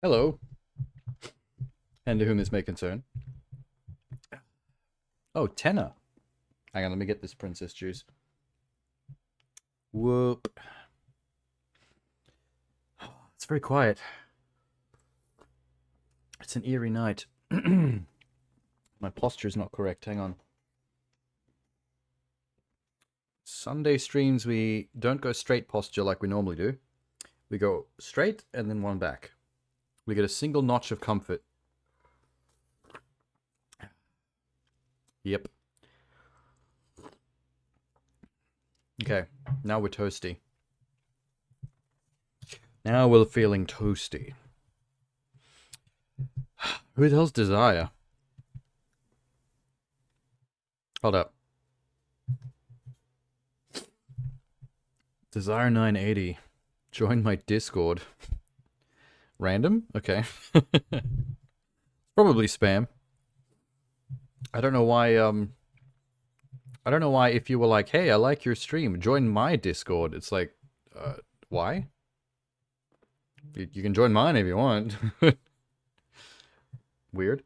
Hello, and to whom this may concern. Oh, tenor. Hang on, let me get this princess juice. Whoop. It's very quiet. It's an eerie night. My posture is not correct. Hang on. Sunday streams, we don't go straight posture like we normally do. We go straight and then one back. We get a single notch of comfort. Yep. Okay, now we're toasty. Now we're feeling toasty. Who the hell's Desire? Hold up. Desire 980. Join my Discord. Random? Okay. Probably spam. I don't know why, I don't know why if you were like, hey, I like your stream, join my Discord. It's like, why? You can join mine if you want. Weird.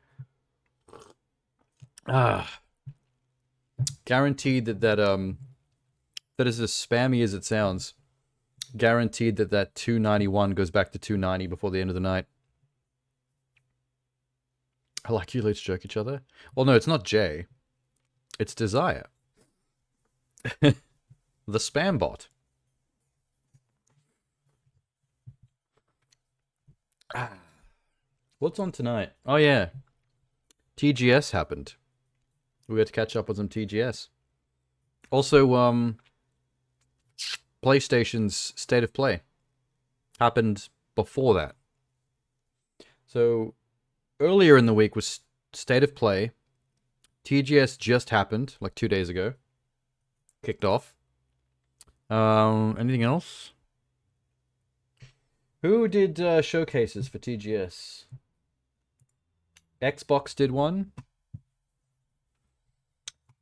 Guaranteed that is as spammy as it sounds. Guaranteed that 291 goes back to 290 before the end of the night. I like you, let's jerk each other. Well, no, it's not Jay. It's Desire. The spam bot. What's on tonight? Oh, yeah. TGS happened. We had to catch up with some TGS. Also, PlayStation's State of Play happened before that. So, earlier in the week was State of Play. TGS just happened, like 2 days ago. Kicked off. Anything else? Who did showcases for TGS? Xbox did one.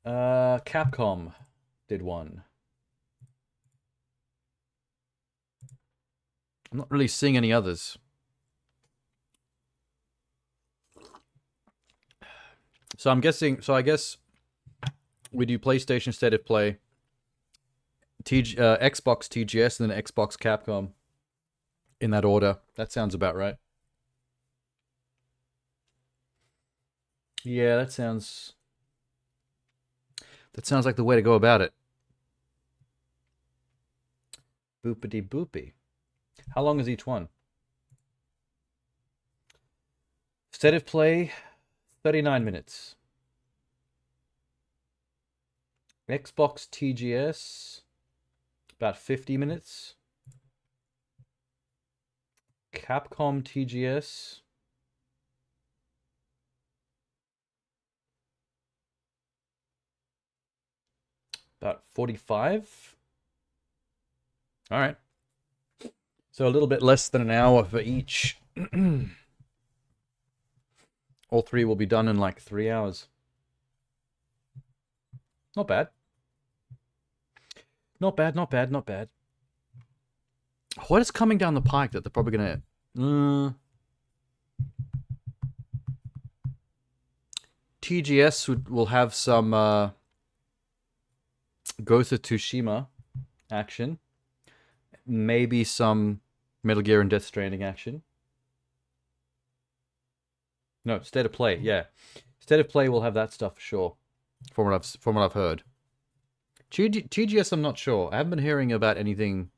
Capcom did one. I'm not really seeing any others. So I'm guessing, I guess we do PlayStation State of Play, Xbox TGS, and then Xbox Capcom in that order. That sounds about right. Yeah, that sounds like the way to go about it. Boopity boopy. How long is each one? State of Play, 39 minutes. Xbox TGS, about 50 minutes. Capcom TGS, about 45. All right. So a little bit less than an hour for each. All three will be done in like 3 hours. Not bad. Not bad, not bad, not bad. What is coming down the pike that they're probably gonna... TGS will have some Ghost of Tsushima action. Maybe some Metal Gear and Death Stranding action. No, State of Play, yeah. State of Play will have that stuff for sure. From what I've heard. TGS, I'm not sure. I haven't been hearing about anything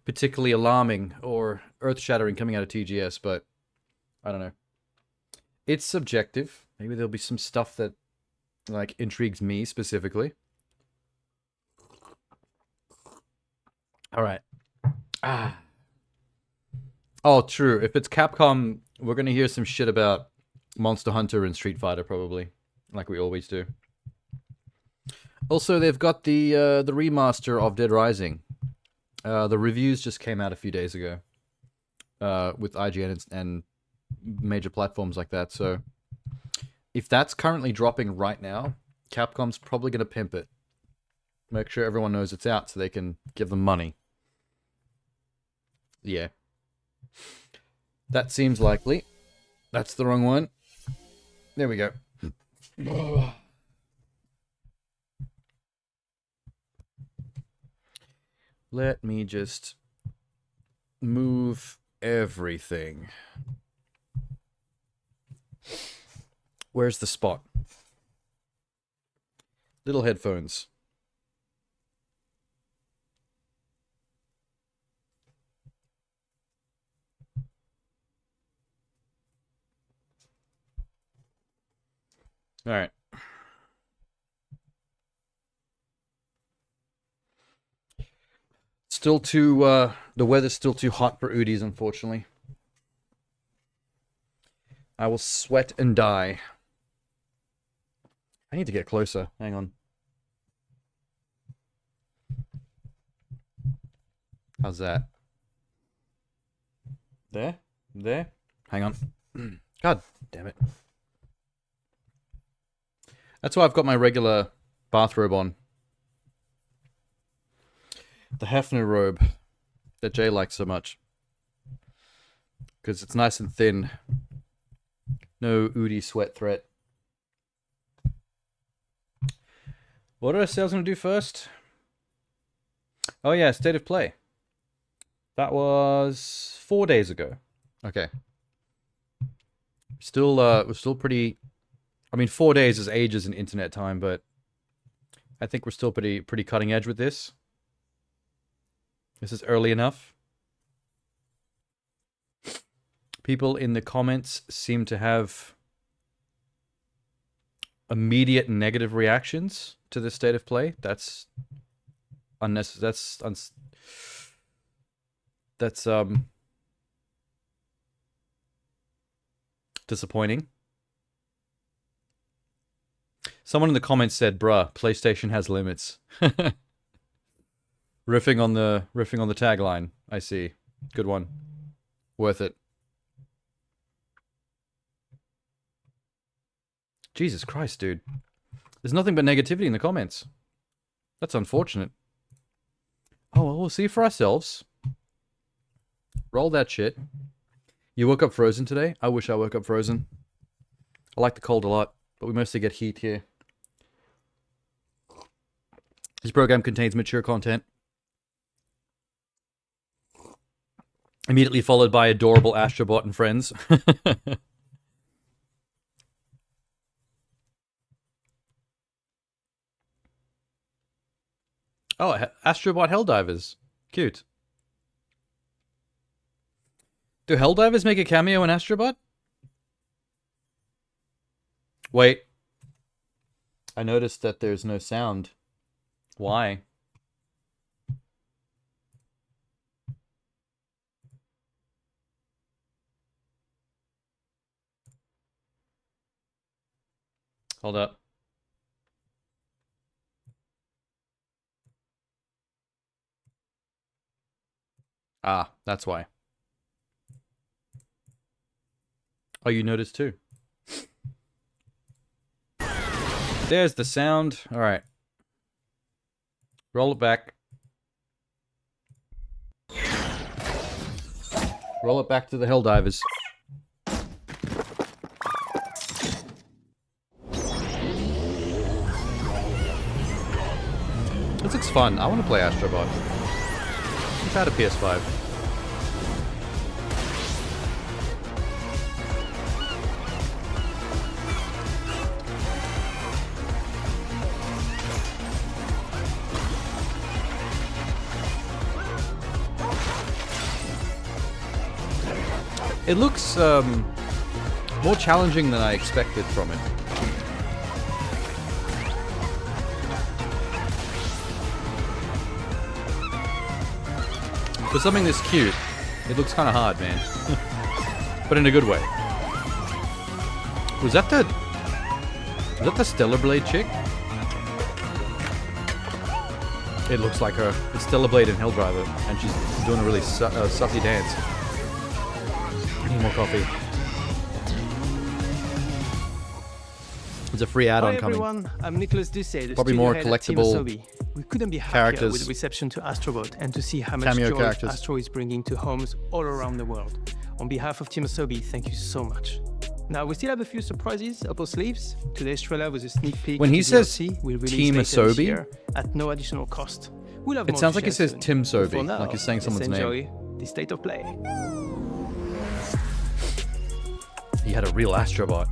particularly alarming or earth-shattering coming out of TGS, but I don't know. It's subjective. Maybe there'll be some stuff that like intrigues me specifically. All right. Oh, true. If it's Capcom, we're gonna hear some shit about Monster Hunter and Street Fighter probably, like we always do. Also, they've got the remaster of Dead Rising. The reviews just came out a few days ago with IGN and major platforms like that. So if that's currently dropping right now, Capcom's probably going to pimp it. Make sure everyone knows it's out so they can give them money. Yeah. That seems likely. That's the wrong one. There we go. Let me just move everything. Where's the spot? Little headphones. All right. Still too, the weather's still too hot for Oodies, unfortunately. I will sweat and die. I need to get closer. Hang on. How's that? There? There? Hang on. God damn it. That's why I've got my regular bathrobe on. The Hefner robe that Jay likes so much. Because it's nice and thin. No Oodie sweat threat. What did I say I was going to do first? Oh yeah, State of Play. That was 4 days ago. Okay. Still, we're still pretty... I mean, 4 days is ages in internet time, but I think we're still pretty cutting edge with this. This is early enough. People in the comments seem to have immediate negative reactions to the State of Play. That's unnecessary. That's disappointing. Someone in the comments said, "Bruh, PlayStation has limits." riffing on the tagline. I see. Good one. Worth it. Jesus Christ, dude. There's nothing but negativity in the comments. That's unfortunate. Oh, well, we'll see for ourselves. Roll that shit. You woke up frozen today? I wish I woke up frozen. I like the cold a lot, but we mostly get heat here. This program contains mature content. Immediately followed by adorable Astrobot and friends. Oh, Astrobot Helldivers. Cute. Do Helldivers make a cameo in Astrobot? Wait. I noticed that there's no sound. Why? Hold up. Ah, that's why. Oh, you noticed too. There's the sound. All right. Roll it back. Roll it back to the Helldivers. This looks fun. I want to play Astrobot. I've had a PS5. It looks more challenging than I expected from it. For something this cute, it looks kind of hard, man. But in a good way. Was that the Stellar Blade chick? It looks like her. It's Stellar Blade and Helldriver, and she's doing a really sussy dance. I need more coffee. There's a free add-on coming. Hi everyone, I'm Nicholas Ducey, the Probably more collectible We couldn't be happier characters. with the reception to Astrobot and to see how much Cameo joy characters. Astro is bringing to homes all around the world. On behalf of Team Asobi, thank you so much. Now, we still have a few surprises up our sleeves. Today's trailer was a sneak peek. When he to says DLC we'll release Team later this Asobi? year at no additional cost. We'll have It more sounds to like he share says soon. Tim For Sobi, now, like he's saying someone's let's name. enjoy the state of play. He had a real Astrobot.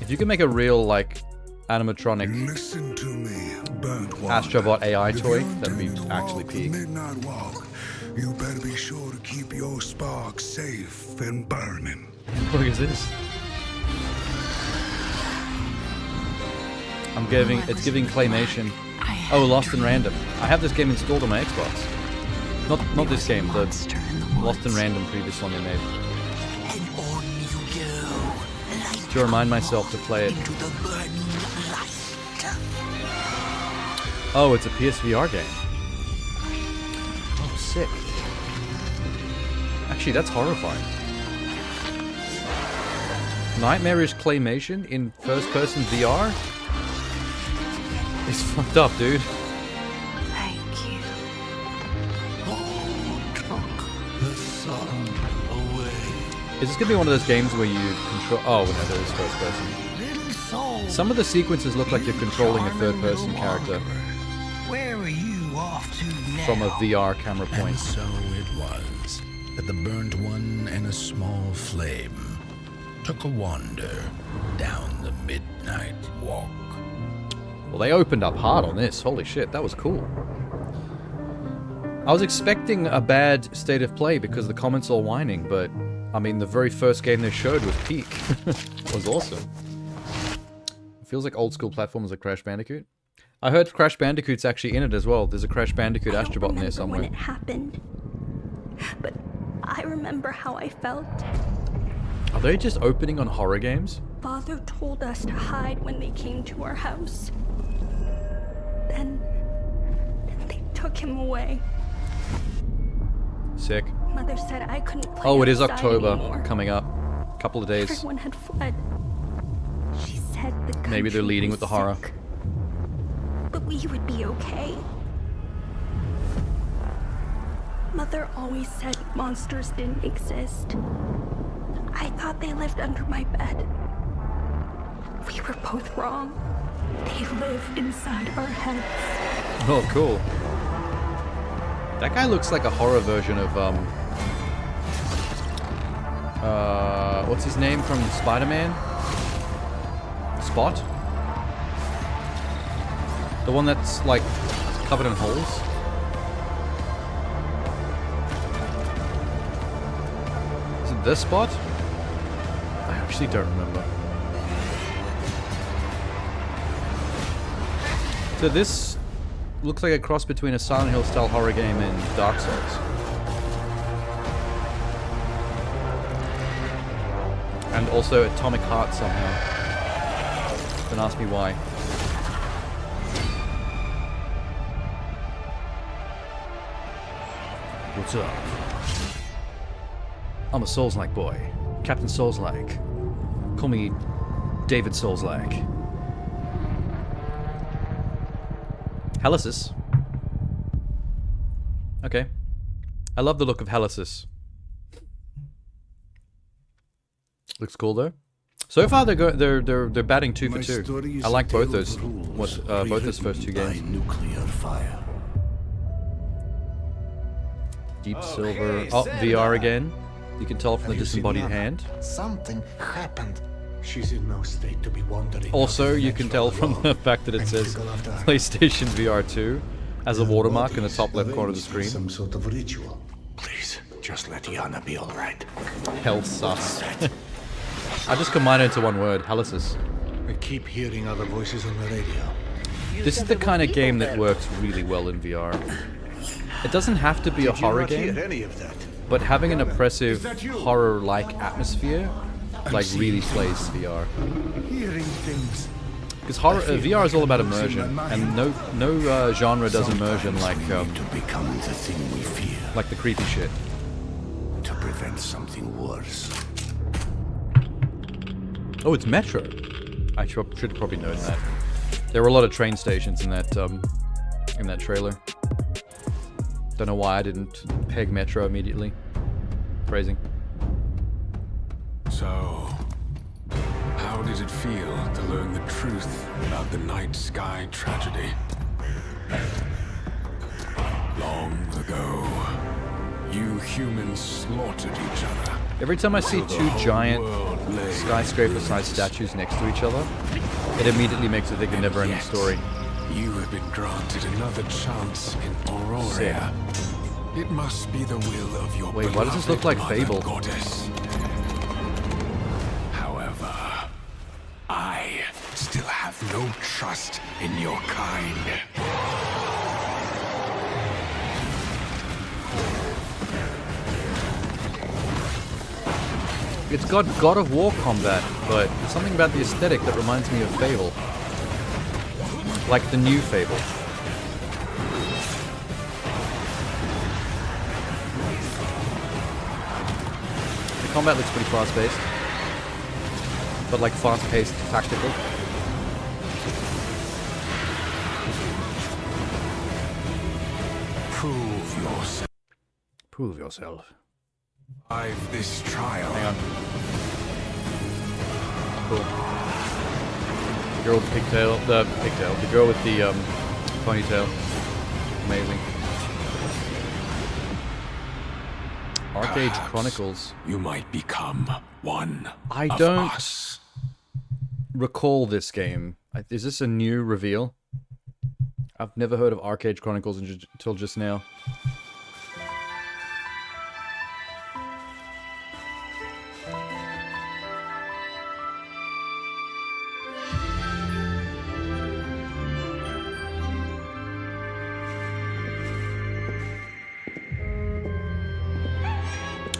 If you could make a real, like, animatronic Listen to me, burnt one. Astrobot AI If toy, you that'd be intend to actually walk peak. the midnight walk, you better be sure to keep your spark safe and burning. What is this? It's giving claymation. Oh, Lost in Random. I have this game installed on my Xbox. Not this game, the Lost in Random previous one they made. And on you go. To remind myself to play it. Into the burning light. Oh, it's a PSVR game. Oh, sick. Actually, that's horrifying. Nightmarish claymation in first-person VR? It's fucked up, dude. Thank you. Took the sun away. Is this gonna be one of those games where you control... Oh, no, that is first person. Little soul. Some of the sequences look like you're controlling a third-person character Where are you off to now? from a VR camera And point. so it was that the burnt one and a small flame took a wander down the midnight walk. Well, they opened up hard on this. Holy shit, that was cool. I was expecting a bad state of play because the comments all whining, but I mean, the very first game they showed was peak. It was awesome. It feels like old school platforms like Crash Bandicoot. I heard Crash Bandicoot's actually in it as well. There's a Crash Bandicoot I don't Astrobot in there remember somewhere. when it happened, but I remember how I felt. Are they just opening on horror games? Father told us to hide when they came to our house. Then they took him away. Sick. Mother said I couldn't play Oh, it is outside October anymore. coming up. Couple of days. Everyone had fled. She said the Maybe they're country leading was with the horror. sick, but we would be okay. Mother always said monsters didn't exist. I thought they lived under my bed. We were both wrong. They live inside our heads. Oh, cool. That guy looks like a horror version of, what's his name from Spider-Man? Spot? The one that's, like, covered in holes? Is it this Spot? I actually don't remember. So this looks like a cross between a Silent Hill style horror game and Dark Souls. And also Atomic Heart somehow. Don't ask me why. What's up? I'm a Souls-like boy. Captain Souls-like. Call me David Souls-like. Helicis. Okay. I love the look of Helicis. Looks cool though. So far they're batting 2 for 2. I like both those both those first two games. Nuclear fire. Deep Silver. Oh, VR again. You can tell from the disembodied hand. Something happened. She's in no state to be wandering. Also, you can tell from the fact that it says PlayStation VR 2 as a watermark in the top left corner of the screen. Some sort of ritual. Please, just let Yana be all right. Hell sus. I just combined it into one word, Helicis. I keep hearing other voices on the radio. This is the kind of game that works really well in VR. It doesn't have to be a horror game, Any of that? but having an oppressive horror-like atmosphere like really plays in VR. Hearing things. Because horror VR is all about immersion, and no genre does immersion like To become the thing we fear. the creepy shit. To prevent something worse. Oh, it's Metro. I should have probably known that. There were a lot of train stations in that trailer. Don't know why I didn't peg Metro immediately. Phrasing. So, how did it feel to learn the truth about the night sky tragedy? Long ago, you humans slaughtered each other. Every time I see two giant skyscraper-sized statues next to each other, it immediately makes it think a never-ending story. You have been granted another chance in Aurora. It must be the will of your Wait, why does this look like beloved Fable? Mother Goddess. However, I still have no trust in your kind. It's got God of War combat, but there's something about the aesthetic that reminds me of Fable. Like the new Fable. The combat looks pretty fast-paced. But like fast-paced, tactical. Prove yourself. Prove yourself. Survive this trial. Hang on. Cool. The girl with the pigtail, the girl with the ponytail. Amazing. Arcade Perhaps Chronicles. You might become one I of don't us. recall this game. Is this a new reveal? I've never heard of Arcade Chronicles until just now.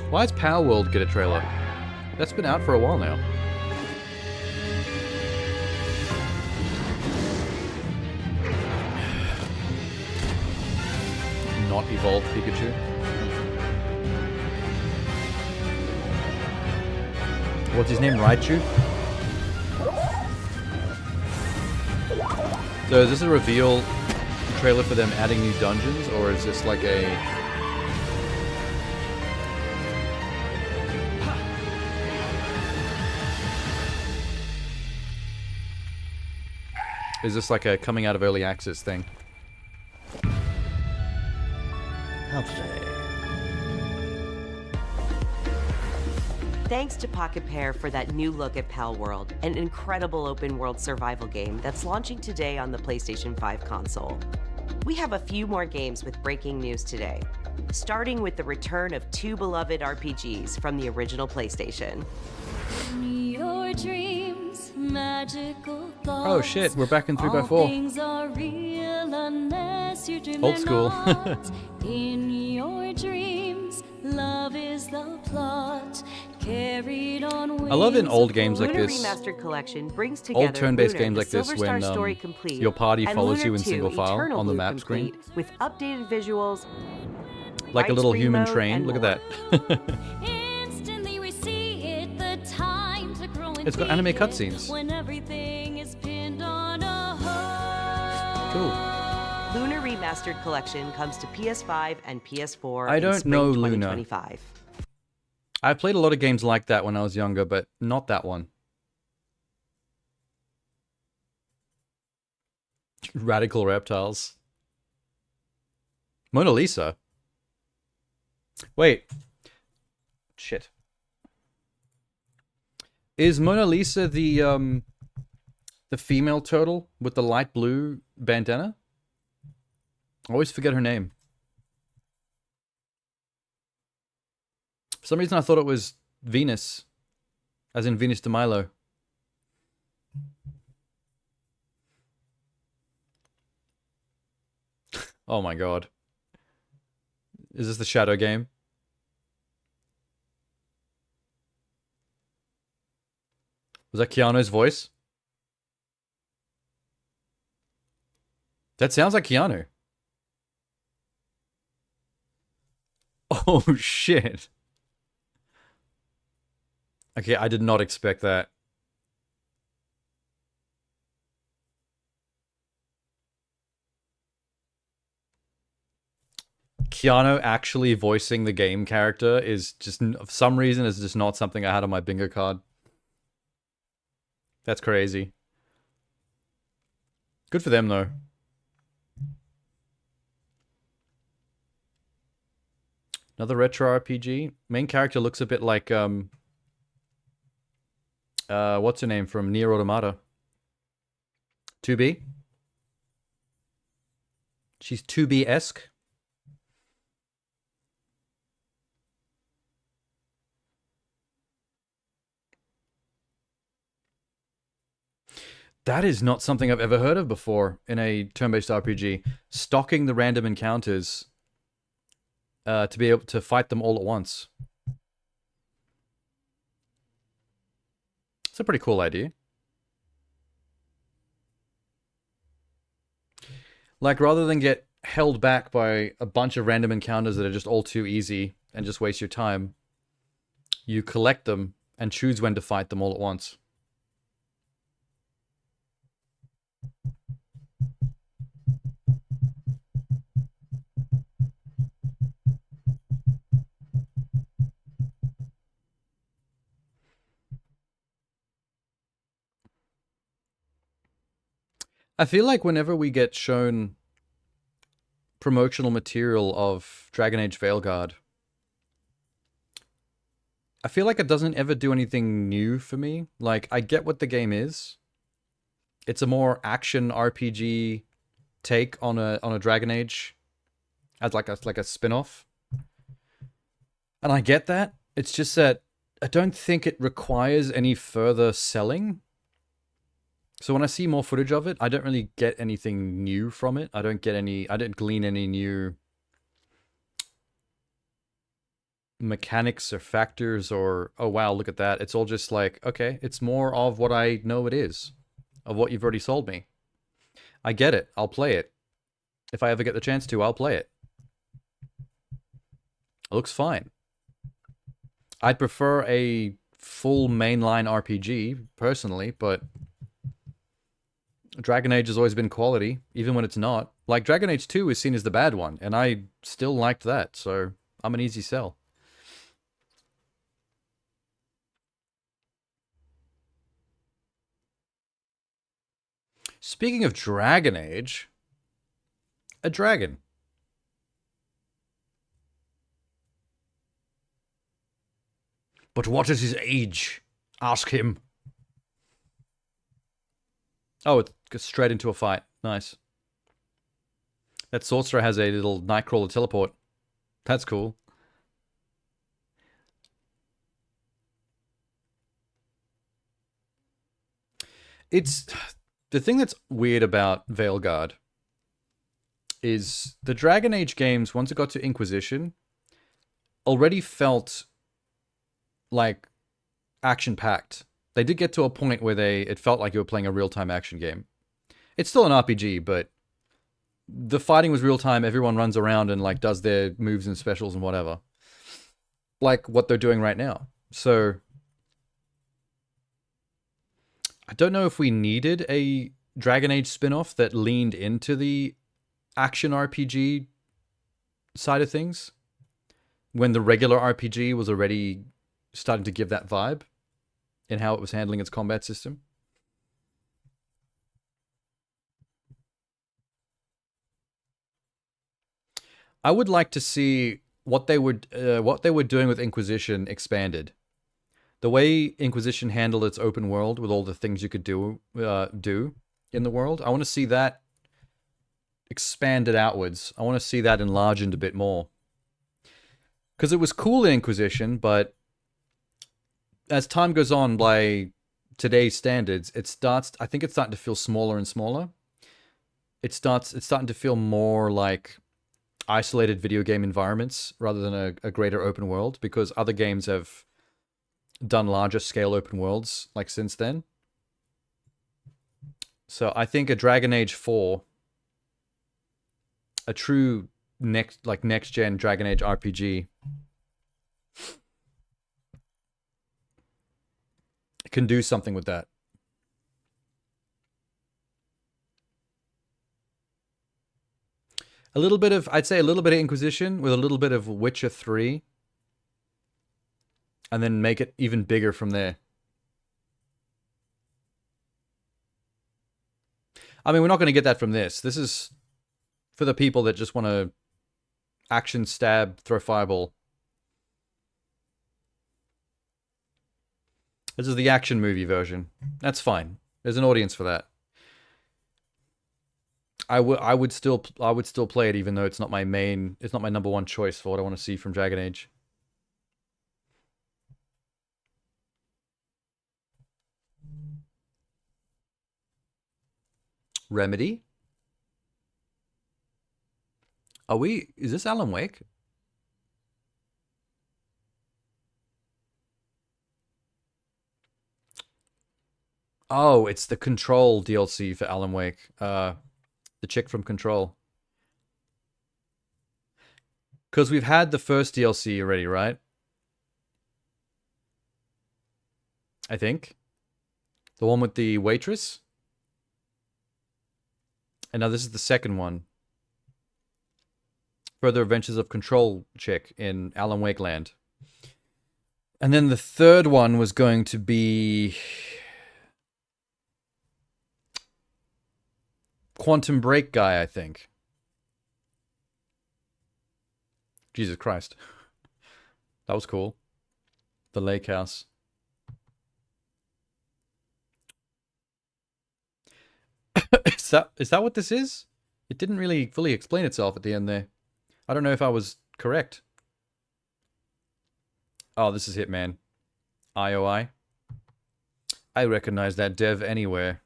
Why does Power World get a trailer? That's been out for a while now. Not evolved Pikachu. What's his name? Raichu? So is this a reveal trailer for them adding new dungeons, or is this like a... Is this like a coming out of early access thing? How today? Thanks to Pocket Pair for that new look at Pal World, an incredible open-world survival game that's launching today on the PlayStation 5 console. We have a few more games with breaking news today, starting with the return of two beloved RPGs from the original PlayStation. Your dreams, magical thoughts. Oh shit, we're back in 3x4. All things are real unless you dream Old school. not. In your dreams, love is the plot. Carried on I love in wings old of games like Lunar this, Remastered Collection brings together old turn-based Lunar, games the like this, Silver Star when Story Complete, your party and follows Lunar you in 2 single file Eternal on the Blue map screen. Complete, with updated visuals, Like a little widescreen human mode, train. and Look more. at that. Instantly we see it, the time to grow and It's got anime be it, cutscenes. when everything is pinned on a hook. Cool. Lunar Remastered Collection comes to PS5 and PS4 I in don't spring know Lunar. 2025. I played a lot of games like that when I was younger, but not that one. Radical Reptiles. Mona Lisa. Wait. Shit. Is Mona Lisa the female turtle with the light blue bandana? I always forget her name. For some reason I thought it was Venus. As in Venus de Milo. Oh my god. Is this the Shadow game? Was that Keanu's voice? That sounds like Keanu. Oh shit. Okay, I did not expect that. Keanu actually voicing the game character is just, for some reason, is just not something I had on my bingo card. That's crazy. Good for them, though. Another retro RPG. Main character looks a bit like, what's her name from Nier Automata? 2B? She's 2B-esque. That is not something I've ever heard of before in a turn-based RPG. Stocking the random encounters to be able to fight them all at once. It's a pretty cool idea. Like, rather than get held back by a bunch of random encounters that are just all too easy and just waste your time, you collect them and choose when to fight them all at once. I feel like whenever we get shown promotional material of Dragon Age Veilguard, I feel like it doesn't ever do anything new for me. Like, I get what the game is. It's a more action RPG take on a Dragon Age as like a spin-off. And I get that. It's just that I don't think it requires any further selling. So when I see more footage of it, I don't really get anything new from it. I didn't glean any new mechanics or factors or, oh wow, look at that. It's all just like, okay, it's more of what I know it is, of what you've already sold me. I get it. I'll play it. If I ever get the chance to, I'll play it. It looks fine. I'd prefer a full mainline RPG, personally, but Dragon Age has always been quality, even when it's not. Like, Dragon Age 2 is seen as the bad one, and I still liked that, so I'm an easy sell. Speaking of Dragon Age, a dragon. But what is his age? Ask him. Oh, it goes straight into a fight. Nice. That sorcerer has a little Nightcrawler teleport. That's cool. It's... The thing that's weird about Veilguard is the Dragon Age games, once it got to Inquisition, already felt like action-packed. They did get to a point where it felt like you were playing a real-time action game. It's still an RPG, but the fighting was real-time. Everyone runs around and like does their moves and specials and whatever. Like what they're doing right now. So I don't know if we needed a Dragon Age spin-off that leaned into the action RPG side of things when the regular RPG was already starting to give that vibe in how it was handling its combat system. I would like to see what they were doing with Inquisition expanded. The way Inquisition handled its open world with all the things you could do in the world, I want to see that expanded outwards. I want to see that enlarged a bit more. Because it was cool in Inquisition, but as time goes on by today's standards, I think it's starting to feel smaller and smaller. It's starting to feel more like isolated video game environments rather than a greater open world, because other games have done larger scale open worlds like since then. So I think a Dragon Age 4, a true next gen Dragon Age RPG, can do something with that. A little bit of, I'd say a little bit of Inquisition with a little bit of Witcher 3. And then make it even bigger from there. I mean, we're not going to get that from this. This is for the people that just want to action, stab, throw fireball. This is the action movie version. That's fine. There's an audience for that. I would still play it even though it's not my number one choice for what I want to see from Dragon Age. Remedy? Is this Alan Wake? Oh, it's the Control DLC for Alan Wake. The chick from Control. Because we've had the first DLC already, right? I think. The one with the waitress? And now this is the second one. Further Adventures of Control chick in Alan Wake Land. And then the third one was going to be Quantum Break guy, I think. Jesus Christ. That was cool. The Lake House. Is that what this is? It didn't really fully explain itself at the end there. I don't know if I was correct. Oh, this is Hitman. IOI. I recognize that dev anywhere.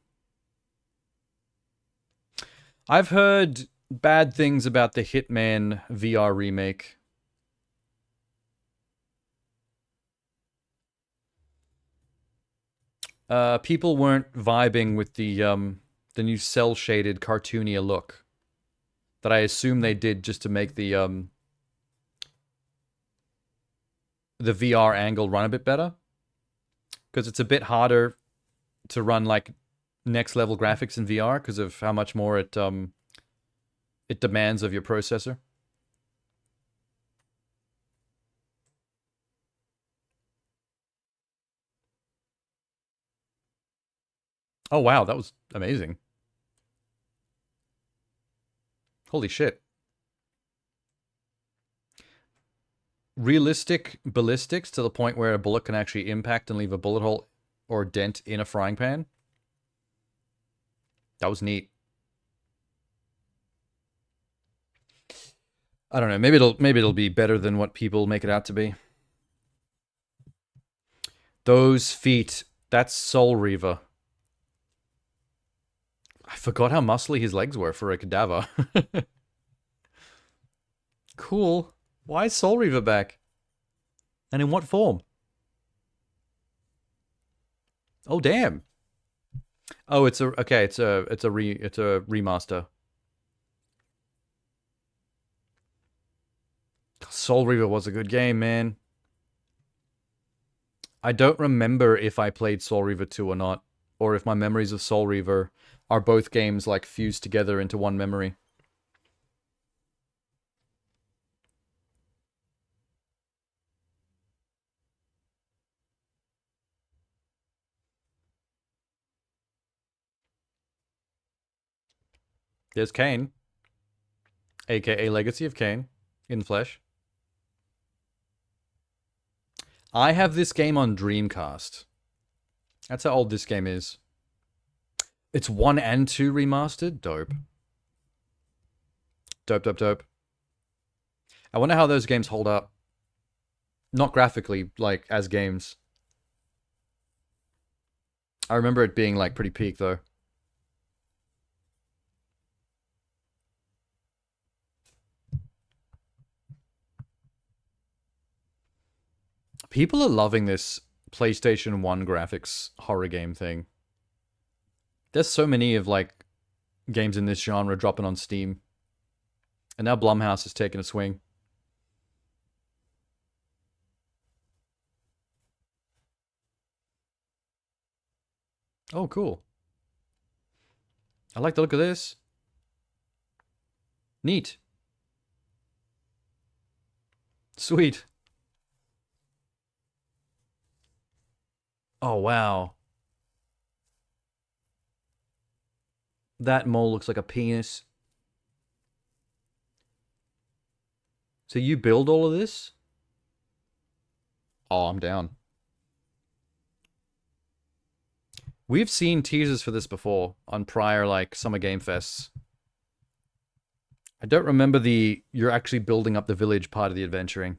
I've heard bad things about the Hitman VR remake. People weren't vibing with the new cel-shaded cartoonier look that I assume they did just to make the VR angle run a bit better, because it's a bit harder to run like next level graphics in VR because of how much more it demands of your processor. Oh wow, that was amazing. Holy shit. Realistic ballistics to the point where a bullet can actually impact and leave a bullet hole or dent in a frying pan. That was neat. I don't know, maybe it'll be better than what people make it out to be. Those feet, that's Soul Reaver. I forgot how muscly his legs were for a cadaver. Cool. Why is Soul Reaver back? And in what form? Oh damn. Oh, it's a remaster. Soul Reaver was a good game, man. I don't remember if I played Soul Reaver 2 or not, or if my memories of Soul Reaver are both games like fused together into one memory. There's Kane, aka Legacy of Kane, in the flesh. I have this game on Dreamcast. That's how old this game is. It's 1 and 2 remastered? Dope. Dope, dope, dope. I wonder how those games hold up. Not graphically, like, as games. I remember it being, like, pretty peak, though. People are loving this PlayStation 1 graphics horror game thing. There's so many of, like, games in this genre dropping on Steam. And now Blumhouse is taking a swing. Oh, cool. I like the look of this. Neat. Sweet. Oh, wow. That mole looks like a penis. So you build all of this? Oh, I'm down. We've seen teasers for this before on prior, like, Summer Game Fests. I don't remember you're actually building up the village part of the adventuring.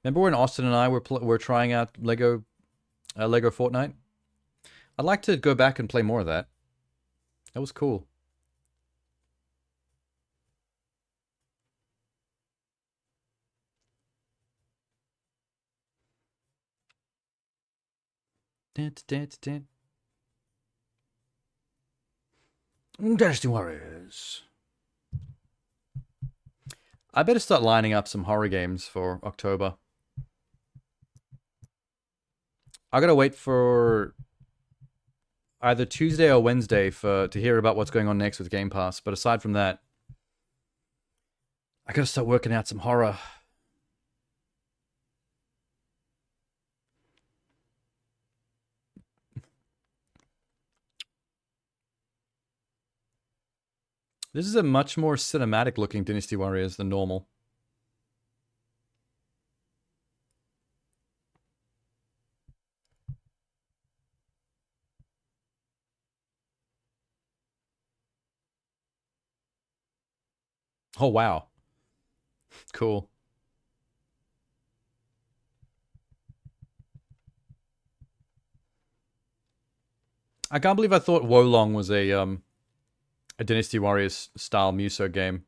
Remember when Austin and I were trying out Lego Fortnite? I'd like to go back and play more of that. That was cool. Dynasty Warriors. I better start lining up some horror games for October. I gotta wait for either Tuesday or Wednesday to hear about what's going on next with Game Pass. But aside from that, I gotta start working out some horror. This is a much more cinematic looking Dynasty Warriors than normal. Oh, wow. Cool. I can't believe I thought Wolong was a Dynasty Warriors style Muso game.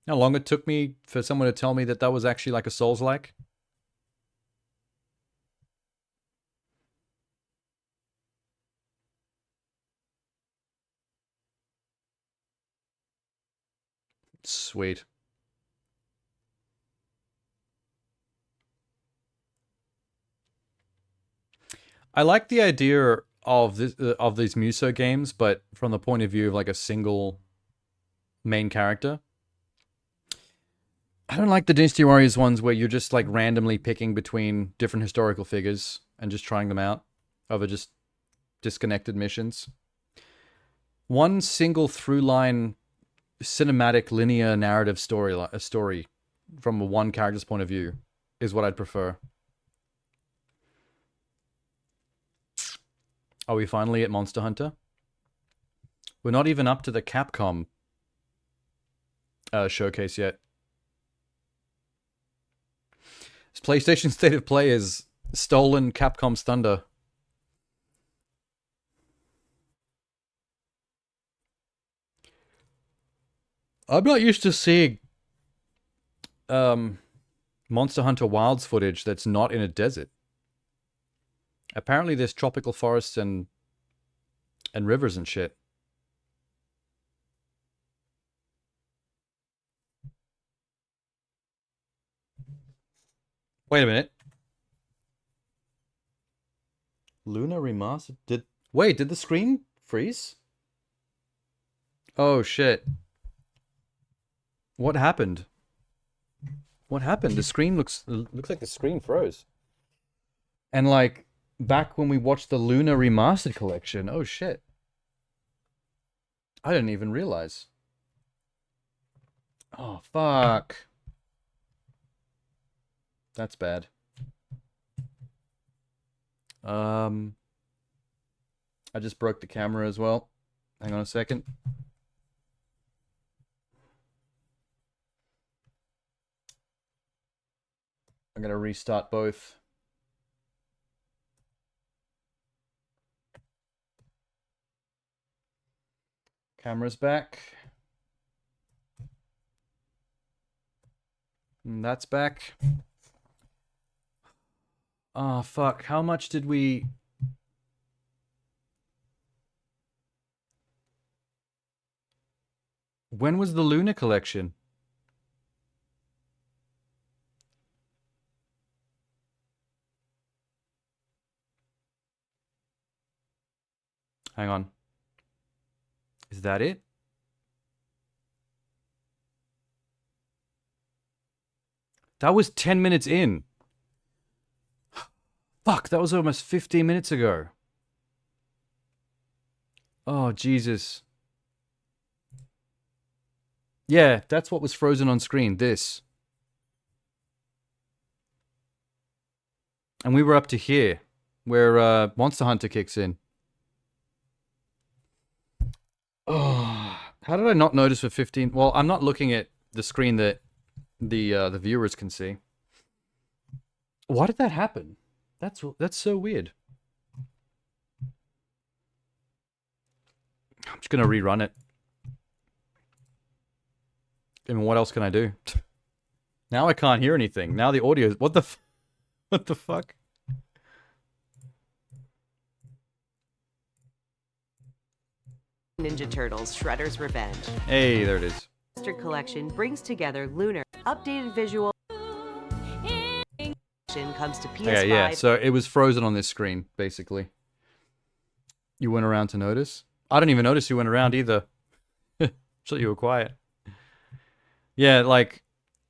How long it took me for someone to tell me that was actually like a Souls-like? Sweet. I like the idea of these Muso games, but from the point of view of like a single main character. I don't like the Dynasty Warriors ones where you're just like randomly picking between different historical figures and just trying them out over just disconnected missions. One single through line cinematic linear narrative story from one character's point of view is what I'd prefer. Are we finally at Monster Hunter? We're not even up to the Capcom showcase yet. This PlayStation State of Play is stolen Capcom's thunder. I'm not used to seeing Monster Hunter Wilds footage that's not in a desert. Apparently there's tropical forests and rivers and shit. Wait a minute. Luna remastered? Did the screen freeze? Oh shit. What happened? What happened? The screen looks like the screen froze. And like back when we watched the Luna Remastered collection. Oh shit. I didn't even realize. Oh fuck. That's bad. I just broke the camera as well. Hang on a second. I'm gonna restart both. Camera's back. And that's back. Oh, fuck. How much did we... When was the Luna collection? Hang on. Is that it? That was 10 minutes in. Fuck, that was almost 15 minutes ago. Oh, Jesus. Yeah, that's what was frozen on screen, this. And we were up to here, where Monster Hunter kicks in. Oh, how did I not notice for 15? Well, I'm not looking at the screen that the viewers can see. Why did that happen? That's so weird. I'm just gonna rerun it. I mean, what else can I do? Now I can't hear anything. Now the audio is... What the fuck? Ninja Turtles Shredder's Revenge. Hey, there it is. Master Collection brings together Lunar. Updated visual comes to PS5. Okay, yeah, so it was frozen on this screen, basically. You went around to notice? I didn't even notice you went around either. Thought you were quiet. Yeah, like,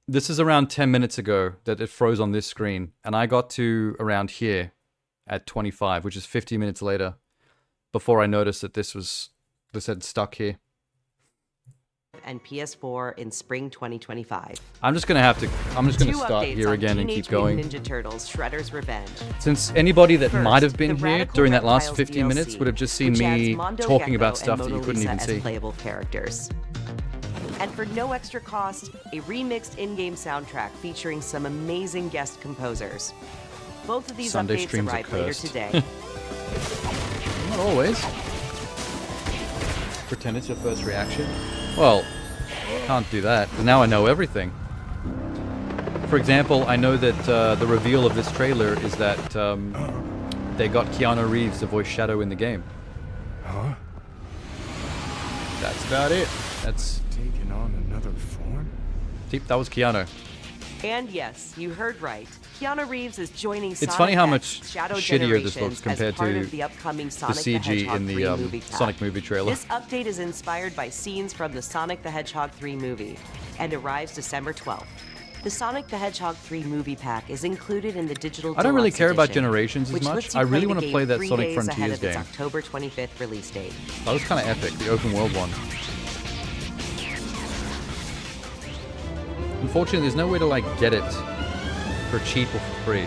this is around 10 minutes ago that it froze on this screen, and I got to around here at 25, which is 50 minutes later, before I noticed that this had stuck here. And PS4 in spring 2025. I'm just gonna start here again and keep going. Ninja Turtles Shredder's Revenge. Since anybody that First, might have been the here Radical during that last Reptiles 15 minutes DLC, would have just seen which me adds Mondo talking Gecko about and stuff that you Mona couldn't Lisa even as see. playable characters. And for no extra cost, a remixed in-game soundtrack featuring some amazing guest composers. Both of these Sunday updates streams are arrive later cursed. today. Not always. Pretend it's your first reaction. Well, can't do that. But now I know everything. For example, I know that the reveal of this trailer is that they got Keanu Reeves to voice Shadow in the game. Huh? That's about it. That's... Taking on another form? That was Keanu. And yes, you heard right. Keanu Reeves is joining Sonic funny how X much Shadow shittier this looks Generations compared as part to of the upcoming the Sonic CG Hedgehog in 3 the movie pack. Sonic movie trailer. This update is inspired by scenes from the Sonic the Hedgehog 3 movie and arrives December 12th. The Sonic the Hedgehog 3 movie pack is included in the digital I don't really deluxe care about edition, Generations as which much. lets you I really play want the to play game that 3 Sonic days ahead Frontiers of its game. October 25th release date. That was kind of epic, the open world one. Unfortunately, there's no way to like get it for cheap or for free.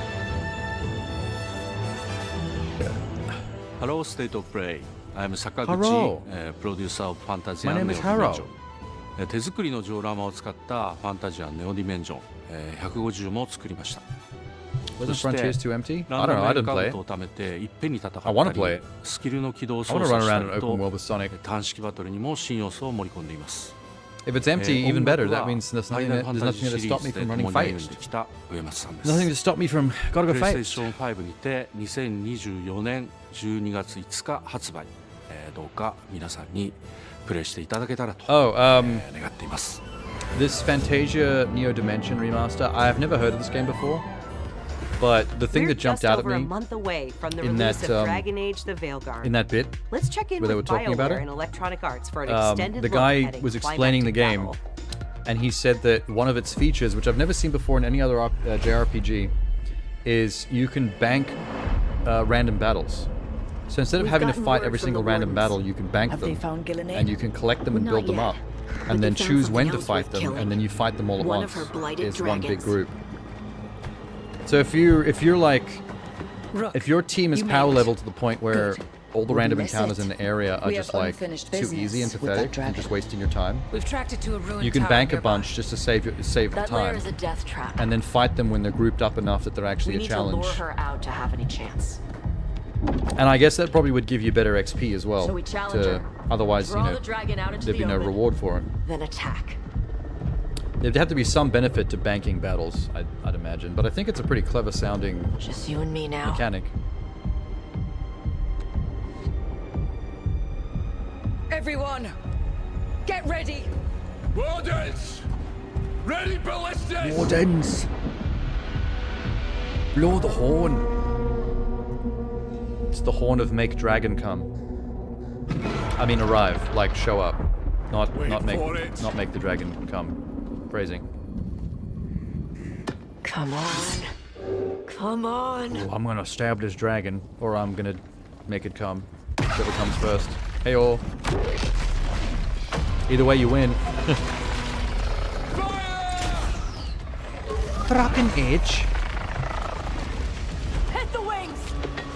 Hello, State of Play. I'm Hello. Seankichu, producer of Fantasy My and name is Neo Haro. Dimension. 手作りのジオラマを使ったファンタジアンネオディメンジョン、150も作りました。 Wasn't そして Frontiers too empty? ラ I ンダ don't ム know, I メ didn't カ play ウン it. トを貯めていっぺんに戦った I wanna り play it. スキルの起動を I 操 want to 作 run した around り an open と world with Sonic. 短式バトルにも新要素を盛り込んでいます。 If it's empty, even better. That means there's ファイナルファン nothing タジー to シリー stop me ズで from 共 running に歩ん fast. できた上松さんで Nothing to す。 stop me from gotta go プレイステー fast. ション5にて2024年12月5日発売、どうか皆さんにプレイしていただけたらと、Oh, 願っています。 this Fantasia Neo Dimension remaster. I have never heard of this game before, but the thing We're that jumped just out at over a me month away from the in release that, of Dragon Age: The Veilguard. in that bit, Let's check in where they with were talking about BioWare it, and Electronic Arts for an extended the look guy at a was explaining the climactic game, battle. and he said that one of its features, which I've never seen before in any other JRPG, is you can bank random battles. So instead of having to fight every single random battle, you can bank them, and you can collect them and build them up, and then choose when to fight them, and then you fight them all at once. It's one big group. So if your team is power level to the point where all the random encounters in the area are just like too easy and pathetic and just wasting your time, We've tracked it to a ruined you can tower bank a nearby. bunch just to save That lair time, is a death trap. and then fight them when they're grouped up enough that they're actually We a need challenge. to lure her out to have any chance. And I guess that probably would give you better XP as well. So we challenge her. Otherwise, Draw the dragon out into there'd be the no open, reward for it. Then attack. There'd have to be some benefit to banking battles, I'd imagine. But I think it's a pretty clever sounding Just you and me now. mechanic. Everyone, get ready. Wardens! Ready ballistic! Wardens! Blow the horn! It's the horn of make dragon come. I mean arrive, like show up. Not make the dragon come. Phrasing. Come on. Come on. Oh, I'm gonna stab this dragon, or I'm gonna make it come. Whichever comes first. Hey, all. Either way, you win. Fucking itch. Hit the wings!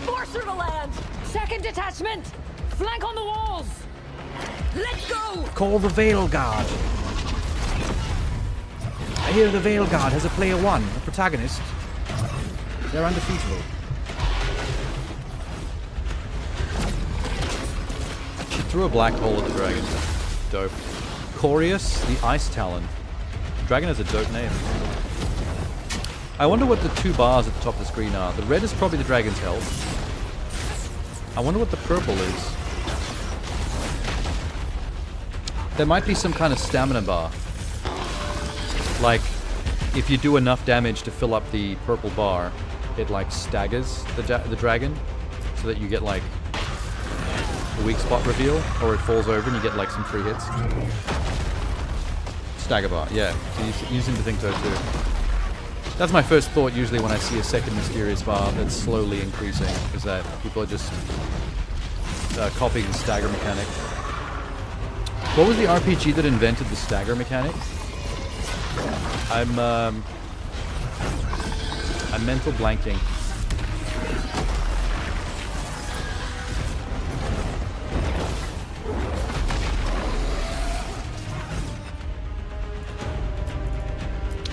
Force her to land! Second detachment! Flank on the walls! Let's go! Call the Veil Guard. I hear the Veil Guard has a player 1, a protagonist. They're undefeatable. She threw a black hole at the dragon. Dope. Corius, the Ice Talon. Dragon has a dope name. I wonder what the 2 bars at the top of the screen are. The red is probably the dragon's health. I wonder what the purple is. There might be some kind of stamina bar. Like, if you do enough damage to fill up the purple bar, it like staggers the dragon, so that you get like a weak spot reveal, or it falls over and you get like some free hits. Stagger bar, yeah. So you seem to think so too. That's my first thought usually when I see a second mysterious bar that's slowly increasing, is that people are just copying the stagger mechanic. What was the RPG that invented the stagger mechanic? I'm mental blanking.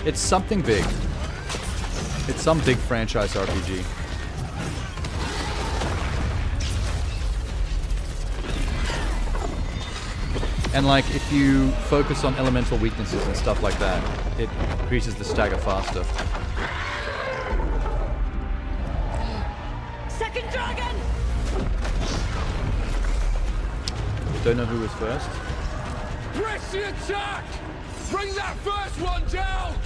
It's something big. It's some big franchise RPG. And like, if you focus on elemental weaknesses and stuff like that, it increases the stagger faster. Second dragon! Don't know who was first. Press the attack! Bring that first one down!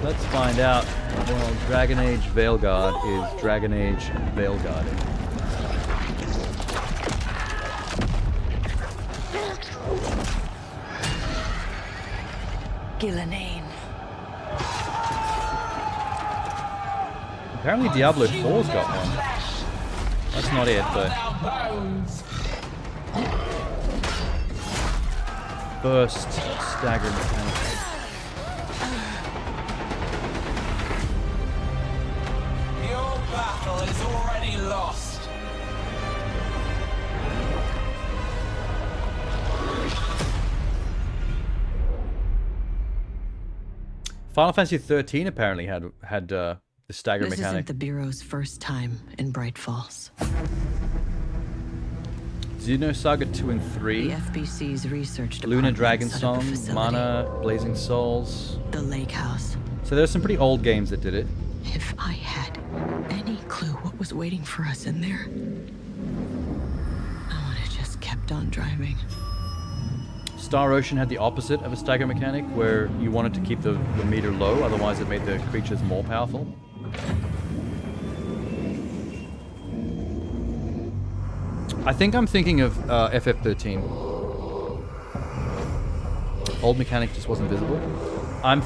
Let's find out. Well, Dragon Age Veilguard is Dragon Age Veilguarding. Gillenane. Apparently Diablo 4's got one. That's not it, but... Burst stagger mechanic. Your battle is already lost. Final Fantasy 13 apparently had the stagger This mechanic. isn't the Bureau's first time in Bright Falls. Xenosaga 2 and 3. The FBC's research Luna department set up a Dragonsong, facility. Mana, Blazing Souls. The Lake House. So there's some pretty old games that did it. If I had any clue what was waiting for us in there, I would have just kept on driving. Star Ocean had the opposite of a stagger mechanic, where you wanted to keep the meter low, otherwise it made the creatures more powerful. I think I'm thinking of FF13. Old mechanic just wasn't visible. I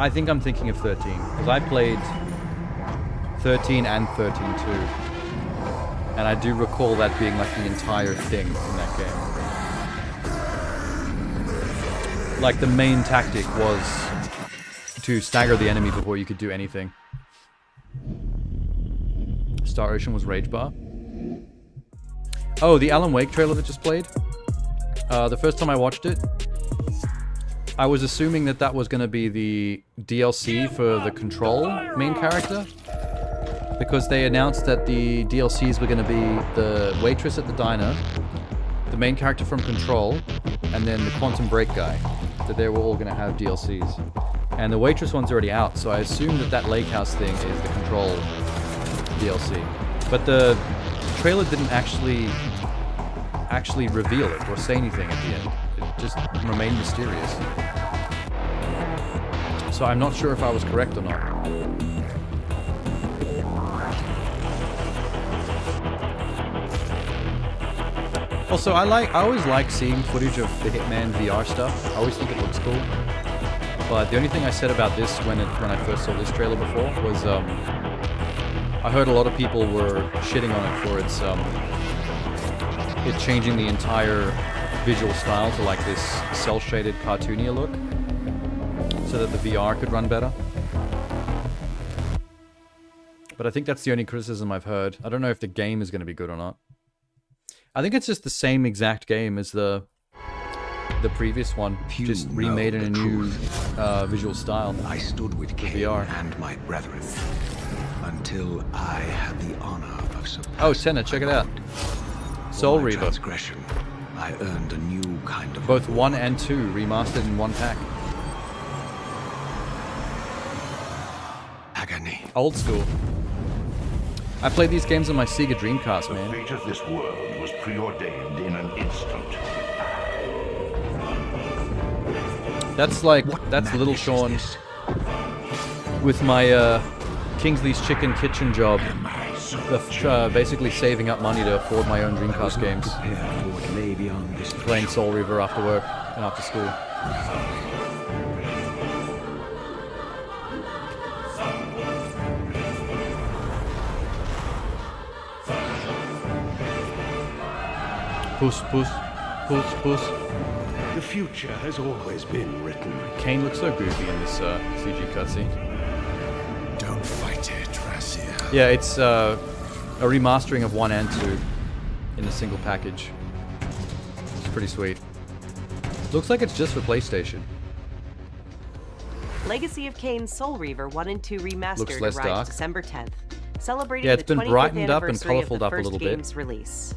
think I'm thinking of 13, because I played 13 and 13 too. And I do recall that being like the entire thing in that game. Like, the main tactic was to stagger the enemy before you could do anything. Star Ocean was Rage Bar. Oh, the Alan Wake trailer that just played. The first time I watched it, I was assuming that that was going to be the DLC for the Control main character. Because they announced that the DLCs were going to be the waitress at the diner, the main character from Control, and then the Quantum Break guy. That they were all going to have DLCs. And the waitress one's already out, so I assume that that lake house thing is the Control DLC. But the trailer didn't actually reveal it or say anything at the end. It just remained mysterious. So I'm not sure if I was correct or not. Also, I always like seeing footage of the Hitman VR stuff. I always think it looks cool. But the only thing I said about this when I first saw this trailer before was I heard a lot of people were shitting on it for it changing the entire visual style to like this cel-shaded cartoonier look, so that the VR could run better. But I think that's the only criticism I've heard. I don't know if the game is going to be good or not. I think it's just the same exact game as the previous one, just remade in a new visual style. I stood with Cain VR and my brethren until I had the honor of surpassing. Oh, Senna, check it out. Soul Reaver. Transgression, I earned a new kind of both 1 and 2 remastered in one pack. agony. Old school. I played these games on my Sega Dreamcast, man. The fate of this world was preordained in an instant. That's Little Sean with my Kingsley's Chicken Kitchen job, basically saving up money to afford my own Dreamcast games. Playing Soul Reaver after work and after school. Puss, puss, puss, puss. The future has always been written. Kane looks so goofy in this CG cutscene. Don't fight it, Razia. Yeah, it's a remastering of 1 and 2 in a single package. It's pretty sweet. Looks like it's just for PlayStation. Legacy of Kain Soul Reaver 1 and 2 Remastered less arrives dark. December 10th, celebrating Yeah, it's the been 25th brightened up and anniversary of the colourfuled up a first little bit. game's release.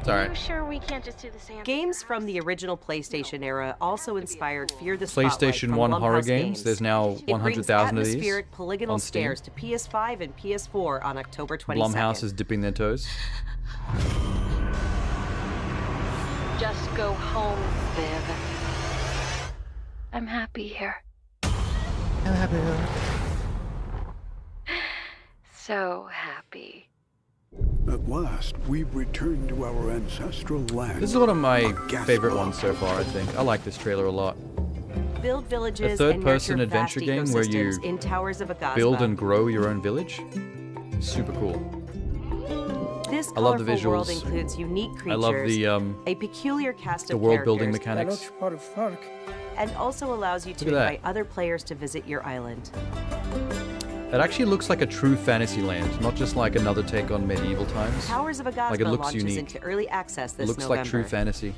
Sorry. Are you sure we can't just do the same? Games from the original PlayStation era also inspired Fear the Spotlight PlayStation from 1 horror Blumhouse games. There's now It brings 100,000 of these atmospheric polygonal on Steam. stairs to PS5 and PS4 on October 22nd. Blumhouse is dipping their toes. Just go home, Viv. I'm happy here. I'm happy here. So happy. At last, we've returned to our ancestral land. This is one of my favorite ones so far, I think. I like this trailer a lot. Build villages A third-person and nurture adventure vast game where you ecosystems in Towers of Agasba. build and grow your own village. Super cool. This I love the colorful world visuals. includes unique creatures, I love the a peculiar cast the of world building characters, mechanics. and also allows you to Look at that. invite other players to visit your island. It actually looks like a true fantasy land, not just like another take on medieval times. Towers of Agasba Like it looks launches unique. into early access It this looks November. like true fantasy.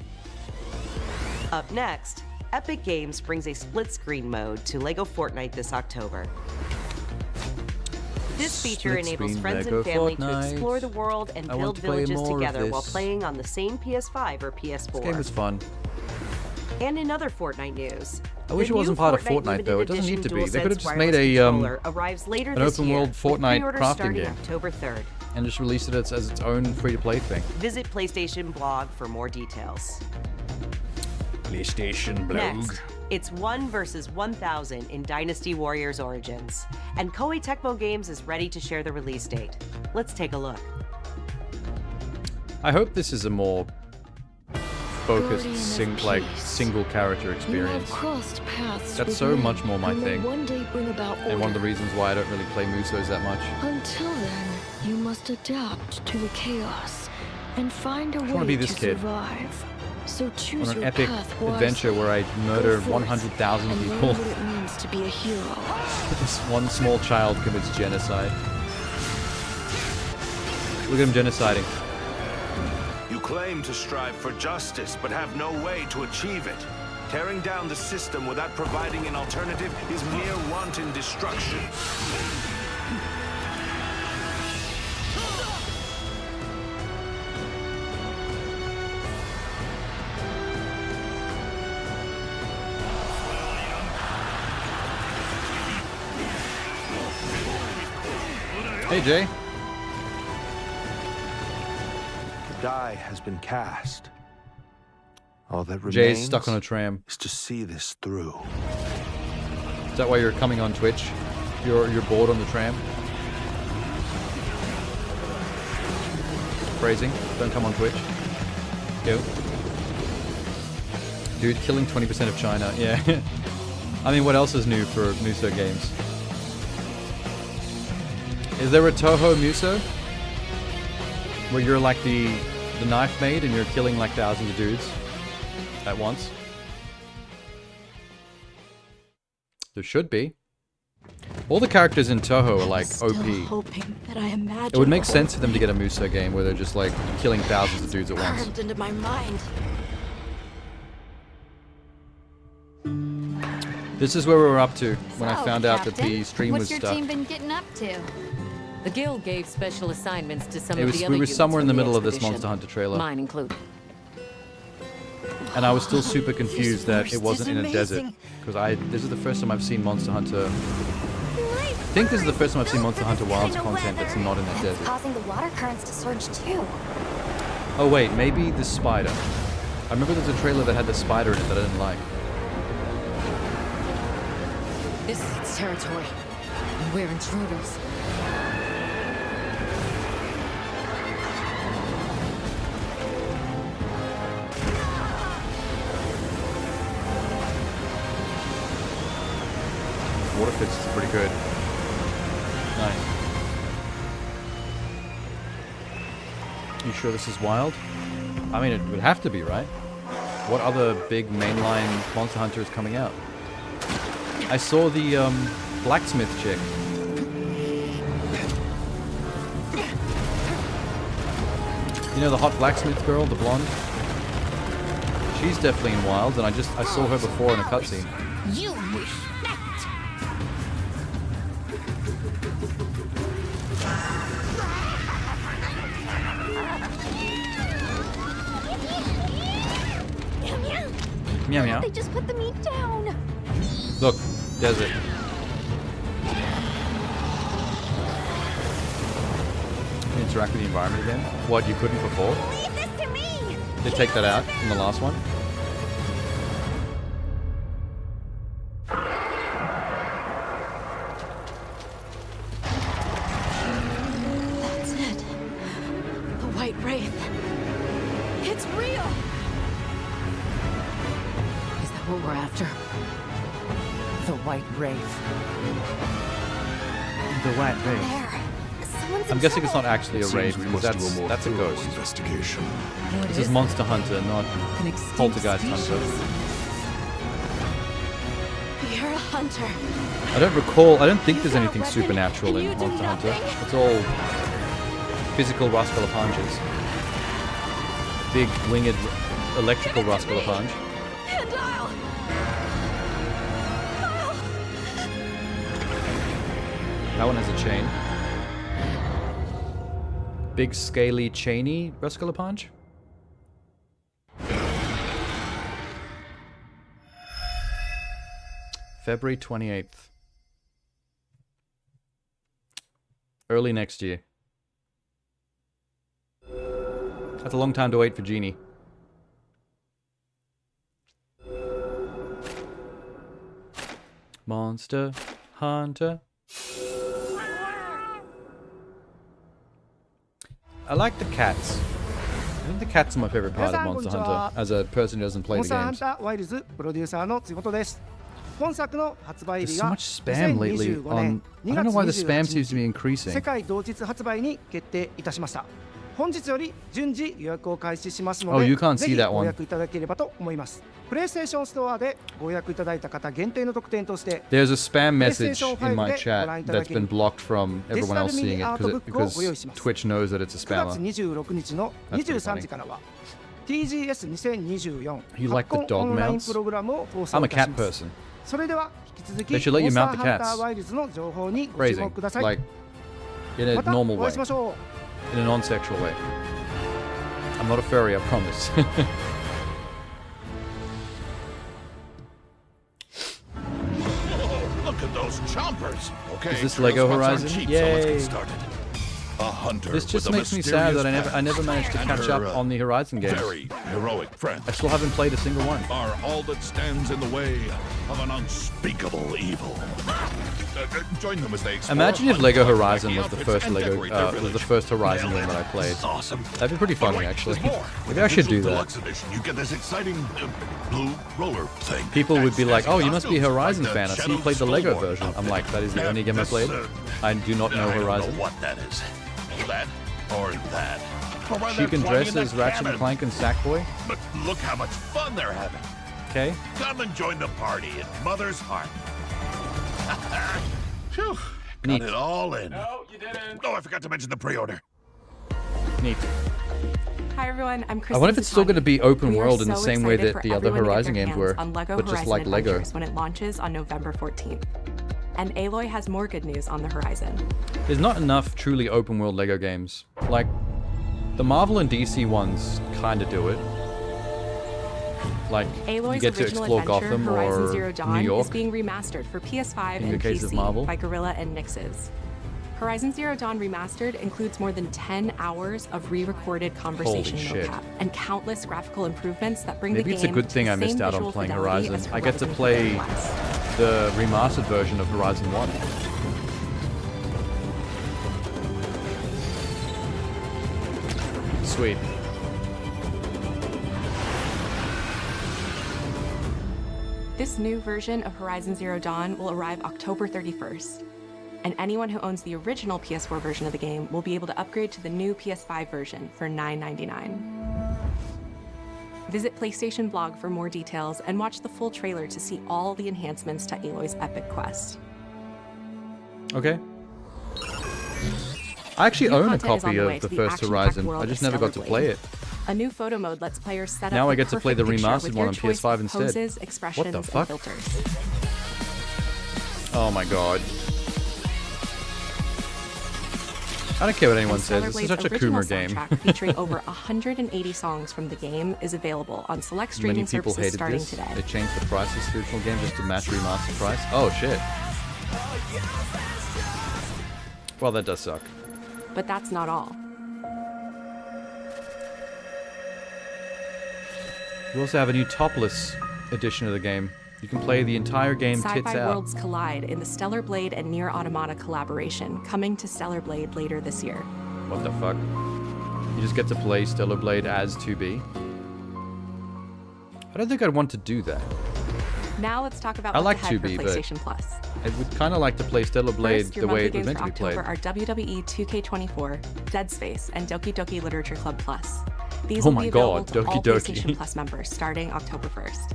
Up next, Epic Games brings a split-screen mode to LEGO Fortnite this October. This feature enables Split-screen friends Lego and family to Fortnite. explore the world and I want build to play villages more of together while this. playing on the same PS5 or PS4. This game is fun. And in other Fortnite news, I wish the it wasn't new part of Fortnite Fortnite, though. It doesn't need to be. limited They could have edition just made a DualSense controller arrives later an this open year, world with Fortnite pre-orders crafting starting game October 3rd. and just released it as its own free-to-play thing. Visit PlayStation blog for more details. PlayStation blog. Next, it's 1 versus 1,000 in Dynasty Warriors Origins, and Koei Tecmo Games is ready to share the release date. Let's take a look. I hope this is a more focused, single character experience. That's so much more my thing. And one of the reasons why I don't really play Musos that much. Until then, you must adapt to the chaos and find a wanna way be to this kid. survive. So choose On an your epic path adventure where I murder Go forth 100,000 and people. learn what it means to be a hero. This one small child commits genocide. Look at him genociding. You claim to strive for justice, but have no way to achieve it. Tearing down the system without providing an alternative is mere wanton destruction. Hey, Jay. The die has been cast. All that remains Jay's stuck on a tram. is to see this through. Is that why you're coming on Twitch? You're bored on the tram? Phrasing. Don't come on Twitch. Go. Dude, killing 20% of China. Yeah. I mean, what else is new for Muso games? Is there a Toho Muso? Where you're like the knife maid and you're killing like thousands of dudes at once? There should be. All the characters in Toho are like Still OP. hoping that I imagined It would make the sense whole for them to get a Muso game where they're just like killing thousands of dudes at once. burned into my mind. This is where we were up to when I So, found out that Captain, the stream what's was your stuck. team been getting up to? The guild gave special assignments to some It of was, the we other were units somewhere in the from middle of this expedition, Monster Hunter trailer. mine included. And I was still super confused that it wasn't in a desert. amazing. Because this is the first time I've seen Monster Hunter... I think this is the first time I've seen Monster Hunter Wilds content that's not in a It's desert. causing the water currents to surge too. Oh wait, maybe the spider. I remember there was a trailer that had the spider in it that I didn't like. This is its territory, and we're intruders. Water physics is pretty good. Nice. You sure this is wild? I mean, it would have to be, right? What other big mainline Monster Hunter is coming out? I saw the blacksmith chick. You know the hot blacksmith girl, the blonde? She's definitely in Wilds, and I saw her before in a cutscene. You respect. Meow meow. They just put the meat down. Look, desert. Interact with the environment again. What, you couldn't before? Leave this to me. They take that out in the last one. That's it. The White Wraith. It's real. Is that what we're after? The White Wraith. The White Wraith. I'm guessing it's not actually a wraith because that's a ghost. Investigation. This is Monster Hunter, not Poltergeist Hunter. You're a hunter. I don't think there's anything supernatural in Monster Hunter. It's all physical Rascalapanges. Big winged electrical Rascalapange. That one has a chain. Big scaly chainy Rascalapange. February 28th. Early next year. That's a long time to wait for Genie. Monster Hunter. I like the cats. I think the cats are my favorite part of Monster Hunter, as a person who doesn't play the games. ワイルズプロデューサーのつごとです。本作の発売 There's 日 so が much spam lately 2025年 on... I 2 don't know 月 why the spam 28 seems to be 日 increasing. 世界同日発売に決定いたしました。本日より順次予約を開始しますの Oh, で、 you can't ぜ see ひ that ご one. 予約いただければと思います。プレイステーションストアでご予約いただいた方限定の特典として There's a spam message PlayStation in my 5 でご覧 chat いただ that's ける been blocked from everyone else seeing it because Twitch knows that it's a 9月 spammer. 26日の That's pretty 23 funny. 時からは TGS2024 You like the 発 dog 行オンライン mounts? プログラムを放送 I'm い a たし cat ます person. それでは引き続き They should let you モンスタ mount ー the ハンタ cats. ーワイルズの情報にご注 Phrasing. 目ください Like, in a また normal お会 way. いしましょう In a non-sexual way. I'm not a furry, I promise. Look at those chompers. Okay, Is this Lego girls, what's our Horizon? cheat? So let's Yay. get started. A hunter This just with a makes me sad that mysterious I never past managed to and catch her, up on the Horizon games. Very heroic friend. I still haven't played a single one. Are all that stands in the way of an unspeakable evil. Join them as they explore. Imagine if Lego Horizon was the outfits first and Lego, decorate their was the village. first Horizon Now game that I then, played. this is awesome. That'd be pretty But funny, wait, actually. there's more. With Maybe I should Digital do that. Deluxe Edition, you get this exciting blue roller thing. People would be like, "Oh, you must be a Horizon Like the fan. I see you Shadow played the Lego Skull version." I'm outfit. like, "That is the Now, only game I this, played. I do not know I don't Horizon." know what that is. That or that. Or why She they're can flying dress in that as Ratchet and cannon. Clank and Sackboy. But look how much fun they're having. Okay. Come and join the party in Mother's Heart. Phew, Neat. got it all in. No, you didn't. Oh, I forgot to mention the pre-order. Neat. Hi everyone, I'm Kristen. I wonder if it's still going to be open We are world in the so same way excited that for the other everyone to get Horizon their games hands were, on Lego but just Horizon like Lego. Adventures when it launches on November 14th. And Aloy has more good news on the horizon. There's not enough truly open world Lego games. Like, the Marvel and DC ones kind of do it. Like, you Aloy's get to original explore adventure, Gotham Horizon or Zero Dawn, New York. is being remastered for PS5 In the and case of PC Marvel. by Guerrilla and Nixes. Horizon Zero Dawn Remastered includes more than 10 hours of re-recorded conversation shit. mocap and countless graphical improvements that bring Maybe the it's game a good to thing the I missed same out on visual playing fidelity Horizon. as I get to Horizon play West. the remastered version of Horizon 1. Sweet. This new version of Horizon Zero Dawn will arrive October 31st, and anyone who owns the original PS4 version of the game will be able to upgrade to the new PS5 version for $9.99. Visit PlayStation Blog for more details and watch the full trailer to see all the enhancements to Aloy's epic quest. Okay. I actually New own a content is on copy the way of to the the first action-packed Horizon. world I just of never got to Stellar play Blade. it. A new photo mode lets players set Now up I get to play the perfect picture remastered with one your on choice PS5 of instead. poses, What expressions, the and fuck? filters. Oh my god. I don't care what anyone And says, Stellar this is Blade's such a original Coomer game. soundtrack featuring over 180 songs from the game is available on select streaming Many people services hated starting this. today. They changed the price of the original game just to match remastered price. Oh shit. Well, that does suck. But that's not all. We also have a new topless edition of the game. You can play the entire game tits Sci-fi out. worlds collide in the Stellar Blade and Nier Automata collaboration, coming to Stellar Blade later this year. What the fuck? You just get to play Stellar Blade as 2B? I don't think I'd want to do that. Now let's talk about I what's like ahead 2B, for but PlayStation Plus. I would kind of like to play Stellar Blade First, the your way monthly it was games meant for to be played. October are WWE 2K24, Dead Space, and Doki Doki Literature Club Plus. These Oh will my be available god, to Doki all Doki. PlayStation Plus members starting October 1st.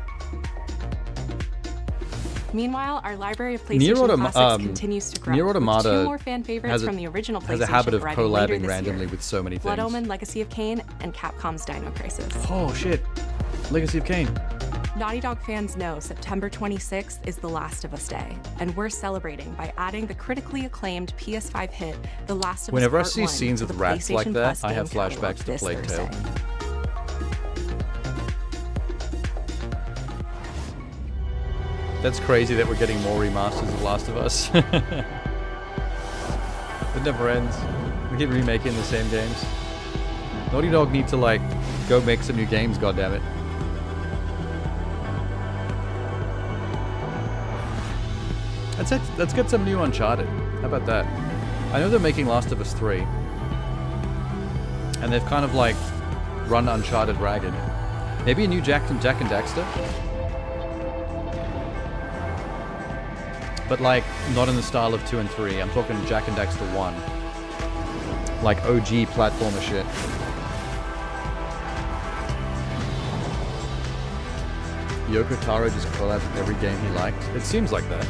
Meanwhile, our library of Nier PlayStation Autom- classics continues to grow. Nier with Automata two more fan favorites has a- from the original PlayStation has a habit of arriving later collabing this randomly year. with so many Blood things. Omen, Legacy of Kain, and Capcom's Dino Crisis. Oh shit. Legacy of Kain. Naughty Dog fans know September 26th is The Last of Us Day, and we're celebrating by adding the critically acclaimed PS5 hit The Last of Whenever I Us Part see 1 scenes to with the rats like PlayStation that, Plus I have game catalog flashbacks to this Plague Tale. Thursday. That's crazy that we're getting more remasters of Last of Us. It never ends. We keep remaking the same games. Naughty Dog need to like go make some new games, goddammit. Let's get some new Uncharted. How about that? I know they're making Last of Us 3. And they've kind of like run Uncharted ragged. Maybe a new Jack and Daxter? But like, not in the style of 2 and 3. I'm talking Jack and Daxter 1. Like OG platformer shit. Yoko Taro just collabs with every game he liked. It seems like that.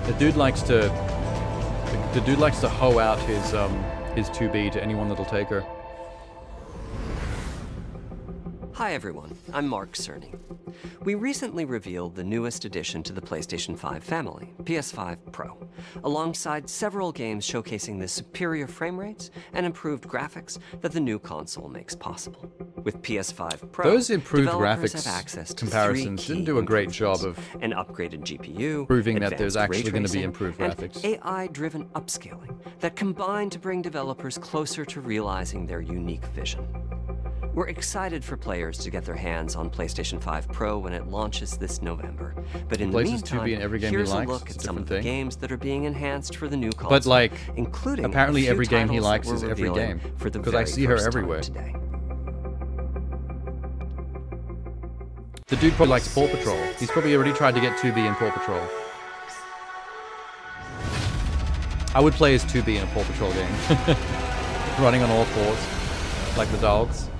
The dude likes to hoe out his 2B to anyone that'll take her. Hi everyone, I'm Mark Cerny. We recently revealed the newest addition to the PlayStation 5 family, PS5 Pro, alongside several games showcasing the superior frame rates and improved graphics that the new console makes possible. With PS5 Pro, Those improved developers graphics have access to comparisons 3 didn't key do a great job of an upgraded GPU, proving that there's advanced ray actually going to be tracing, improved and graphics. AI-driven upscaling that combine to bring developers closer to realizing their unique vision. We're excited for players to get their hands on PlayStation 5 Pro when it launches this November. But in the Places meantime, 2B in every game he here's a likes. look It's at a some of different the thing. games that are being enhanced for the new console, But like, including apparently a few every game he titles that likes we're is every revealing game. for the Because I very see her first time everywhere. today. The dude probably likes Paw Patrol. He's probably already tried to get 2B in Paw Patrol. I would play as 2B in a Paw Patrol game. Running on all fours. Like the dogs.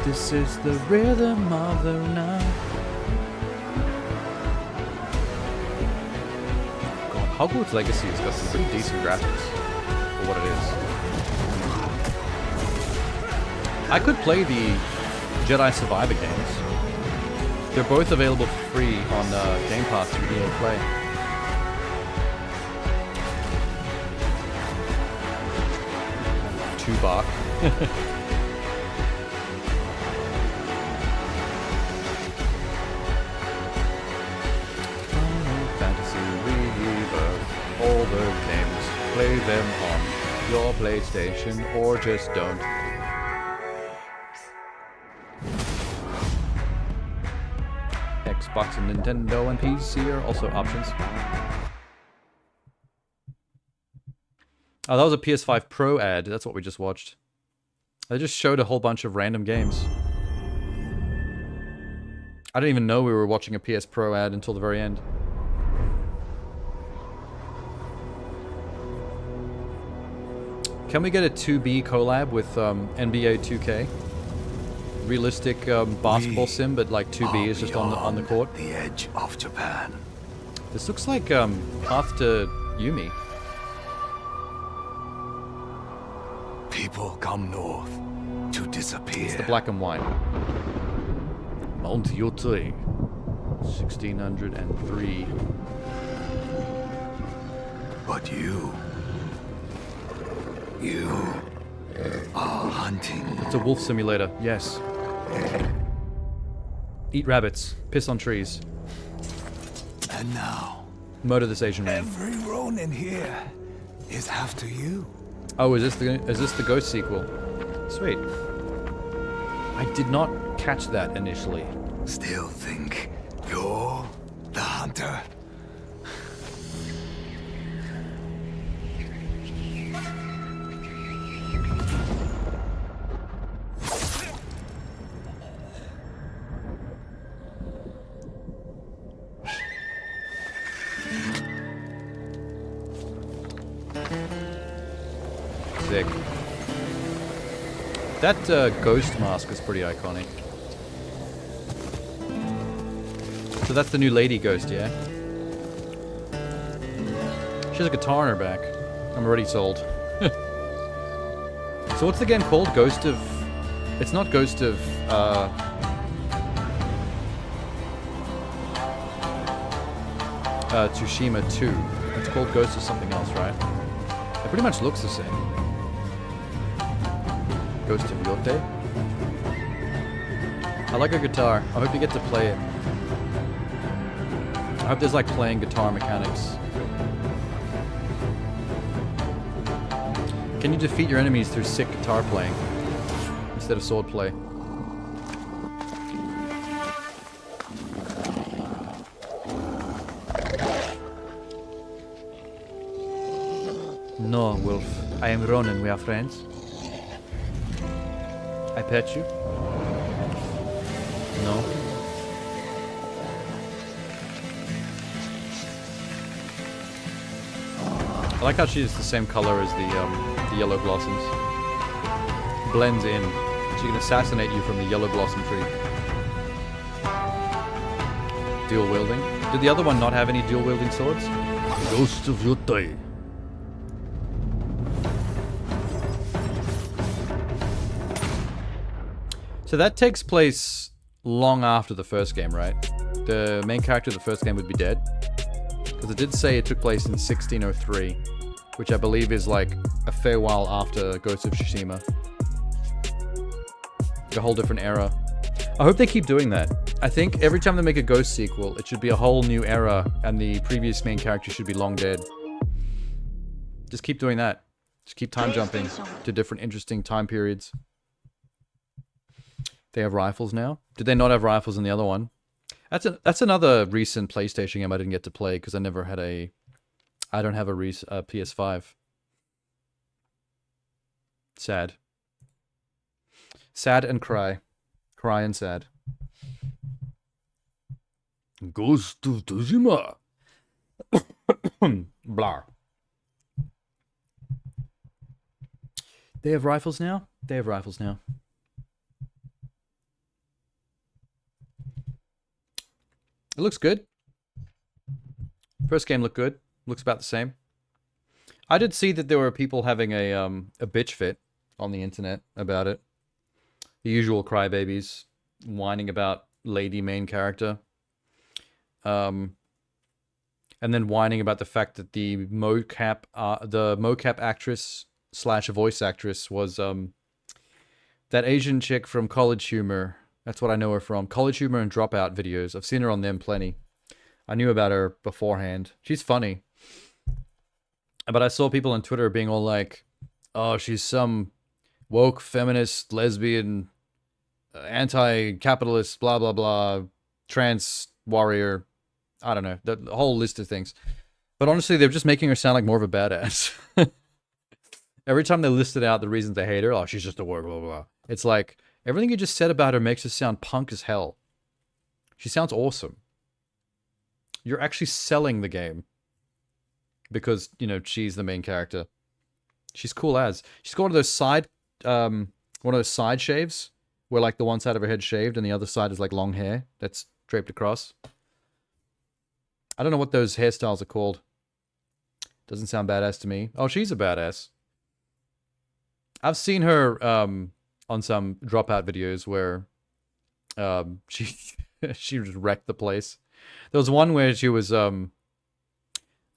This is the rhythm of the night. God, Hogwarts Legacy has got some pretty decent graphics for what it is. I could play the Jedi Survivor games. They're both available for free on Game Pass through EA Play. $2. Final Fantasy Rebirth. All the games, play them on your PlayStation or just don't. Xbox and Nintendo and PC are also options. Oh, that was a PS5 Pro ad. That's what we just watched. They just showed a whole bunch of random games. I didn't even know we were watching a PS Pro ad until the very end. Can we get a 2B collab with NBA 2K? Realistic basketball sim, but like 2B is just on the court. The edge of Japan. This looks like Path to Yumi. People come north to disappear. It's the black and white. Mount Yotei, 1603. But you are hunting. It's a wolf simulator, yes. Eat rabbits, piss on trees. And now, murder this Asian man. every Ronin here is after you. Oh, is this the Ghost sequel? Sweet. I did not catch that initially. Still think you're the hunter? Sick. That ghost mask is pretty iconic. So that's the new lady ghost, yeah? She has a guitar in her back. I'm already sold. So what's the game called? Ghost of... It's not Ghost of... Tsushima 2. It's called Ghost of something else, right? It pretty much looks the same. Ghost of Yote. I like a guitar. I hope you get to play it. I hope there's like playing guitar mechanics. Can you defeat your enemies through sick guitar playing instead of sword play? No, Wolf. I am Ronin. We are friends. I pet you? No. I like how she's the same color as the yellow blossoms. Blends in. She can assassinate you from the yellow blossom tree. Dual wielding. Did the other one not have any dual wielding swords? Ghost of Yotai. So that takes place long after the first game, right? The main character of the first game would be dead. Because it did say it took place in 1603, which I believe is like a fair while after Ghost of Tsushima. A whole different era. I hope they keep doing that. I think every time they make a Ghost sequel, it should be a whole new era, and the previous main character should be long dead. Just keep doing that. Just keep time jumping to different interesting time periods. They have rifles now. Did they not have rifles in the other one? That's another recent PlayStation game I didn't get to play because I never had a. I don't have a PS5. Sad. Sad and cry. Cry and sad. Ghost of Tsushima. Blah. They have rifles now? They have rifles now. It looks good. First game looked good. Looks about the same. I did see that there were people having a bitch fit on the internet about it. The usual crybabies whining about lady main character. And then whining about the fact that the mocap actress / voice actress was that Asian chick from College Humor. That's what I know her from. College Humor and Dropout videos. I've seen her on them plenty. I knew about her beforehand. She's funny. But I saw people on Twitter being all like, oh, she's some woke, feminist, lesbian, anti-capitalist, blah, blah, blah, trans warrior. I don't know. The whole list of things. But honestly, they're just making her sound like more of a badass. Every time they listed out the reasons they hate her, oh, she's just a word, blah, blah, blah. It's like, everything you just said about her makes her sound punk as hell. She sounds awesome. You're actually selling the game. Because, you know, she's the main character. She's cool as. She's got one of those side shaves. Where, like, the one side of her head shaved and the other side is, like, long hair that's draped across. I don't know what those hairstyles are called. Doesn't sound badass to me. Oh, she's a badass. I've seen her on some Dropout videos where she just wrecked the place. There was one where she was I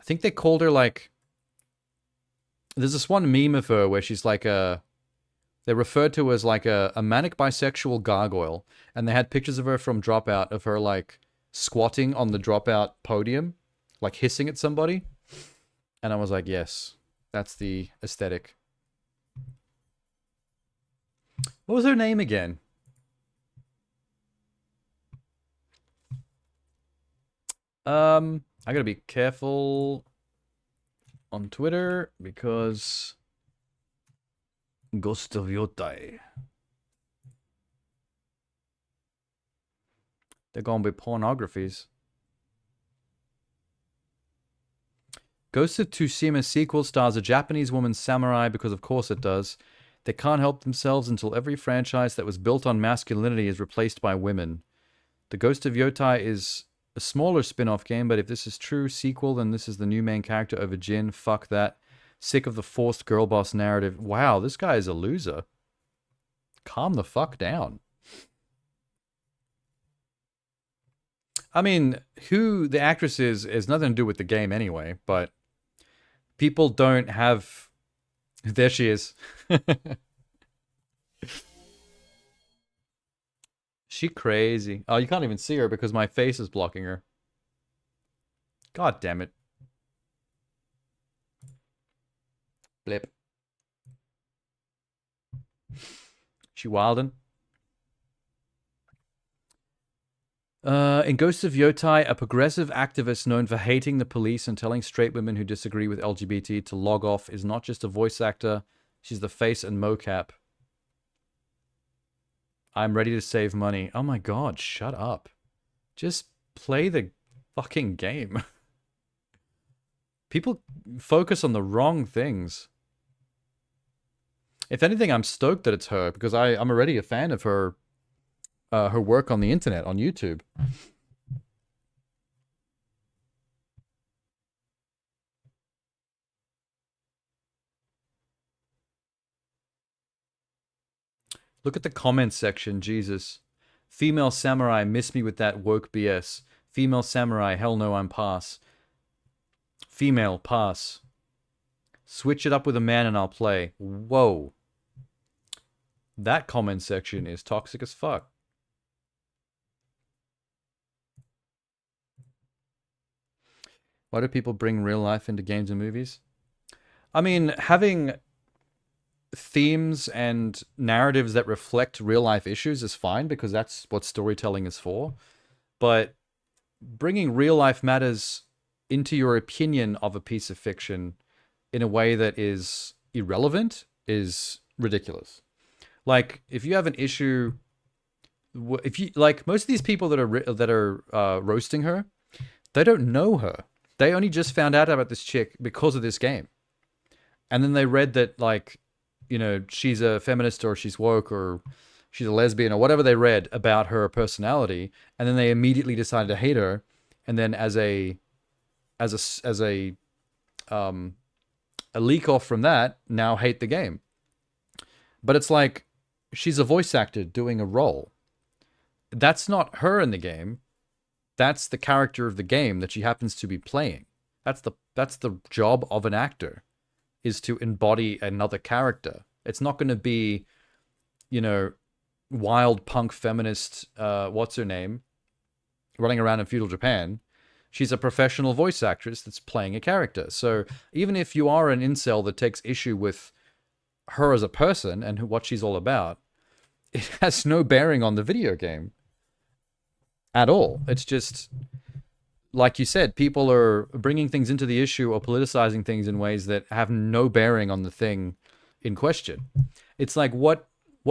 think they called her like there's this one meme of her where she's like they referred to her as like a manic bisexual gargoyle, and they had pictures of her from Dropout of her like squatting on the Dropout podium, like hissing at somebody. And I was like, yes, that's the aesthetic. What was her name again? I gotta be careful on Twitter because Ghost of Yotai. They're gonna be pornographies. Ghost of Tsushima sequel stars a Japanese woman samurai because of course it does. They can't help themselves until every franchise that was built on masculinity is replaced by women. The Ghost of Yotai is a smaller spin-off game, but if this is true sequel, then this is the new main character over Jin. Fuck that. Sick of the forced girl boss narrative. Wow, this guy is a loser. Calm the fuck down. I mean, who the actress is has nothing to do with the game anyway, but people don't have... There she is. She crazy. Oh, you can't even see her because my face is blocking her. God damn it. Blip. She wildin'. In Ghosts of Yotai, a progressive activist known for hating the police and telling straight women who disagree with LGBT to log off is not just a voice actor, she's the face and mocap. I'm ready to save money. Oh my god, shut up. Just play the fucking game. People focus on the wrong things. If anything, I'm stoked that it's her because I'm already a fan of her work on the internet, on YouTube. Look at the comments section, Jesus. Female samurai, miss me with that woke BS. Female samurai, hell no, I'm pass. Female, pass. Switch it up with a man and I'll play. Whoa. That comment section is toxic as fuck. Why do people bring real life into games and movies? I mean, having themes and narratives that reflect real life issues is fine, because that's what storytelling is for. But bringing real life matters into your opinion of a piece of fiction in a way that is irrelevant is ridiculous. Like, if you have an issue, if you like, most of these people that are roasting her, they don't know her. They only just found out about this chick because of this game, and then they read that, like, you know, she's a feminist or she's woke or she's a lesbian or whatever they read about her personality, and then they immediately decided to hate her, and then as a leak off from that, now hate the game. But it's like, she's a voice actor doing a role. That's not her in the game. That's the character of the game that she happens to be playing. That's the job of an actor, is to embody another character. It's not going to be, you know, wild punk feminist, what's her name, running around in feudal Japan. She's a professional voice actress that's playing a character. So even if you are an incel that takes issue with her as a person and what she's all about, it has no bearing on the video game at all. It's just, like you said, people are bringing things into the issue or politicizing things in ways that have no bearing on the thing in question. It's like, what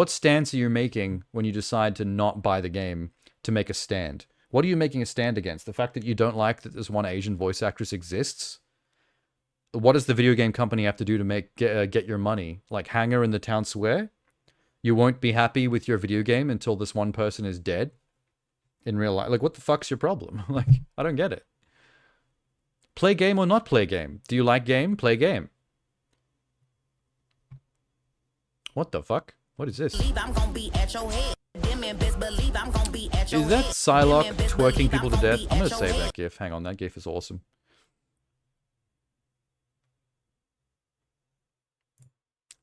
stance are you making when you decide to not buy the game to make a stand? What are you making a stand against? The fact that you don't like that this one Asian voice actress exists? What does the video game company have to do to get your money? Like, hang her in the town square? You won't be happy with your video game until this one person is dead in real life? Like, what the fuck's your problem? Like, I don't get it. Play game or not play game? Do you like game? Play game. What the fuck? What is this? Is that Psylocke twerking people to death? I'm gonna save that gif. Hang on, that gif is awesome.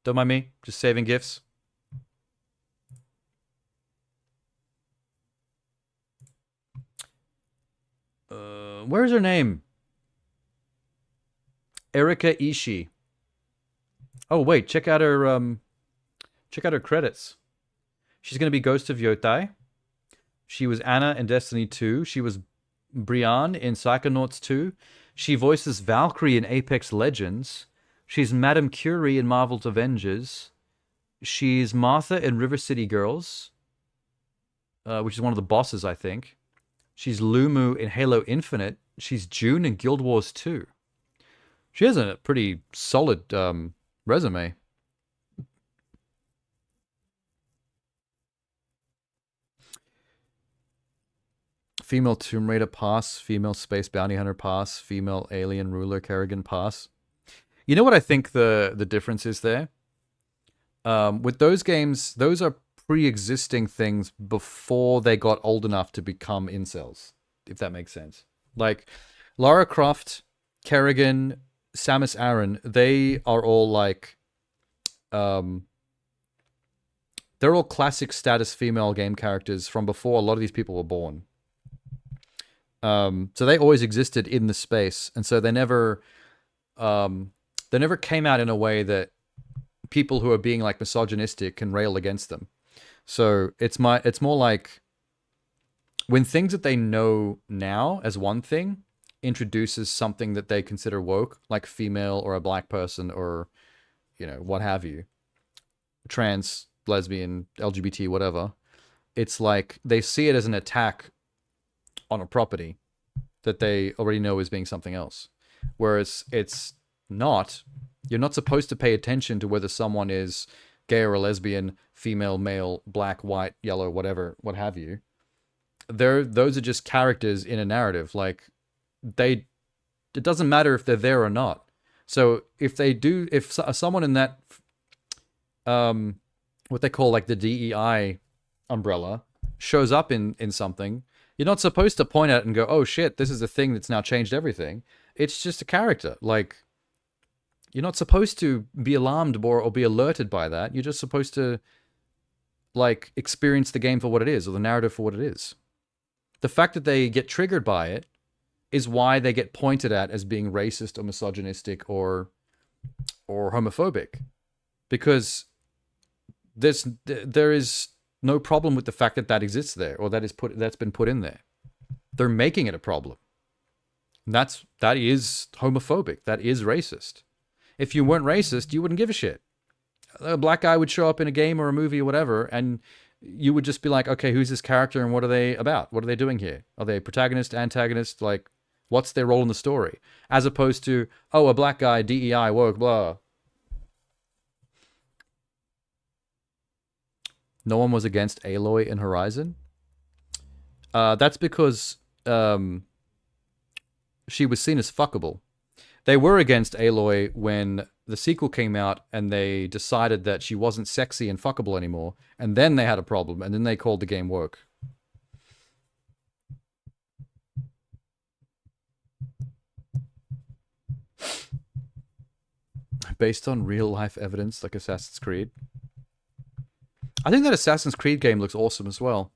Don't mind me, just saving gifs. Where's her name? Erika Ishii. Oh wait, check out her credits. She's gonna be Ghost of Yotai. She was Anna in Destiny 2. She was Brienne in Psychonauts 2. She voices Valkyrie in Apex Legends. She's Madame Curie in Marvel's Avengers. She's Martha in River City Girls, which is one of the bosses, I think. She's Lumu in Halo Infinite. She's June in Guild Wars 2. She has a pretty solid resume. Female Tomb Raider pass, female Space Bounty Hunter pass, female Alien Ruler Kerrigan pass. You know what I think the difference is there? With those games, those are pre-existing things before they got old enough to become incels, if that makes sense. Like, Lara Croft, Kerrigan, Samus Aran, they are all like... they're all classic status female game characters from before a lot of these people were born. So they always existed in the space, and so they never came out in a way that people who are being like misogynistic can rail against them. So it's more like when things that they know now as one thing introduces something that they consider woke, like female or a black person or, you know, what have you, trans, lesbian, LGBT, whatever. It's like they see it as an attack on a property that they already know as being something else. Whereas it's not. You're not supposed to pay attention to whether someone is gay or a lesbian, female, male, black, white, yellow, whatever, what have you. Those are just characters in a narrative. Like, it doesn't matter if they're there or not. So if someone in that, what they call like the DEI umbrella shows up in something, you're not supposed to point at it and go, oh shit, this is a thing that's now changed everything. It's just a character. Like, you're not supposed to be alarmed or be alerted by that. You're just supposed to, like, experience the game for what it is, or the narrative for what it is. The fact that they get triggered by it is why they get pointed at as being racist or misogynistic or homophobic. Because there is no problem with the fact that that exists there, or that's been put in there. They're making it a problem. And that is homophobic. That is racist. If you weren't racist, you wouldn't give a shit. A black guy would show up in a game or a movie or whatever, and you would just be like, okay, who's this character and what are they about? What are they doing here? Are they protagonist, antagonist? Like, what's their role in the story? As opposed to, oh, a black guy, DEI, woke, blah. No one was against Aloy in Horizon. That's because she was seen as fuckable. They were against Aloy when the sequel came out and they decided that she wasn't sexy and fuckable anymore. And then they had a problem, and then they called the game woke. Based on real-life evidence like Assassin's Creed. I think that Assassin's Creed game looks awesome as well.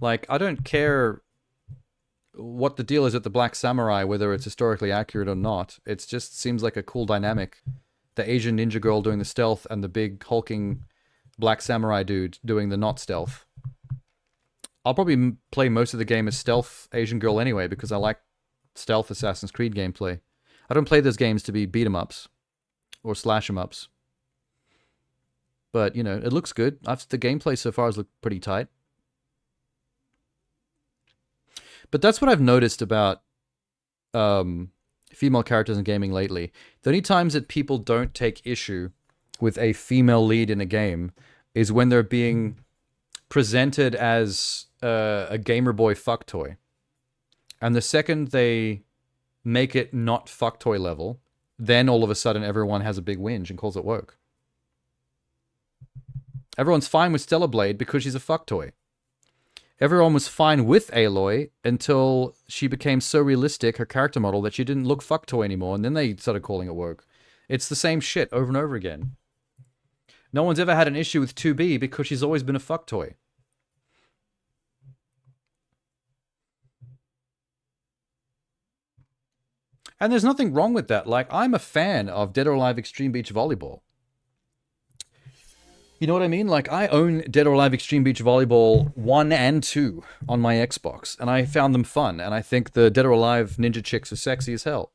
Like, I don't care what the deal is at the Black Samurai, whether it's historically accurate or not. It just seems like a cool dynamic. The Asian ninja girl doing the stealth and the big hulking Black Samurai dude doing the not stealth. I'll probably play most of the game as stealth Asian girl anyway, because I like stealth Assassin's Creed gameplay. I don't play those games to be beat 'em ups or slash 'em ups. But, you know, it looks good. The gameplay so far has looked pretty tight. But that's what I've noticed about female characters in gaming lately. The only times that people don't take issue with a female lead in a game is when they're being presented as a gamer boy fuck toy. And the second they make it not fuck toy level, then all of a sudden everyone has a big whinge and calls it woke. Everyone's fine with Stellar Blade because she's a fuck toy. Everyone was fine with Aloy until she became so realistic, her character model, that she didn't look fuck toy anymore, and then they started calling it woke. It's the same shit over and over again. No one's ever had an issue with 2B because she's always been a fuck toy. And there's nothing wrong with that. Like, I'm a fan of Dead or Alive Extreme Beach Volleyball. You know what I mean? Like, I own Dead or Alive Extreme Beach Volleyball 1 and 2 on my Xbox, and I found them fun, and I think the Dead or Alive ninja chicks are sexy as hell.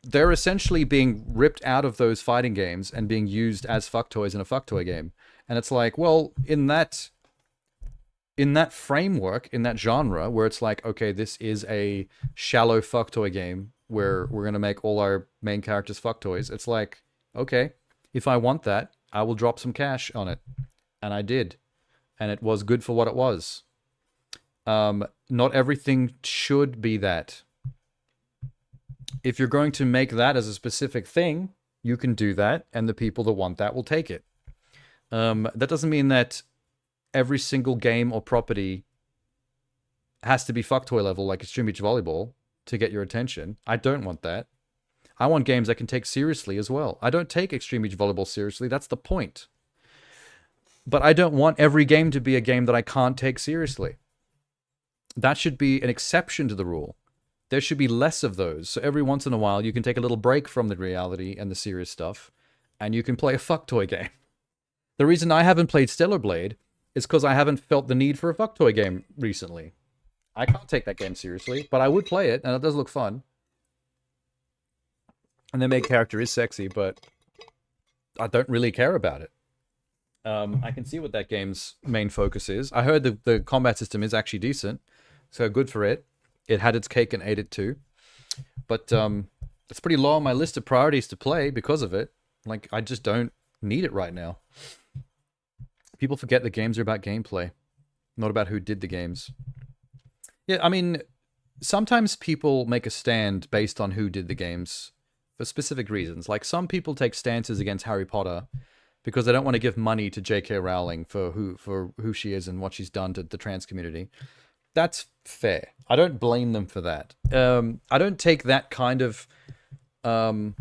They're essentially being ripped out of those fighting games and being used as fuck toys in a fuck toy game. And it's like, well, in that framework, in that genre, where it's like, okay, this is a shallow fuck toy game where we're going to make all our main characters fuck toys, it's like, okay, if I want that, I will drop some cash on it. And I did. And it was good for what it was. Not everything should be that. If you're going to make that as a specific thing, you can do that, and the people that want that will take it. That doesn't mean that every single game or property has to be fuck toy level like Extreme Beach Volleyball to get your attention. I don't want that. I want games I can take seriously as well. I don't take Extreme Beach Volleyball seriously. That's the point. But I don't want every game to be a game that I can't take seriously. That should be an exception to the rule. There should be less of those. So every once in a while, you can take a little break from the reality and the serious stuff, and you can play a fuck toy game. The reason I haven't played Stellar Blade is because I haven't felt the need for a fuck toy game recently. I can't take that game seriously, but I would play it, and it does look fun. And the main character is sexy, but I don't really care about it. I can see what that game's main focus is. I heard the combat system is actually decent, so good for it. It had its cake and ate it too. But it's pretty low on my list of priorities to play because of it. Like, I just don't need it right now. People forget that games are about gameplay, not about who did the games. Yeah, I mean, sometimes people make a stand based on who did the games for specific reasons. Like, some people take stances against Harry Potter because they don't want to give money to J.K. Rowling for who she is and what she's done to the trans community. That's fair. I don't blame them for that. I don't take that kind of what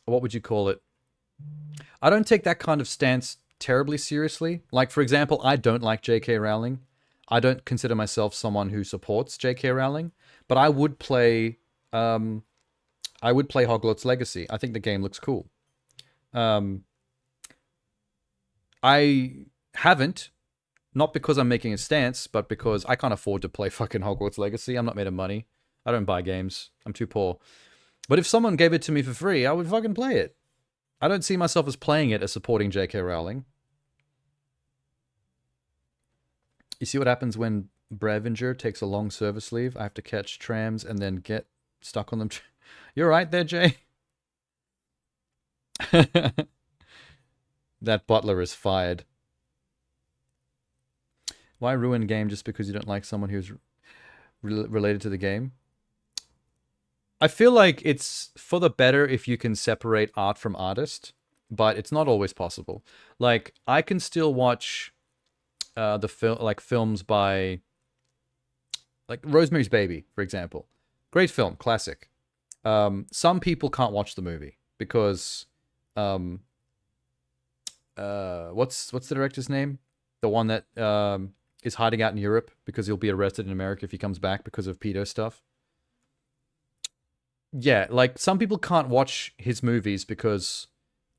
would you call it? I don't take that kind of stance terribly seriously. Like, for example, I don't like J.K. Rowling. I don't consider myself someone who supports J.K. Rowling, but I would play Hogwarts Legacy. I think the game looks cool. I haven't, not because I'm making a stance, but because I can't afford to play fucking Hogwarts Legacy. I'm not made of money. I don't buy games. I'm too poor. But if someone gave it to me for free, I would fucking play it. I don't see myself as playing it as supporting J.K. Rowling. You see what happens when Brevinger takes a long service leave? I have to catch trams and then get stuck on them. You're right there, Jay. That butler is fired. Why ruin game just because you don't like someone who's related to the game? I feel like it's for the better if you can separate art from artist, but it's not always possible. Like, I can still watch films by, like, Rosemary's Baby, for example. Great film, classic. Some people can't watch the movie because what's the director's name? The one that is hiding out in Europe because he'll be arrested in America if he comes back because of pedo stuff. Yeah, like, some people can't watch his movies because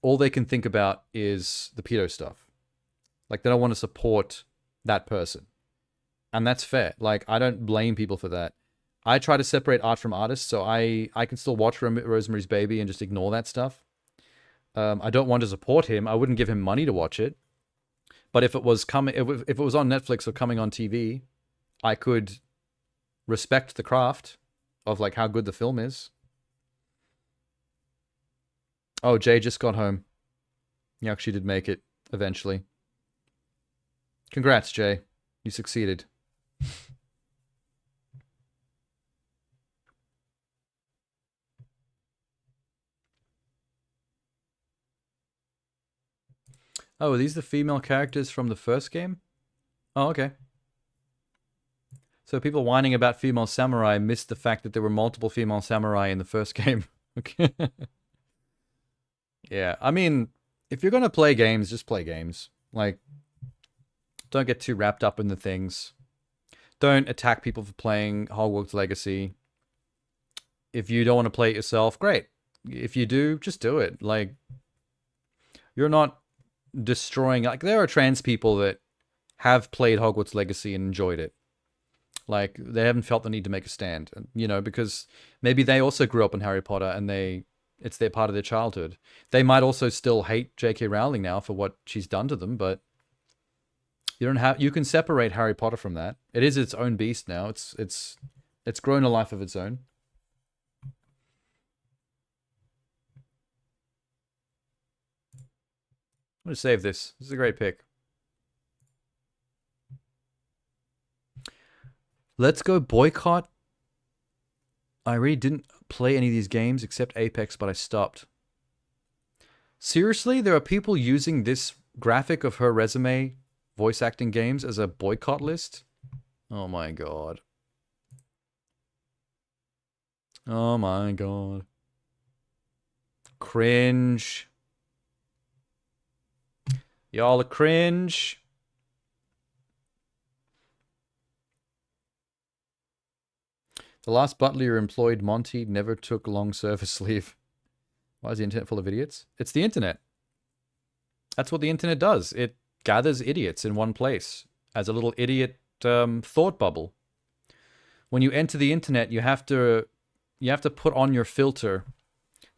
all they can think about is the pedo stuff. Like, they don't want to support that person. And that's fair. Like, I don't blame people for that. I try to separate art from artists, so I can still watch Rosemary's Baby and just ignore that stuff. I don't want to support him. I wouldn't give him money to watch it. But if it was coming, if it was on Netflix or coming on TV, I could respect the craft of, like, how good the film is. Oh, Jay just got home. He actually did make it eventually. Congrats, Jay. You succeeded. Oh, are these the female characters from the first game? Oh, okay. So people whining about female samurai missed the fact that there were multiple female samurai in the first game. Okay. Yeah, I mean, if you're gonna play games, just play games. Like, don't get too wrapped up in the things. Don't attack people for playing Hogwarts Legacy. If you don't want to play it yourself, great. If you do, just do it. Like, you're not destroying... Like, there are trans people that have played Hogwarts Legacy and enjoyed it. Like, they haven't felt the need to make a stand, you know, because maybe they also grew up in Harry Potter and it's their part of their childhood. They might also still hate J.K. Rowling now for what she's done to them, but you can separate Harry Potter from that. It is its own beast now. It's grown a life of its own. I'm going to save this. This is a great pick. Let's go boycott. I really didn't play any of these games except Apex, but I stopped. Seriously? There are people using this graphic of her resume, voice acting games, as a boycott list? Oh my god. Oh my god. Cringe. Y'all are cringe. The last butler employed, Monty, never took long service leave. Why is the internet full of idiots? It's the internet. That's what the internet does. It gathers idiots in one place as a little idiot thought bubble. When you enter the internet, you have to put on your filter.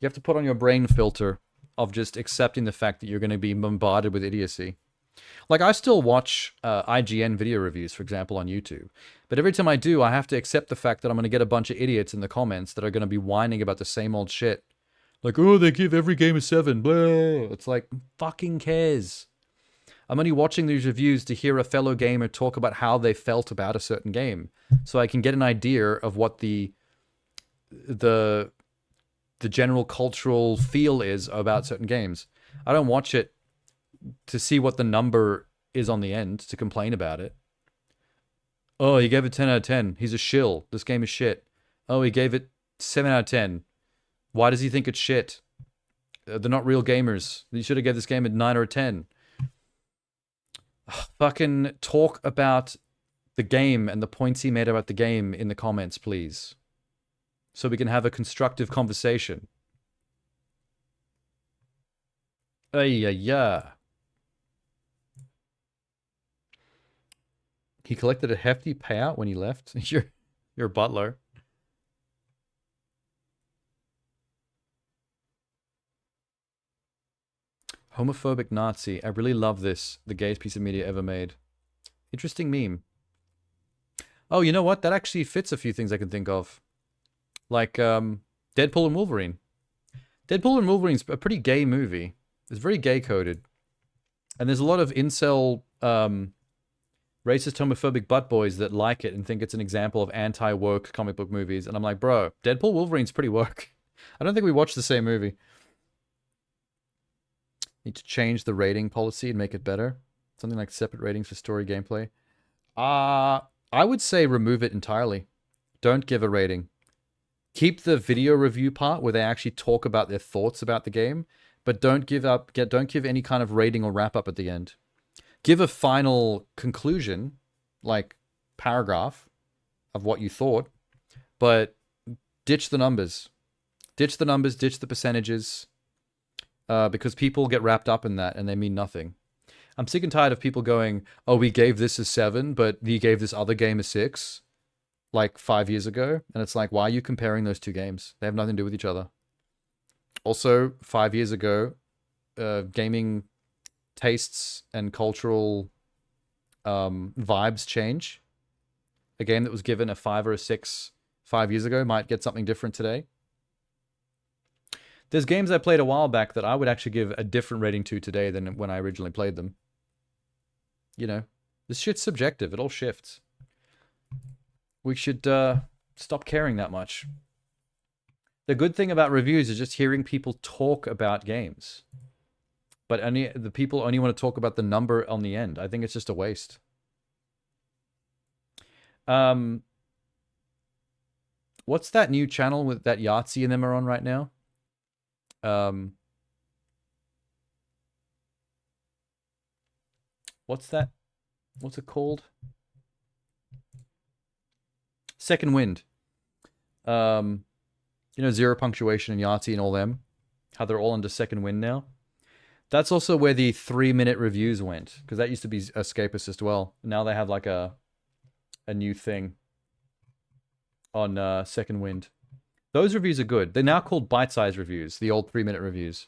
You have to put on your brain filter of just accepting the fact that you're going to be bombarded with idiocy. Like, I still watch IGN video reviews, for example, on YouTube. But every time I do, I have to accept the fact that I'm going to get a bunch of idiots in the comments that are going to be whining about the same old shit. Like, oh, they give every game a 7. Blah. It's like, fucking cares. I'm only watching these reviews to hear a fellow gamer talk about how they felt about a certain game. So I can get an idea of what the general cultural feel is about certain games. I don't watch it to see what the number is on the end, to complain about it. Oh, he gave it 10 out of 10. He's a shill. This game is shit. Oh, he gave it 7 out of 10. Why does he think it's shit? They're not real gamers. You should have gave this game a 9 or a 10. Fucking talk about the game and the points he made about the game in the comments, please. So we can have a constructive conversation. Yeah. He collected a hefty payout when he left. You're a butler. Homophobic Nazi. I really love this. The gayest piece of media ever made. Interesting meme. Oh, you know what? That actually fits a few things I can think of. Like, Deadpool and Wolverine. Deadpool and Wolverine's a pretty gay movie. It's very gay coded. And there's a lot of incel, racist, homophobic butt boys that like it and think it's an example of anti-woke comic book movies. And I'm like, bro, Deadpool Wolverine's pretty woke. I don't think we watched the same movie. Need to change the rating policy and make it better. Something like separate ratings for story gameplay. I would say remove it entirely. Don't give a rating. Keep the video review part where they actually talk about their thoughts about the game, but don't give any kind of rating or wrap up at the end. Give a final conclusion, like paragraph of what you thought, but ditch the numbers. Ditch the numbers, ditch the percentages, because people get wrapped up in that and they mean nothing. I'm sick and tired of people going, oh, we gave this a 7, but you gave this other game a 6, like 5 years ago. And it's like, why are you comparing those two games? They have nothing to do with each other. Also, 5 years ago, gaming tastes and cultural vibes change. A game that was given a 5 or a 6 5 years ago might get something different today. There's games I played a while back that I would actually give a different rating to today than when I originally played them. You know, this shit's subjective. It all shifts. We should stop caring that much. The good thing about reviews is just hearing people talk about games. But the people only want to talk about the number on the end. I think it's just a waste. What's that new channel with that Yahtzee and them are on right now? What's that? What's it called? Second Wind. You know, Zero Punctuation and Yahtzee and all them. How they're all under Second Wind now. That's also where the 3-minute reviews went, because that used to be Escapist as well. Now they have like a new thing on Second Wind. Those reviews are good. They're now called bite-size reviews, the old 3-minute reviews.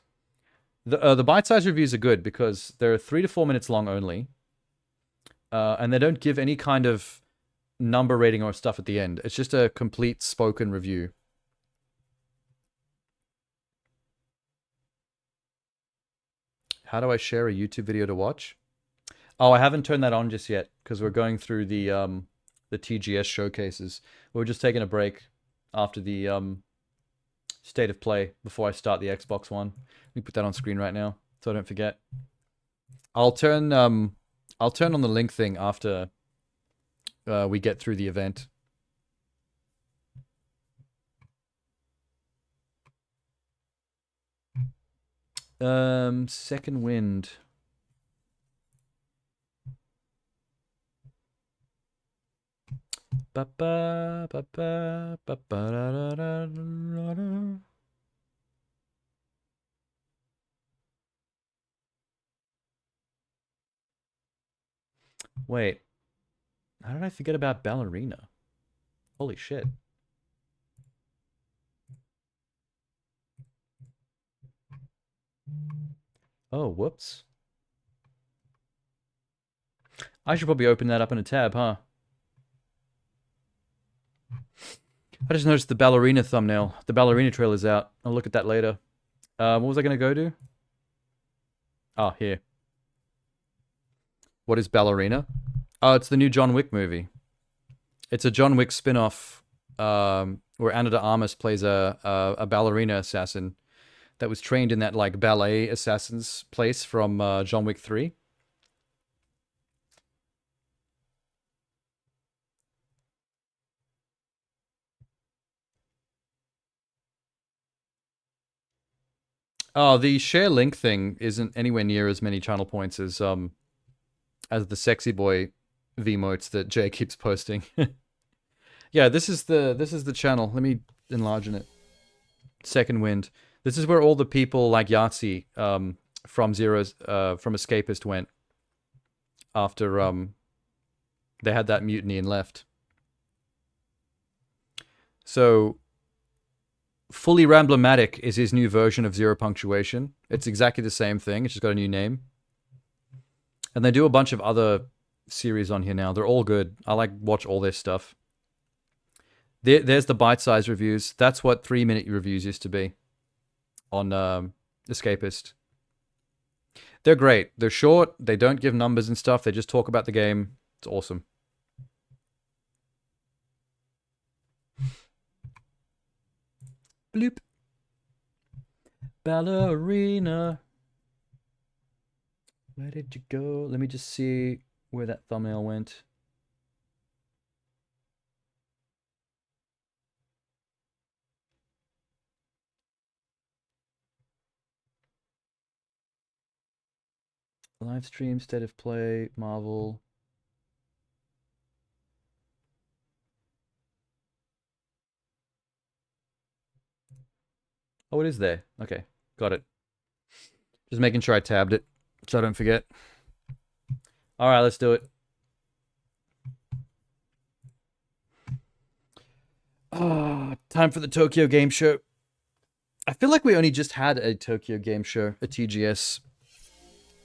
The bite-size reviews are good because they're 3 to 4 minutes long only. And they don't give any kind of number rating or stuff at the end. It's just a complete spoken review. How do I share a YouTube video to watch? Oh, I haven't turned that on just yet because we're going through the TGS showcases. We're just taking a break after the state of play before I start the Xbox One. Let me put that on screen right now so I don't forget. I'll turn on the link thing after we get through the event. Second Wind. Wait. How did I forget about Ballerina? Holy shit. Oh, whoops. I should probably open that up in a tab, huh? I just noticed the Ballerina thumbnail. The Ballerina trailer's out. I'll look at that later. What was I going to go to? Oh, here. What is Ballerina? Oh, it's the new John Wick movie. It's a John Wick spin-off where Ana de Armas plays a ballerina assassin that was trained in that like ballet assassin's place from John Wick 3. Oh, the share link thing isn't anywhere near as many channel points as the sexy boy V-motes that Jay keeps posting. Yeah, this is the channel. Let me enlarge it. Second Wind. This is where all the people like Yahtzee from Escapist went after they had that mutiny and left. So Fully Ramblomatic is his new version of Zero Punctuation. It's exactly the same thing. It's just got a new name. And they do a bunch of other series on here now. They're all good. I watch all their stuff. There's the bite-sized reviews. That's what 3-minute reviews used to be on Escapist. They're great. They're short. They don't give numbers and stuff. They just talk about the game. It's awesome. Bloop. Ballerina. Where did you go? Let me just see where that thumbnail went. Live stream, state of play, Marvel. Oh, it is there. Okay, got it. Just making sure I tabbed it so I don't forget. All right, let's do it. Time for the Tokyo Game Show. I feel like we only just had a Tokyo Game Show, a TGS,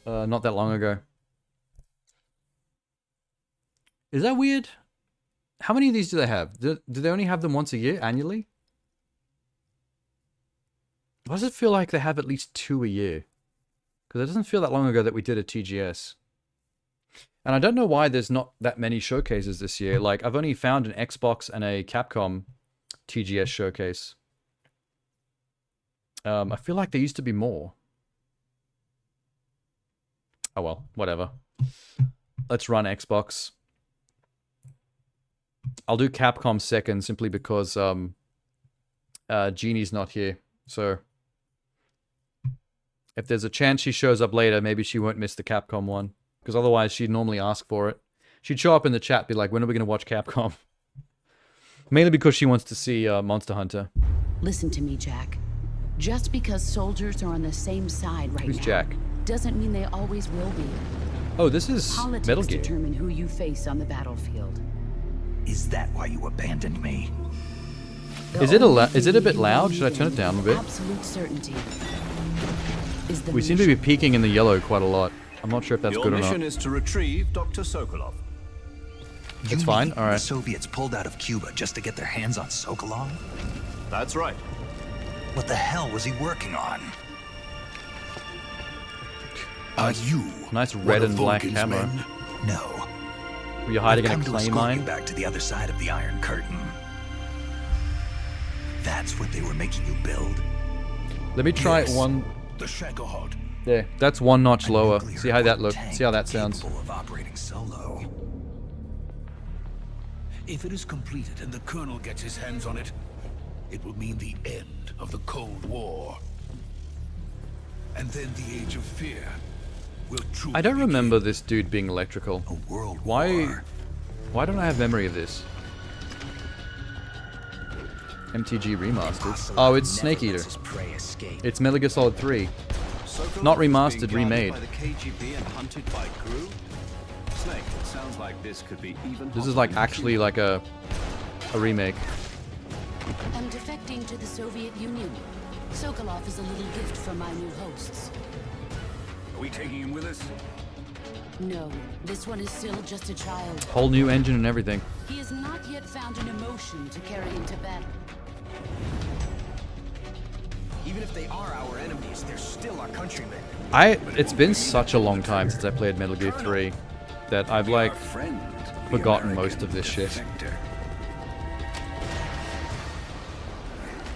not that long ago. Is that weird? How many of these do they have? Do they only have them once a year, annually? Why does it feel like they have at least 2 a year? Because it doesn't feel that long ago that we did a TGS. And I don't know why there's not that many showcases this year. Like, I've only found an Xbox and a Capcom TGS showcase. I feel like there used to be more. Oh well, whatever. Let's run Xbox. I'll do Capcom second simply because Jeannie's not here. So if there's a chance she shows up later, maybe she won't miss the Capcom one. Because otherwise she'd normally ask for it. She'd show up in the chat, be like, when are we going to watch Capcom? Mainly because she wants to see Monster Hunter. Listen to me, Jack. Just because soldiers are on the same side right Who's now Jack? doesn't mean they always will be. Oh, this is Politics Metal Gear. determine who you face on the battlefield. Is that why you abandoned me? Is it a bit loud? Should I turn it down a bit? Absolute certainty is the We seem to be peaking in the yellow quite a lot. I'm not sure if that's Your good or mission not. is to retrieve Dr. Sokolov. It's fine. All right. The Soviets pulled out of Cuba just to get their hands on Sokolov? That's right. What the hell was he working on? Are you Nice red one of and black Vulcan's camera. men? No. Were you hiding in a I've come to clay escort you mine? back to the other side of the Iron Curtain. That's what they were making you build. Let me try Yes, one. The Shagohod. There, that's one notch lower. See how that looks. See how that sounds. Capable of operating solo. If it is completed and the Colonel gets his hands on it, it will mean the end of the Cold War. And then the Age of Fear will truly I don't remember this dude being electrical. Why don't I have memory of this? MTG remastered. Oh, it's Snake Eater. It's Metal Gear Solid 3. Not remastered, remade. By the KGB and hunted by Gru? Snake, it sounds like this could be even This is like actually like a remake. I'm defecting to the Soviet Union. Sokolov is a little gift from my new hosts. Are we taking him with us? No, this one is still just a child. Whole new engine and everything. He has not yet found an emotion to carry into battle. Even if they are our enemies, they're still our countrymen. It's been such a long time since I played Metal Gear 3 that I've like forgotten most of this shit.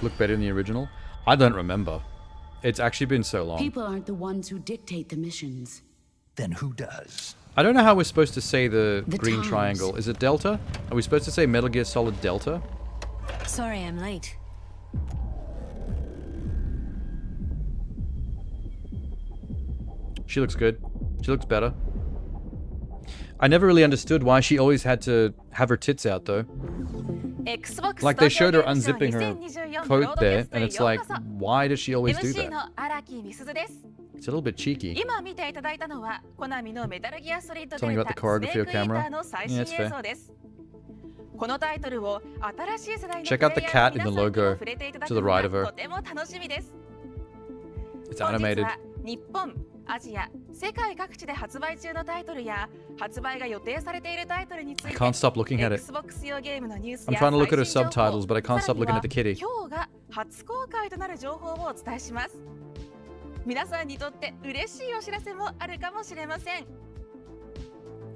Look better than the original? I don't remember. It's actually been so long. People aren't the ones who dictate the missions. Then who does? I don't know how we're supposed to say the green times. triangle. Is it Delta? Are we supposed to say Metal Gear Solid Delta? Sorry I'm late. She looks good. She looks better. I never really understood why she always had to have her tits out though. Like they showed her unzipping her coat there, and it's like, why does she always do that? It's a little bit cheeky. 今見ていただいたのはコナミのメタルギアソリッド Something デ about ル the タ choreography スネー of クイータ camera. ーの最 Yeah, 新 it's 映 fair. 像です。このタイトルを新しい世代の Check out the プレイヤー cat in の the 皆さんにも logo 触れていただ to く the の right が of her. とても楽しみです。 It's 本日 animated. は日本、アジア、世界各地で発売中のタイトルや発売が予定されているタイトルについ I て can't stop looking at it. Xbox 用ゲームのニュース I'm や trying to look at her 最新情報 subtitles, but I can't stop looking at the kitty. 今日が初公開となる情報をお伝えします。皆さんにとって嬉しいお知らせもあるかもしれません。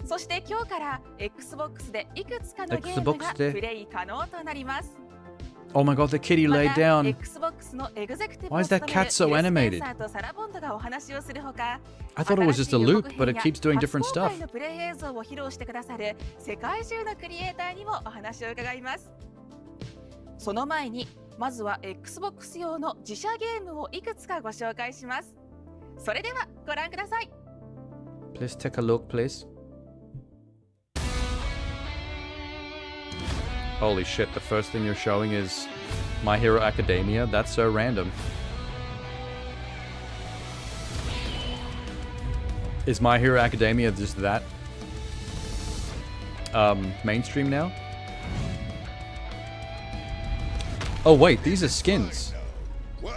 そして今日から Xbox でいくつかのゲームがプレイ可能となります。 Oh my god, the kitty ま laid た down. Xbox のエグゼクティブ Why を is that 務め cat る so フィル・スペン animated? サーとサラボンドがお話をするほか、 I thought it was just a loop, but it keeps doing different 初公開 stuff. のプレイ映像を披露してくださる世界中のクリエイターにもお話を伺います。その前にまずは Xbox 用の自社ゲームをいくつかご紹介します。それではご覧ください。 Please take a look, please. Holy shit, the first thing you're showing is My Hero Academia? That's so random. Is My Hero Academia just that mainstream now? Oh wait, these are skins.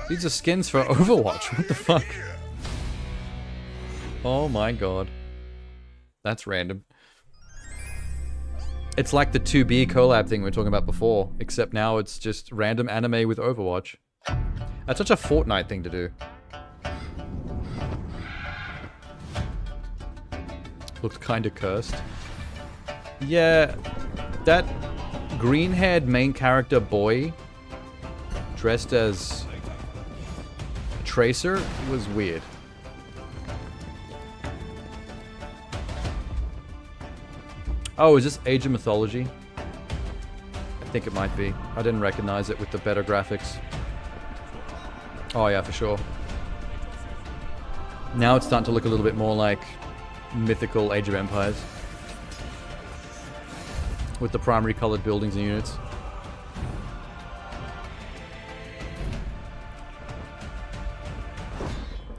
These are skins for Overwatch. What the fuck? Oh my god. That's random. It's like the 2B collab thing we were talking about before, except now it's just random anime with Overwatch. That's such a Fortnite thing to do. Looked kinda cursed. Yeah, that green-haired main character boy dressed as a Tracer was weird. Oh, is this Age of Mythology? I think it might be. I didn't recognize it with the better graphics. Oh yeah, for sure. Now it's starting to look a little bit more like mythical Age of Empires. With the primary colored buildings and units.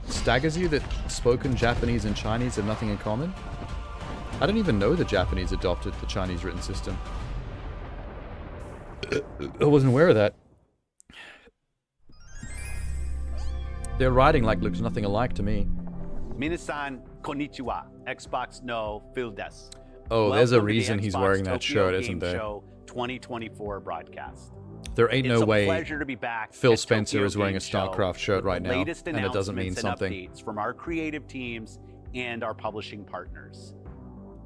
Staggers you that spoken Japanese and Chinese have nothing in common? I didn't even know the Japanese adopted the Chinese written system. I wasn't aware of that. Their writing like looks nothing alike to me. Minasan konnichiwa. Xbox no Phil des. Oh, there's a Welcome to the reason he's Xbox wearing that Tokyo shirt, Game isn't there? Show 2024 broadcast. There ain't It's no a way pleasure to be back Phil at Spencer Tokyo is wearing a Game Show StarCraft shirt with right the now, latest and it doesn't mean announcements something. and updates from our creative teams and our publishing partners.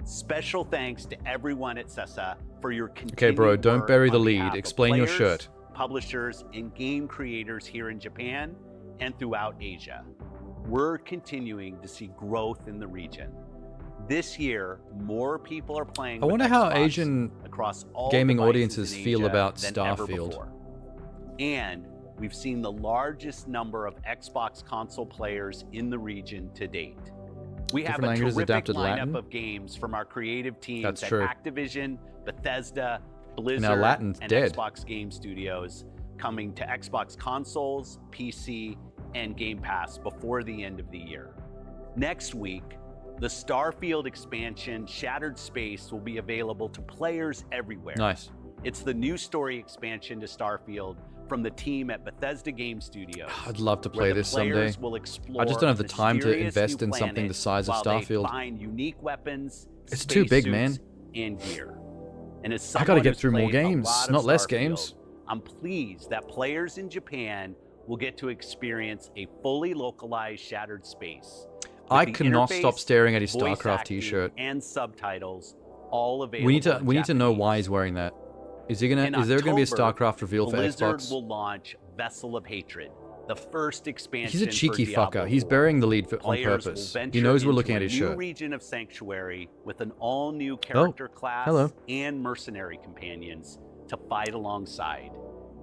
Special thanks to everyone at CESA for your continued Okay, bro, don't work bury the on lead. behalf of Explain your players, shirt. Publishers and game creators here in Japan and throughout Asia. We're continuing to see growth in the region. This year, more people are playing. I wonder with how Xbox Asian across all gaming devices audiences in feel Asia about than ever Starfield. before. And we've seen the largest number of Xbox console players in the region to date. We have Different a languages terrific adapted lineup Latin? of games from our creative teams That's at true. Activision, Bethesda, Blizzard, Now Latin's and dead. Xbox Game Studios coming to Xbox consoles, PC, and Game Pass before the end of the year. Next week, the Starfield expansion Shattered Space will be available to players everywhere. Nice. It's the new story expansion to Starfield from the team at Bethesda Game Studios. I'd love to where play the this someday. players will explore I just don't have the a time to mysterious invest new in something the planet size of while they Starfield. find unique weapons, It's too big, spacesuits, man. and gear. And as I gotta someone get who's through more played a games, lot of not less Starfield, games. I'm pleased that players in Japan will get to experience a fully localized Shattered Space. with I the cannot stop interface, staring at his voice StarCraft acting, t-shirt. and subtitles all available. We need in to know Japanese. why he's wearing that. Is In there gonna be a October, StarCraft reveal for Blizzard Xbox? will launch Vessel of Hatred, the first expansion. He's a cheeky for Diablo fucker. He's 4. burying the lead on Players will purpose. venture He knows we're into looking a at his new shirt. region of Sanctuary with an all-new character class hello. and mercenary companions to fight alongside,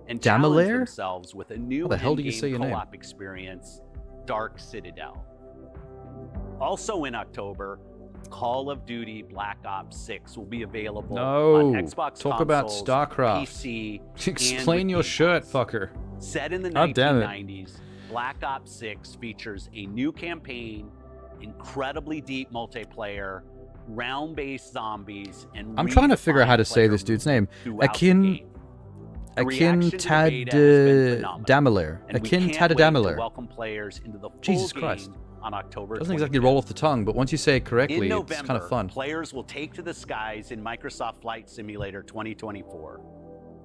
and Damalair? challenge themselves with a new How the hell do you in-game say your name? co-op experience, Dark Citadel. Also in October, Call of Duty Black Ops 6 will be available No. on Xbox Talk about consoles, StarCraft. PC, Explain and your with shirt, Game Pass. fucker. Set in the God damn it. 1990s, Black Ops 6 features a new campaign, incredibly deep multiplayer, round-based zombies, and I'm trying to figure out how to say this dude's name. Akin Tadadamiler. Akin Tadadamiler. Welcome players into the full Jesus game Christ. on October Doesn't exactly roll off the tongue, but once you say it correctly, in it's kind November, of fun. players will take to the skies in Microsoft Flight Simulator 2024.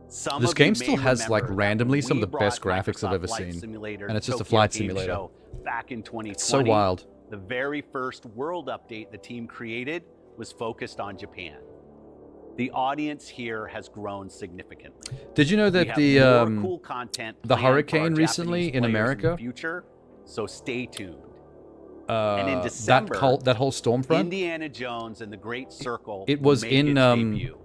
Some This of game you still may has like remember randomly that some of we the best brought graphics I've Microsoft ever Flight seen, Simulator and it's just a Tokyo flight Game simulator. Show back in 2020. It's so wild. The very first world update the team created was focused on Japan. The audience here has grown significantly. Did you know We that have the more cool content the planned for our hurricane recently Japanese in players America? the future, so stay tuned. And in that December, whole storm front? Indiana Jones and the Great Circle It was made in its debut.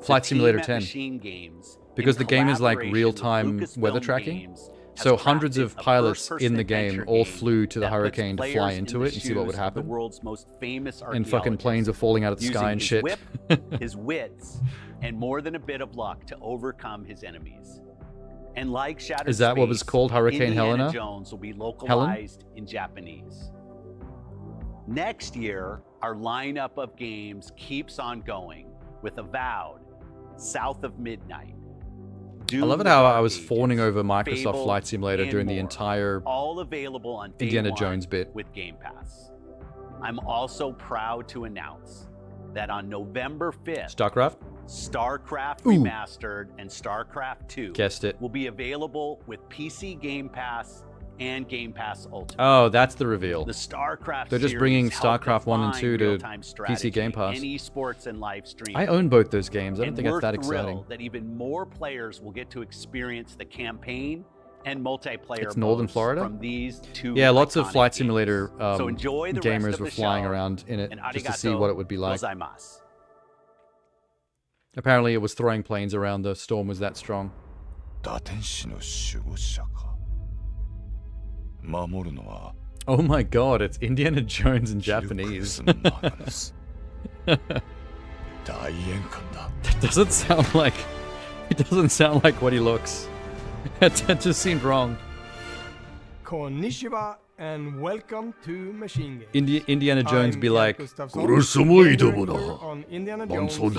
Flight The Simulator team at 10. Machine Games, Because in the game is like collaboration real-time with weather Lucasfilm tracking. Games, So has hundreds of crafted a pilots first-person in the game adventure all game flew to the that puts hurricane to fly players into in it the and see what would shoes of happen. The world's most famous And fucking planes are falling out of the using sky and his shit. whip, his wits, and more than a bit of luck to overcome his enemies. And like Shattered Is that what was Space, called Hurricane Indiana Helena? Jones will be localized in Japanese. Next year, our lineup of games keeps on going with Avowed, South of Midnight. I love it how I was fawning over Microsoft Fable, Flight Simulator and during the more, entire all available on day Indiana one Jones bit. with Game Pass. I'm also proud to announce that on November 5th, StarCraft? StarCraft Ooh. Remastered and StarCraft 2 Guessed it. will be available with PC Game Pass and Game Pass Ultimate. Oh, that's the reveal. The StarCraft They're just series bringing helped StarCraft 1 and define 2 to real-time strategy PC Game Pass. and esports and live streaming. I own both those games. I don't And think it's we're that exciting. thrilled that even more players will get to experience the campaign and multiplayer It's Northern modes Florida? from these two Yeah, lots of iconic Flight games. Simulator So enjoy the rest gamers of were the flying show, around in it and just to see arigato what it would be like. gozaimasu. Apparently it was throwing planes around, the storm was that strong. 打天使の守護者か。守るのは Oh my god, it's Indiana Jones in Japanese. 大宴会だ。 That doesn't sound like... It doesn't sound like what he looks. That just seemed wrong. Konnichiwa and welcome to Machine Games. Indiana Jones be like... On Indiana Jones and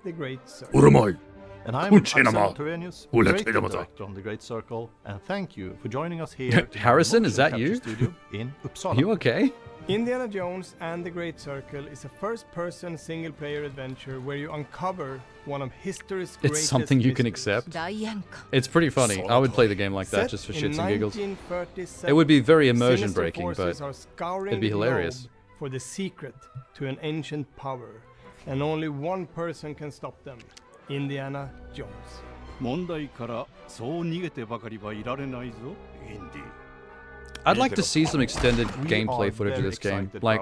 the Great Circle. And I'm Alexander Terenius, creative director on The Great Circle, and thank you for joining us here Harrison, in is the that Motion you? Capture Studio in Uppsala. Are you okay? Indiana Jones and the Great Circle is a first-person single-player adventure where you uncover one of history's greatest It's something you can mysteries. accept. It's pretty funny. I would play the game like that Set just for in shits and giggles. 1937, It would be very immersion sinister breaking, forces but are scouring it'd be the hilarious. globe for the secret to an ancient power, and only one person can stop them: Indiana Jones. 問題からそう逃げてばかりはいられないぞ、インディ。 I'd like to see some extended gameplay footage of this game. Like,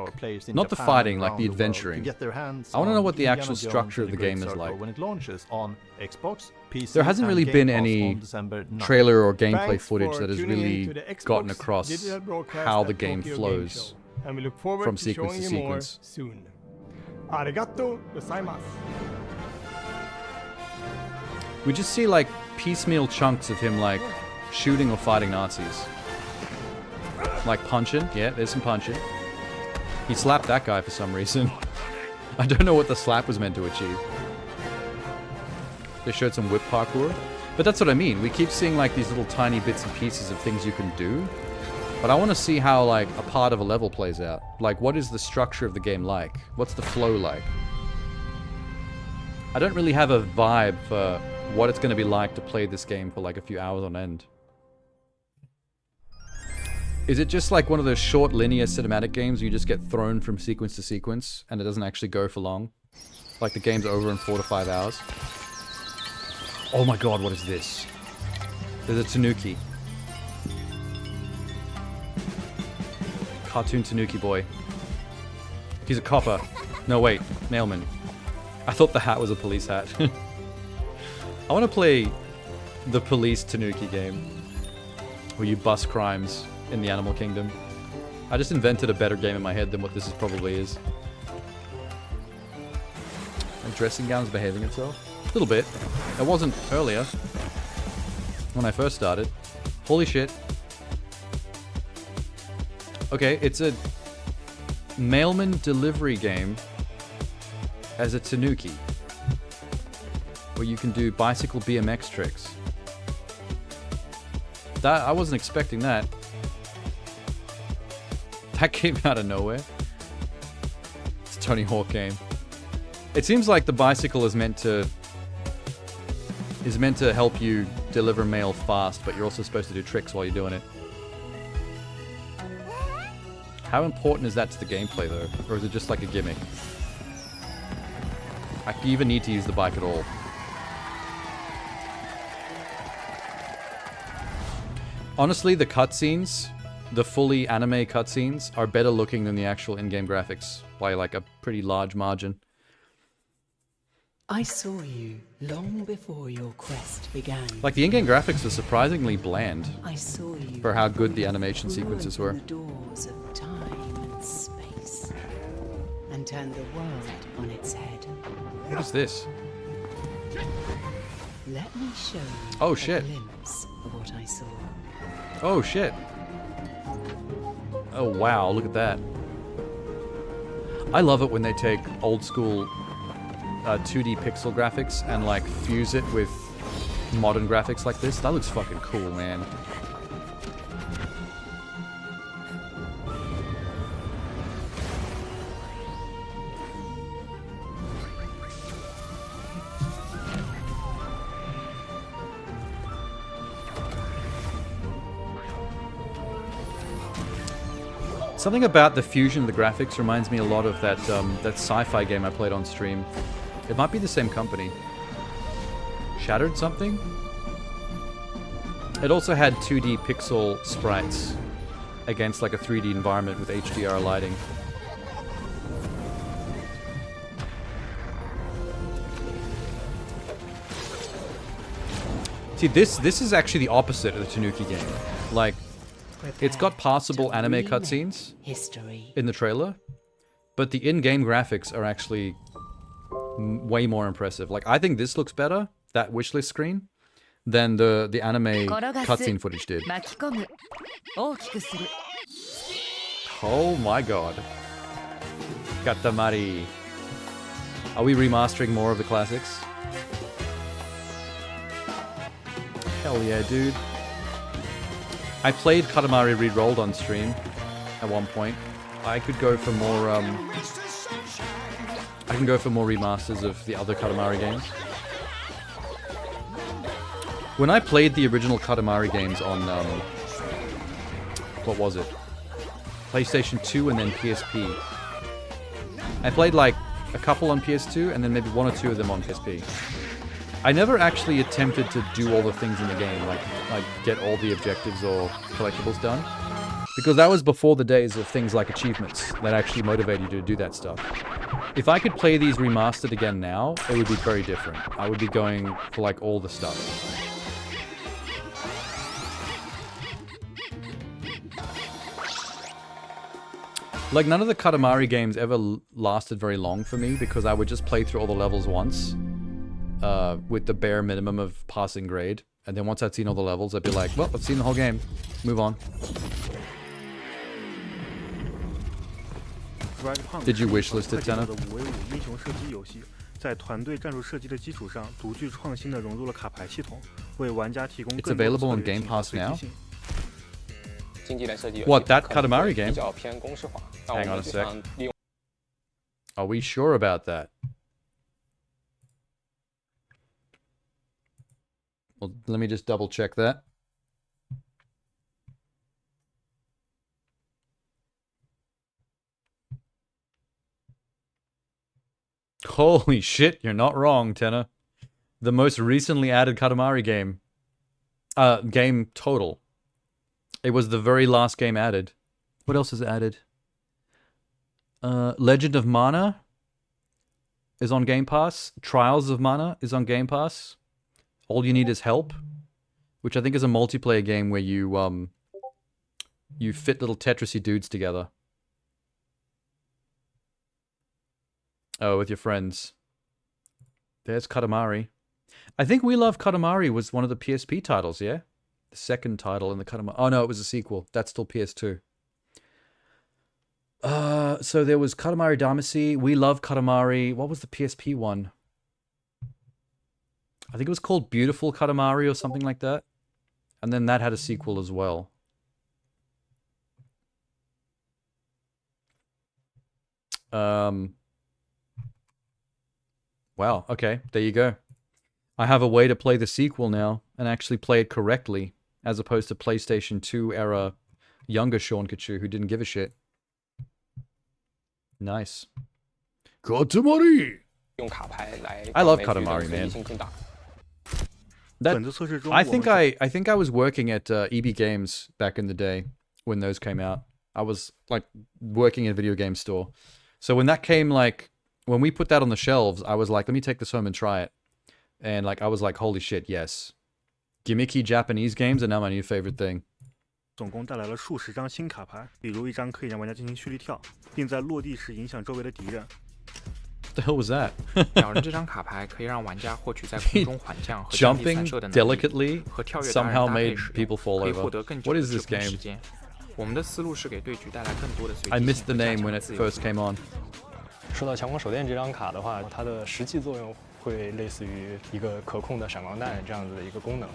not the fighting, like the adventuring. I want to know what the actual structure of the game is like. When it launches on Xbox, PC, There hasn't really and been Game Pass any on December 9th. trailer or gameplay Thanks footage for that has tuning in really to the Xbox gotten across digital broadcast how the at game Tokyo Game flows Show, and we look forward from to sequence showing to you more sequence. soon. Arigato gozaimasu. We just see like piecemeal chunks of him like shooting or fighting Nazis. Like punching. Yeah, there's some punching. He slapped that guy for some reason. I don't know what the slap was meant to achieve. They showed some whip parkour. But that's what I mean. We keep seeing like these little tiny bits and pieces of things you can do. But I want to see how like a part of a level plays out. Like, what is the structure of the game like? What's the flow like? I don't really have a vibe for what it's going to be like to play this game for like a few hours on end. Is it just like one of those short linear cinematic games where you just get thrown from sequence to sequence and it doesn't actually go for long? Like the game's over in 4 to 5 hours? Oh my god, what is this? There's a Tanuki. Cartoon Tanuki boy. He's a copper. No wait, mailman. I thought the hat was a police hat. I want to play the police Tanuki game. Where you bust crimes in the animal kingdom. I just invented a better game in my head than what this probably is. My dressing gown's behaving itself? A little bit. It wasn't earlier. When I first started. Holy shit. Okay, it's a mailman delivery game as a tanuki, where you can do bicycle BMX tricks. That I wasn't expecting that. That came out of nowhere. It's a Tony Hawk game. It seems like the bicycle is meant to help you deliver mail fast, but you're also supposed to do tricks while you're doing it. How important is that to the gameplay though? Or is it just like a gimmick? I even need to use the bike at all. Honestly, the cutscenes, the fully anime cutscenes, are better looking than the actual in-game graphics by like a pretty large margin. I saw you long before your quest began. Like the in-game graphics are surprisingly bland I saw you for how good the animation who sequences were. opened the doors of time and space and turned the world on its head. What is this? Let me show you Oh shit. a glimpse of what I saw. Oh shit. Oh wow, look at that. I love it when they take old school 2D pixel graphics and like fuse it with modern graphics like this. That looks fucking cool, man. Something about the fusion of the graphics reminds me a lot of that that sci-fi game I played on stream. It might be the same company. Shattered something? It also had 2D pixel sprites against like a 3D environment with HDR lighting. See, this is actually the opposite of the Tanuki game. Like, it's got passable anime cutscenes in the trailer, but the in-game graphics are actually way more impressive. Like, I think this looks better, that wishlist screen, than the anime cutscene footage did. Oh my god. Katamari. Are we remastering more of the classics? Hell yeah, dude. I played Katamari Rerolled on stream at one point. I could go for more, I can go for more remasters of the other Katamari games. When I played the original Katamari games on, what was it? PlayStation 2 and then PSP. I played like a couple on PS2 and then maybe one or two of them on PSP. I never actually attempted to do all the things in the game, like get all the objectives or collectibles done. Because that was before the days of things like achievements that actually motivate you to do that stuff. If I could play these remastered again now, it would be very different. I would be going for like all the stuff. Like, none of the Katamari games ever lasted very long for me because I would just play through all the levels once. With the bare minimum of passing grade. And then once I'd seen all the levels, I'd be like, well, I've seen the whole game. Move on. Did you wishlist it, Tenna? It's available on Game Pass now? What, that Katamari game? Hang on a sec. Are we sure about that? Well, let me just double check that. Holy shit, you're not wrong, Tenna. The most recently added Katamari game. Game total. It was the very last game added. What else is added? Legend of Mana is on Game Pass. Trials of Mana is on Game Pass. All You Need Is Help, which I think is a multiplayer game where you you fit little Tetrisy dudes together. Oh, with your friends. There's Katamari. I think We Love Katamari was one of the PSP titles, yeah? The second title in the Katamari. Oh no, it was a sequel. That's still PS2. So there was Katamari Damacy. We love Katamari. What was the PSP one? I think it was called Beautiful Katamari or something like that. And then that had a sequel as well. Wow, okay, there you go. I have a way to play the sequel now and actually play it correctly, as opposed to PlayStation 2 era younger Seankichu who didn't give a shit. Nice. Katamari! I love Katamari, man. I think I was working at EB Games back in the day when those came out. I was like working in a video game store. So when that came, like when we put that on the shelves, I was like, let me take this home and try it. And like I was like, holy shit, yes. Gimmicky Japanese games are now my new favorite thing. 总共带来了数十张新卡牌，比如一张可以让玩家进行蓄力跳，并在落地时影响周围的敌人。 What the hell was that? 鸟人这张卡牌可以让玩家获取在空中缓降和降低散射的能力， delicately 和跳跃达人 somehow 搭配 made 时 people fall 可以 over. 获得更久 What 的 is 滞 this 空 game? 时间。我们的思路是给对局带来更多的随 I 机 missed 性 the 和 name 加 when 强 it 自由 first came on. 说到强光手电这张卡的话，它的实际作用会类似于一个可控的闪光弹这样子的一个功能。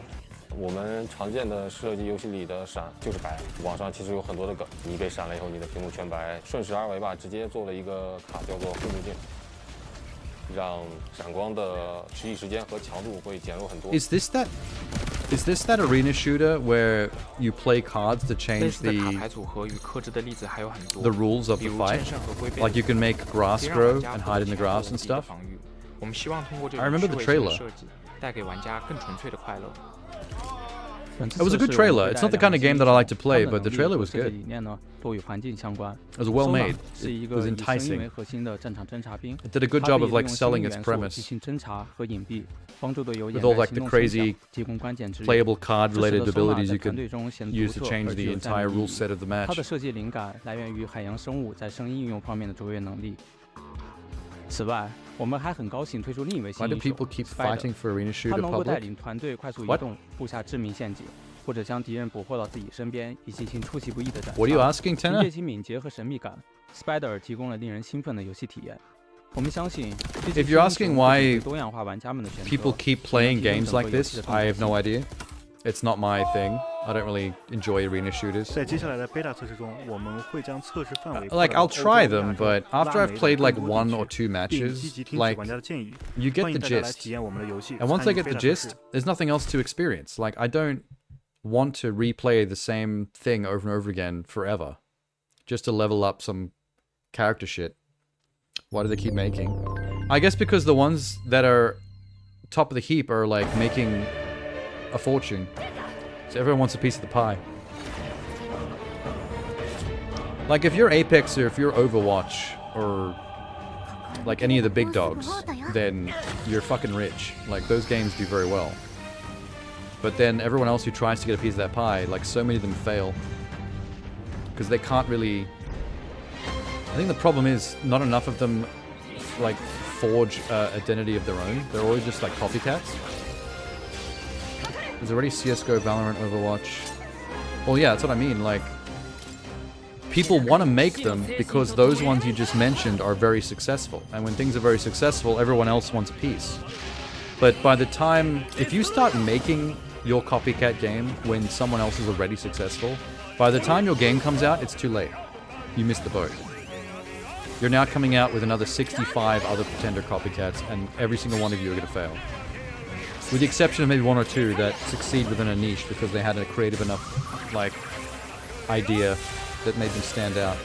我们常见的射击游戏里的闪就是白，网上其实有很多的梗，你被闪了以后，你的屏幕全白，顺势而为吧，直接做了一个卡叫做护目镜，让闪光的实际时间和强度会减弱很多。Is this that arena shooter where you play cards to change the rules of the fight? Like you can make grass grow and hide in the grass and stuff? I remember the trailer. It was a good trailer. It's not the kind of game that I like to play, but the trailer was good. It was well made. It was enticing. It did a good job of like selling its premise. With all like the crazy playable card related abilities you could use to change the entire rule set of the match. 此外，我们还很高兴推出另一位新 Why 英 do 雄 people keep Spider fighting for arena 他 shooter 能够带 public? 领团队快速移 What? 动，布下致命陷阱，或者将敌人捕获到自己身边，以进行出其不意的斩杀。 What are you asking, Tanner? 凭借其敏捷和神秘感 ，Spider 提供了令人兴奋的游戏体验。我们相信， If you're asking why 多样化玩家们的选择 people keep playing games like this, I have no idea. It's not my thing. I don't really enjoy arena shooters. 在接下来的 beta 测试中，我们会将测试范围 Like, I'll try them, but after I've played like 1 or 2 matches, like, you get the gist. And once I get the gist, there's nothing else to experience. Like, I don't want to replay the same thing over and over again forever. Just to level up some character shit. Why do they keep making? I guess because the ones that are top of the heap are like making a fortune. So everyone wants a piece of the pie. Like if you're Apex or if you're Overwatch or like any of the big dogs, then you're fucking rich. Like those games do very well. But then everyone else who tries to get a piece of that pie, like so many of them fail. Because they can't really... I think the problem is not enough of them like forge identity of their own. They're always just like copycats. There's already CSGO, Valorant, Overwatch. Well, yeah, that's what I mean. Like, people want to make them because those ones you just mentioned are very successful. And when things are very successful, everyone else wants a piece. But by the time, if you start making your copycat game when someone else is already successful, by the time your game comes out, it's too late. You missed the boat. You're now coming out with another 65 other pretender copycats, and every single one of you are going to fail. With the exception of maybe 1 or 2 that succeed within a niche because they had a creative enough, like, idea that made them stand out.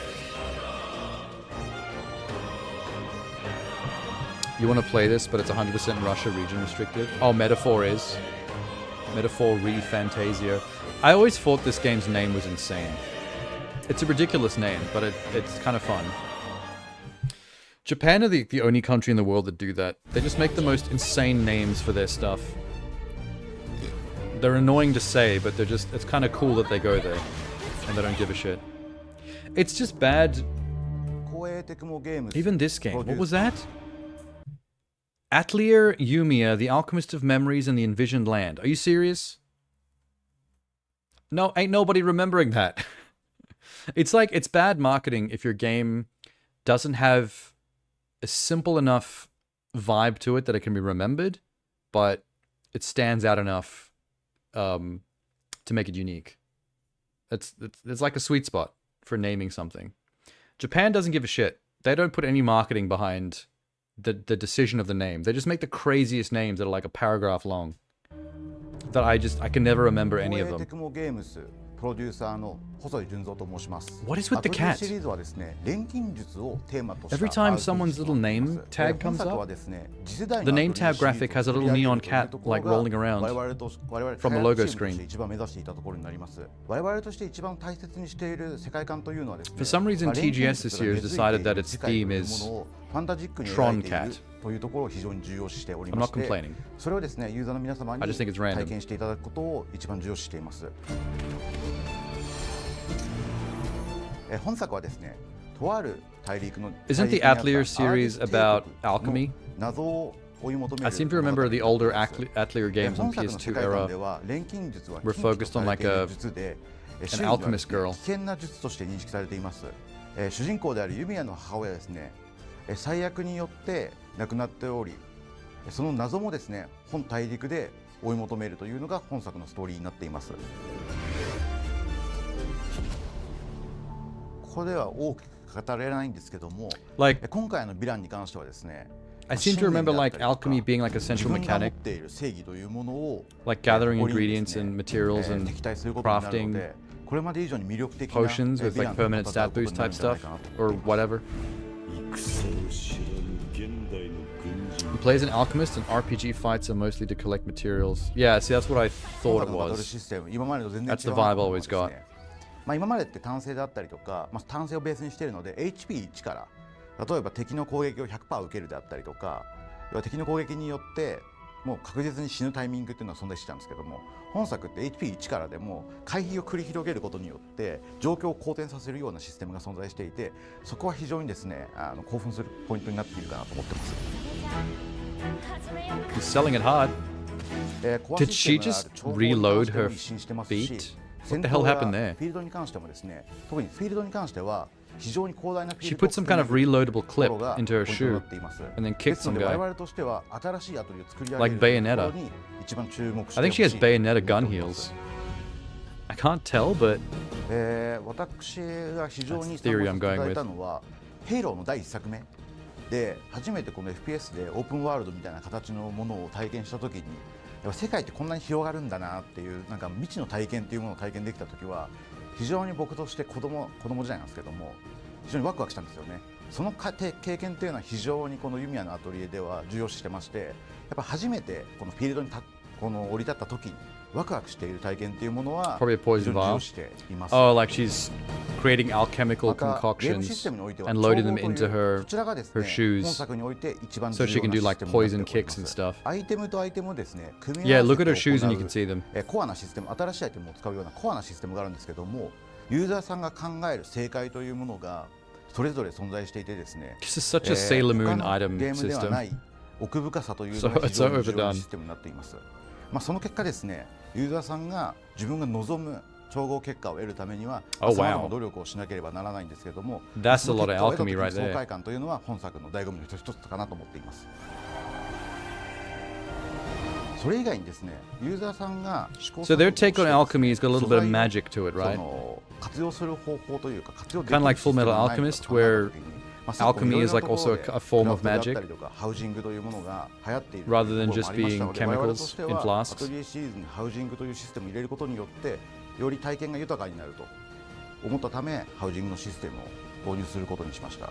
You want to play this, but it's 100% Russia region restricted. Oh, Metaphor is. Metaphor Re-Fantasia. I always thought this game's name was insane. It's a ridiculous name, but it's kind of fun. Japan are the only country in the world that do that. They just make the most insane names for their stuff. They're annoying to say, but they're just, it's kind of cool that they go there. And they don't give a shit. It's just bad. Even this game, what was that? Atelier Yumiya, the Alchemist of Memories and the Envisioned Land. Are you serious? No, ain't nobody remembering that. It's like, it's bad marketing if your game doesn't have a simple enough vibe to it that it can be remembered, but it stands out enough to make it unique. It's like a sweet spot for naming something. Japan doesn't give a shit. They don't put any marketing behind the decision of the name. They just make the craziest names that are like a paragraph long. That I can never remember any of them. What is with the cat? Every time someone's little name tag comes up, the name tab graphic has a little neon cat like rolling around from the logo screen. For some reason, TGS this year has decided that its theme is Tron Cat. I'm not complaining. I just think it's random. Isn't the Atelier series about alchemy? I seem to remember the older Atelier games on PS2 era were focused on like an alchemist girl. 災厄によって亡くなっており、その謎もですね、本大陸で追い求めるというのが本作のストーリーになっています。ここでは大きく語れないんですけども、今回のヴィランに関してはですね、 I seem to remember like alchemy being like a central mechanic, like gathering ingredients and materials and crafting potions with like permanent stat boost type stuff or whatever. He plays an alchemist and RPG fights are mostly to collect materials. Yeah, see, that's what I thought it was. That's the vibe I always got. 今までって単性だったりとか、単性をベースにしているので HP1 から例えば敵の攻撃を 100% 受けるであったりとか、要は敵の攻撃によってもう確実に死ぬタイミングっていうのは存在してたんですけども、本作って HP1 からでも回避を繰り広げることによって状況を好転させるようなシステムが存在していて、そこは非常にですね興奮するポイントになっているかなと思ってます。 He's selling it hard. Did she just reload her feet? What the hell happened there? フィールドに関してもですね、特にフィールドに関しては She put some kind of reloadable clip into her shoe and then kicked some guy. Like Bayonetta. I think she has Bayonetta gun heels. I can't tell, but that's the theory I'm going with. ヘイローの第1作目で初めてこの FPS でオープンワールドみたいな形のものを体験した時に、世界ってこんなに広がるんだなっていうなんか未知の体験っていうものを体験できた時は非常に僕として子供時代なんですけども非常にワクワクしたんですよね。その経験っていうのは非常にこのユミヤのアトリエでは重要視してまして、やっぱ初めてこのフィールドに降り立った時にワクワクしている体験っていうものは Probably a poison vial. Oh, like she's creating alchemical concoctions and loading them into her shoes so she can do like poison kicks and stuff. Yeah, look at her shoes and you can see them. コアなシステム、新しいアイテムを使うようなコアなシステムがあるんですけども、ユーザーさんが考える正解というものがそれぞれ存在していてですね、 This is such a Sailor Moon item ゲームではない system. 奥深さというのが非常に重要なシステムになっています。その結果ですね、ユーザーさんが自分が望む調合結果を得るためには様々な努力をしなければならないんですけれども、That's a lot of alchemy right 爽 there. 快感というのは本作の醍醐味の一つかなと思っています。それ以外にですね、ユーザーさんが So their take on alchemy has got a little bit of magic to it, right? 活用する方法というか活用でき Kind る of like Full Metal Alchemist, where alchemy is like also a form of magic rather than just being chemicals in flasks. アトリエシリーズにハウジングというシステムを入れることによってより体験が豊かになると思ったため、ハウジングのシステムを導入することにしました。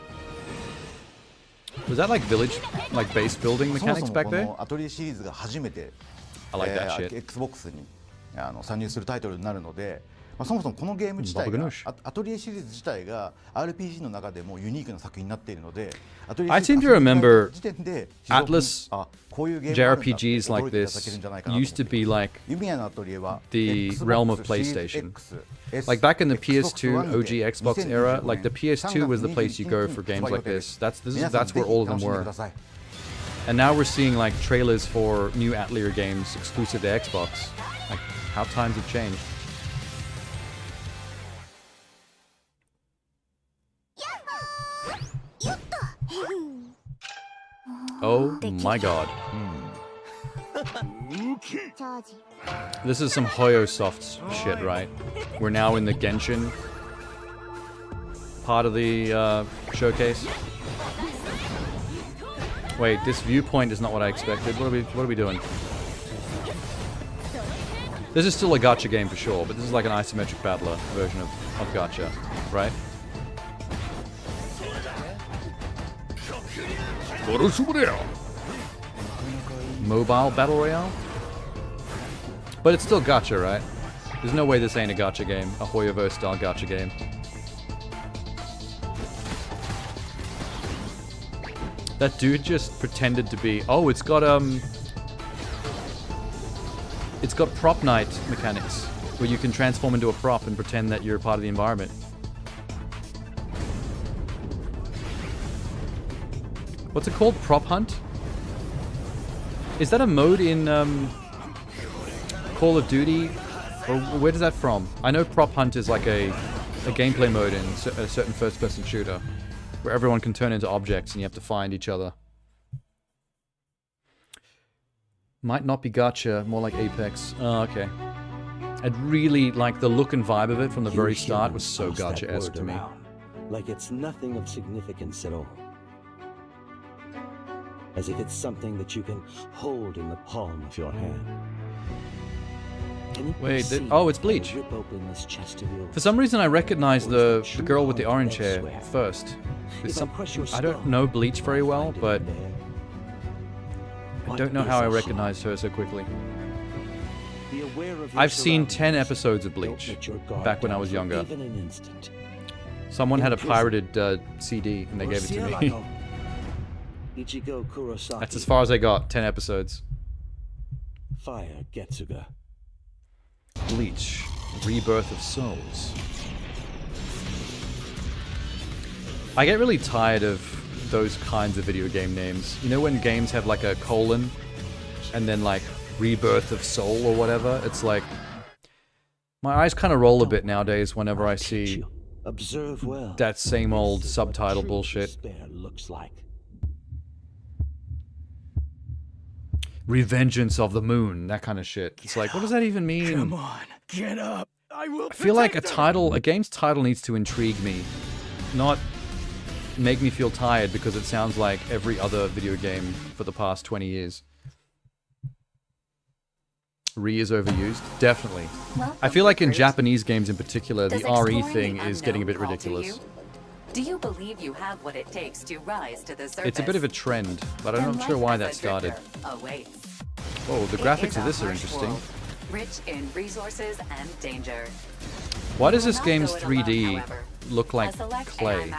Was that like village, like base building そも mechanics そも back こ there? のアトリエシリーズが初めて I like that shit. Xbox に参入するタイトルになるので、そもそもこのゲーム自体がアトリエシリーズ自体が RPG の中でもユニークな作品になっているので、 I seem to remember 時点で Atlas こういうゲームがあるんだって JRPGs like 驚いていただ this けるんじゃないかなと思って used to be like ユミヤのアトリエは the Xbox realm of Series PlayStation. X, Like back in the Xbox PS2 One OG で Xbox era, like the PS2 was the place you go for games like this. That's where all of them were. And now we're seeing like trailers for new Atelier games exclusive to Xbox. Like how times have changed. Oh my god. This is some Hoyosoft shit, right? We're now in the Genshin part of the showcase. Wait, this viewpoint is not what I expected. What are we doing? This is still a gacha game for sure, but this is like an isometric battler version of gacha, right? Mobile battle royale? But it's still gacha, right? There's no way this ain't a gacha game, a Hoyoverse style gacha game. That dude just pretended to be... Oh, it's got prop night mechanics, where you can transform into a prop and pretend that you're part of the environment. What's it called? Prop hunt? Is that a mode in Call of Duty? Or where does that from? I know prop hunt is like a gameplay mode in a certain first-person shooter, where everyone can turn into objects and you have to find each other. Might not be gacha, more like Apex. Oh, okay. I'd really like the look and vibe of it from the very start was so gacha-esque to me. Like it's nothing of significance at all. As if it's something that you can hold in the palm of your hand. Wait, oh, it's Bleach. For some reason I recognize the girl with the orange hair first. I don't know Bleach very well, but I don't know how I recognized her so quickly. I've seen 10 episodes of Bleach back when I was younger. Someone had a pirated CD and they gave it to me. That's as far as I got, 10 episodes. Fire Getsuga. Bleach, Rebirth of Souls. I get really tired of those kinds of video game names. You know when games have like a colon and then like Rebirth of Soul or whatever? It's like my eyes kind of roll a bit nowadays whenever I see that same old subtitle bullshit. Revengeance of the Moon, that kind of shit. It's like, what does that even mean? Come on, get up. I feel like a game's title needs to intrigue me, not make me feel tired because it sounds like every other video game for the past 20 years. Re is overused? Definitely. I feel like in Japanese games in particular, the RE thing is getting a bit ridiculous. Do you believe you have what it takes to rise to the surface? It's a bit of a trend, but I'm not sure why that started. Oh, the graphics of this are interesting. Rich in resources and danger. Why does this game's 3D look like clay?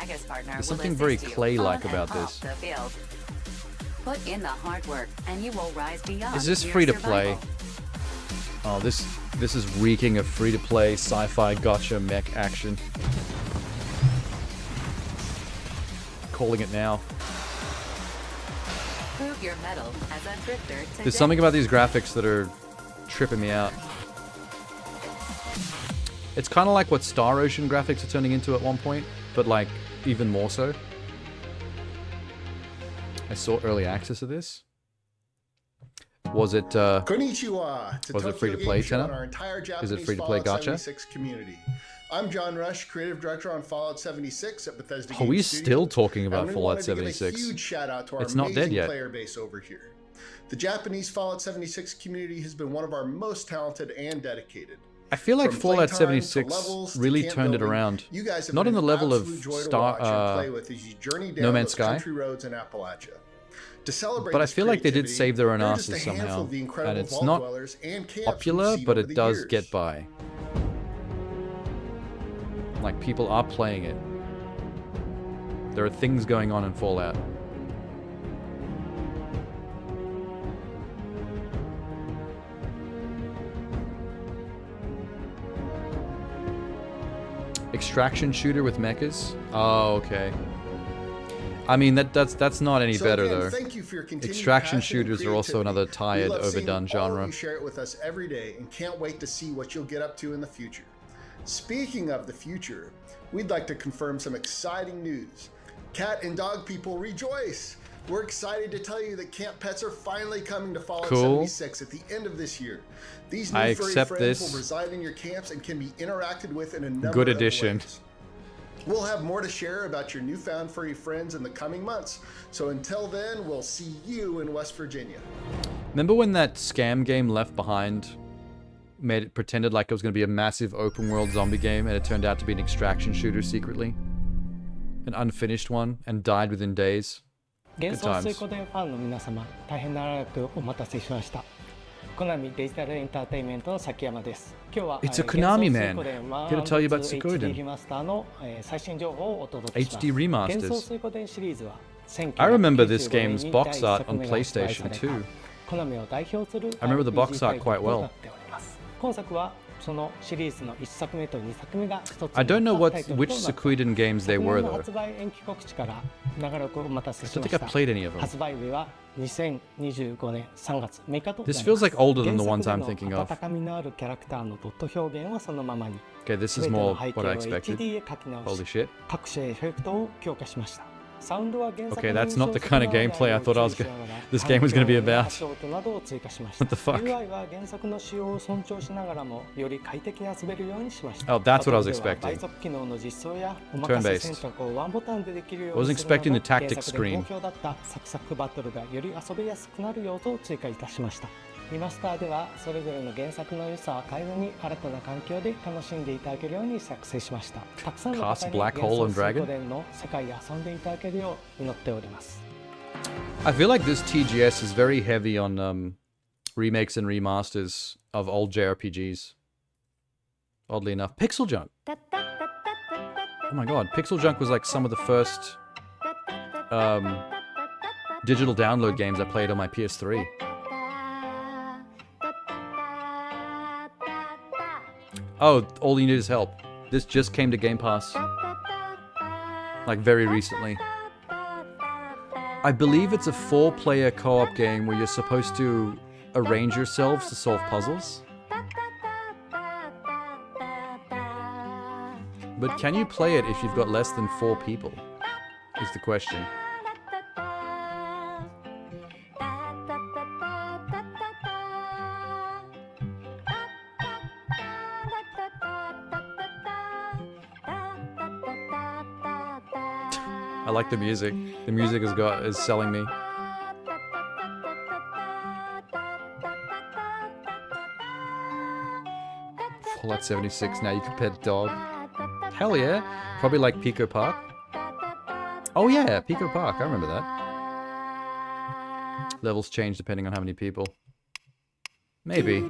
There's something very clay-like about this. Put in the hard work and you will rise beyond. Is this free to play? Oh, this is reeking of free to play sci-fi gotcha mech action. Calling it now. Prove your mettle as a drifter today. There's something about these graphics that are tripping me out. It's kind of like what Star Ocean graphics are turning into at one point, but like even more so. I saw early access of this. Was it free to play, Tenna? Is it free to play gacha? Community. I'm John Rush, creative director on Fallout 76 at Bethesda. Are we still talking about Fallout 76? Huge shout out to our it's not dead yet. Player base over here. The Japanese Fallout 76 community has been one of our most talented and dedicated. I feel like Fallout 76 really turned it around. Not on the level of No Man's Sky, but I feel like they did save their own asses somehow. And it's not popular, but it does get by. Like, people are playing it. There are things going on in Fallout. Extraction shooter with mechas? Oh, okay. I mean, that's not any better though. Extraction shooters are also another tired, overdone genre. You share it with us every day and can't wait to see what you'll get up to in the future. Speaking of the future, we'd like to confirm some exciting news. Cat and dog people, rejoice! We're excited to tell you that camp pets are finally coming to Fallout Cool. 76 at the end of this year. These new I furry accept friends this. will reside in your camps and can be interacted with in a number Good of addition. ways. We'll have more to share about your newfound furry friends in the coming months. So until then, we'll see you in West Virginia. Remember when that scam game Left Behind pretended like it was going to be a massive open world zombie game, and it turned out to be an extraction shooter secretly? An unfinished one, and died within days. 幻 Good 想 times. 水湖伝ファンの皆様、大変長くお待たせしました。コナミデジタルエンターテインメントの崎山です。今日は It's a Konami, man. 幻想水湖伝 Here to tell you about Suikoden. HD リマスターの最新情報をお届けします。 HD remasters. 幻想水湖伝シリーズは I remember this 1995 game's 年に box 第一 art 作 on 目が発売 PlayStation された too. コナミを代表する I remember the box RPG art タイト quite ルと well. なっております。今作はそのシリーズの1作目と2作目が一つ I don't know のタイトルと which なって Suikoden games they 昨 were 年の though. 発売延期告知から長らくお待たせし I ま don't し think た I've played any of them. 発売日は2025年3月6日となります This feels like older than the ones I'm thinking of. 温かみのあるキャラクターのドット表現はそのままに Okay, this is 全ての more 背景 what を I expected. HD へ書き直 Holy し shit. 各種エフェクトを強化しましたサウンドは原作 Okay, の that's not the 印象 kind of 的な gameplay I thought I was 内容を追加しながら this game was going to be about. 足音などを追加しました What the fuck? UI は原作の仕様を尊重しながらもより快適に遊べるようにしました Oh, that's what I was バトルでは expecting. 倍速機能の実装やお任せ Turn-based. 選択をワンボタンでできるよ I う wasn't にするな expecting ど the tactics 原作で screen. 好評だったサクサクバトルがより遊びやすくなる要素を追加いたしましたリマスターではそれぞれの原作の良さは変えずに新たな環境で楽しんでいただけるように作成しましたたくさんの方 Cast に Black 幻 Hole 想 and 水 Dragon? 湖伝の世界で遊んでいただけるよう祈っております I feel like this TGS is very heavy on remakes and remasters of old JRPGs. Oddly enough. Pixel Junk! Oh my god, Pixel Junk was like some of the first digital download games I played on my PS3. Oh, All You Need Is Help. This just came to Game Pass. Like very recently. I believe it's a 4-player co-op game where you're supposed to arrange yourselves to solve puzzles. But can you play it if you've got less than 4 people? Is the question. I like the music. The music is selling me. Fallout 76, now you can pet a dog. Hell yeah. Probably like Pico Park. Oh yeah, Pico Park, I remember that. Levels change depending on how many people. Maybe.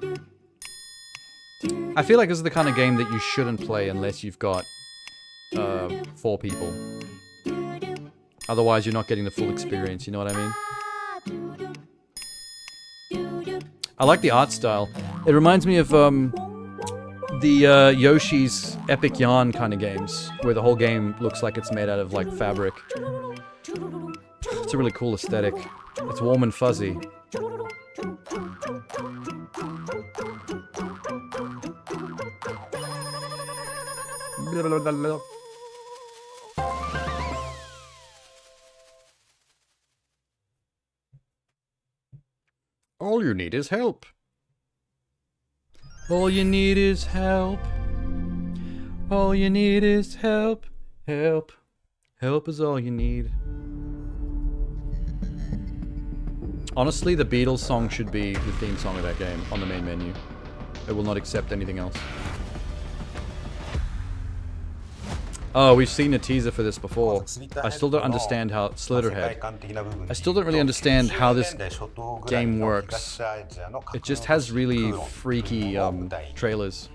I feel like this is the kind of game that you shouldn't play unless you've got 4 people. Otherwise, you're not getting the full experience, you know what I mean? I like the art style. It reminds me of the Yoshi's Epic Yarn kind of games, where the whole game looks like it's made out of, like, fabric. It's a really cool aesthetic. It's warm and fuzzy. All you need is help. All you need is help. All you need is help. Help. Help is all you need. Honestly, the Beatles song should be the theme song of that game on the main menu. It will not accept anything else. Oh, we've seen a teaser for this before. I still don't understand how Slitherhead. I still don't really understand how this game works. It just has really freaky trailers.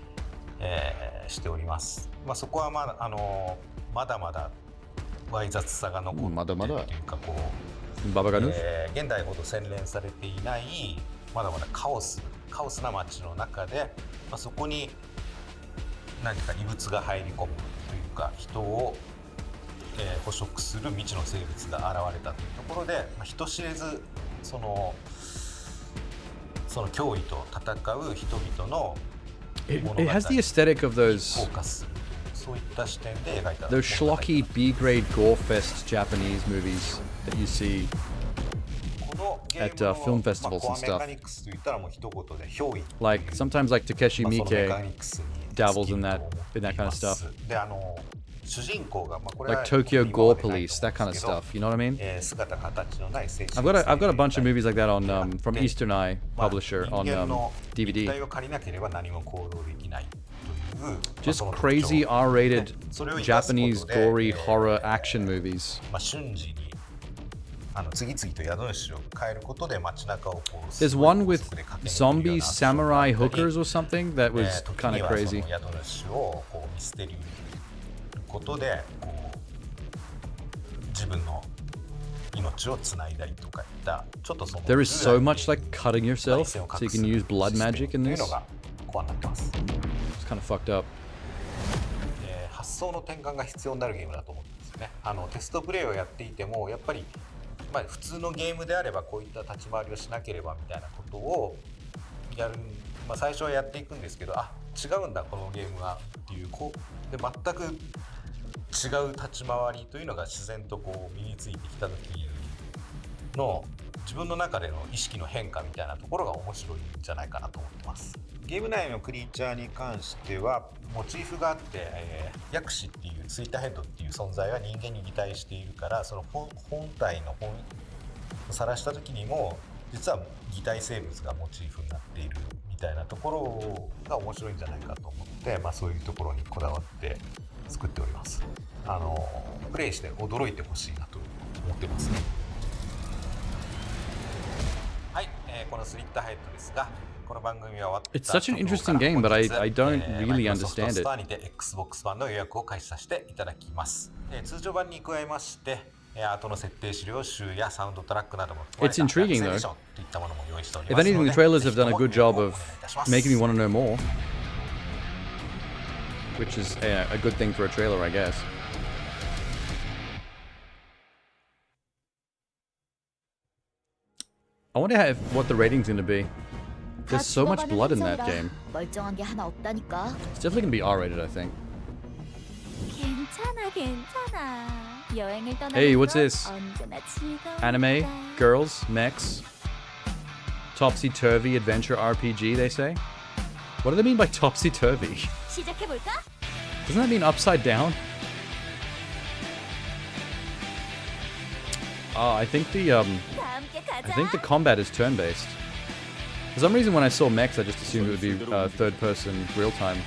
しております。そこはまだまだわい雑さが残っているというか現代ほど洗練されていないまだまだカオスな街の中で、そこに何か異物が入り込むというか人を、捕食する未知の生物が現れたというところで、人知れずその脅威と戦う人々の It has the aesthetic of those Those schlocky B-grade gore-fest Japanese movies that you see at film festivals and stuff. Like sometimes like Takeshi Miike dabbles in that kind of stuff. Like Tokyo Gore Police, that kind of stuff. You know what I mean? I've got a bunch of movies like that on from Eastern Eye publisher on DVD. Just crazy R-rated Japanese gory horror action movies. There's one with zombie samurai hookers or something that was kind of crazy. There is so much like cutting yourself so you can use blood magic in this. It's kind of fucked up. 発想の転換が必要になるゲームだと思うんですよね。テストプレイをやっていてもやっぱり普通のゲームであればこういった立ち回りをしなければみたいなことをやる、最初はやっていくんですけど、違うんだこのゲームはっていうで全く違う立ち回りというのが自然と身についてきた時の自分の中での意識の変化みたいなところが面白いんじゃないかなと思ってます。ゲーム内のクリーチャーに関してはモチーフがあって、ヤクシっていうツイッターヘッドっていう存在は人間に擬態しているから、その本体の本を晒した時にも実は擬態生物がモチーフになっているみたいなところが面白いんじゃないかと思って、そういうところにこだわって作っております。プレイして驚いてほしいなと思ってますね。はい、このスリッターヘッドですが。It's such an interesting game, but I don't really understand it. にて Xbox 版の予約を開始させていただきます。通常版に加えまして、後の設定資料集やサウンドトラックなども含まれた It's intriguing though. といったものも用意しておりますの If で、 anything, the trailers have done a good job of making me want to know more, which is a good thing for a trailer, I guess. I wonder what the rating's going to be. There's so much blood in that game. It's definitely gonna be R-rated, I think. Hey, what's this? Anime, girls, mechs, topsy-turvy adventure RPG, they say? What do they mean by topsy-turvy? Doesn't that mean upside down? Oh, I think the combat is turn-based. For some reason, when I saw mechs, I just assumed it would be third-person, real-time.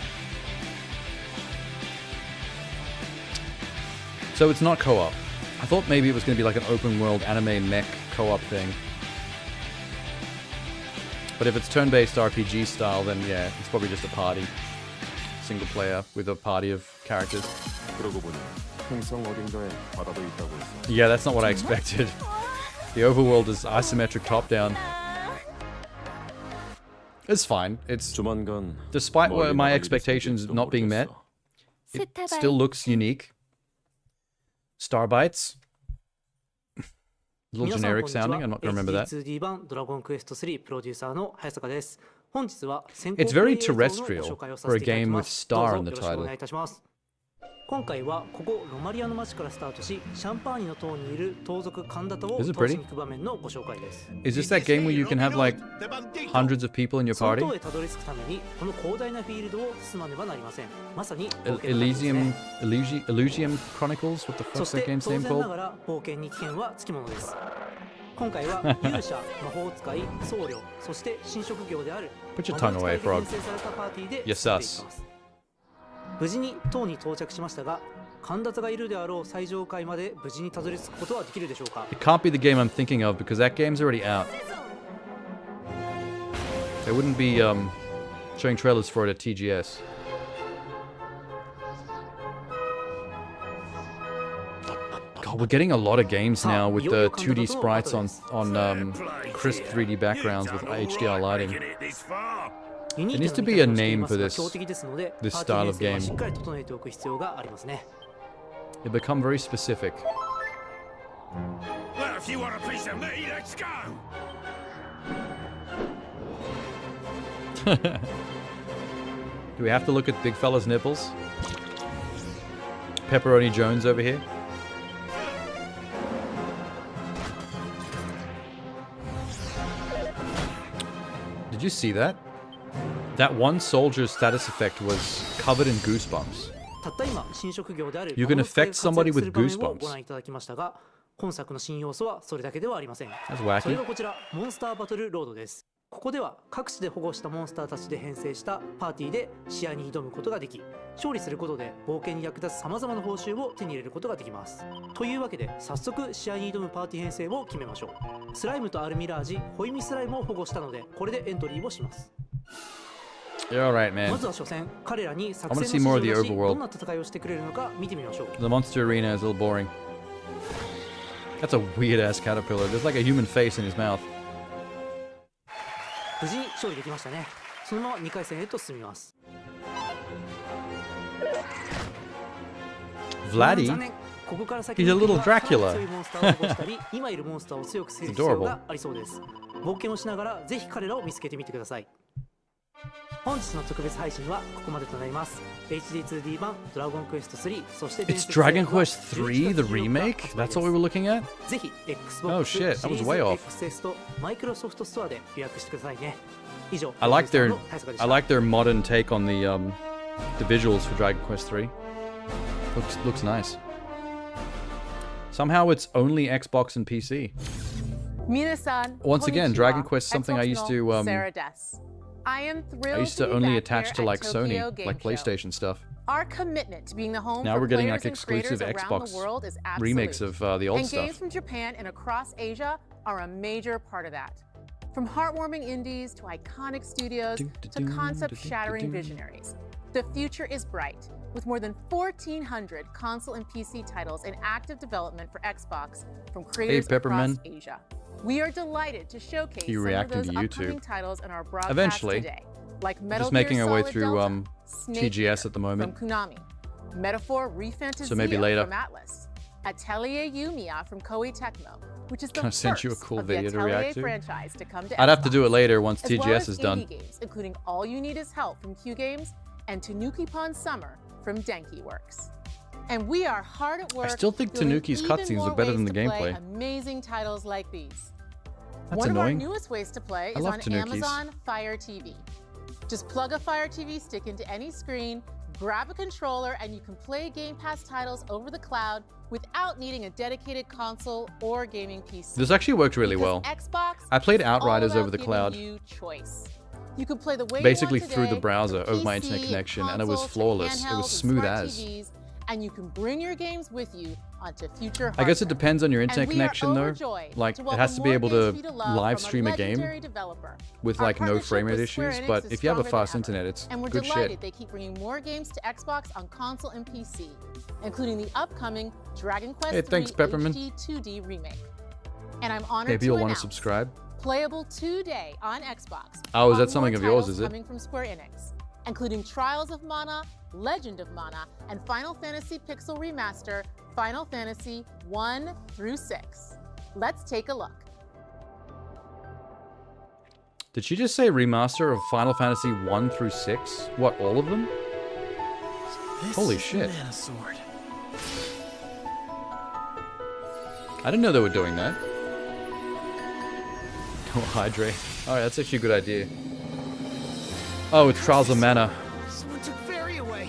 So it's not co-op. I thought maybe it was going to be like an open-world anime mech co-op thing. But if it's turn-based RPG style, then yeah, it's probably just a party. Single-player with a party of characters. Yeah, that's not what I expected. The overworld is isometric top-down. It's fine. It's despite my expectations not being met, it still looks unique. Starbites. A little generic sounding. I'm not gonna remember that. It's very terrestrial for a game with star in the title. 今回はここロマリアの町からスタートし、シャンパーニュの塔にいる盗賊カンダタを倒しに行く場面のご紹介です。Is this that game where you can have like hundreds of people in your party? その塔へたどり着くためにこの広大なフィールドを進まねばなりません。まさに Elysium Chronicles? What the fuck's that game's name そして当然な called? がら冒険に危険はつきものです。今回は勇者、魔法使い、僧侶、そして新職業である Put your tongue away, frog. 編成されたパーティーで You're sus. 無事に塔に到着しましたが、カンダタがいるであろう最上階まで無事にたどり着くことはできるでしょうか。 It can't be the game I'm thinking of because that game's already out. They wouldn't be showing trailers for it at TGS. God, we're getting a lot of games now with the 2D sprites on crisp 3D backgrounds with HDR lighting. There needs to be a name for this style of game. They become very specific. Well, if you want a piece of me, let's go. Do we have to look at big fella's nipples? Pepperoni Jones over here. Did you see that? That one soldier's status effect was covered in goosebumps. You can affect somebody with goosebumps. 本作の新要素はそれだけではありません。 That's wacky. それがこちらモンスターバトルロードです。ここでは各地で保護したモンスターたちで編成したパーティーで試合に挑むことができ、勝利することで冒険に役立つ様々な報酬を手に入れることができます。というわけで早速試合に挑むパーティー編成を決めましょう。スライムとアルミラージ、ホイミスライムを保護したのでこれでエントリーをします。 You're alright, man. まずは初戦、彼らに作 I 戦 want の to see 指 more of 示 the を出し、どん overworld. な戦いをしてくれるのか見てみましょう。 The monster arena is a little boring. That's a weird ass caterpillar. There's like a human face in his mouth. 無事に勝利できましたね。そのまま2回戦へと進みます。 Vladdy? 残念。ここから先 He's a little には Dracula. 強いモンスターを保護したり、今いるモンスターを強くする必要がありそうです。冒険をしながらぜひ彼らを見つけてみてください。本日の特別配信はここまでとなります。HD2D 版ドラゴンクエスト3、そして It's Dragon Quest 3, the remake? That's what we were looking at? ぜひ Xbox Oh shit, that was way off. XS と Microsoft Store で予約してくださいね。以上、I like their 大坂でした。 I like their modern take on the visuals for Dragon Quest 3. Looks nice. Somehow it's only Xbox and PC. Once again, Dragon Quest is something I used to only attach to like Sony, like PlayStation stuff. Our commitment to being the home Now for we're getting players like and creators exclusive around Xbox the world is absolute. remakes of the old and stuff. games from Japan and across Asia are a major part of that. From heartwarming indies to iconic studios to concept-shattering visionaries, the future is bright. With more than 1,400 console and PC titles in active development for Xbox from creators across Asia. We are delighted to showcase some of those upcoming titles in our broadcast Eventually. today, like Metal Just making Gear our way Solid through Delta, Snake TGS at the moment. from Konami, Metaphor Refantasia So maybe later. from Atlas, Atelier Yumiya from Koei Tecmo, which is the Can I first send you a cool of the video to Atelier react to? franchise to come to I'd have to Xbox, do it later once as TGS well as is done. indie games, including All You Need Is Help from Q Games and Tanuki Pon Summer from Denki Works. And we are hard at work. I still think building Tanuki's even cutscenes more look better than ways the to play gameplay. Amazing titles like these. That's One annoying. of our newest ways to play I is love on Tanukis. Amazon Fire TV. Just plug a Fire TV stick into any screen, grab a controller, and you can play Game Pass titles over the cloud without needing a dedicated console or gaming PC. This actually worked really Because well. Xbox I played is all Outriders over about the giving cloud. you choice. You can play the way Basically you want through the today, browser from over my PC, internet connection, and it was console, to flawless. It handhelds was and smooth smart as. TVs, and you can bring your games with you onto future I guess it hardware. depends on your internet And we are connection though. overjoyed Like to it has to welcome be able more to games for you to love live from stream a legendary game developer. with Our like no partnership frame rate with Square issues, Enix but is if you have a stronger fast than ever. internet, it's And we're good delighted shit. they keep bringing more games to Xbox on console and PC, including the upcoming Dragon Quest Hey, thanks, 3 Peppermint. HD 2D remake. And I'm honored Maybe to you'll want to announce subscribe. playable today on Xbox. Oh, is that on something more of yours, titles is it? Coming from Square Enix, including Trials of Mana, Legend of Mana, and Final Fantasy Pixel Remaster, Final Fantasy 1 through 6. Let's take a look. Did she just say remaster of Final Fantasy 1 through 6? What, all of them? Holy shit. I didn't know they were doing that. Oh, hydrate. Alright, that's actually a good idea. Oh, it's Trials of Mana. Someone took Fairy away.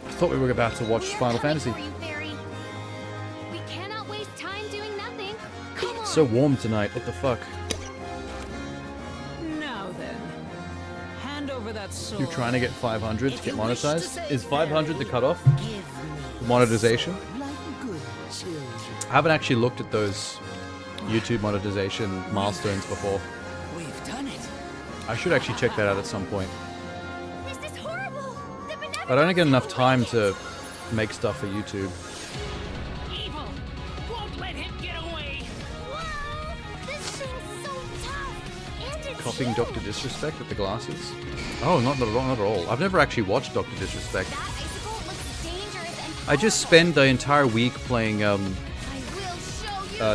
I thought we were about to watch Final Fantasy. We cannot waste time doing nothing. Come on. It's so warm tonight, what the fuck? Now then, hand over that sword. You're trying to get 500 to get monetized? Is 500 the cutoff? Monetization? I haven't actually looked at those YouTube monetization milestones before. We've done it. I should actually check that out at some point. This is horrible. But I don't get enough time to make stuff for YouTube. Evil. Won't let him get away. Whoa, this thing's so tough. And it's Copying huge. Dr. Disrespect with the glasses? Oh, not at all. I've never actually watched Dr. Disrespect. That icicle looks dangerous and I just spend the entire week playing,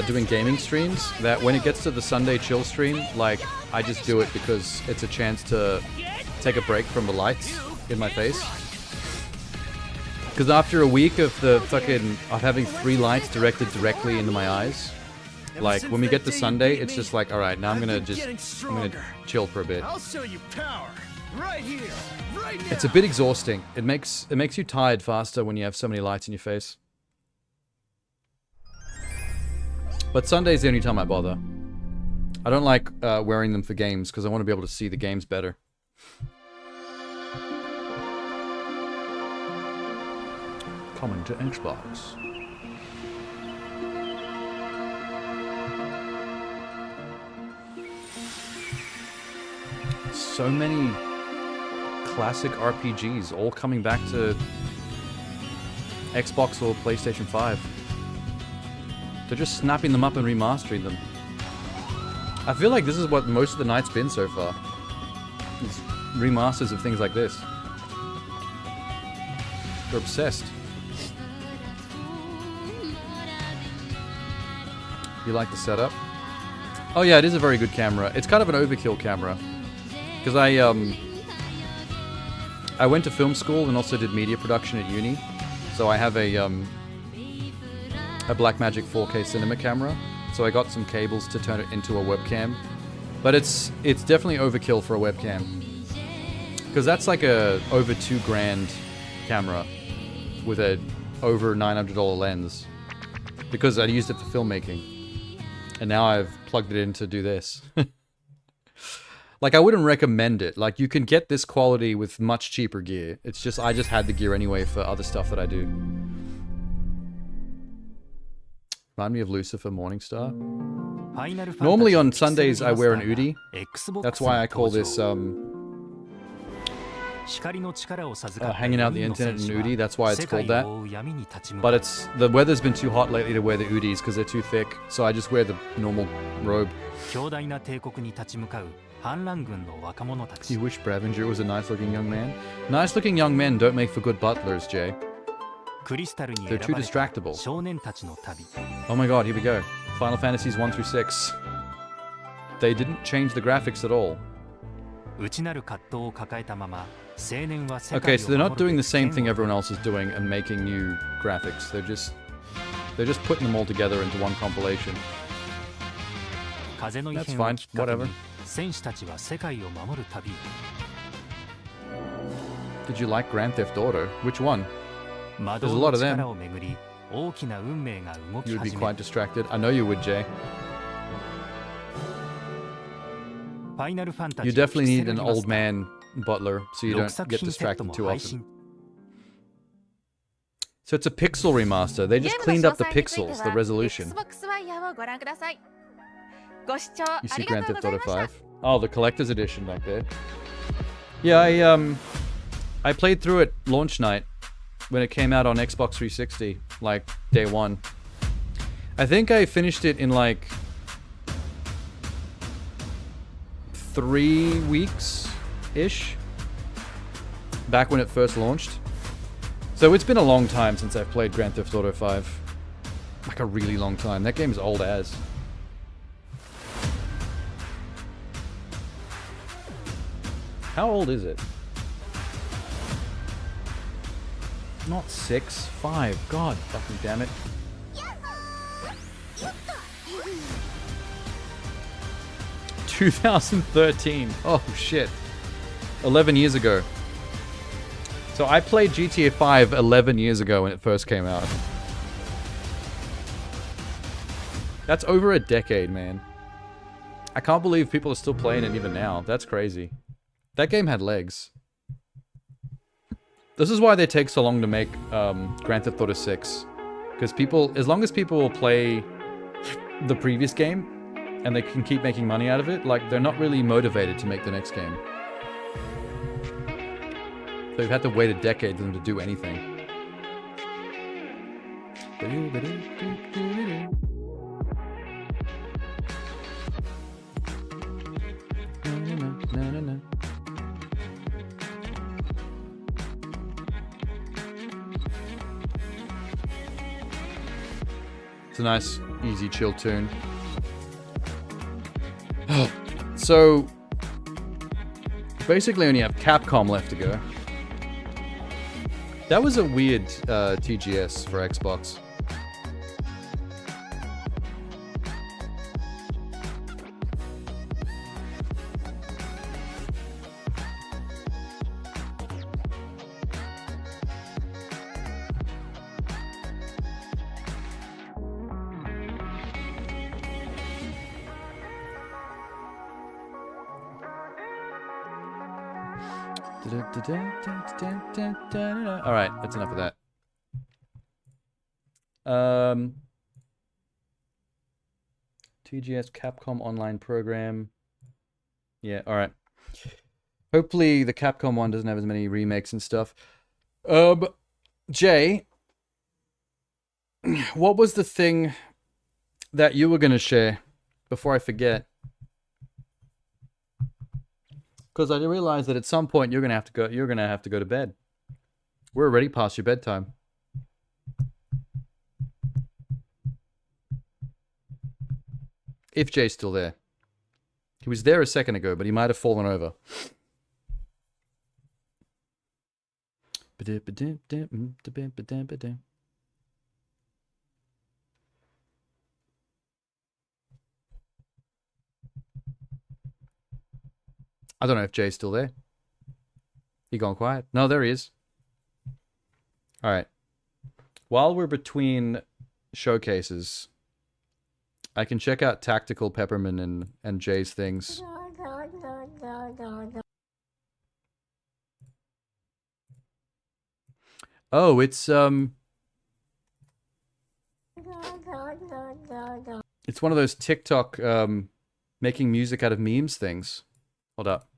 doing gaming streams, that when it gets to the Sunday chill stream, like, I just do it because it's a chance to take a break from the lights in my face. Because after a week of having 3 lights directly into my eyes, like when we get to Sunday, it's just like, all right, now I'm gonna chill for a bit. I'll show you power right here, right now. It's a bit exhausting. It makes you tired faster when you have so many lights in your face. But Sunday's the only time I bother. I don't like wearing them for games because I want to be able to see the games better. Coming to Xbox. So many classic RPGs all coming back to Xbox or PlayStation 5. They're just snapping them up and remastering them. I feel like this is what most of the night's been so far. It's remasters of things like this. They're obsessed. You like the setup? Oh yeah, it is a very good camera. It's kind of an overkill camera. Because I went to film school and also did media production at uni. So I have a Blackmagic 4K cinema camera. So I got some cables to turn it into a webcam. But it's definitely overkill for a webcam. Because that's like a over $2,000 camera with a over $900 lens. Because I used it for filmmaking. And now I've plugged it in to do this. Like, I wouldn't recommend it. Like, you can get this quality with much cheaper gear. It's just, I just had the gear anyway for other stuff that I do. Remind me of Lucifer Morningstar. Normally on Sundays I wear an Oodie. That's why I call this, hanging out the internet in Oodie. That's why it's called that. But the weather's been too hot lately to wear the Oodies because they're too thick. So I just wear the normal robe. You wish Bravenger was a nice-looking young man? Nice-looking young men don't make for good butlers, Jay. They're too distractible. Oh my god, here we go. Final Fantasies 1 through 6. They didn't change the graphics at all. Okay, so they're not doing the same thing everyone else is doing and making new graphics. They're just putting them all together into one compilation. That's fine, whatever. Did you like Grand Theft Auto? Which one? There's a lot of them. You would be quite distracted. I know you would, Jay. You definitely need an old man butler so you don't get distracted too often. So it's a pixel remaster. They just cleaned up the pixels, the resolution. You see Grand Theft Auto 5? Oh, the collector's edition back there. Yeah, I played through it launch night when it came out on Xbox 360, like day 1. I think I finished it in like 3 weeks-ish, back when it first launched. So it's been a long time since I've played Grand Theft Auto 5. Like a really long time. That game is old as. How old is it? Not 6, 5. God fucking damn it. – 2013. Oh shit. 11 years ago. So I played GTA 5 11 years ago when it first came out. That's over a decade, man. I can't believe people are still playing it even now. That's crazy. That game had legs. This is why they take so long to make Grand Theft Auto 6. Because people, as long as people will play the previous game, and they can keep making money out of it, like, they're not really motivated to make the next game. They've had to wait a decade for them to do anything. It's a nice, easy, chill tune. So, basically only have Capcom left to go. That was a weird TGS for Xbox. All right, that's enough of that. TGS Capcom online program. Yeah, all right. Hopefully the Capcom one doesn't have as many remakes and stuff. Jay, what was the thing that you were gonna share before I forget? Because I realized that at some point you're gonna have to go. You're gonna have to go to bed. We're already past your bedtime. If Jay's still there, he was there a second ago, but he might have fallen over. I don't know if Jay's still there. He gone quiet? No, there he is. All right. While we're between showcases, I can check out Tactical Peppermint and Jay's things. Oh, it's one of those TikTok making music out of memes things. Hold up.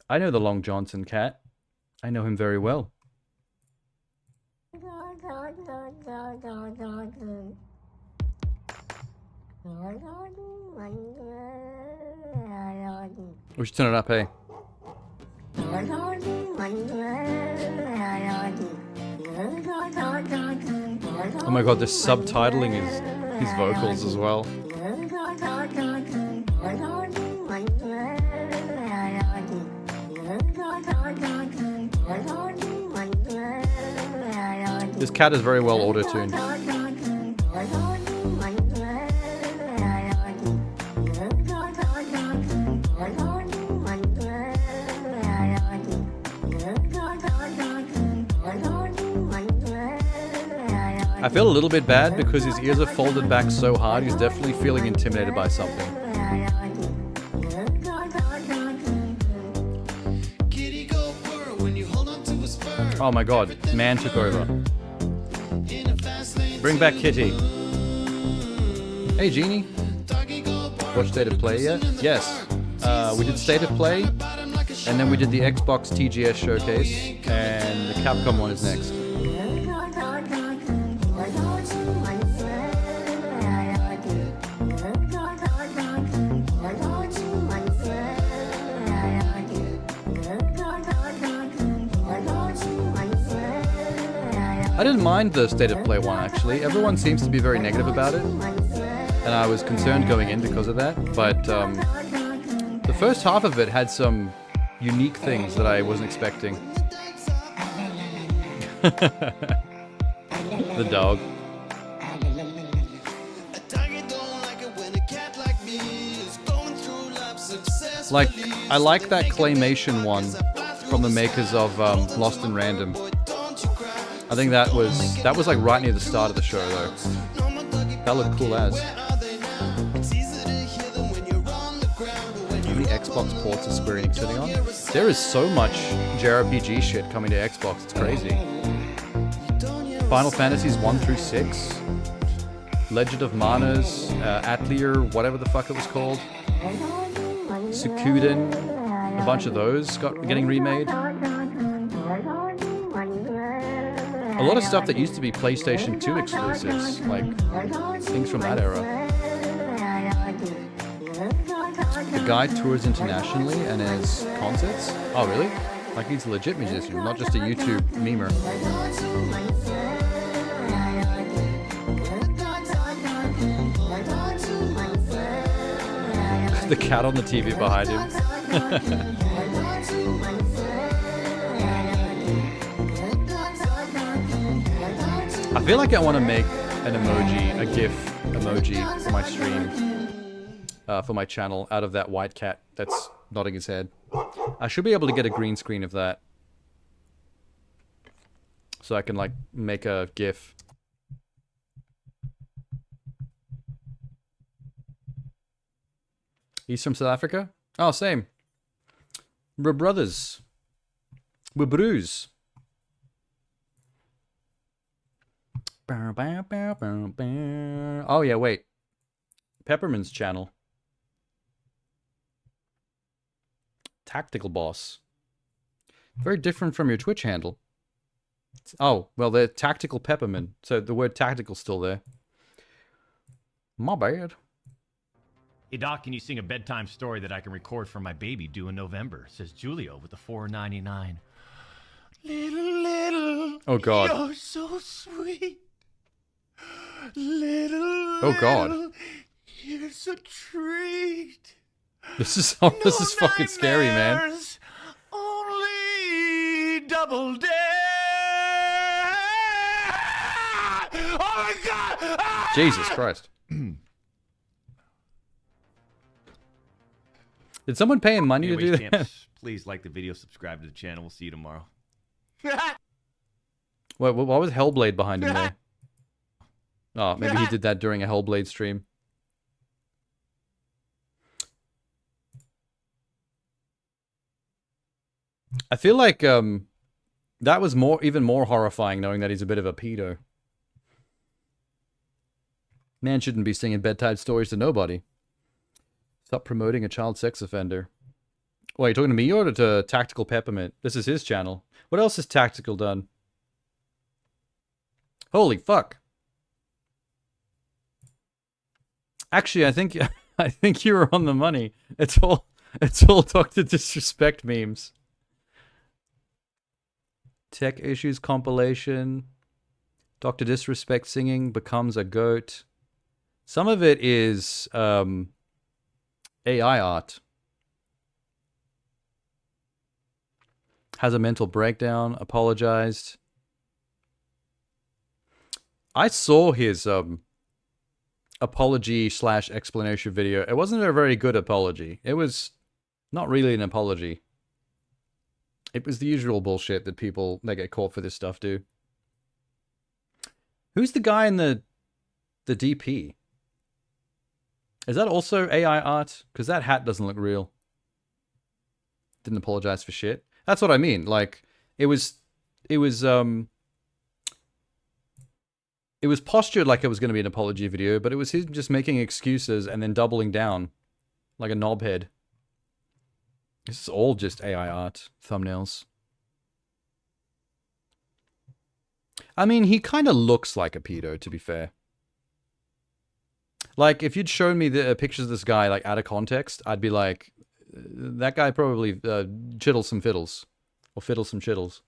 I know the Long Johnson cat. I know him very well. We should turn it up, hey. Oh my god, the subtitling is his vocals as well. This cat is very well auto-tuned. I feel a little bit bad because his ears are folded back so hard, he's definitely feeling intimidated by something. Oh my god, man took over. Bring back Kitty. Hey Genie. Watch State of Play yet? Yes. We did State of Play, and then we did the Xbox TGS showcase, and the Capcom one is next. I didn't mind the State of Play one, actually. Everyone seems to be very negative about it, and I was concerned going in because of that, but the first half of it had some unique things that I wasn't expecting. The dog. Like, I like that claymation one from the makers of Lost in Random. I think that was like right near the start of the show though. That looked cool as. How many Xbox ports is Square Enix sitting on? There is so much JRPG shit coming to Xbox, it's crazy. Final Fantasies 1 through 6, Legend of Mana's, Atelier, whatever the fuck it was called, Suikoden, a bunch of those getting remade. A lot of stuff that used to be PlayStation 2 exclusives, like things from that era. The guy tours internationally and has concerts? Oh really? Like he's a legit musician, not just a YouTube memer. The cat on the TV behind him. I feel like I want to make an emoji, a GIF emoji for my stream, for my channel, out of that white cat that's nodding his head. I should be able to get a green screen of that, so I can like make a GIF. He's from South Africa? Oh, same. We're brothers. We're brews. Oh yeah, wait. Pepperman's channel. Tactical Boss. Very different from your Twitch handle. Oh, well, they're Tactical Pepperman, so the word tactical's still there. My bad. Hey Doc, can you sing a bedtime story that I can record for my baby due in November? Says Julio with the $4.99. Little, Oh God. you're so sweet. Little, Oh God. here's a treat. This is fucking scary, man. Nightmares, only double dare. Oh my God! Ah! Jesus Christ. Did someone pay him money to do that? Champs, please like the video, subscribe to the channel. We'll see you tomorrow. What was Hellblade behind him there? Oh, maybe he did that during a Hellblade stream. I feel like that was even more horrifying, knowing that he's a bit of a pedo. Man shouldn't be singing bedtime stories to nobody. Stop promoting a child sex offender. Wait, you talking to me or to Tactical Peppermint? This is his channel. What else has Tactical done? Holy fuck. Actually, I think you were on the money. It's all Dr. Disrespect memes. Tech issues compilation. Dr. Disrespect singing becomes a goat. Some of it is AI art. Has a mental breakdown, apologized. I saw his apology / explanation video. It wasn't a very good apology. It was not really an apology. It was the usual bullshit that people that get caught for this stuff do. Who's the guy in the DP? Is that also AI art? Because that hat doesn't look real. Didn't apologize for shit. That's what I mean. Like, it was postured like it was going to be an apology video, but it was him just making excuses and then doubling down like a knobhead. This is all just AI art thumbnails. I mean, he kind of looks like a pedo, to be fair. Like, if you'd shown me the pictures of this guy, like, out of context, I'd be like, that guy probably chiddles some fiddles. Or fiddles some chiddles.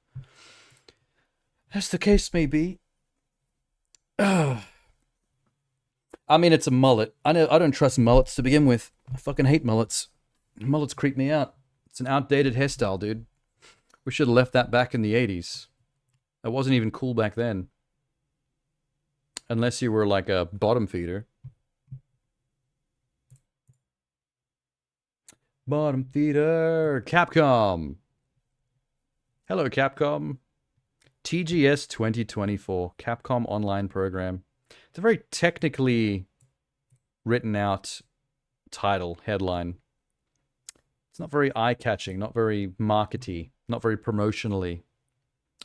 As the case may be. I mean, it's a mullet. I don't trust mullets to begin with. I fucking hate mullets. Mullets creep me out. It's an outdated hairstyle, dude. We should have left that back in the 80s. That wasn't even cool back then. Unless you were like a bottom feeder. Bottom feeder. Capcom. Hello, Capcom. TGS 2024. Capcom Online Program. It's a very technically written out title, headline. It's not very eye-catching, not very markety, not very promotionally.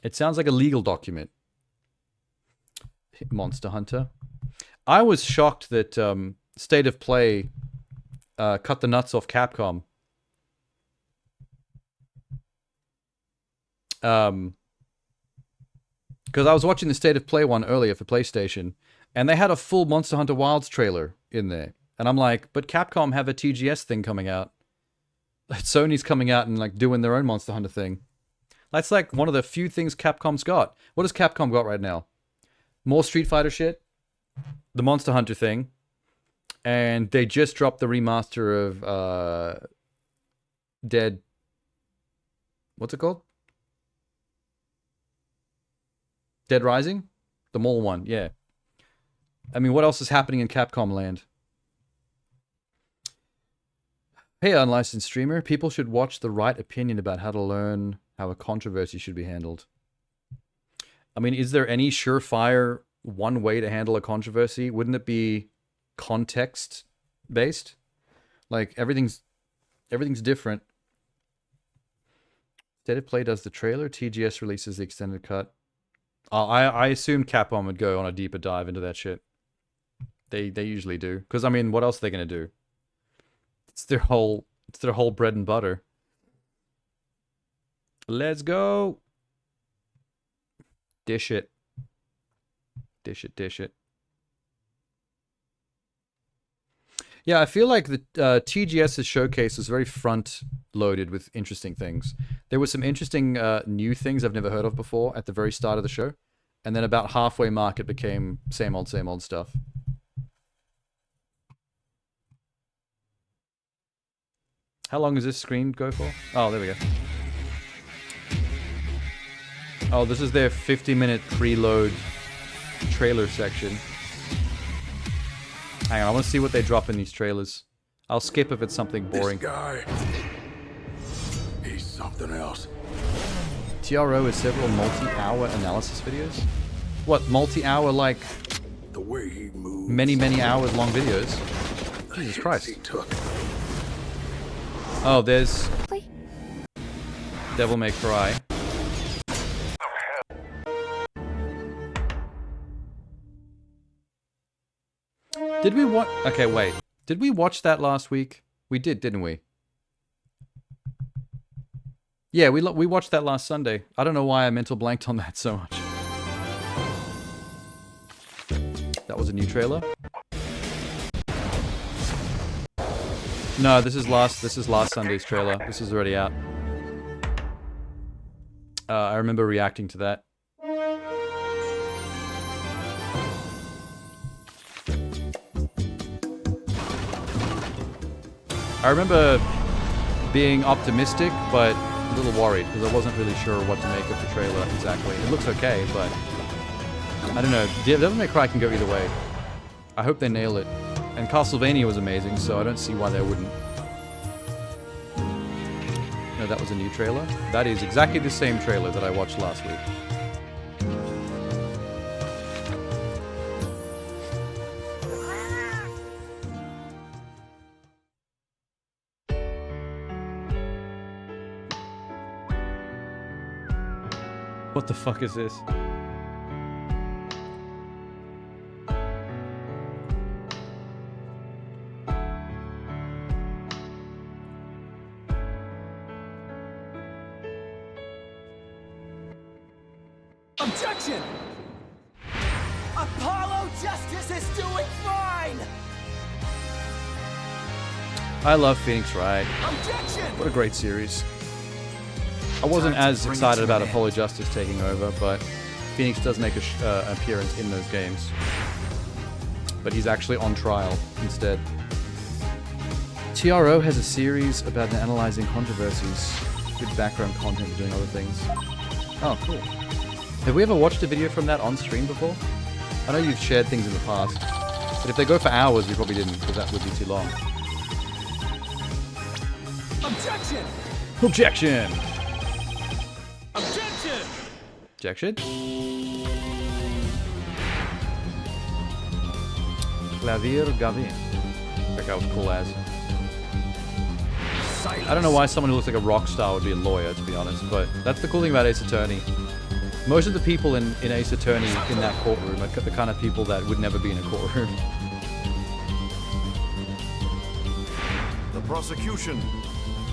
It sounds like a legal document. Monster Hunter. I was shocked that State of Play cut the nuts off Capcom. Because I was watching the State of Play one earlier for PlayStation, and they had a full Monster Hunter Wilds trailer in there. And I'm like, but Capcom have a TGS thing coming out. Sony's coming out and like doing their own Monster Hunter thing. That's like one of the few things Capcom's got. What does Capcom got right now? More Street Fighter shit, the Monster Hunter thing, and they just dropped the remaster of Dead. What's it called? Dead Rising? The mall one, yeah. I mean, what else is happening in Capcom land? Hey, unlicensed streamer, people should watch The Right Opinion about how to learn how a controversy should be handled. I mean, is there any surefire one way to handle a controversy? Wouldn't it be context-based? Like, everything's different. State of Play does the trailer, TGS releases the extended cut. I assumed Capcom would go on a deeper dive into that shit. They usually do. Because, I mean, what else are they going to do? It's their whole bread and butter. Let's go. Dish it. Dish it, dish it. Yeah, I feel like the TGS's showcase was very front-loaded with interesting things. There were some interesting new things I've never heard of before at the very start of the show. And then about halfway mark, it became same old stuff. How long does this screen go for? Oh, there we go. Oh, this is their 50-minute preload trailer section. Hang on, I want to see what they drop in these trailers. I'll skip if it's something boring. This guy, he's something else. TRO is several multi-hour analysis videos? What, multi-hour like The way he moves. many hours long videos? Jesus Christ. He took. Oh, there's Devil May Cry. Did we watch? Okay, wait. Did we watch that last week? We did, didn't we? Yeah, we watched that last Sunday. I don't know why I mental blanked on that so much. That was a new trailer. No, this is last Sunday's trailer. This is already out. I remember reacting to that. I remember being optimistic, but a little worried, because I wasn't really sure what to make of the trailer exactly. It looks okay, but I don't know. Devil May Cry can go either way. I hope they nail it. And Castlevania was amazing, so I don't see why they wouldn't. No, that was a new trailer. That is exactly the same trailer that I watched last week. What the fuck is this? Objection! Apollo Justice is doing fine! I love Phoenix Wright. Objection! What a great series. I wasn't as excited about Apollo Justice taking over, but Phoenix does make an appearance in those games. But he's actually on trial instead. TRO has a series about analyzing controversies with background content and doing other things. Oh, cool. Have we ever watched a video from that on stream before? I know you've shared things in the past, but if they go for hours, we probably didn't, because that would be too long. Objection! Objection! Objection! Objection? Clavier Gavin. That guy was cool as. I don't know why someone who looks like a rock star would be a lawyer, to be honest, but that's the cool thing about Ace Attorney. Most of the people in Ace Attorney in that courtroom are the kind of people that would never be in a courtroom. The prosecution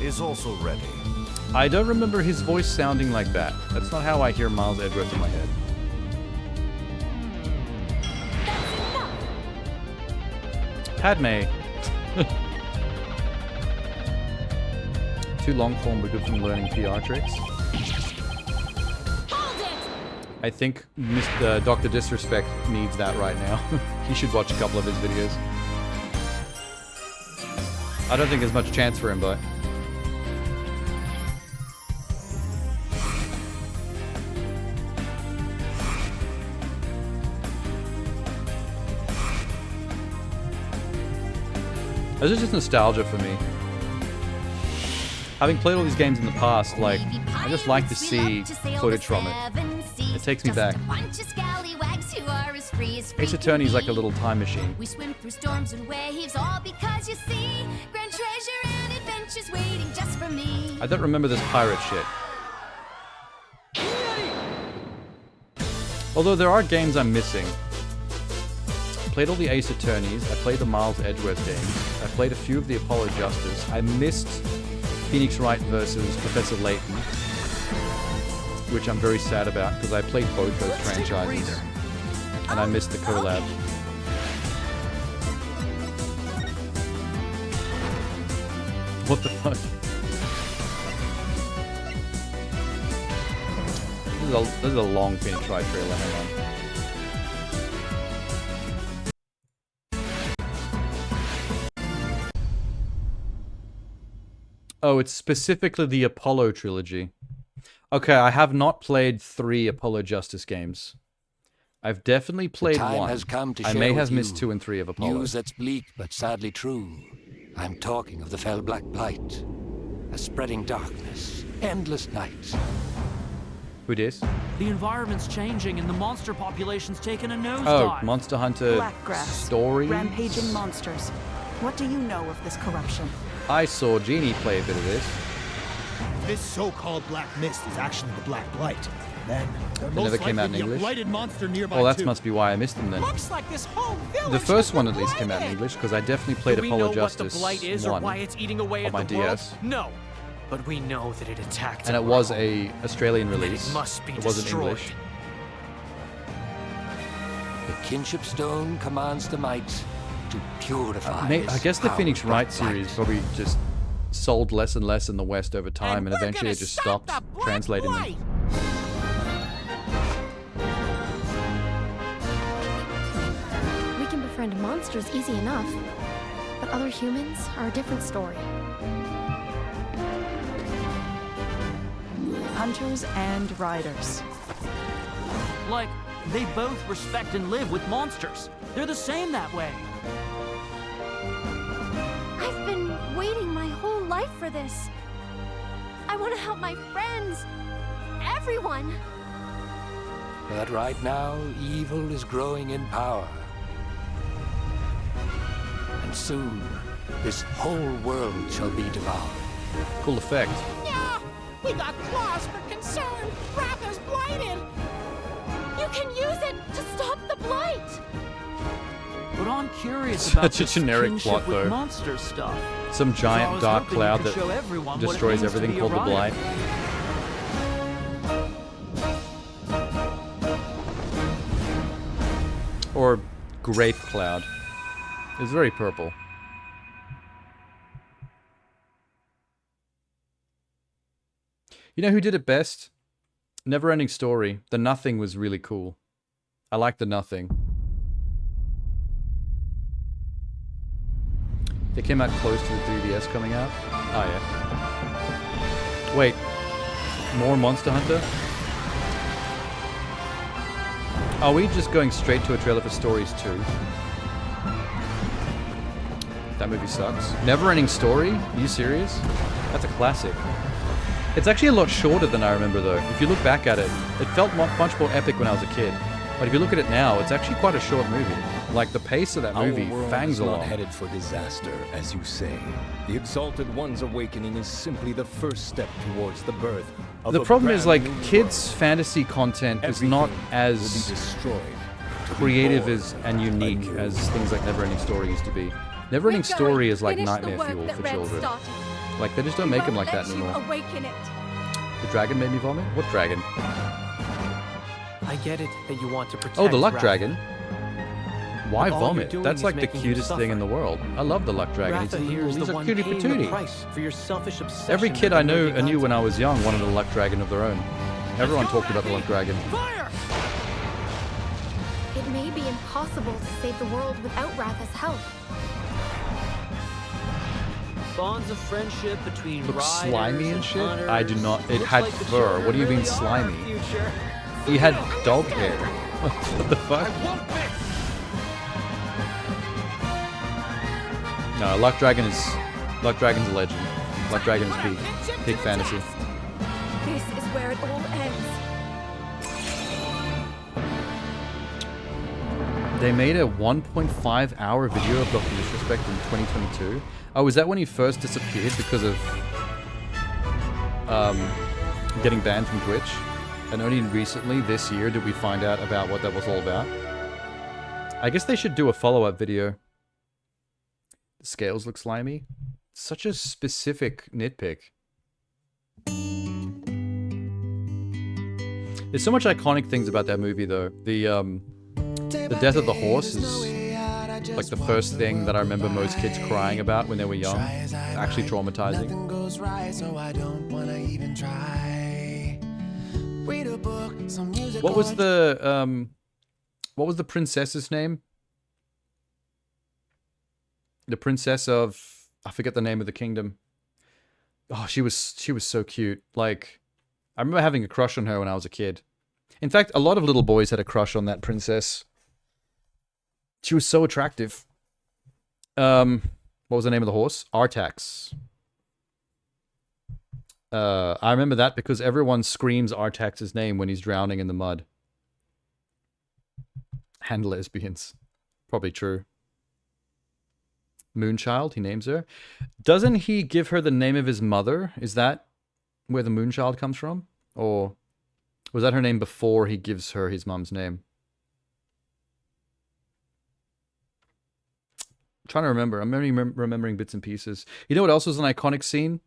is also ready. I don't remember his voice sounding like that. That's not how I hear Miles Edgeworth in my head. Padme. Too long form, but good for learning PR tricks. I think Dr. Disrespect needs that right now. You should watch a couple of his videos. I don't think there's much chance for him, but... This is just nostalgia for me. Having played all these games in the past, like, I just like to see footage from it. It takes me back. Ace Attorney is like a little time machine. We swim through storms and waves, all because you see grand treasure and adventures waiting just for me. I don't remember this pirate shit. Although there are games I'm missing. I played all the Ace Attorneys, I played the Miles Edgeworth games, I played a few of the Apollo Justice, I missed Phoenix Wright versus Professor Layton, which I'm very sad about because I played both those franchises and I missed the collab. What the fuck? This is a long Phoenix Wright trailer, hang on. Oh, it's specifically the Apollo trilogy. Okay, I have not played 3 Apollo Justice games. I've definitely played Time 1. has come to I share may with have missed you 2 and 3 of Apollo. News that's bleak but sadly true. I'm talking of the fell black blight. A spreading darkness, endless nights. Who dis? The environment's changing and the monster population's taking a nosedive. Oh, Monster Hunter Blackgrass. story. Rampaging monsters. What do you know of this corruption? I saw Genie play a bit of this. This so-called black mist is actually the black blight. Then there They most never came out in likely be a English. blighted monster nearby Well, that too. must be why I missed them then. Looks like this whole village The first one at least came out in English because I definitely played Do we Apollo know Justice what the blight is 1 or why it's eating away on at my the world? DS. No, but we know that it attacked. And it our was home. a Australian And release. It must be It wasn't destroyed. English. The kinship stone commands the might to purify. I guess the this Phoenix power Wright black series probably just sold less and less in the West over time, and eventually it just stopped translating them. We can befriend monsters easy enough, but other humans are a different story. Hunters and riders. Like, they both respect and live with monsters. They're the same that way. I've been waiting my whole life for this. I want to help my friends, everyone. But right now, evil is growing in power. And soon, this whole world shall be devoured. Cool effect. Yeah, we got claws for concern. Wrath is blighted. You can use it to stop the blight. But I'm curious about Such a this generic kinship plot, with though. monster stuff. Some So I giant was dark hoping you cloud could that show everyone what it destroys means to everything be a called the rider. Blight. Or grape cloud. It's very purple. You know who did it best? Neverending Story. The Nothing was really cool. I like The Nothing. They came out close to the 3DS coming out. Oh yeah. Wait. More Monster Hunter? Are we just going straight to a trailer for Stories 2? That movie sucks. Neverending Story? Are you serious? That's a classic. It's actually a lot shorter than I remember though. If you look back at it, it felt much more epic when I was a kid. But if you look at it now, it's actually quite a short movie. Like the pace of that movie Our world fangs is not along. headed for disaster, as you say. The Exalted One's awakening is simply the first step towards the birth of The a problem is brand like new kids' world. fantasy content is not Everything as will be destroyed to be creative born as and unique as things like Neverending Story used to be. Neverending Story is like nightmare fuel for children. Like they just don't make them like that anymore. Awaken it. The dragon made me vomit? What dragon? I get it that you want to protect. Oh, the luck Wrath. dragon. Why But all you're vomit? doing That's is like the making him cutest thing in the world. I love the luck dragon. Ratha here is He's the a one cutie paying the patootie. price for your selfish obsession. Every kid I with knew nerdy when I was young wanted a luck dragon of their own. Everyone talked about the luck dragon. It may be impossible to save the world without Ratha's help. Bonds of friendship between Looks riders slimy and shit? hunters. I do not. It Looks had like the fur. children What do you mean really are our slimy? future. He had dog hair. What the fuck? No, Luck Dragon's a legend. Luck Dragon is peak fantasy. This is where it all ends. They made a 1.5 hour video of Dr. Disrespect in 2022. Oh, was that when he first disappeared because of getting banned from Twitch? And only recently, this year, did we find out about what that was all about. I guess they should do a follow-up video. The scales look slimy. Such a specific nitpick. There's so much iconic things about that movie, though. The death of the horse is like the first thing that I remember most kids crying about when they were young. It's actually traumatizing. What was the princess's name? The princess of, I forget the name of the kingdom. Oh, she was so cute. Like, I remember having a crush on her when I was a kid. In fact, a lot of little boys had a crush on that princess. She was so attractive. What was the name of the horse? Artax. I remember that because everyone screams Artax's name when he's drowning in the mud. And lesbians. Probably true. Moonchild, he names her. Doesn't he give her the name of his mother? Is that where the Moonchild comes from? Or was that her name before he gives her his mum's name? I'm trying to remember. I'm only remembering bits and pieces. You know what else was an iconic scene?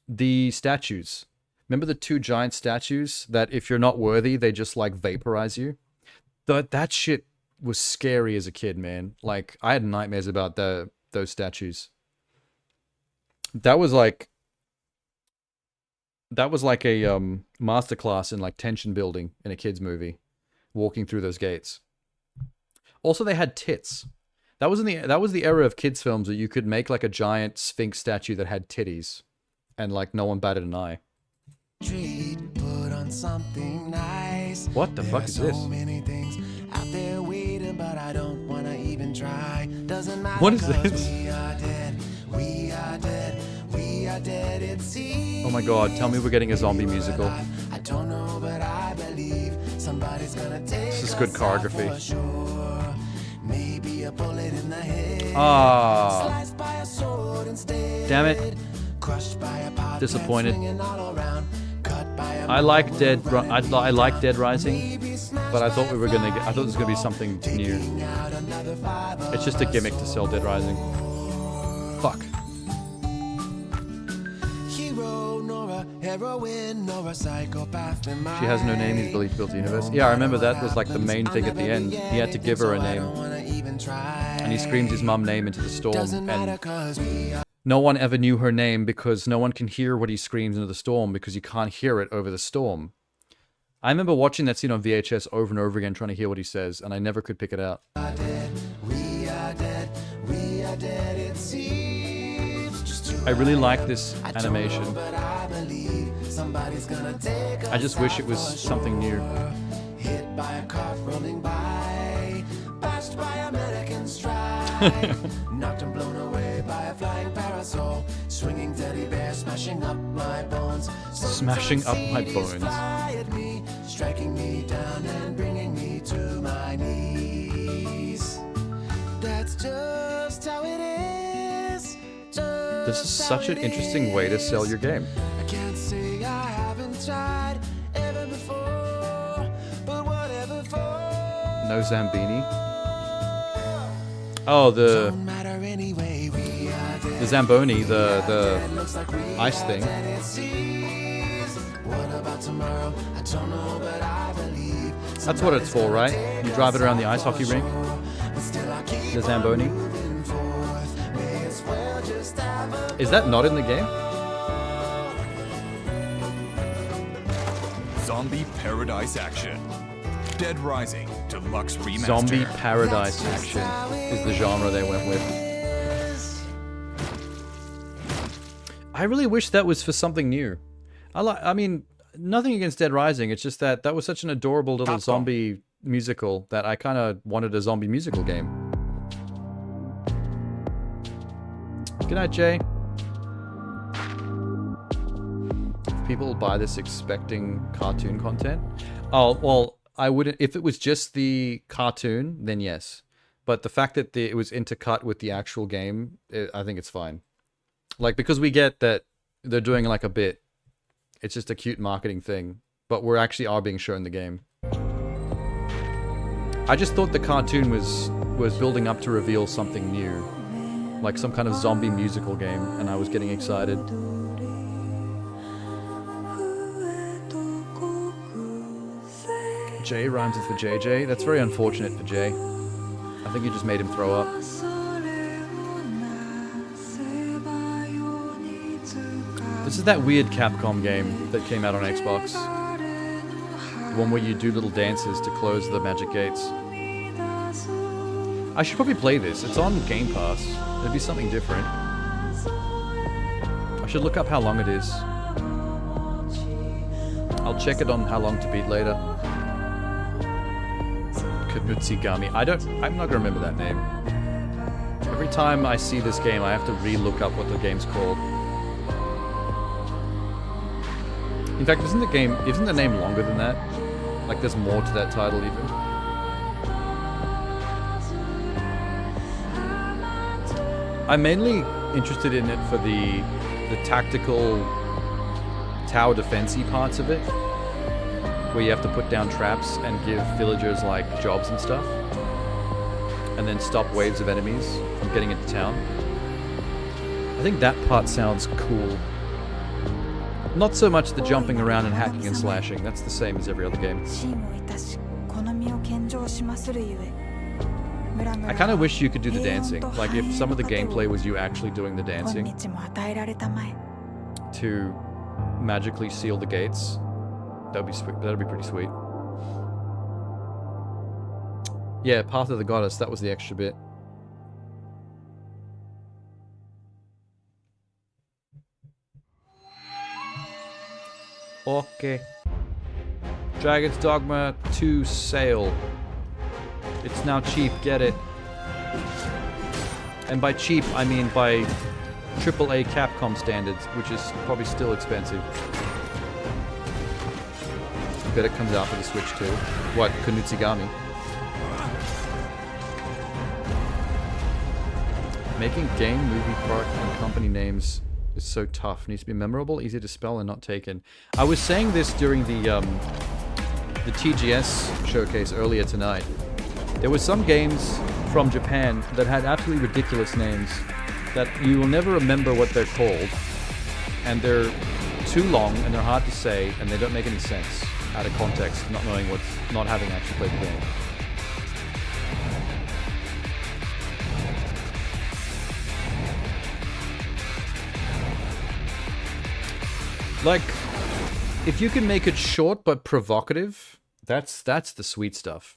The statues. Remember the two giant statues that if you're not worthy, they just like vaporize you? That shit was scary as a kid, man. Like, I had nightmares about those statues. That was like a masterclass in like tension building in a kid's movie, walking through those gates. Also, they had tits. That was the era of kids films where you could make like a giant sphinx statue that had titties, and like no one batted an eye. What the fuck is this? What is this? Oh my god, tell me we're getting a zombie musical. This is good choreography. Ah, damn it. Disappointed. I like Dead Rising, but I thought I thought this was gonna be something new. It's just a gimmick to sell Dead Rising. Fuck. She has no name, he's built the universe. Yeah, I remember that was like the main thing at the end. He had to give her a name. And he screams his mum name into the storm, and no one ever knew her name because no one can hear what he screams into the storm because you can't hear it over the storm. I remember watching that scene on VHS over and over again trying to hear what he says, and I never could pick it out. I really like this animation. I just wish it was something new. Hit by a cart rolling by, bashed by American strike, knocked and blown away by a flying parasol, swinging teddy bear, smashing up my bones. Smashing up my bones. Me, striking me down and bringing me to my knees. That's just how it is. This is such an interesting way to sell your game. I can't say I haven't tried ever before, but whatever for. No Zambini. Oh, the Zamboni, the ice thing. That's what it's for, right? You drive it around the ice hockey rink. The Zamboni. Is that not in the game? Zombie Paradise Action. Dead Rising Deluxe Remaster. Zombie Paradise Action is the genre they went with. I really wish that was for something new. I mean, nothing against Dead Rising, it's just that was such an adorable little zombie musical that I kind of wanted a zombie musical game. Good night, Jay. People buy this expecting cartoon content. Oh, well, I wouldn't. If it was just the cartoon, then yes. But the fact that it was intercut with the actual game, I think it's fine. Like, because we get that they're doing like a bit. It's just a cute marketing thing. But we're actually being shown the game. I just thought the cartoon was building up to reveal something new. Like some kind of zombie musical game, and I was getting excited. J rhymes with for JJ. That's very unfortunate for Jay. I think you just made him throw up. This is that weird Capcom game that came out on Xbox. The one where you do little dances to close the magic gates. I should probably play this. It's on Game Pass. It'd be something different. I should look up how long it is. I'll check it on how long to beat later. Knutsigami. I'm not gonna remember that name. Every time I see this game, I have to re-look up what the game's called. In fact, isn't the name longer than that? Like there's more to that title even. I'm mainly interested in it for the tactical tower defense-y parts of it, where you have to put down traps and give villagers like jobs and stuff, and then stop waves of enemies from getting into town. I think that part sounds cool. Not so much the jumping around and hacking and slashing. That's the same as every other game. I kind of wish you could do the dancing. Like if some of the gameplay was you actually doing the dancing to magically seal the gates. That'd be sweet. That'd be pretty sweet. Yeah, Path of the Goddess. That was the extra bit. Okay. Dragon's Dogma 2 sale. It's now cheap, get it. And by cheap, I mean by AAA Capcom standards, which is probably still expensive. I bet it comes out for the Switch too. What, Knutsigami? Making game, movie, product, and company names is so tough. Needs to be memorable, easy to spell, and not taken. I was saying this during the TGS showcase earlier tonight. There were some games from Japan that had absolutely ridiculous names that you will never remember what they're called, and they're too long and they're hard to say and they don't make any sense out of context, not having actually played the game. Like, if you can make it short but provocative, that's the sweet stuff.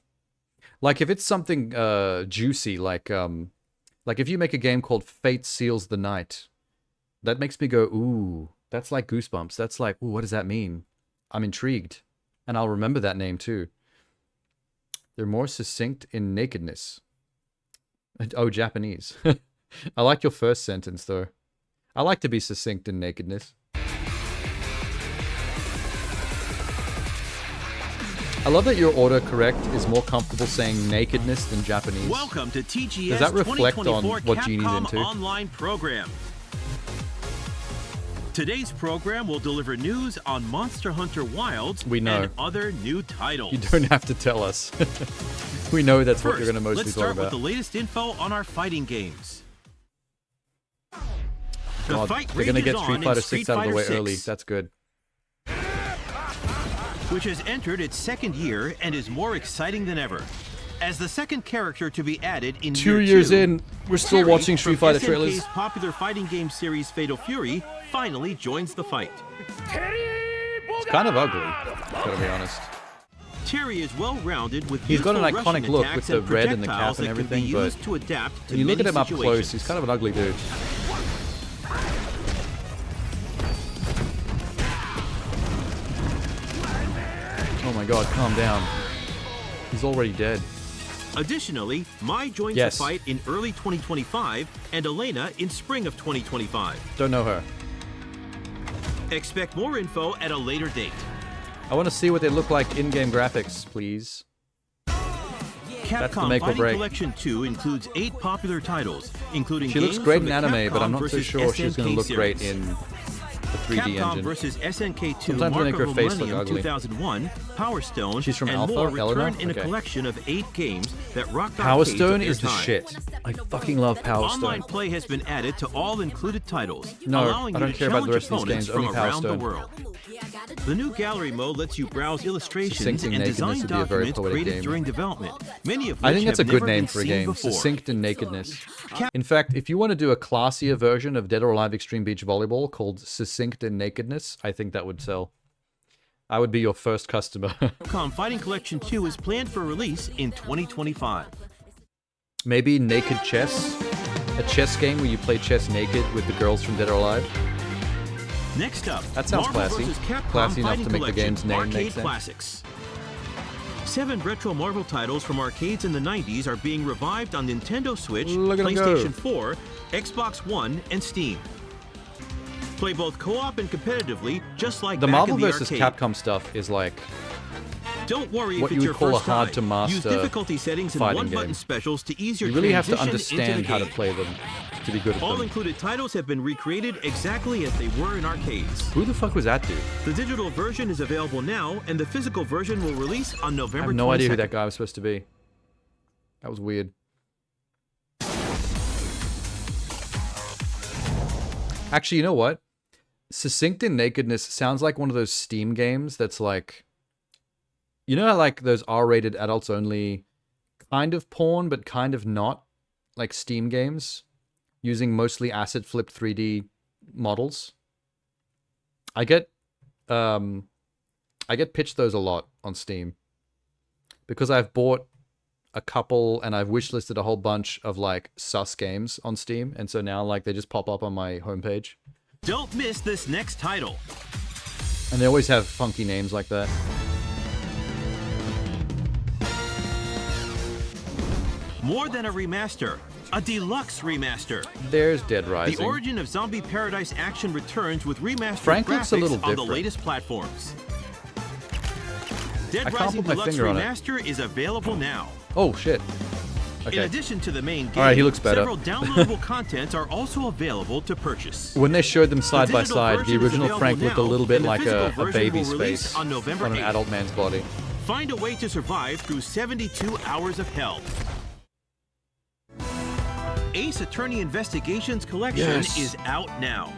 Like if it's something juicy, like if you make a game called Fate Seals the Night, that makes me go, ooh, that's like Goosebumps. That's like, ooh, what does that mean? I'm intrigued. And I'll remember that name too. They're more succinct in nakedness. Oh, Japanese. I like your first sentence though. I like to be succinct in nakedness. I love that your autocorrect is more comfortable saying nakedness than Japanese. Welcome to TGS. Does that reflect on what Genie's into? Online program. Today's program will deliver news on Monster Hunter Wilds and other new titles. You don't have to tell us. We know that's what you're going to mostly let's talk start about. with the latest info on our fighting games. God, they're going to get Street Fighter 6 out of the way early. That's good. Which has entered its second year and is more exciting than ever. As the second character to be added in 2 years in, we're still Terry watching Street from Fighter trailers. SNK's popular fighting game series Fatal Fury finally joins the fight. It's kind of ugly, gotta be honest. Terry is well-rounded with He's got an beautiful iconic Russian look attacks with the and red and the cap projectiles and that can everything, be but used to adapt to when you look at many him up close, situations. he's kind of an ugly dude. Oh my god, calm down. He's already dead. Additionally, Mai joins Yes. the fight in early 2025 and Elena in spring of 2025. Don't know her. Expect more info at a later date. I want to see what they look like in-game graphics, please. That's the Capcom make or Fighting break. Collection 2 includes 8 popular titles, including She looks games great from in the anime, but I'm Capcom not so versus sure she's going to SNK look great series. in the 3D Capcom engine. versus SNK2 Sometimes they Mark make her of face look Millennium ugly. 2001, Power Stone, She's from and Alpha, more Helena? return in Okay. a collection of 8 games that rocked Power arcades Stone of their is the time. shit. I fucking love Power Online Stone. play has been added to all included titles, No, allowing I you don't to care about the challenge rest of these opponents games, from only Power around the Stone. world. The new gallery mode lets you browse illustrations Succinct and and Nakedness design would be a very documents poetic created game. during development, many of which I think that's a have good never name been for a seen game. before. Succinct and Nakedness. In fact, if you want to do a classier version of Dead or Alive Extreme Beach Volleyball called Succinct and Nakedness, I think that would sell. I would be your first customer. Capcom Fighting Collection 2 is planned for release in 2025. Maybe Naked Chess? A chess game where you play chess naked with the girls from Dead or Alive? Next up, That sounds Marvel classy. vs. Capcom Classy enough Fighting to make the Collection game's name Arcade make sense. Classics. 7 retro Marvel titles from arcades in the 90s are being revived on Nintendo Switch, Look at 'em go. PlayStation 4, Xbox One, and Steam. Play both co-op and competitively, just like The back Marvel in the vs. arcade. Capcom stuff is like Don't worry what if you it's would your call a first time. hard-to-master Use difficulty settings and fighting one-button game. specials to ease your You really have to transition into understand the how to game. play them to be good at All them. included titles have been recreated exactly as they were in arcades. Who the fuck was that dude? The digital version is available now, and the physical version will release on I November have no idea who 22nd. that guy was supposed to be. That was weird. Actually, you know what? Succinct and Nakedness sounds like one of those Steam games that's like... You know how like those R-rated adults only kind of porn, but kind of not? Like Steam games? Using mostly asset-flipped 3D models? I get pitched those a lot on Steam. Because I've bought a couple and I've wishlisted a whole bunch of like sus games on Steam, and so now like they just pop up on my homepage. Don't miss this next title. And they always have funky names like that. More than a remaster, a deluxe remaster. There's Dead Rising. The origin of Zombie Paradise action returns with remastered Frank looks a graphics little on the different. latest platforms. Dead I can't Rising put my Deluxe finger on it. Remaster is available now. Oh shit. In Okay. addition to the main game, Alright, he looks better. several downloadable contents are also available to purchase. When they showed them side by digital side, the version is original available Frank looked a now, little bit and the like physical a version baby's will release face on November an 8th. adult man's body. Find a way to survive through 72 hours of hell. Ace Attorney Investigations Collection Yes. is out now.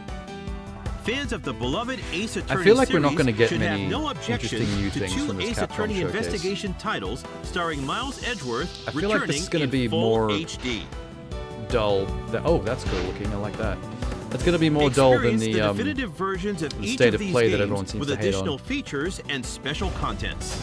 Fans of the beloved Ace Attorney feel like we're not series gonna get should many have no objection interesting new to things 2 from this Ace Capcom Attorney showcase. Investigation titles starring Miles Edgeworth I feel like returning this is gonna in be full more HD. dull. Oh, that's cool looking. I like that. That's gonna be more dull than Experience the definitive versions of each state of of these play that games everyone seems with to hate additional on. features and special contents.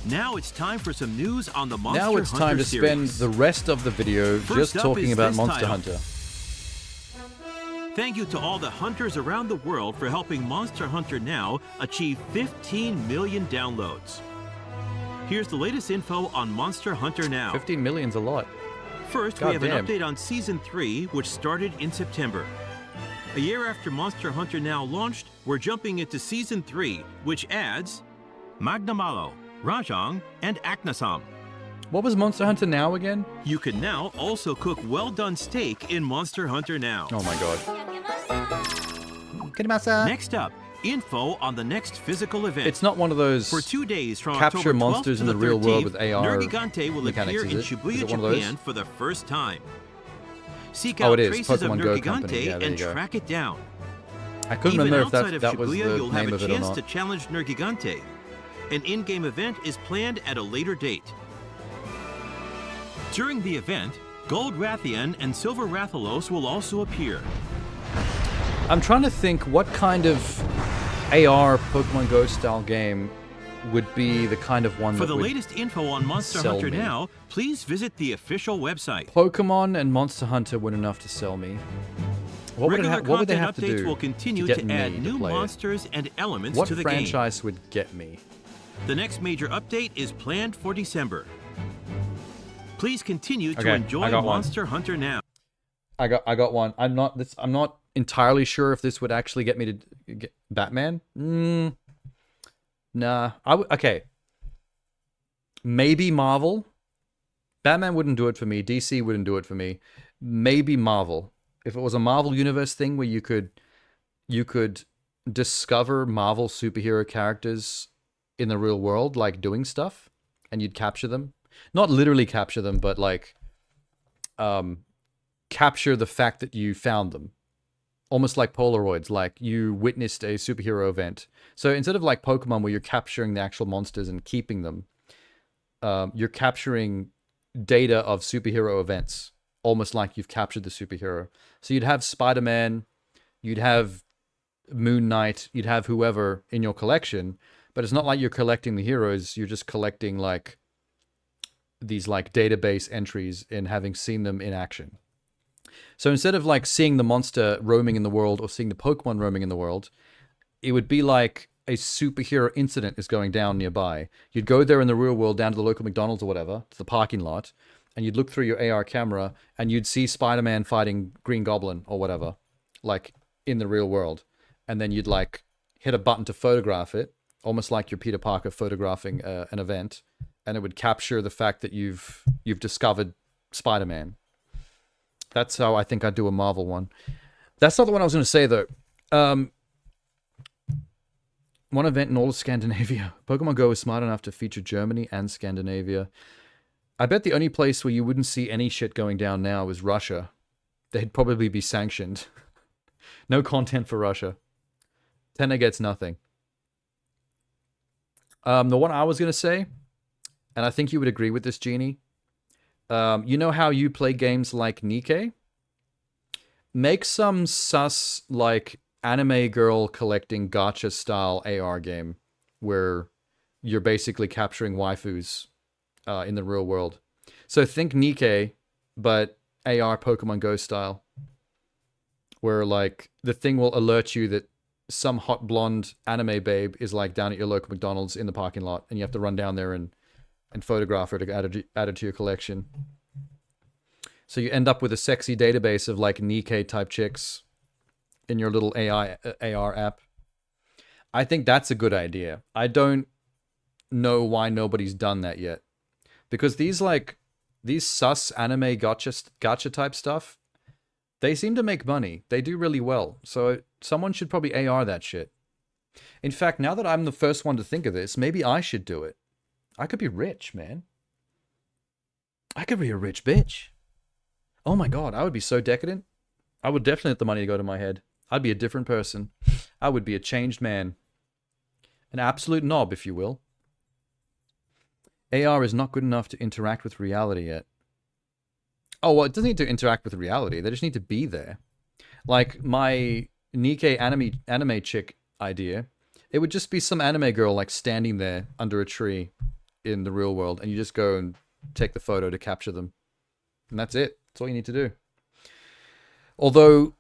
Now it's time for some news on the Monster Now it's Hunter time to spend series. the rest of the video First just up talking is about this Monster title. Hunter. Thank you to all the hunters around the world for helping Monster Hunter Now achieve 15 million downloads. Here's the latest info on Monster Hunter Now. 15 million's a lot. First, God we have damn. an update on Season 3, which started in September. A year after Monster Hunter Now launched, we're jumping into Season 3, which adds Magnamalo, Rajang, and Aknasam. What was Monster Hunter Now again? You can now also cook well-done steak in Monster Hunter Now. Oh my god. Next up, info on the next physical event. It's not one of those For 2 days from capture October 12th monsters to in the real 13th, world with AR Nergigante will mechanics, appear in is it? Shibuya, Is it one of those? Japan for the first time. Seek Oh, out it is. traces Pokemon of Go Nergigante company. Yeah, there and you go. track it down. I couldn't Even remember if outside of that was Shibuya, the you'll have name a of it or chance not. to challenge Nergigante. An in-game event is planned at a later date. During the event, Gold Rathian and Silver Rathalos will also appear. I'm trying to think what kind of AR Pokemon Go style game would be the kind of one For that the would latest info on Monster sell Hunter me. Now, please visit the official website. Pokemon and Monster Hunter weren't enough to sell me. Regular what would they content have to updates do will continue to to get add me to new play it? monsters and elements What to the game. franchise would get me? The next major update is planned for December. Please continue to Okay, enjoy I got one. Monster Hunter now. I got one. I'm not entirely sure if this would actually get me to get Batman. Nah. Okay. Maybe Marvel. Batman wouldn't do it for me. DC wouldn't do it for me. Maybe Marvel. If it was a Marvel Universe thing where you could discover Marvel superhero characters in the real world, like doing stuff, and you'd capture them. Not literally capture them, but like capture the fact that you found them. Almost like Polaroids, like you witnessed a superhero event. So instead of like Pokemon where you're capturing the actual monsters and keeping them, you're capturing data of superhero events, almost like you've captured the superhero. So you'd have Spider-Man, you'd have Moon Knight, you'd have whoever in your collection, but it's not like you're collecting the heroes, you're just collecting like these like database entries and having seen them in action. So instead of like seeing the monster roaming in the world or seeing the Pokemon roaming in the world, it would be like a superhero incident is going down nearby. You'd go there in the real world, down to the local McDonald's or whatever, to the parking lot, and you'd look through your AR camera and you'd see Spider-Man fighting Green Goblin or whatever, like in the real world. And then you'd like hit a button to photograph it, almost like you're Peter Parker photographing an event, and it would capture the fact that you've discovered Spider-Man. That's how I think I'd do a Marvel one. That's not the one I was going to say, though. One event in all of Scandinavia. Pokemon Go is smart enough to feature Germany and Scandinavia. I bet the only place where you wouldn't see any shit going down now is Russia. They'd probably be sanctioned. No content for Russia. Tenna gets nothing. The one I was going to say, and I think you would agree with this, Genie. You know how you play games like Nikke? Make some sus, like, anime girl collecting gacha style AR game where you're basically capturing waifus in the real world. So think Nikke, but AR Pokemon Go style. Where, like, the thing will alert you that some hot blonde anime babe is, like, down at your local McDonald's in the parking lot, and you have to run down there and photograph her to add it to your collection. So you end up with a sexy database of, like, Nikke type chicks in your little AR app. I think that's a good idea. I don't know why nobody's done that yet. Because these sus anime gacha type stuff, they seem to make money. They do really well. So someone should probably AR that shit. In fact, now that I'm the first one to think of this, maybe I should do it. I could be rich, man. I could be a rich bitch. Oh my god, I would be so decadent. I would definitely let the money go to my head. I'd be a different person. I would be a changed man. An absolute knob, if you will. AR is not good enough to interact with reality yet. Oh, well, it doesn't need to interact with reality. They just need to be there. Like my Nikke anime chick idea, it would just be some anime girl like standing there under a tree in the real world, and you just go and take the photo to capture them. And that's it. That's all you need to do. Although,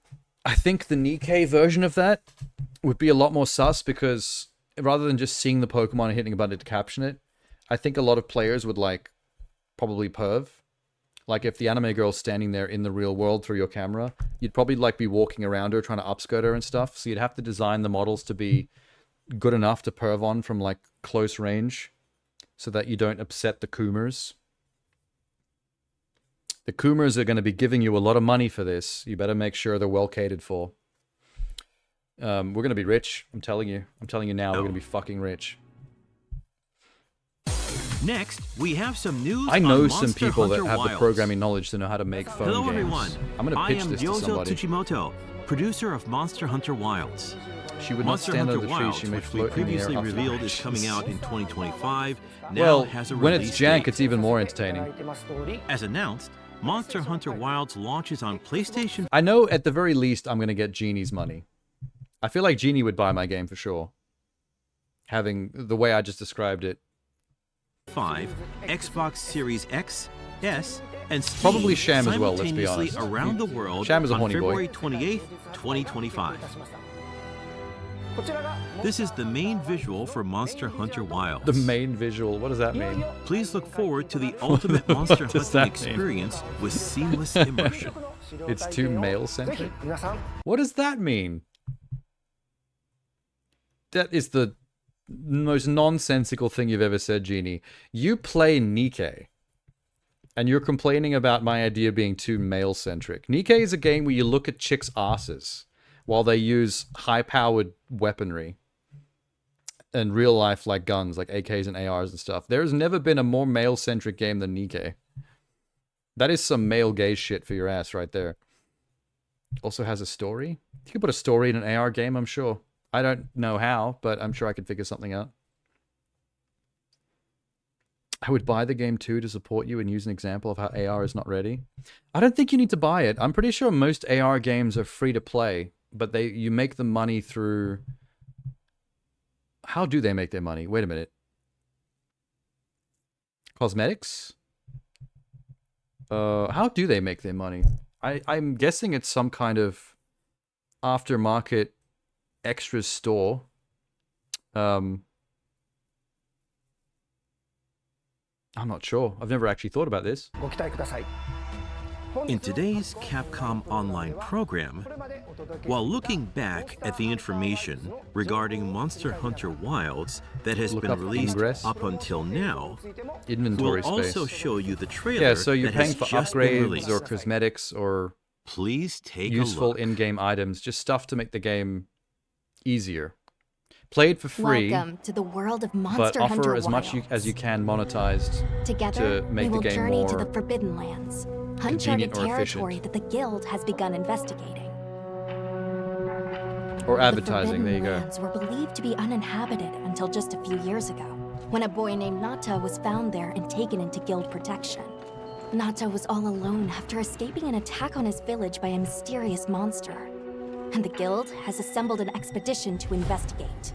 I think the Nikke version of that would be a lot more sus, because rather than just seeing the Pokemon and hitting a button to caption it, I think a lot of players would, like, probably perv. Like, if the anime girl's standing there in the real world through your camera, you'd probably, like, be walking around her, trying to upskirt her and stuff. So you'd have to design the models to be good enough to perv on from, like, close range, so that you don't upset the Coomers. The Coomers are going to be giving you a lot of money for this. You better make sure they're well catered for. We're going to be rich. I'm telling you. I'm telling you now, we're going to be fucking rich. Next, we have some news. I know on some Monster people Hunter that have Wilds. the programming knowledge to know how to make phone Hello, games. everyone. I'm going to pitch this to I am somebody. Gyozo Tsuchimoto, producer of Monster Hunter Wilds. She would not Monster stand Hunter under the tree. Wilds, She may which we float in the air previously off the revealed is coming branches. out in 2025, now Well, has a when release it's jank, date. it's even more entertaining. As announced, Monster Hunter Wilds launches on PlayStation. I know at the very least I'm going to get Genie's money. I feel like Genie would buy my game for sure. Having the way I just described it. 5, Xbox Series X, S, and Steam Probably Sham as well, let's be simultaneously honest. around the world Sham is a on horny boy. February 28th, 2025. This is the main visual for Monster Hunter Wilds. The main visual, what does that mean? Please look forward to the ultimate monster does hunting that mean? experience with seamless immersion. It's too male-centric? What does that mean? That is the most nonsensical thing you've ever said, Genie. You play Nikke, and you're complaining about my idea being too male-centric. Nikke is a game where you look at chicks' asses while they use high-powered weaponry and real-life like guns, like AKs and ARs and stuff. There's never been a more male-centric game than Nikke. That is some male gaze shit for your ass right there. Also has a story. You could put a story in an AR game, I'm sure. I don't know how, but I'm sure I could figure something out. I would buy the game too to support you and use an example of how AR is not ready. I don't think you need to buy it. I'm pretty sure most AR games are free to play, but you make the money through... How do they make their money? Wait a minute. Cosmetics? How do they make their money? I'm guessing it's some kind of aftermarket extra store. I'm not sure. I've never actually thought about this. In today's Capcom Online program, while looking back at the information regarding Monster Hunter Wilds that has been released up until now, Inventory we'll space. also show you the trailer. Yeah, so you're that paying has for just been upgrades released. or cosmetics or please take useful a look. in-game items, just stuff to make the game easier. Play it for free, Welcome to the world of but Monster offer Hunter as much Wilds. as you can monetized Together, to make we will the game journey to more the Forbidden Lands, uncharted convenient or territory efficient. that the Guild has begun investigating. Or advertising, there you The go. lands were believed to be uninhabited until just a few years ago, when a boy named Nata was found there and taken into Guild protection. Nata was all alone after escaping an attack on his village by a mysterious monster, and the Guild has assembled an expedition to investigate.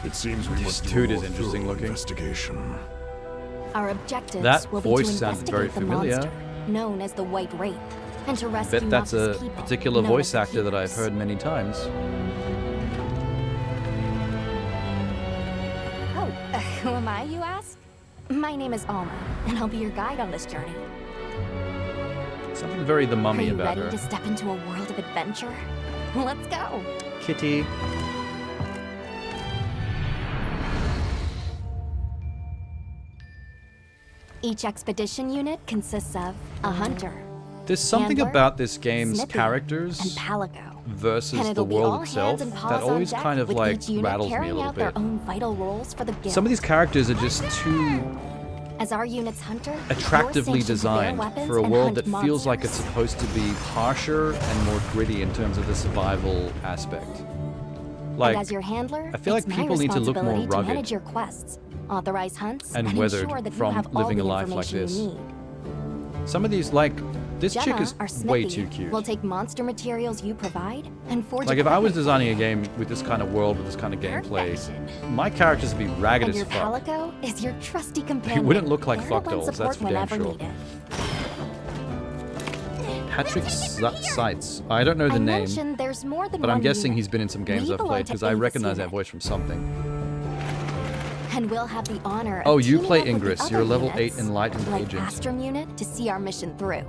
It seems we must dude do is a interesting thorough looking. Investigation. Our objectives That will be voice to sounded very investigate the familiar. monster, known as the White Wraith, and to I rescue bet that's Nata's a people, particular known voice as the actor that I've Keepers. heard many times. Oh, who am I, you ask? My name is Alma, and I'll be your guide on this journey. Something very The Are Mummy you about ready her. to step into a world of adventure? Let's go! Kitty. Each expedition unit consists of a hunter, There's something handler, about this game's snippy, characters and palico. versus And the it'll be all world hands itself and paws that on always deck, kind of with like each unit rattles me a carrying little out their bit. own vital roles for the guild. Some of these characters are just too As our unit's hunter, attractively you're stationed designed to bear weapons for a and world hunt that feels like it's monsters. supposed to be harsher and more gritty in terms of the survival aspect. Like, and as your handler, I feel like it's my people need to look more responsibility to rugged manage your quests, authorize hunts, and ensure weathered that you from have all living the a life like information this. you need. Some of these, like, this chick Gemma, is our way smithy, too cute. will take monster materials you provide and forge Like, if I was equipment designing a game with this kind of world, with this kind of gameplay, my characters would be ragged and as your fuck. Palico is your trusty They companion. wouldn't look like There fuck to lend dolls, that's support for damn whenever sure. needed. Patrick Seitz. I don't know the I name, mentioned there's more than but I'm one guessing unit. he's been in some games We I've belong played to because I Avis recognize that unit. voice from something. And we'll have the honor of Oh, you teaming play up with the Ingress. You're a other level 8 units, enlightened like agent. Astrum unit, to see our mission through.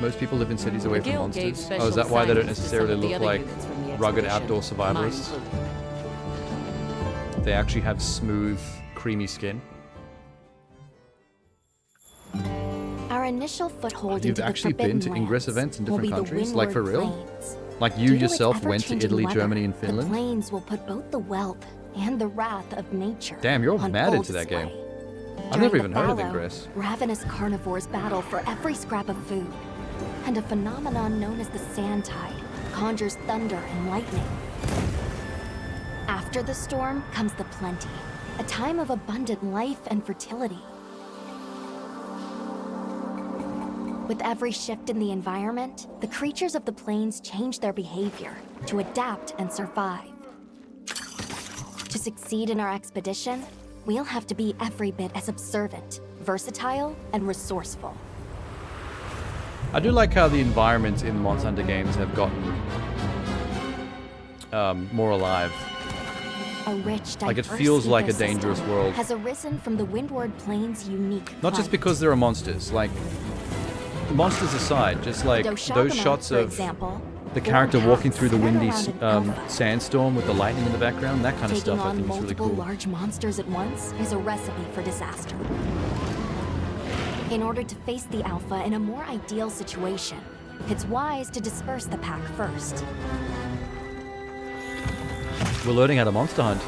Most people live in cities away from Guild gave monsters. Oh, is that special why they don't assignments to some necessarily of the look other like units from the rugged expedition, outdoor mine survivors? included. They actually have smooth, creamy skin. Our initial foothold You've into the actually been Forbidden to Ingress Lands events in will different be the countries? Like, for Windward real? Plains. Like, you Due to its yourself went to ever-changing Italy, weather, Germany, and The Finland? plains will put both the wealth and the wrath of nature. Damn, you're on mad full into that game. display. I've During never the even heard of fallow, Ingress. Ravenous carnivores battle for every scrap of food, and a phenomenon known as the sand tide conjures thunder and lightning. After the storm comes the plenty, a time of abundant life and fertility. With every shift in the environment, the creatures of the plains change their behavior to adapt and survive. To succeed in our expedition, we'll have to be every bit as observant, versatile and resourceful. I do like how the environments in Monster Hunter games have gotten more alive. A rich, Like, it diverse feels like a ecosystem dangerous world. has arisen from the Windward Plains' unique Not just climate. because there are monsters. Like, monsters aside, just like those shots for of example, the character walking through the windy centered around an sandstorm with the lightning in the background, that kind of taking stuff I on think is really multiple cool. large monsters at once is a recipe for disaster. In order to face the Alpha in a more ideal situation, it's wise to disperse the pack first. We're learning how to monster hunt.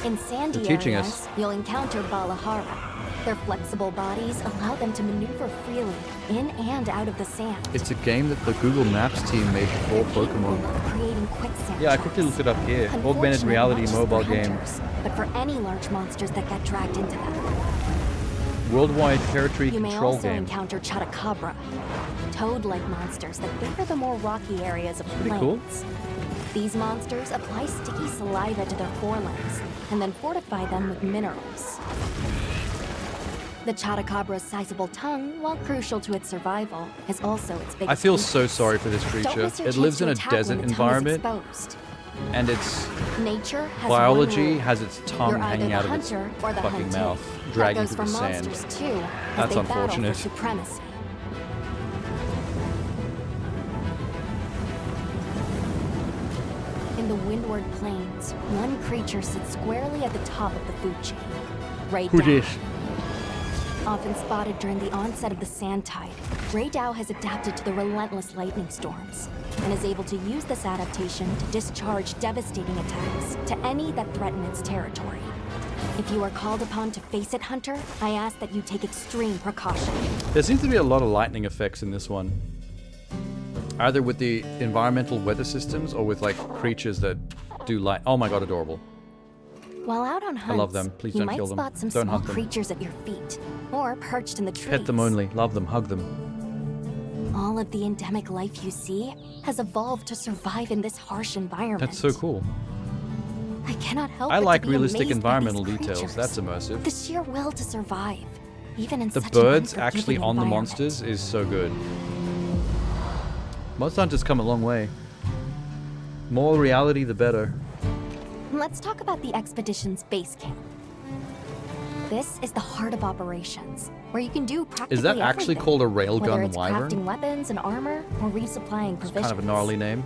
In sandy They're teaching areas, us. you'll encounter Balahara. Their flexible bodies allow them to maneuver freely in and out of the sand. It's a game that the Google Maps team made before Pokemon. Creating quicksand Yeah, I quickly looked it up here. Augmented Unfortunately, reality not just mobile for game. hunters, but for any large monsters that get dragged into them. Worldwide territory You may control also game. encounter Chotacabra, toad-like monsters that favor the more rocky areas of Pretty plains. cool. These monsters apply sticky saliva to their forelimbs and then fortify them with minerals. The Chotacabra's sizable tongue, while crucial to its survival, is also its biggest I feel weakness. so sorry for this Don't creature. miss your It chance lives to in a attack when desert the tongue is environment, exposed. and its Nature has biology one rule. has its tongue You're either hanging the out of its hunter or the fucking hunted. mouth, That dragging goes through the for sand. monsters too, as That's they battle unfortunate. for supremacy. In the Windward Plains, one creature sits squarely at the top of the food chain. Ray Who Dow. dis? Often spotted during the onset of the sand tide, Ray Dow has adapted to the relentless lightning storms and is able to use this adaptation to discharge devastating attacks to any that threaten its territory. If you are called upon to face it, Hunter, I ask that you take extreme precaution. There seems to be a lot of lightning effects in this one. Either with the environmental weather systems or with like creatures that do light. Oh my god, adorable. While out on hunts, love them. Please you don't might kill them. spot some Don't small hunt them. creatures at your feet, or perched in the trees. Pet them only. Love them. Hug them. All of the endemic life you see has evolved to survive in this harsh environment. That's so cool. I cannot help I but like to be realistic amazed by environmental these details. creatures. That's immersive. The sheer will to survive, even in The such birds an actually unforgiving on the environment. monsters is so good. Monster Hunter's come a long way. More reality, the better. Let's talk about the expedition's base camp. This is the heart of operations, where you can do practically Is that actually everything, called a whether railgun it's wyvern? crafting weapons and armor or resupplying provisions. Kind of a gnarly name.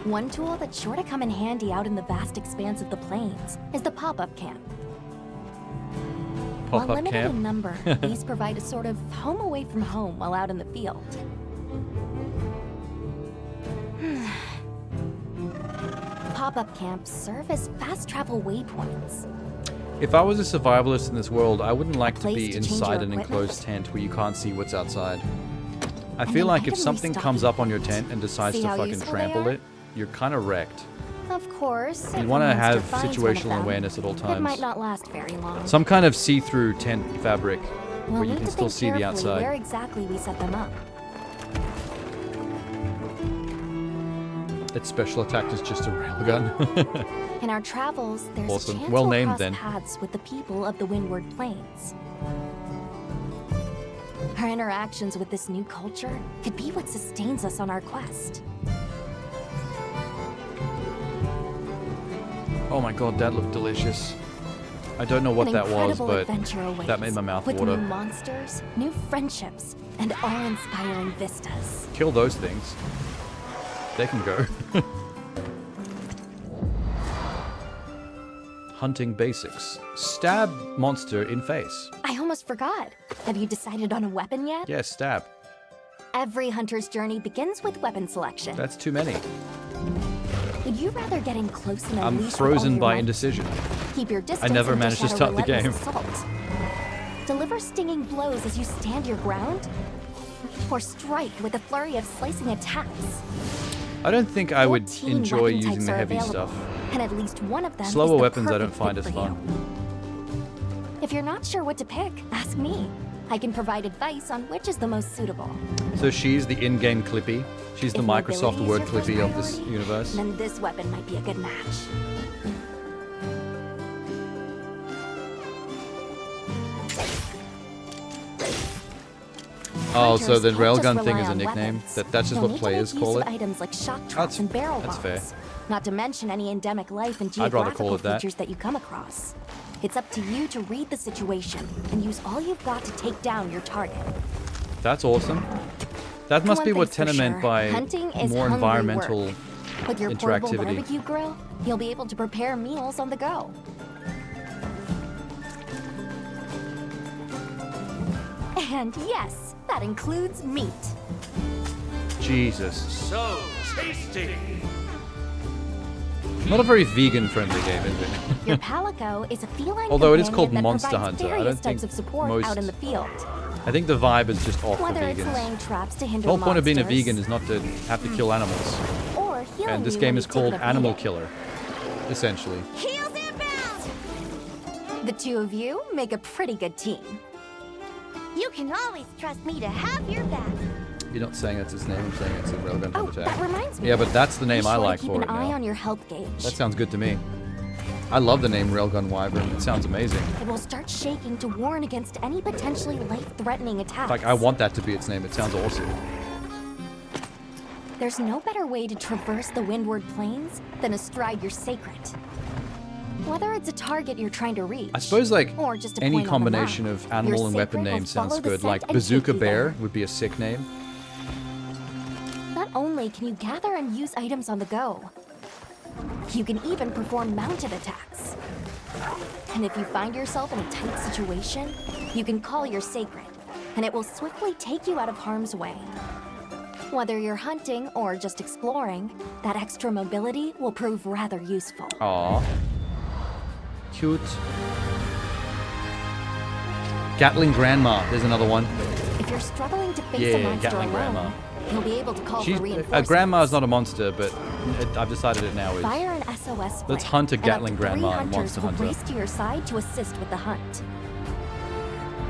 One tool that's sure to come in handy out in the vast expanse of the plains is the pop-up camp. While Pop-up limited camp. in number, these provide a sort of home away from home while out in the field. Pop-up camps serve as fast travel waypoints. If I was a survivalist in this world, I wouldn't like to Place be to change inside your an equipment. enclosed tent where you can't see what's outside. I And feel then like if randomly something stock comes your up on your tent and decides See to how fucking useful they trample are? it, you're kind of wrecked. Of course, You if want a to monster have finds one of situational them, awareness at all It might times. not last very long. Some kind of see-through tent fabric We'll where you need can to still think see the carefully where outside. exactly we set them up. Its special attack is just a railgun. In our travels, there's Awesome. a chance Well we'll named, cross then. paths with the people of the Windward Plains. Our interactions with this new culture could be what sustains us on our quest. Oh my god, that looked delicious. I don't know what An that was, incredible but adventure awaits, that made my mouth with water. new monsters, new friendships, and awe-inspiring vistas. Kill those things. They can go. Hunting basics. Stab monster in face. I almost forgot. Have you decided on a weapon yet? Yes, stab. Every hunter's journey begins with weapon selection. That's too many. Would you rather get in close and I'm unleash with all frozen your by might? indecision. Keep your distance I never and managed dish to out a start the game. relentless assault. Deliver stinging blows as you stand your ground, or strike with a flurry of slicing attacks. I don't think I would 14 enjoy weapon using types the are heavy available, stuff. and at least one of them is Slower the weapons I don't perfect find fit as for you. fun. If you're not sure what to pick, ask me. I can provide advice on which is the most suitable. So she's the in-game Clippy. She's the If Microsoft mobility is Word your first Clippy of this priority, universe. Then this weapon might be a good match. Oh, so hunters the can't just railgun thing rely is a on nickname? weapons. That's just You'll what need to players make use call of it? items like shock traps and barrel That's bombs. fair. Not to mention any endemic life and I'd rather call geographical it that. features that you come across. It's up to you to read the situation and use all you've got to take down your target. That's awesome. That must One be what thing's for Tenna meant sure, by hunting is more hungry environmental work. With your portable interactivity. barbecue grill, you'll be able to prepare meals on the go. And yes, that includes meat. Jesus. So tasty! Not a very vegan-friendly game, is it? Your Palico is a feline Although it is called companion that Monster provides Hunter. I various don't think types of support most... out in the field. I think the vibe is just off for Whether it's vegans. laying traps to hinder The whole point of being a monsters, vegan is not to have to kill animals. or healing And this you game when is you've called taken a Animal beating. Killer, essentially. Heels inbound! The two of you make a pretty good team. You can always trust me to have your back. You're not saying that's its name, I'm saying it's a railgun Oh, attack. that reminds me. Yeah, but that's the name Be I sure to like keep for an it eye now. on your health gauge. That sounds good to me. I love the name Railgun Wyvern. It sounds amazing. It will start shaking to warn against any potentially life-threatening attacks. Like, I want that to be its name. It sounds awesome. There's no better way to traverse the Windward Plains than astride your sacred. Whether it's a target you're trying to reach, I suppose, like, or just a any point on the combination map, of animal your and weapon sacred will names sounds follow the good. scent Like, and Bazooka take you Bear there. would be a sick name. Not only can you gather and use items on the go, you can even perform mounted attacks. And if you find yourself in a tight situation, you can call your sacred, and it will swiftly take you out of harm's way. Whether you're hunting or just exploring, that extra mobility will prove rather useful. Aww. Cute. Gatling Grandma. There's another one. If you're struggling to face a Yeah, monster Gatling alone, Grandma. you'll be able to call She's for reinforcements. Grandma's not a monster, but I've decided it now is. Fire an SOS Let's flare, hunt a and up to Gatling 3 Grandma in hunters Monster will Hunter race to your side to assist with the hunt.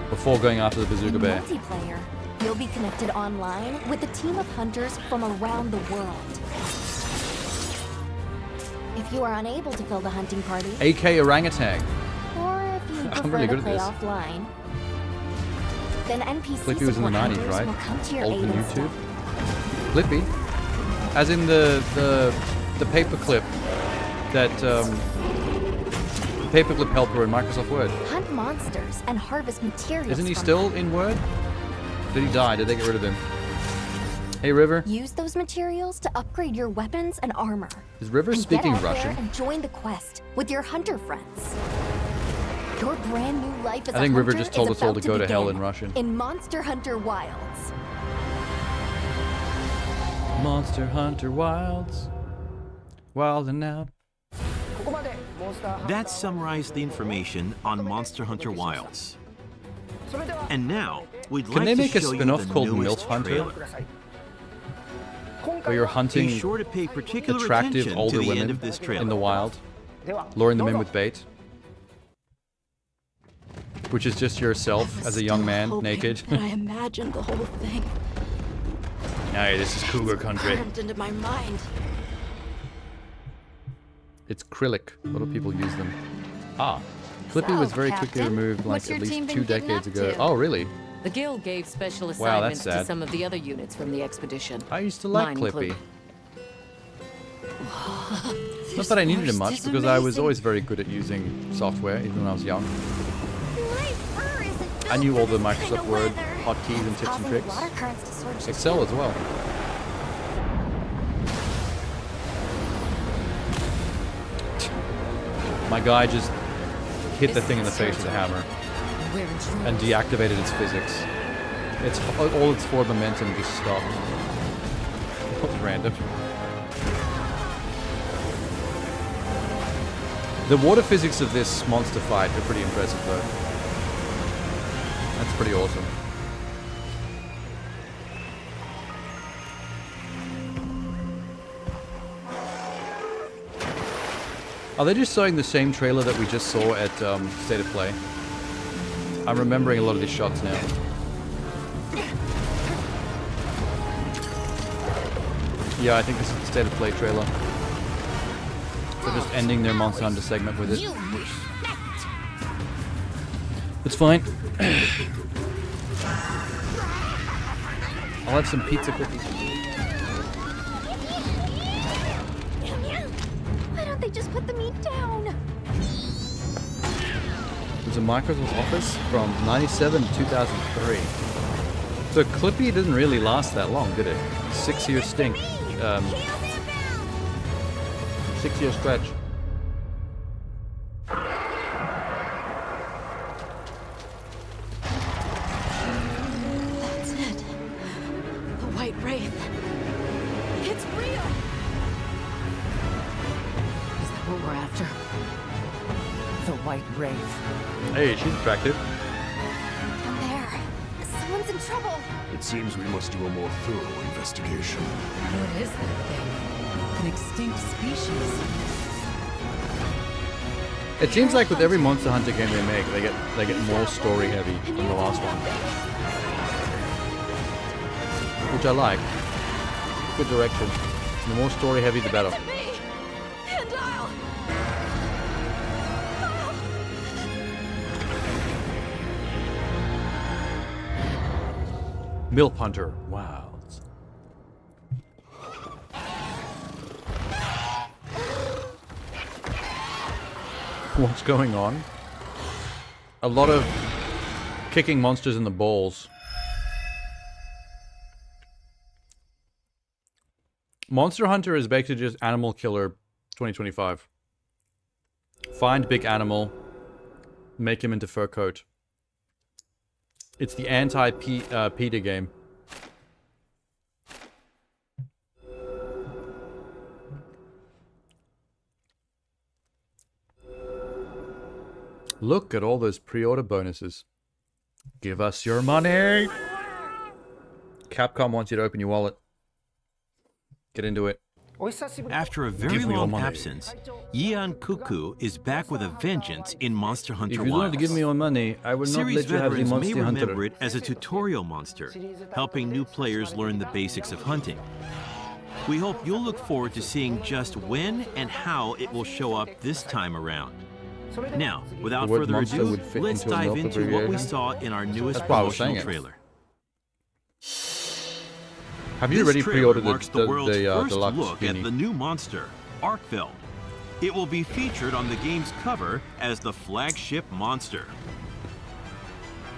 before going after the Bazooka In Bear. multiplayer, you'll be connected online with a team of hunters from around the world. If you are unable to fill the hunting party, AK Orangutan. or if you I'm prefer really to good at play this. offline, then NPC Flippy was in the support 90s, hunters right? will come to your Old aid on instead. YouTube. Flippy? As in the paperclip that paperclip helper in Microsoft Word. Hunt monsters and harvest materials. Isn't he from still them. in Word? Did he die? Did they get rid of him? Hey River. Use those materials to upgrade your weapons and armor. Is River And speaking get out Russian? there and join the quest with your hunter friends. Your brand new life as I think a River hunter just told is us all about to go to hell begin in Russian. In Monster Hunter Wilds. Monster Hunter Wilds. Wild and out. That summarized the information on Monster Hunter Wilds. And now, we'd Can like they to make a show you spin-off the called newest MILF Hunter? trailer. Where you're hunting Be sure to pay particular attractive attention older to the women end of this trailer. in the wild, luring them in with bait. Which is just yourself as a young man, naked. I imagined the whole thing Hey, this is cougar country. burned into my mind. It's acrylic. A lot of people use them. Ah. Flippy was very quickly Captain, removed like what's at your team least been 2 getting decades up ago. to? Oh, really? The guild gave special Wow, that's assignments to sad. some of the other units from the expedition. I used to like Mine Clippy. included. Not that I needed him much, forest is because I was amazing. always very good at using software, even when I was young. I knew all the Microsoft Word hotkeys and tips and Causing tricks. water currents to surge to Excel as well. My guy just hit the thing in the face with a hammer and deactivated its physics. It's all its forward momentum just stopped. It was random. The water physics of this monster fight are pretty impressive though. That's pretty awesome. Are they just showing the same trailer that we just saw at State of Play? I'm remembering a lot of these shots now. Yeah, I think this is the State of Play trailer. They're just ending their Monster Hunter segment with it. It's fine. I'll have some pizza cookies. Why don't they just put the meat down? It was a Microsoft Office from 97 to 2003. So Clippy didn't really last that long, did it? 6-year stink. 6-year stretch. That's it. The White Wraith. It's real! Is that what we're after? The White Wraith. Hey, she's attractive. Down there. Someone's in trouble. It seems we must do a more thorough investigation. What is that thing? An extinct species? It seems like with every Monster Hunter game they make, they get more story heavy than the last one, which I like. Good direction. The more story heavy, the better. And I'll... Milf Hunter. Wow. What's going on? A lot of kicking monsters in the balls. Monster Hunter is basically just Animal Killer 2025. Find big animal, make him into fur coat. It's the anti-PETA game. Look at all those pre-order bonuses. Give us your money! Capcom wants you to open your wallet. Get into it. After a very long absence, Yian Kuku is back with a vengeance in Monster Hunter If you don't Wilds. give me your money, I will not Series let you have the veterans may Monster remember Hunter. it as a tutorial monster, helping new players learn the basics of hunting. We hope you'll look forward to seeing just when and how it will show up this time around. Now, without The word further monster ado, would fit let's into a dive MILF into what we abbreviation. saw in our newest That's why I was saying promotional it. trailer. Have you This already trailer pre-ordered marks the world's first deluxe look at Uni? the new monster, Arkveld. It will be featured on the game's cover as the flagship monster.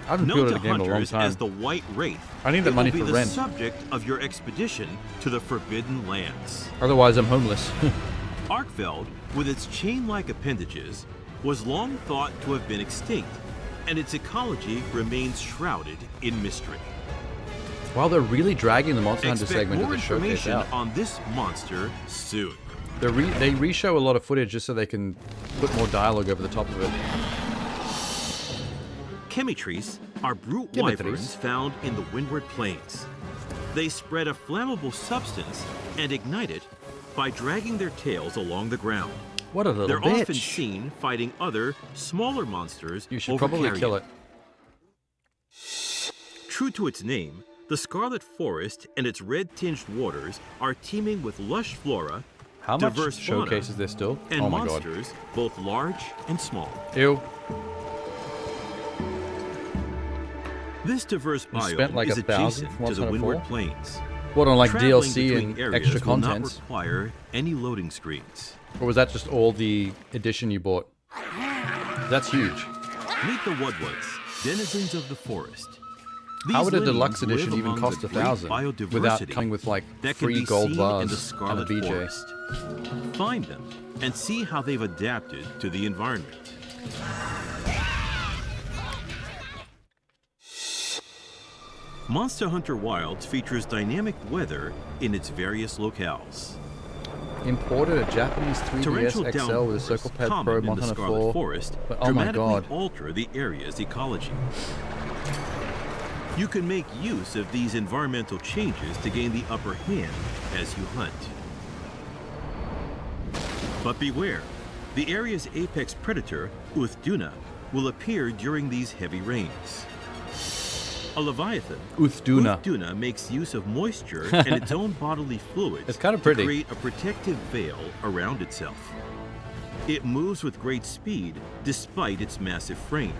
I haven't Known pre-ordered to the game in a long hunters time. as the White Wraith, I need that it money will be for the rent. subject of your expedition to the Forbidden Lands. Otherwise, I'm homeless. Arkveld, with its chain-like appendages, was long thought to have been extinct, and its ecology remains shrouded in mystery. Wow, they're really dragging the Monster Hunter Expect segment of more the showcase information out. on this monster soon. They re-show a lot of footage just so they can put more dialogue over the top of it. Chemitres are brute wyverns found in the Windward Plains. They spread a flammable substance and ignite it by dragging their tails along the ground. What a little They're bitch. often seen fighting other, smaller monsters. You should over probably carrion. kill it. True to its name, the Scarlet Forest and its red-tinged waters are teeming with lush flora, How much diverse fauna, showcase is there still? and Oh my god. monsters, both large and small. Ew. This diverse You biome spent like is 1,000 adjacent for to the Monster Hunter Windward 4? Plains. What, on like Traveling DLC between and areas extra will not contents? require any loading screens. Or was that just all the edition you bought? That's huge. Meet the Woodwoods, denizens of the forest. How would a These deluxe lemmings edition live even among cost the 1,000 great without biodiversity coming with like that can free be gold seen bars in the and a Scarlet BJ? Forest. Find them and see how they've adapted to the environment. Monster Hunter Wilds features dynamic weather in its various locales. Imported a Japanese 3DS Torrential XL with a downpours, Circle Pad common Pro in the Monster Hunter Scarlet 4. Forest, But oh my dramatically god. alter the area's ecology. You can make use of these environmental changes to gain the upper hand as you hunt. But beware, the area's apex predator, Uthduna, will appear during these heavy rains. A leviathan, Uthduna makes use of moisture and its own bodily fluids It's kind of to pretty. create a protective veil around itself. It moves with great speed despite its massive frame.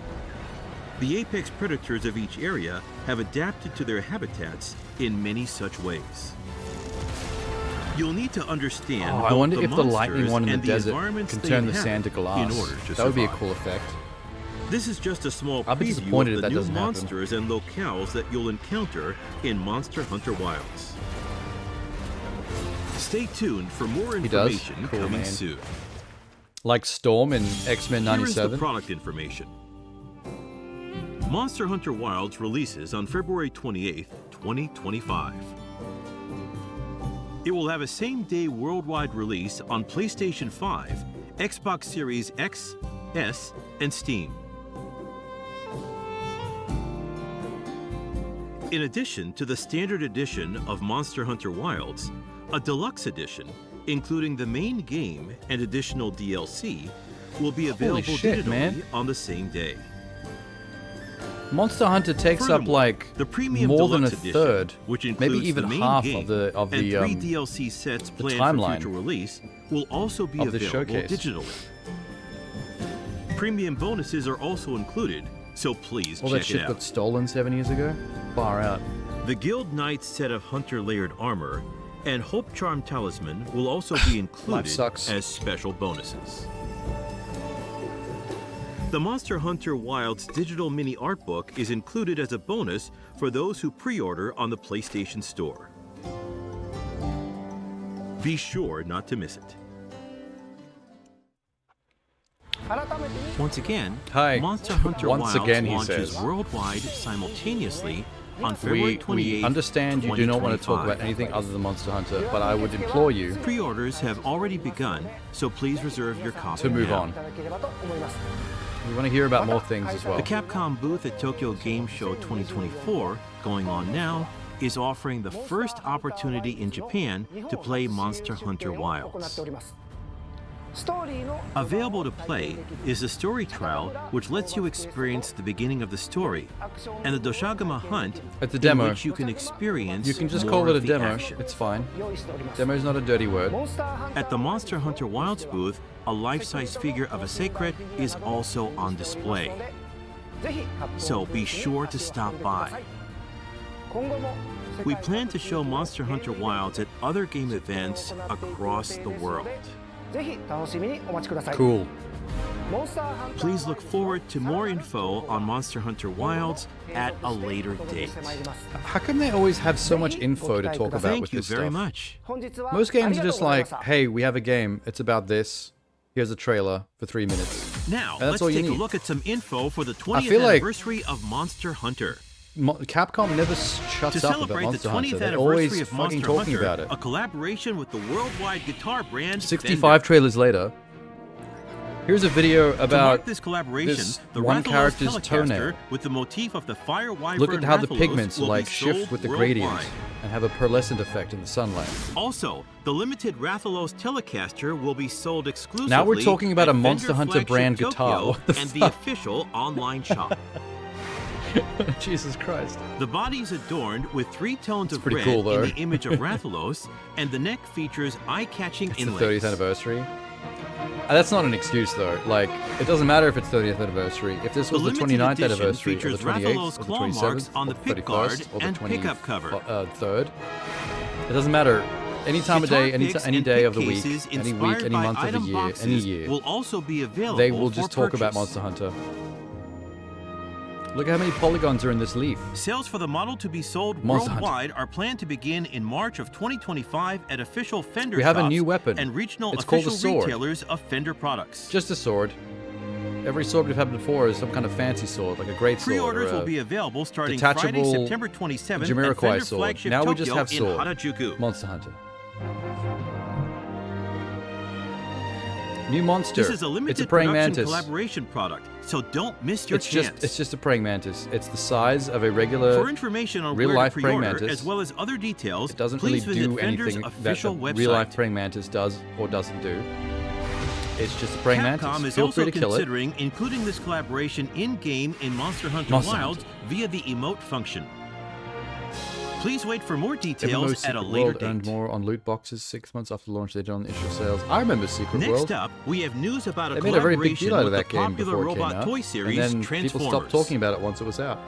The apex predators of each area have adapted to their habitats in many such ways. You'll need to understand I both wonder the if the lightning monsters one in and the desert environments can they turn the inhabit sand to glass. in order to That would be a survive. cool effect. This is just a small I'll be preview disappointed of if the that new doesn't happen. monsters and locales that you'll encounter in Monster Hunter Wilds. Stay tuned for more He does? information Cool, coming man. soon. Like Storm in X-Men Here is the 97. product information. Monster Hunter Wilds releases on February 28th, 2025. It will have a same-day worldwide release on PlayStation 5, Xbox Series X, S, and Steam. In addition to the standard edition of Monster Hunter Wilds, a deluxe edition, including the main game and additional DLC, will be available shit, digitally man. on the same day. Monster Hunter takes up Furthermore, like the premium more than a deluxe edition, third, which maybe includes even the main half game of the and 3 DLC sets the planned timeline for future release, will also be of the available showcase. digitally. Premium bonuses are also included, so please All that check shit it got out. stolen 7 years ago. Far out. The Guild Knights set of Hunter layered armor and Hope Charm Talisman will also be included sucks. as special bonuses. The Monster Hunter Wilds digital mini art book is included as a bonus for those who pre-order on the PlayStation Store. Be sure not to miss it. Once again, Hi. Monster Hunter Once Wilds again, he launches says. worldwide simultaneously on February 28th, We understand you do not want to talk about 2025. anything other than Monster Hunter, but I would implore you Pre-orders have already begun, so please reserve your copy to move now. on. We want to hear about more things as well. The Capcom booth at Tokyo Game Show 2024, going on now, is offering the first opportunity in Japan to play Monster Hunter Wilds. Available to play is the story trial, which lets you experience the beginning of the story, and the Doshagama Hunt, It's a in demo. which you can experience You can just more call it a of the demo. action. It's fine. Demo is not a dirty word. At the Monster Hunter Wilds booth, a life-size figure of a Sacred is also on display. So be sure to stop by. We plan to show Monster Hunter Wilds at other game events across the world. Cool. Please look forward to more info on Monster Hunter Wilds at a later date. How come they always have so much info to talk about Thank with you this very stuff? much. Most games are just like, hey, we have a game. It's about this. Here's a trailer for 3 minutes. Now, And that's let's all you take a need. look at some info for the I 20th feel like- anniversary of Monster Hunter. Capcom never To shuts up about celebrate the Monster 20th Hunter. They're anniversary always of fucking Monster talking Hunter, about it. a collaboration with the worldwide guitar brand 65 trailers later. Here's a video To mark about this collaboration, this the one Rathalos character's Telecaster toenail. with the motif of the fire wyvern Look at how the Rathalos pigments will be like shift sold with the worldwide. gradient and have a pearlescent effect in the sunlight. Also, the limited Rathalos Telecaster will be sold exclusively. Now we're talking about at a Monster Fender Hunter Flagship brand Tokyo guitar. What the and the fuck? official online shop. Jesus Christ. The body is adorned with 3 tones of pretty red cool, though. in the image of Rathalos, and the neck features eye-catching It's the inlays. 30th anniversary. That's not an excuse though. Like, it doesn't matter if it's 30th anniversary. If this was the limited 29th edition anniversary, or the features 28th, Rathalos or the claw marks 27th, on the or the pick guard 31st, or the and pickup cover. 23rd, it doesn't matter. Any time of Guitar day, any picks any and day pick of the week, cases any week, inspired any by month of the item year, any boxes year, will also be available they will just for talk about purchase. Monster Hunter. Look at how many polygons are in this leaf. Sales for the model to be sold Monster Hunter. worldwide are planned to begin in March of 2025 at official Fender We have a shops new weapon. and regional It's called a official sword. retailers of Fender products. Just a sword. Every sword we've had before is some kind of fancy sword, like a great sword. Pre-orders or a will be available starting Friday, detachable September 27th at Jamiroquai Fender sword. Flagship Now we Tokyo just have in sword. Harajuku. Monster Hunter. New monster. This is a limited it's a praying production mantis. collaboration product, so don't miss your It's chance. just a praying mantis. It's the size of a regular For information on real where life to praying pre-order, mantis. as well as other details, It doesn't really please visit do Fender's anything that official a website. real life praying mantis does or doesn't do. It's just a praying Capcom mantis. is Feel also free to kill it. considering including this collaboration in-game in Monster Hunter Monster Wilds via the emote function. Please wait for more MMO details at a Secret later World date. earned more on loot boxes 6 months after launch. They did on initial sales. I remember Secret Next World. up, we have news about a They made a very big collaboration deal out of with the that game popular before it came robot out, toy series and then Transformers. people stopped talking about it once it was out.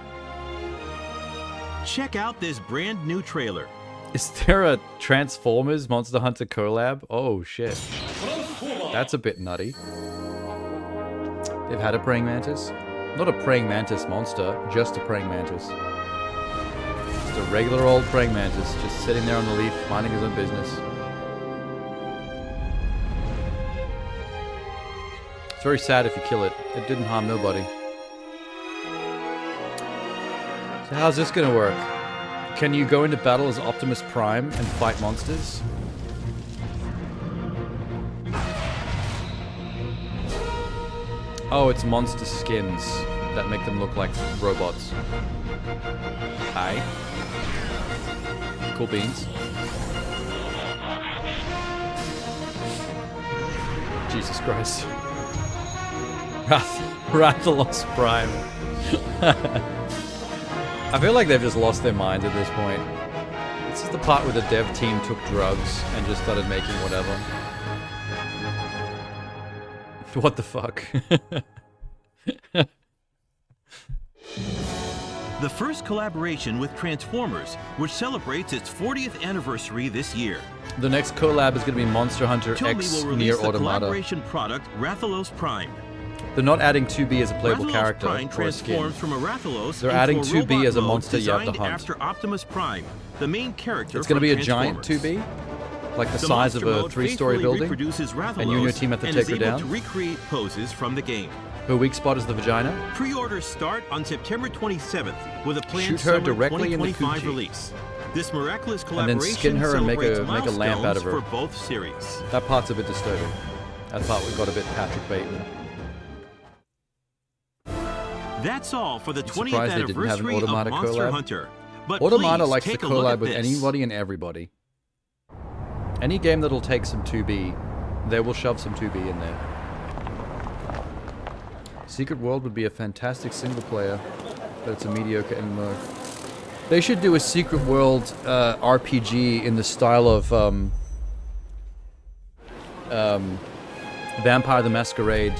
Check out this brand new trailer. Is there a Transformers Monster Hunter collab? Oh shit. That's a bit nutty. They've had a praying mantis. Not a praying mantis monster, just a praying mantis. Just a regular old praying mantis, just sitting there on the leaf, minding his own business. It's very sad if you kill it. It didn't harm nobody. So how's this gonna work? Can you go into battle as Optimus Prime and fight monsters? Oh, it's monster skins that make them look like robots. Hi. Cool beans. Jesus Christ. Rathalos Prime. I feel like they've just lost their minds at this point. This is the part where the dev team took drugs and just started making whatever. What the fuck? The first collaboration with Transformers, which celebrates its 40th anniversary this year. The next collab is going to be Monster Hunter Tomy X will Nier release the Automata. collaboration product Rathalos Prime. They're not adding 2B as a playable Rathalos character Prime or a skin. transforms from a Rathalos They're into adding a 2B robot as a mode monster you have to designed hunt. after Optimus Prime, the main character. It's going to from be a giant Transformers. 2B? Like the The size of monster a mode 3-story faithfully building? reproduces Rathalos And you and your team have to and take is her able down? to recreate poses from the game. Her weak spot is the vagina? Pre-orders start on September 27th with a planned Shoot her summer directly in the 2025 coochie. release. This miraculous And collaboration then skin her and make a celebrates lamp out of her. milestones for both series. That part's a bit disturbing. That part we got a bit Patrick Bateman. That's all for the I'm 20th surprised they didn't have an anniversary of Automata Monster collab. Hunter. But Automata please likes to take a look collab at with this. anybody and everybody. Any game that'll take some 2B, they will shove some 2B in there. Secret World would be a fantastic single player, but it's a mediocre MMO. They should do a Secret World RPG in the style of Vampire the Masquerade.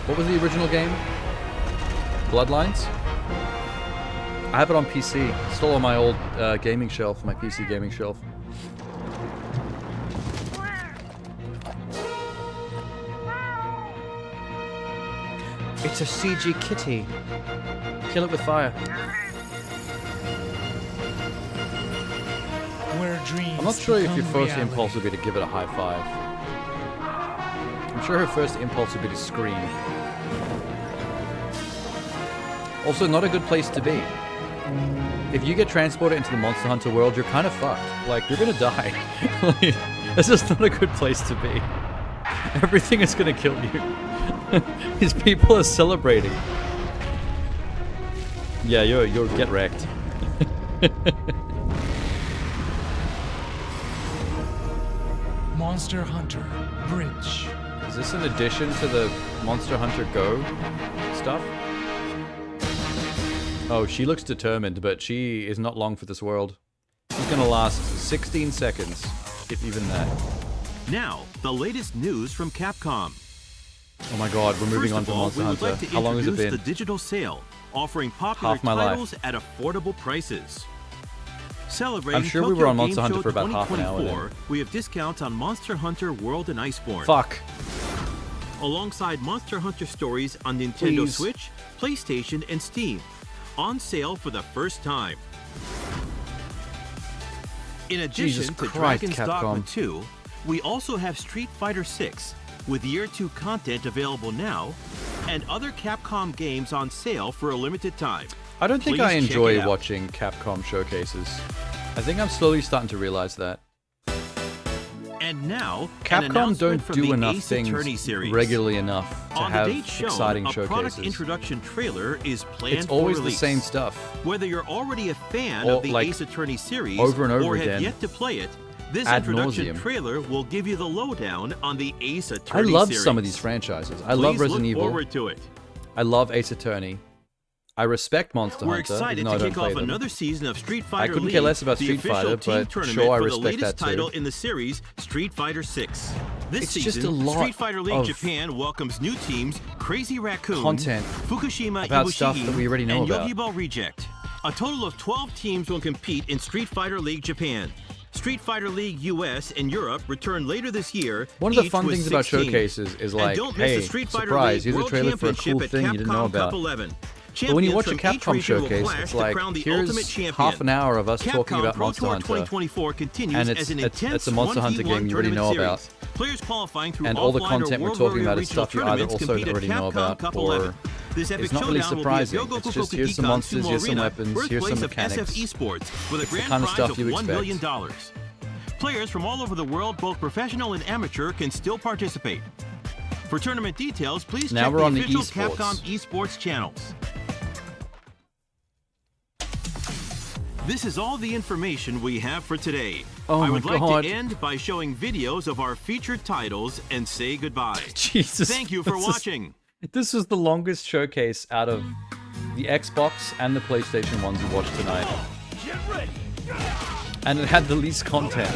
What was the original game? Bloodlines? I have it on PC. Still on my old gaming shelf, my PC gaming shelf. It's a CG kitty. Kill it with fire. Where dreams I'm not sure if your become first reality. impulse would be to give it a high five. I'm sure her first impulse would be to scream. Also, not a good place to be. If you get transported into the Monster Hunter world, you're kind of fucked. Like, you're gonna die. Like, this is not a good place to be. Everything is gonna kill you. These people are celebrating. Yeah, you're get wrecked. Monster Hunter Bridge. Is this an addition to the Monster Hunter Go stuff? Oh, she looks determined, but she is not long for this world. She's gonna last 16 seconds, if even that. Now, the latest news from Capcom. Oh my god, we're moving First on of to all, Monster we would Hunter. like to How long has it introduce been? the digital sale, offering popular Half my life. titles at affordable prices. Celebrating I'm sure we Tokyo were on Monster Game Hunter Show for about half an hour 2024, we have discounts on Monster Hunter World and Iceborne. Fuck. Alongside Monster Hunter Stories on Nintendo Please. Switch, PlayStation, and Steam. On sale for the first time. In addition Jesus to Christ, Dragon's Dogma Capcom. 2, we also have Street Fighter 6, with Year 2 content available now, and other Capcom games on sale for a limited time. I don't think Please I check enjoy it out. watching Capcom showcases. I think I'm slowly starting to realize that. And now, an Capcom announcement don't from do the enough Ace things Attorney series. regularly enough to On have the date shown, exciting a product showcases. introduction trailer is planned It's always for the release. same stuff. Whether you're already a fan Or, of the like, Ace Attorney series over and over or again. have yet to play it, this Ad introduction nauseam. trailer will give you the lowdown on the Ace I Attorney love series. some of these franchises. I love Please Resident look Evil. forward to it. I love Ace Attorney. I respect Monster We're Hunter. excited even though I to don't kick play off them. another season of Street Fighter couldn't League, care less about the Street official Fighter, team but tournament sure, I for the respect latest that too. title in the series, Street Fighter 6. This It's season, just a lot Street Fighter League of Japan welcomes new teams Crazy Raccoon, content Fukushima about Ibushi, stuff that we already know and about. Yogi Ball Reject. A total of 12 teams will compete in Street Fighter League Japan. Street Fighter League US and Europe return later this year. One of the each fun with things about 16. showcases is And like, don't miss hey, the Street Fighter surprise, League here's a World trailer for a cool Championship thing at you didn't know Capcom Cup about. 11. But when you watch a Champions Capcom from each region will showcase, clash it's to like, crown the here's ultimate champion. half an hour of us talking Capcom about Pro Monster Tour Hunter. 2024 continues And as an it's intense a Monster Hunter 1v1 game you already know tournament about. series. Players qualifying through And all the offline or content we're War talking Warrior about is regional stuff you either tournaments also compete at already know Capcom about Cup or 11. This epic it's not really showdown will be at surprising. Yogoku It's just here's some Gikan monsters, Sumo here's some Arena, weapons, here's some birthplace of mechanics. SF Esports, with a It's the grand kind of prize stuff of you $1 million. expect. Players from all over the world, both professional and amateur, can still participate. For tournament details, please Now check we're the on the official esports. Capcom esports channels. This is all the information we have for today. Oh I my would like God. to end by showing videos of our featured titles and say goodbye. Jesus. Thank you for this is- watching. This was the longest showcase out of the Xbox and the PlayStation ones we watched tonight. And it had the least content.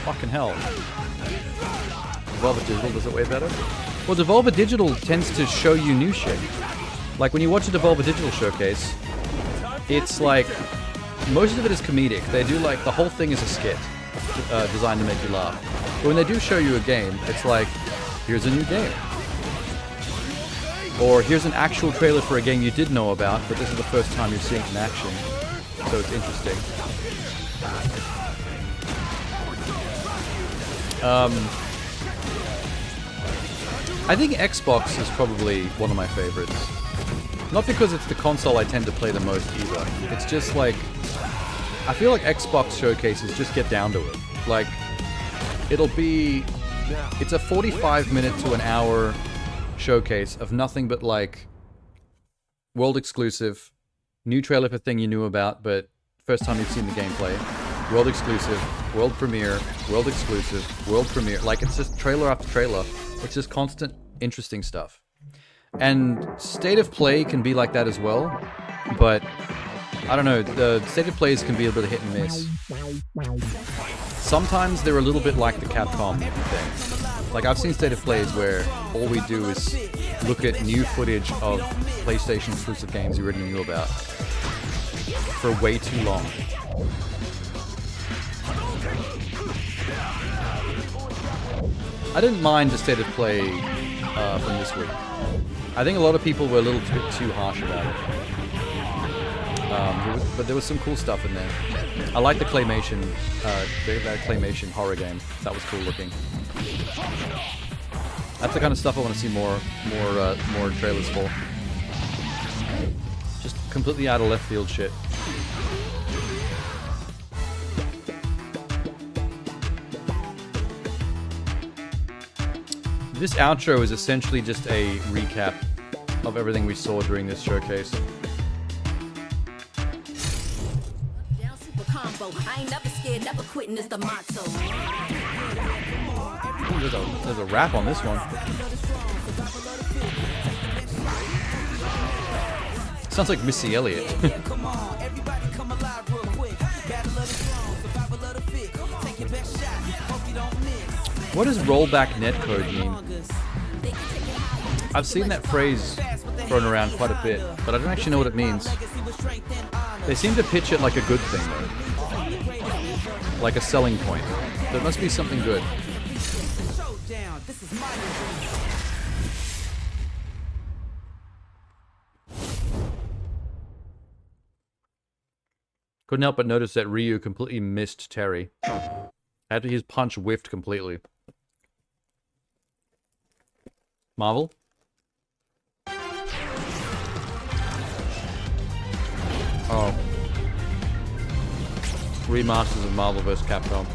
Fucking hell. Devolver Digital does it way better? Well, Devolver Digital tends to show you new shit. Like, when you watch a Devolver Digital showcase, it's like, most of it is comedic. They do, like, the whole thing is a skit designed to make you laugh. But when they do show you a game, it's like, here's a new game. Or here's an actual trailer for a game you did know about, but this is the first time you're seeing it in action. So it's interesting. I think Xbox is probably one of my favorites. Not because it's the console I tend to play the most either. It's just like, I feel like Xbox showcases just get down to it. Like, it'll be, it's a 45-minute to an hour showcase of nothing but like world exclusive, new trailer for thing you knew about, but first time you've seen the gameplay, world exclusive, world premiere, world exclusive, world premiere. Like, it's just trailer after trailer. It's just constant, interesting stuff. And State of Play can be like that as well, but I don't know, the State of Plays can be a bit of hit and miss. Sometimes they're a little bit like the Capcom thing. Like, I've seen State of Plays where all we do is look at new footage of PlayStation exclusive games you already knew about for way too long. I didn't mind the State of Play from this week. I think a lot of people were a little bit too harsh about it. But there was some cool stuff in there. I like the claymation, that claymation horror game. That was cool looking. That's the kind of stuff I want to see more trailers for. Just completely out of left field shit. This outro is essentially just a recap of everything we saw during this showcase. Ooh, there's a rap on this one. Sounds like Missy Elliott. What does rollback netcode mean? I've seen that phrase thrown around quite a bit, but I don't actually know what it means. They seem to pitch it like a good thing, though. Like a selling point. There must be something good. Couldn't help but notice that Ryu completely missed Terry. After his punch whiffed completely. Marvel? Oh. Remasters of Marvel vs. Capcom.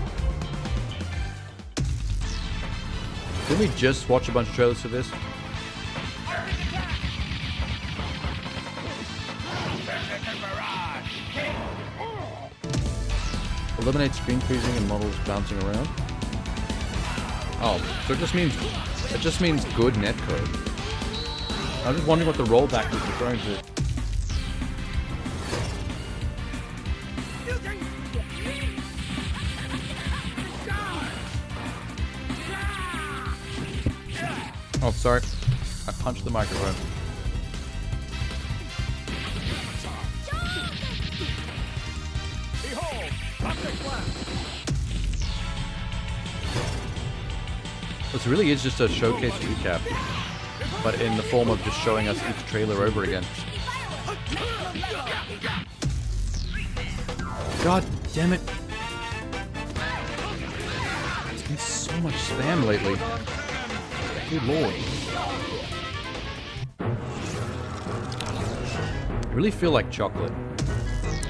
Didn't we just watch a bunch of trailers for this? Eliminate screen freezing and models bouncing around. Oh, so it just means good netcode. I was just wondering what the rollback was referring to. Oh, sorry. I punched the microphone. Behold, object glass. This really is just a showcase recap, but in the form of just showing us each trailer over again. God damn it. There's been so much spam lately. Good lord. I really feel like chocolate.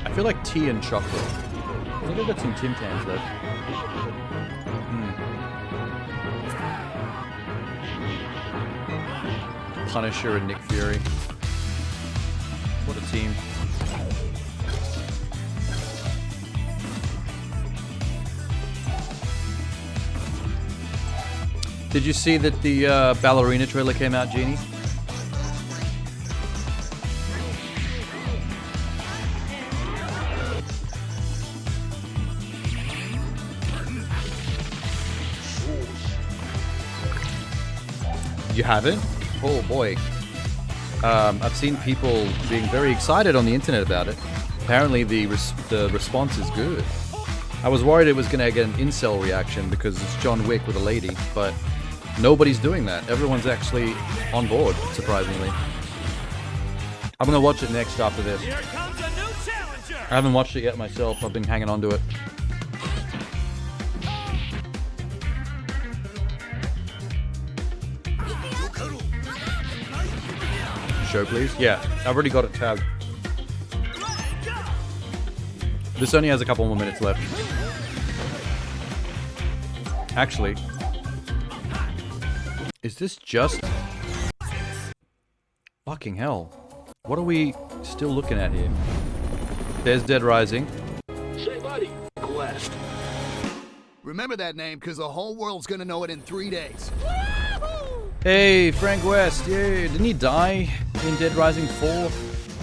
I feel like tea and chocolate. I think I've got some Tim Tams left. Punisher and Nick Fury. What a team. Did you see that the ballerina trailer came out, Jeannie? You haven't? Oh boy. I've seen people being very excited on the internet about it. Apparently the response is good. I was worried it was going to get an incel reaction because it's John Wick with a lady, but nobody's doing that. Everyone's actually on board, surprisingly. I'm going to watch it next after this. Here comes a new challenger. I haven't watched it yet myself. I've been hanging on to it. Show, please. Yeah, I've already got it tagged. This only has a couple more minutes left. Actually, is this just... Fucking hell. What are we still looking at here? There's Dead Rising. Say, buddy, Quest. Remember that name, because the whole world's gonna know it in 3 days. Hey, Frank West. Yeah, didn't he die in Dead Rising 4?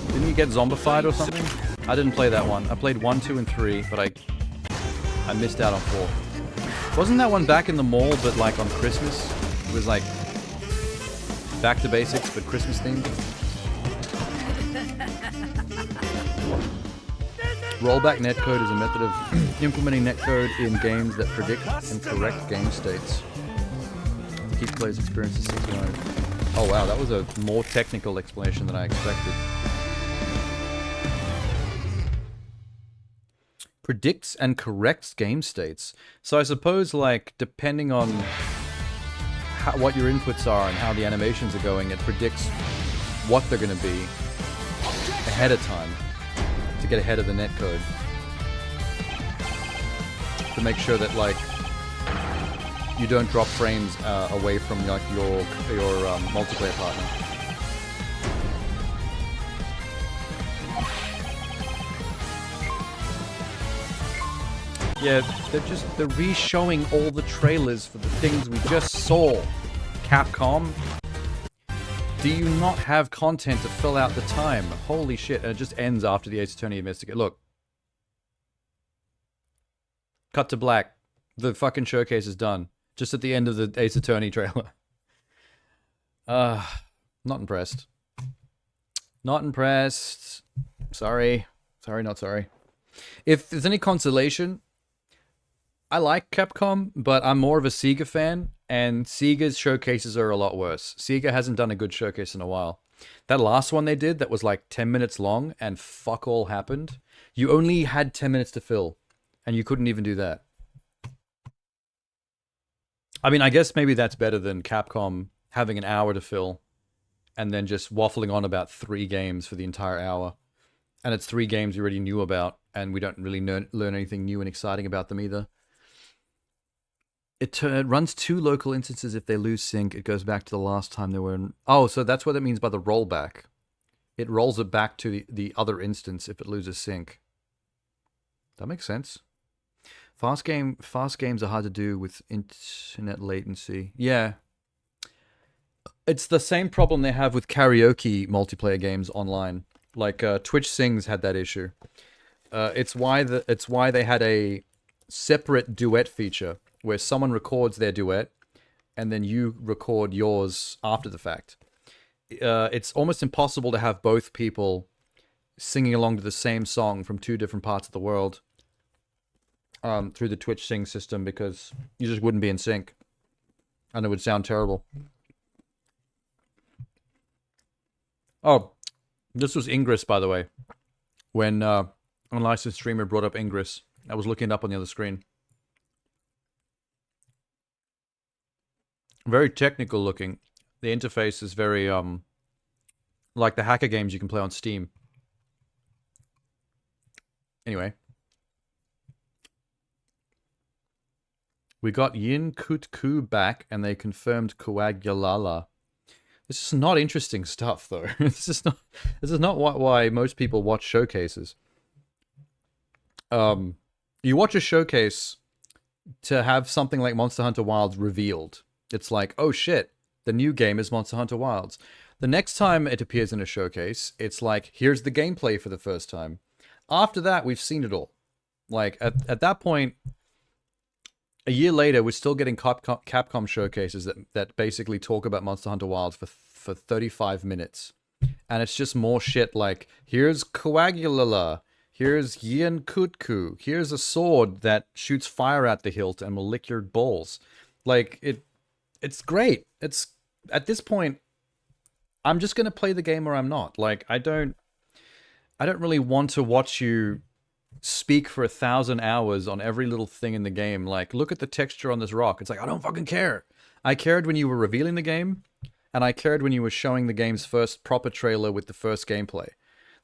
Didn't he get zombified or something? I didn't play that one. I played 1, 2, and 3, but I missed out on 4. Wasn't that one back in the mall, but like on Christmas? It was like back to basics, but Christmas themed. Rollback netcode is a method of implementing netcode in games that predict and correct game states. Keep players' experiences synchronized. Oh wow, that was a more technical explanation than I expected. Predicts and corrects game states. So I suppose, like, depending on what your inputs are and how the animations are going, it predicts what they're going to be ahead of time to get ahead of the netcode. To make sure that, like, you don't drop frames away from like your multiplayer partner. Yeah, they're re-showing all the trailers for the things we just saw. Capcom, do you not have content to fill out the time? Holy shit! And it just ends after the Ace Attorney investigate. Look, cut to black. The fucking showcase is done. Just at the end of the Ace Attorney trailer. Not impressed. Not impressed. Sorry. Sorry, not sorry. If there's any consolation, I like Capcom, but I'm more of a Sega fan, and Sega's showcases are a lot worse. Sega hasn't done a good showcase in a while. That last one they did that was like 10 minutes long, and fuck all happened. You only had 10 minutes to fill, and you couldn't even do that. I mean, I guess maybe that's better than Capcom having an hour to fill and then just waffling on about 3 games for the entire hour. And it's 3 games you already knew about, and we don't really learn anything new and exciting about them either. It runs 2 local instances if they lose sync. It goes back to the last time they were in... Oh, so that's what it means by the rollback. It rolls it back to the other instance if it loses sync. That makes sense. Fast games are hard to do with internet latency. Yeah. It's the same problem they have with karaoke multiplayer games online. Like Twitch Sings had that issue. It's why they had a separate duet feature where someone records their duet and then you record yours after the fact. It's almost impossible to have both people singing along to the same song from two different parts of the world through the Twitch Sing system, because you just wouldn't be in sync, and it would sound terrible. Oh, this was Ingress, by the way. When Unlicensed Streamer brought up Ingress, I was looking it up on the other screen. Very technical looking. The interface is very, like the hacker games you can play on Steam. Anyway. We got Yin Kut-ku back, and they confirmed Coagulala. This is not interesting stuff, though. This is not why most people watch showcases. You watch a showcase to have something like Monster Hunter Wilds revealed. It's like, oh shit, the new game is Monster Hunter Wilds. The next time it appears in a showcase, it's like, here's the gameplay for the first time. After that, we've seen it all. Like, at that point, a year later, we're still getting Capcom showcases that basically talk about Monster Hunter Wilds for 35 minutes. And it's just more shit like, here's Coagulala, here's Yin Kut-ku, here's a sword that shoots fire at the hilt and will lick your balls. Like, it's great. It's, at this point, I'm just going to play the game or I'm not. Like, I don't really want to watch you speak for 1,000 hours on every little thing in the game. Like, look at the texture on this rock. It's like, I don't fucking care. I cared when you were revealing the game, and I cared when you were showing the game's first proper trailer with the first gameplay.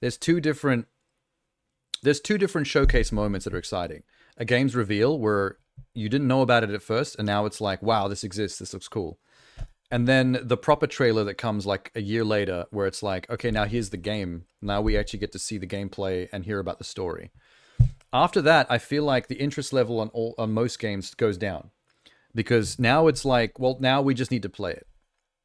There's two different showcase moments that are exciting. A game's reveal where you didn't know about it at first, and now it's like, wow, this exists, this looks cool. And then the proper trailer that comes like a year later, where it's like, okay, now here's the game. Now we actually get to see the gameplay and hear about the story. After that, I feel like the interest level on most games goes down. Because now it's like, well, now we just need to play it.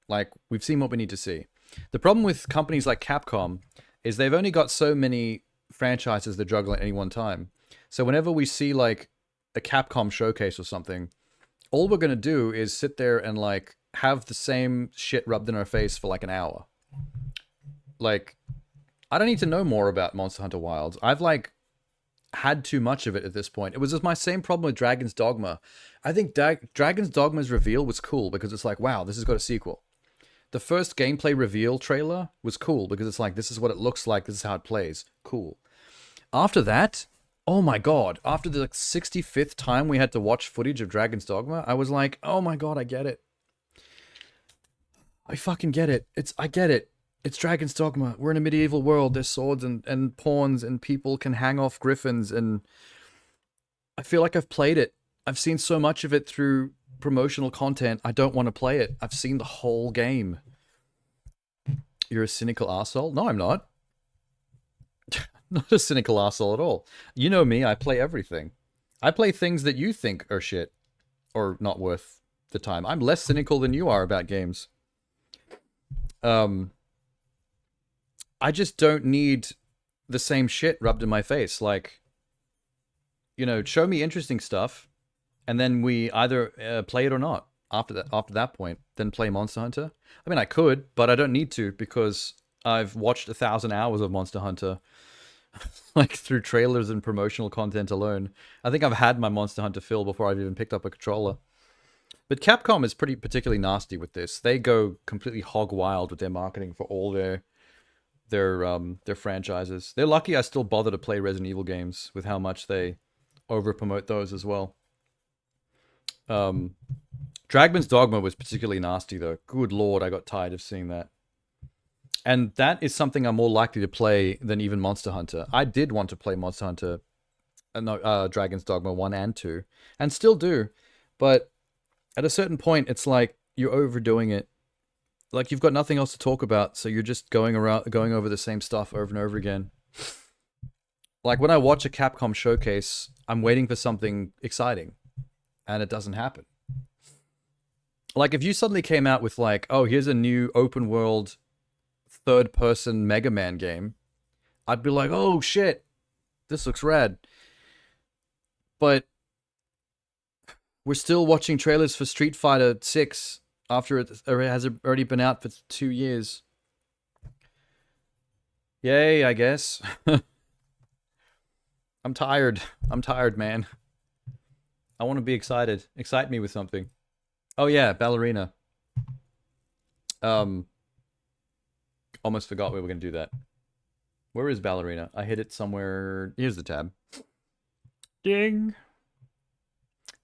Like, we've seen what we need to see. The problem with companies like Capcom is they've only got so many franchises they're juggling at any one time. So whenever we see like a Capcom showcase or something, all we're going to do is sit there and like have the same shit rubbed in our face for like an hour. Like, I don't need to know more about Monster Hunter Wilds. I've like had too much of it at this point. It was just my same problem with Dragon's Dogma. I think Dragon's Dogma's reveal was cool because it's like, wow, this has got a sequel. The first gameplay reveal trailer was cool because it's like, this is what it looks like, this is how it plays. Cool. After that, oh my god, after the like 65th time we had to watch footage of Dragon's Dogma, I was like, oh my god, I get it. I fucking get it. I get it. It's Dragon's Dogma. We're in a medieval world. There's swords and pawns and people can hang off griffins, and I feel like I've played it. I've seen so much of it through promotional content. I don't want to play it. I've seen the whole game. You're a cynical arsehole? No, I'm not. Not a cynical arsehole at all. You know me, I play everything. I play things that you think are shit or not worth the time. I'm less cynical than you are about games. I just don't need the same shit rubbed in my face. Like, you know, show me interesting stuff, and then we either play it or not. After that point, then play Monster Hunter. I mean, I could, but I don't need to because I've watched 1,000 hours of Monster Hunter, like through trailers and promotional content alone. I think I've had my Monster Hunter fill before I've even picked up a controller. But Capcom is particularly nasty with this. They go completely hog wild with their marketing for all their franchises. They're lucky I still bother to play Resident Evil games with how much they over promote those as well. Dragon's Dogma was particularly nasty though. Good lord, I got tired of seeing that. And that is something I'm more likely to play than even Monster Hunter. I did want to play Monster Hunter, Dragon's Dogma 1 and 2, and still do, but at a certain point it's like you're overdoing it. Like, you've got nothing else to talk about, so you're just going over the same stuff over and over again. Like, when I watch a Capcom showcase, I'm waiting for something exciting, and it doesn't happen. Like, if you suddenly came out with, like, oh, here's a new open-world, third-person Mega Man game, I'd be like, oh, shit, this looks rad. But We're still watching trailers for Street Fighter 6 after it has already been out for 2 years. Yay, I guess. I'm tired. I'm tired, man. I want to be excited. Excite me with something. Oh yeah, Ballerina. Almost forgot we were going to do that. Where is Ballerina? I hit it somewhere. Here's the tab. Ding.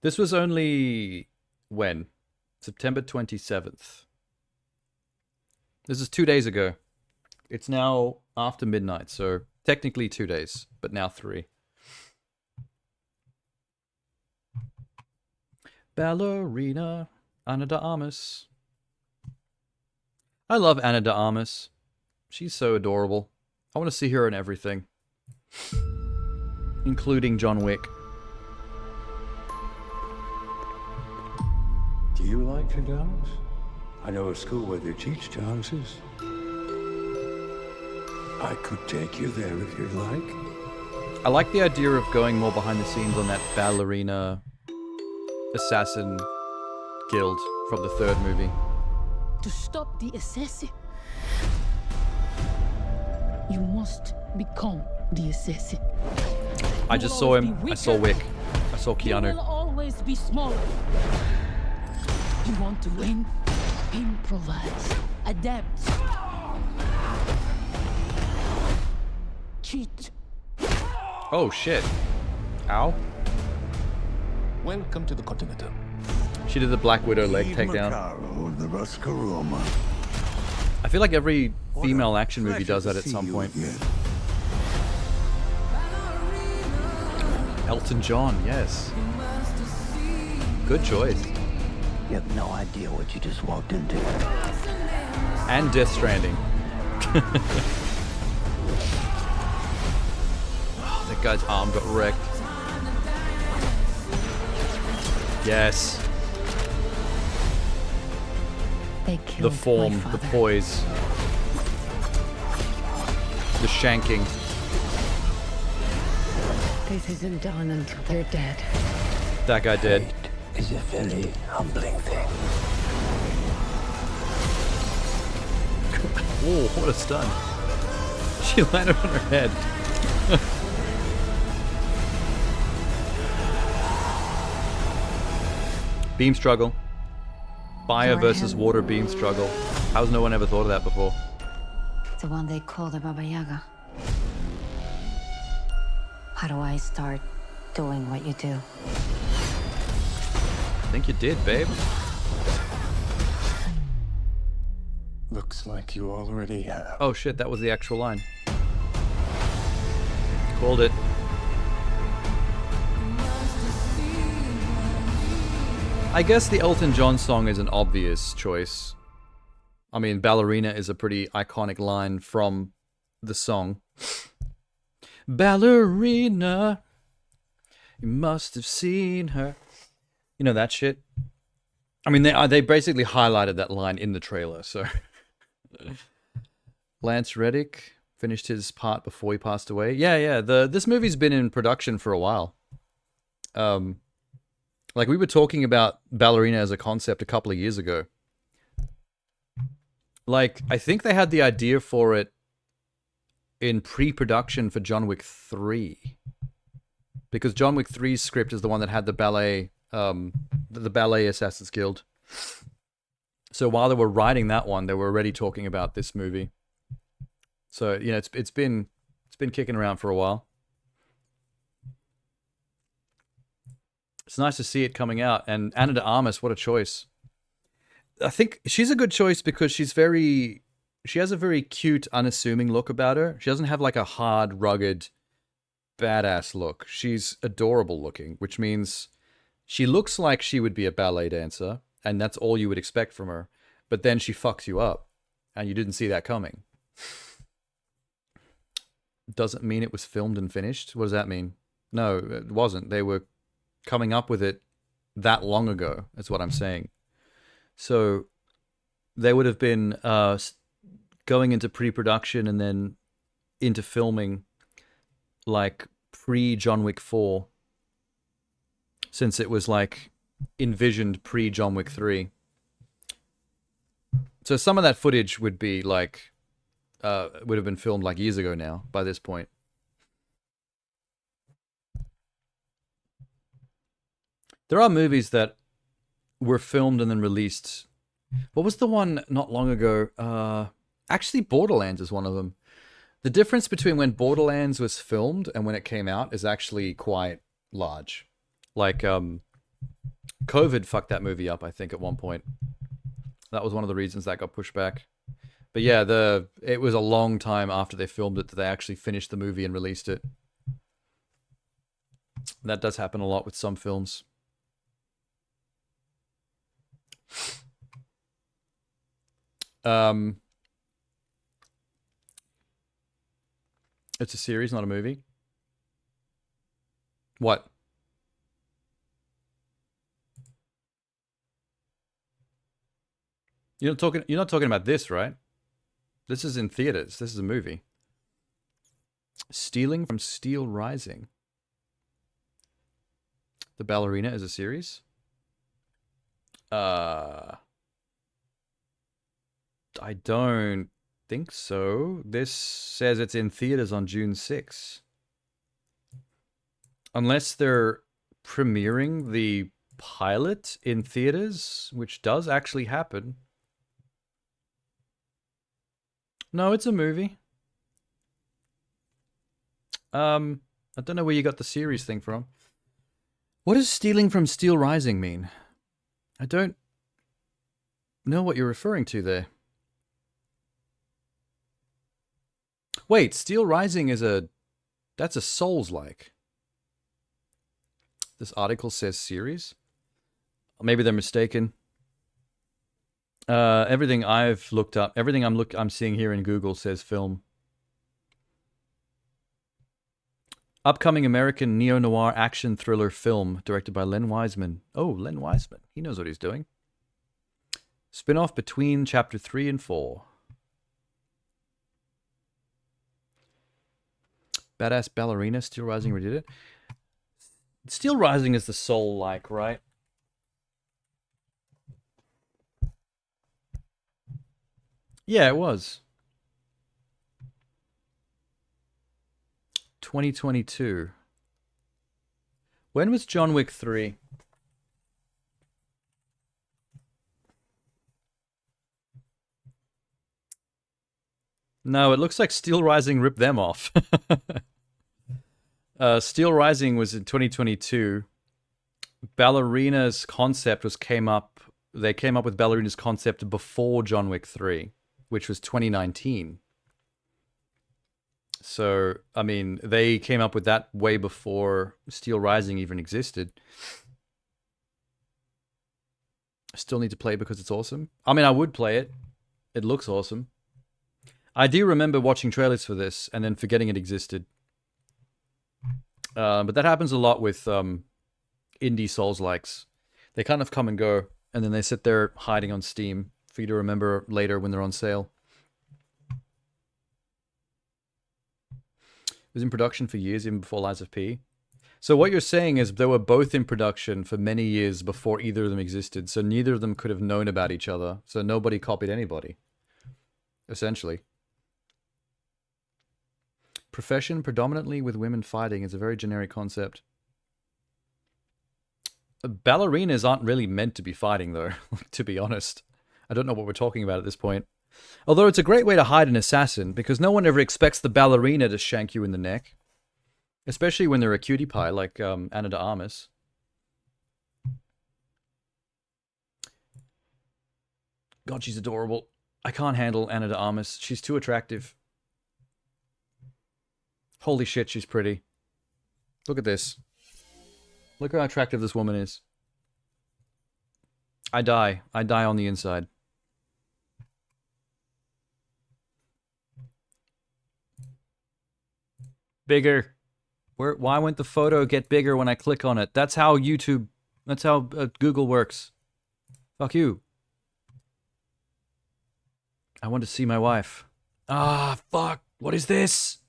This was only when? September 27th. This is 2 days ago. It's now after midnight, so technically 2 days, but now 3. Ballerina, Ana de Armas. I love Ana de Armas. She's so adorable. I want to see her in everything. Including John Wick. Do you like to dance? I know a school where they teach dances. I could take you there if you'd like. I like the idea of going more behind the scenes on that ballerina assassin guild from the 3rd movie. To stop the assassin, you must become the assassin. I just saw him. I saw Wick. I saw You will Keanu. always be smaller. You want to win? Improvise. Adapt. Cheat. Oh shit. Ow. Welcome to the Continental. She did the Black Widow leg takedown. I feel like every female action movie does that at some point. Elton John, yes. Good choice. You have no idea what you just walked into. And Death Stranding. Oh, that guy's arm got wrecked. Yes. They The killed form, my the father. poise. The shanking. This isn't done until they're dead. That guy dead. Is a very humbling thing. Oh, what a stun. She landed on her head. Beam struggle. Fire versus water beam struggle. How's no one ever thought of that before? The one they call the Baba Yaga. How do I start doing what you do? I think you did, babe. Looks like you already have. Oh shit, that was the actual line. Called it. I guess the Elton John song is an obvious choice. I mean, Ballerina is a pretty iconic line from the song. Ballerina, you must have seen her. You know that shit? I mean, they basically highlighted that line in the trailer, so... Lance Reddick finished his part before he passed away. Yeah. This movie's been in production for a while. Like, we were talking about Ballerina as a concept a couple of years ago. Like, I think they had the idea for it in pre-production for John Wick 3. Because John Wick 3's script is the one that had the ballet, the Ballet Assassins Guild. So while they were writing that one, they were already talking about this movie. So, you know, it's been kicking around for a while. It's nice to see it coming out. And Ana de Armas, what a choice. I think she's a good choice because she has a very cute, unassuming look about her. She doesn't have like a hard, rugged, badass look. She's adorable looking, which means she looks like she would be a ballet dancer, and that's all you would expect from her. But then she fucks you up, and you didn't see that coming. Doesn't mean it was filmed and finished. What does that mean? No, it wasn't. They were coming up with it that long ago, is what I'm saying. So they would have been going into pre-production and then into filming like pre-John Wick 4, since it was like envisioned pre-John Wick 3. So some of that footage would be like, would have been filmed like years ago now by this point. There are movies that were filmed and then released. What was the one not long ago? Actually, Borderlands is one of them. The difference between when Borderlands was filmed and when it came out is actually quite large. Like, COVID fucked that movie up, I think, at one point. That was one of the reasons that got pushed back. But yeah, it was a long time after they filmed it that they actually finished the movie and released it. That does happen a lot with some films. It's a series, not a movie. What? You're not talking about this, right? This is in theaters. This is a movie. Stealing from Steel Rising. The Ballerina is a series? I don't think so. This says it's in theaters on June 6th. Unless they're premiering the pilot in theaters, which does actually happen. No, it's a movie. I don't know where you got the series thing from. What does Stealing from Steel Rising mean? I don't know what you're referring to there. Wait, Steel Rising is that's a Souls-like. This article says series. Maybe they're mistaken. Everything I've looked up, everything I'm seeing here in Google says film. Upcoming American neo-noir action thriller film directed by Len Wiseman. Oh, Len Wiseman. He knows what he's doing. Spin-off between chapter 3 and 4. Badass Ballerina, Steel Rising redid it. Steel Rising is the Soul-like, right? Yeah, it was. 2022. When was John Wick 3? No, it looks like Steel Rising ripped them off. Steel Rising was in 2022. Ballerina's concept they came up with Ballerina's concept before John Wick 3, which was 2019. So, I mean, they came up with that way before Steel Rising even existed. I still need to play it because it's awesome. I mean, I would play it. It looks awesome. I do remember watching trailers for this and then forgetting it existed. But that happens a lot with indie Souls-likes. They kind of come and go, and then they sit there hiding on Steam for you to remember later when they're on sale. It was in production for years, even before Lies of P. So what you're saying is they were both in production for many years before either of them existed, so neither of them could have known about each other, so nobody copied anybody. Essentially. Profession predominantly with women fighting is a very generic concept. Ballerinas aren't really meant to be fighting, though, to be honest. I don't know what we're talking about at this point. Although it's a great way to hide an assassin, because no one ever expects the ballerina to shank you in the neck. Especially when they're a cutie pie, like Ana de Armas. God, she's adorable. I can't handle Ana de Armas. She's too attractive. Holy shit, she's pretty. Look at this. Look how attractive this woman is. I die. I die on the inside. Bigger. Why won't the photo get bigger when I click on it? That's how YouTube... That's how Google works. Fuck you. I want to see my wife. Ah, fuck. What is this?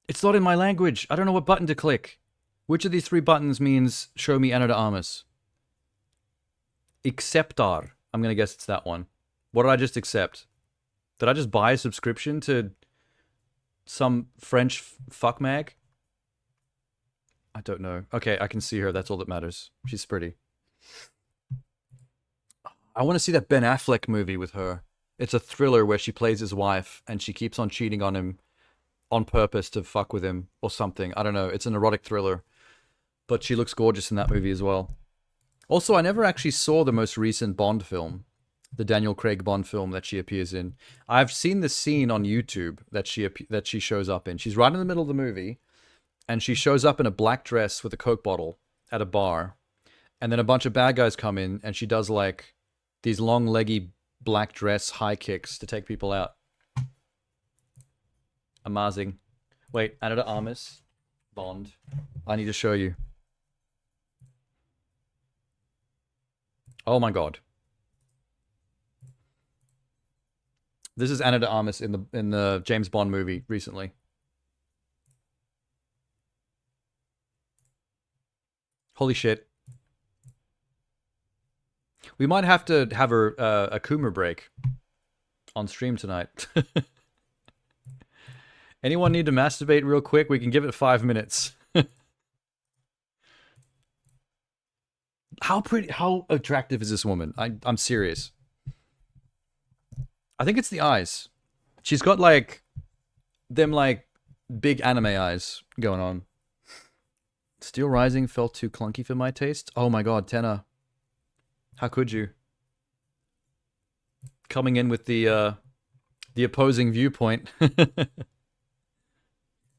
It's not in my language. I don't know what button to click. Which of these three buttons means show me Ana de Armas? Acceptar. I'm going to guess it's that one. What did I just accept? Did I just buy a subscription to some French fuck mag? I don't know. Okay, I can see her. That's all that matters. She's pretty. I want to see that Ben Affleck movie with her. It's a thriller where she plays his wife and she keeps on cheating on him on purpose to fuck with him or something. I don't know. It's an erotic thriller. But she looks gorgeous in that movie as well. Also, I never actually saw the most recent Bond film. The Daniel Craig Bond film that she appears in. I've seen the scene on YouTube that she shows up in. She's right in the middle of the movie. And she shows up in a black dress with a Coke bottle at a bar. And then a bunch of bad guys come in and she does like these long leggy black dress high kicks to take people out. Amazing. Wait, Ana de Armas, Bond. I need to show you. Oh my god. This is Ana de Armas in the James Bond movie recently. Holy shit. We might have to have a Kuma break on stream tonight. Anyone need to masturbate real quick? We can give it 5 minutes. How attractive is this woman? I'm serious. I think it's the eyes. She's got like them like big anime eyes going on. Steel Rising felt too clunky for my taste. Oh my god, Tenna. How could you? Coming in with the opposing viewpoint.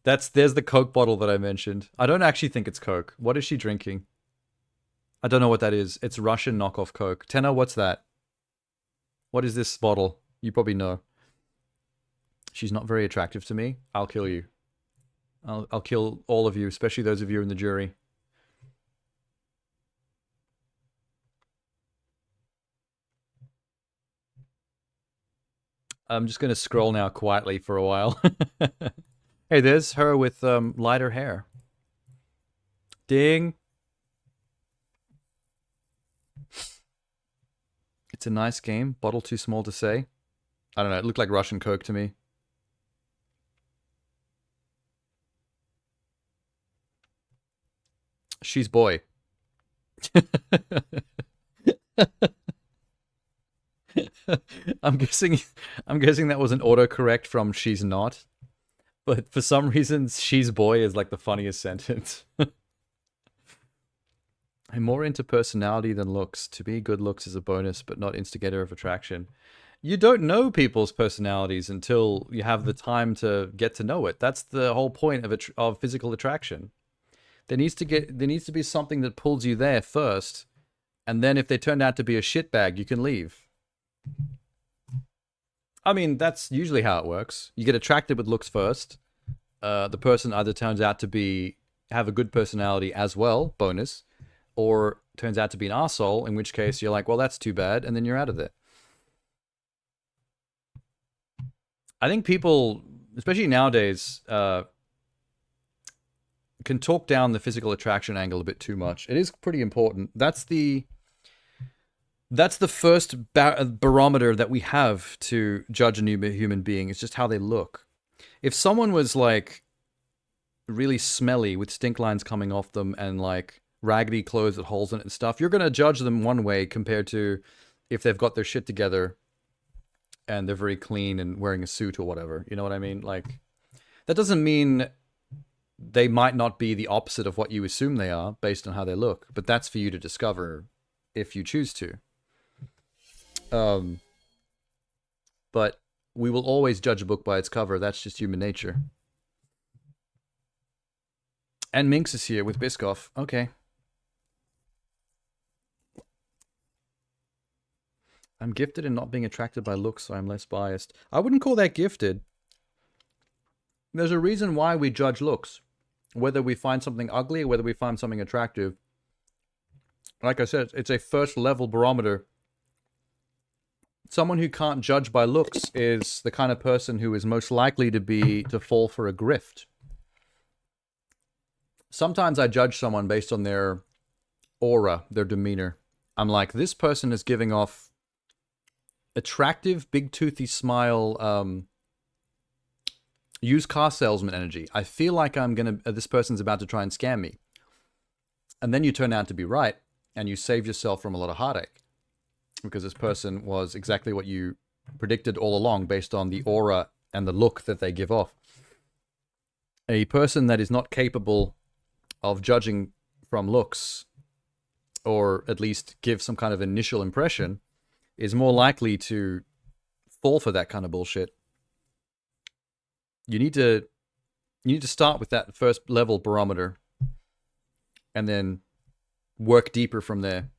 There's the Coke bottle that I mentioned. I don't actually think it's Coke. What is she drinking? I don't know what that is. It's Russian knockoff Coke. Tenna, what's that? What is this bottle? You probably know. She's not very attractive to me. I'll kill you. I'll kill all of you, especially those of you in the jury. I'm just going to scroll now quietly for a while. Hey, there's her with lighter hair. Ding. It's a nice game. Bottle too small to say. I don't know. It looked like Russian Coke to me. She's boy. I'm guessing that was an autocorrect from she's not. But for some reason, she's boy is like the funniest sentence. I'm more into personality than looks. To me, good looks is a bonus, but not instigator of attraction. You don't know people's personalities until you have the time to get to know it. That's the whole point of physical attraction. There needs to be something that pulls you there first, and then if they turn out to be a shitbag, you can leave. I mean, that's usually how it works. You get attracted with looks first. The person either turns out to have a good personality as well, bonus, or turns out to be an arsehole, in which case you're like, well, that's too bad, and then you're out of there. I think people, especially nowadays, can talk down the physical attraction angle a bit too much. It is pretty important. That's the first barometer that we have to judge a new human being. It's just how they look. If someone was like really smelly with stink lines coming off them and like raggedy clothes with holes in it and stuff, you're going to judge them one way compared to if they've got their shit together and they're very clean and wearing a suit or whatever. You know what I mean? Like, that doesn't mean they might not be the opposite of what you assume they are based on how they look, but that's for you to discover if you choose to. But we will always judge a book by its cover. That's just human nature. And Minx is here with Biscoff. Okay. I'm gifted in not being attracted by looks, so I'm less biased. I wouldn't call that gifted. There's a reason why we judge looks. Whether we find something ugly or whether we find something attractive. Like I said, it's a first level barometer. Someone who can't judge by looks is the kind of person who is most likely to fall for a grift. Sometimes I judge someone based on their aura, their demeanor. I'm like, this person is giving off attractive, big toothy smile, used car salesman energy. I feel like this person's about to try and scam me. And then you turn out to be right, and you save yourself from a lot of heartache. Because this person was exactly what you predicted all along based on the aura and the look that they give off. A person that is not capable of judging from looks, or at least give some kind of initial impression, is more likely to fall for that kind of bullshit. You need to start with that first level barometer and then work deeper from there.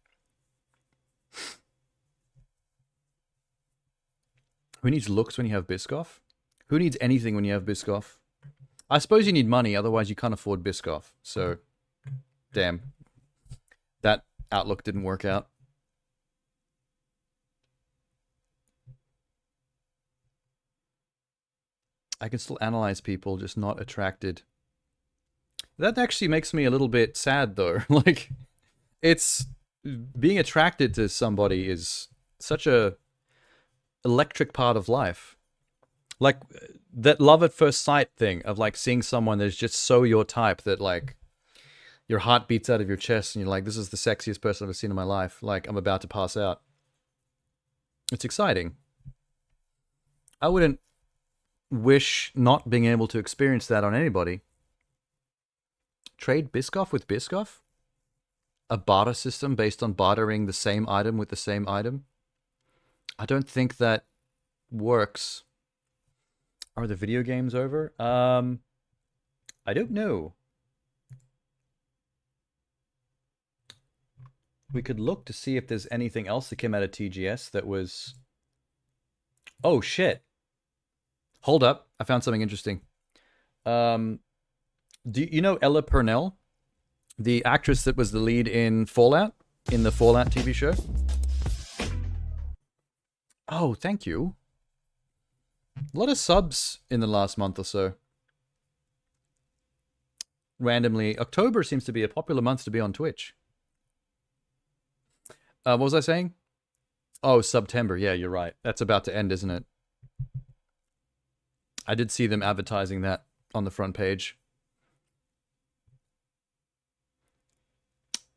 Who needs looks when you have Biscoff? Who needs anything when you have Biscoff? I suppose you need money, otherwise you can't afford Biscoff. So, damn. That outlook didn't work out. I can still analyze people, just not attracted. That actually makes me a little bit sad, though. Like, it's... being attracted to somebody is such a electric part of life. Like, that love at first sight thing of, like, seeing someone that's just so your type that, like, your heart beats out of your chest and you're like, this is the sexiest person I've ever seen in my life. Like, I'm about to pass out. It's exciting. I wouldn't wish not being able to experience that on anybody. Trade Biscoff with Biscoff? A barter system based on bartering the same item with the same item? I don't think that works. Are the video games over? I don't know. We could look to see if there's anything else that came out of TGS that was... Oh, shit. Hold up. I found something interesting. Do you know Ella Purnell? The actress that was the lead in Fallout? In the Fallout TV show? Oh, thank you. A lot of subs in the last month or so. Randomly. October seems to be a popular month to be on Twitch. What was I saying? Oh, September. Yeah, you're right. That's about to end, isn't it? I did see them advertising that on the front page.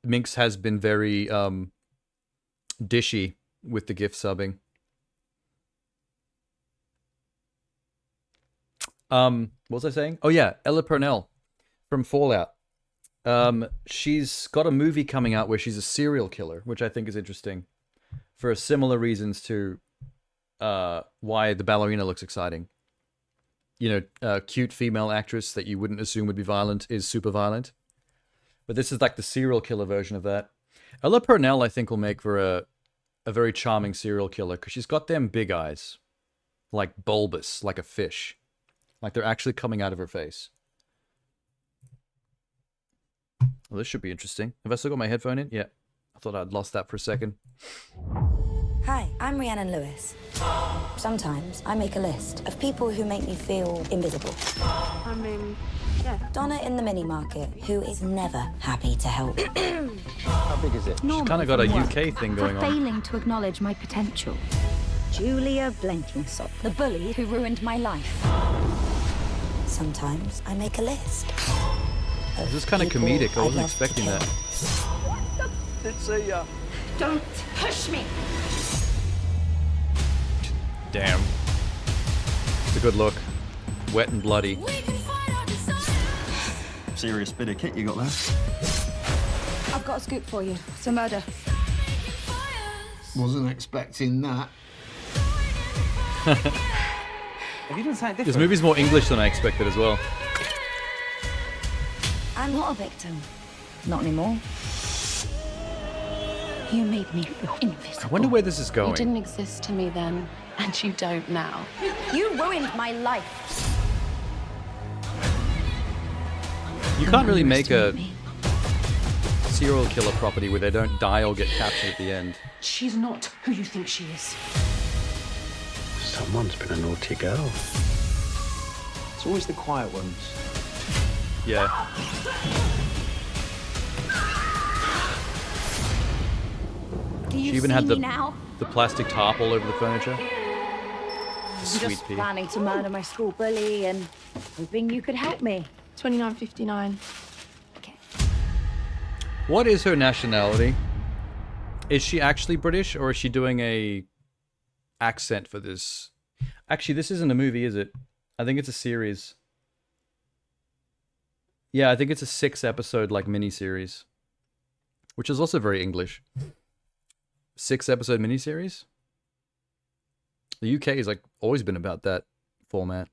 Minx has been very dishy with the gift subbing. What was I saying? Oh yeah, Ella Purnell from Fallout. She's got a movie coming out where she's a serial killer, which I think is interesting, for similar reasons to why the ballerina looks exciting. You know, cute female actress that you wouldn't assume would be violent is super violent. But this is like the serial killer version of that. Ella Purnell, I think, will make for a very charming serial killer, because she's got them big eyes. Like bulbous, like a fish. Like they're actually coming out of her face. Well, this should be interesting. Have I still got my headphone in? Yeah. I thought I'd lost that for a second. Hi, I'm Rhiannon Lewis. Sometimes I make a list of people who make me feel invisible. I mean, yeah. Donna in the mini market, who is never happy to help. How big is it? She's kind of got a UK thing going on. Failing to acknowledge my potential. Julia Blenkinsop, the bully who ruined my life. Sometimes I make a list. This is kind of comedic. I wasn't expecting that. It's a, Don't push me! Damn. It's a good look. Wet and bloody. serious bit of kit you got there. I've got a scoop for you. It's a murder. Wasn't expecting that. Have you done something different? This movie's more English than I expected as well. I'm not a victim. Not anymore. You made me feel invisible. I wonder where this is going. You didn't exist to me then, and you don't now. You ruined my life. You can't really make a serial killer property where they don't die or get captured at the end. She's not who you think she is. Someone's been a naughty girl. It's always the quiet ones. Yeah. Do you She even see had me now? the plastic tarp all over the furniture. I'm Sweet just pea. planning to murder my school bully and hoping you could help me. 29.59. What is her nationality? Is she actually British, or is she doing a accent for this? Actually, this isn't a movie, is it? I think it's a series. Yeah, I think it's a 6-episode like miniseries, which is also very English. 6-episode miniseries. The UK has like always been about that format.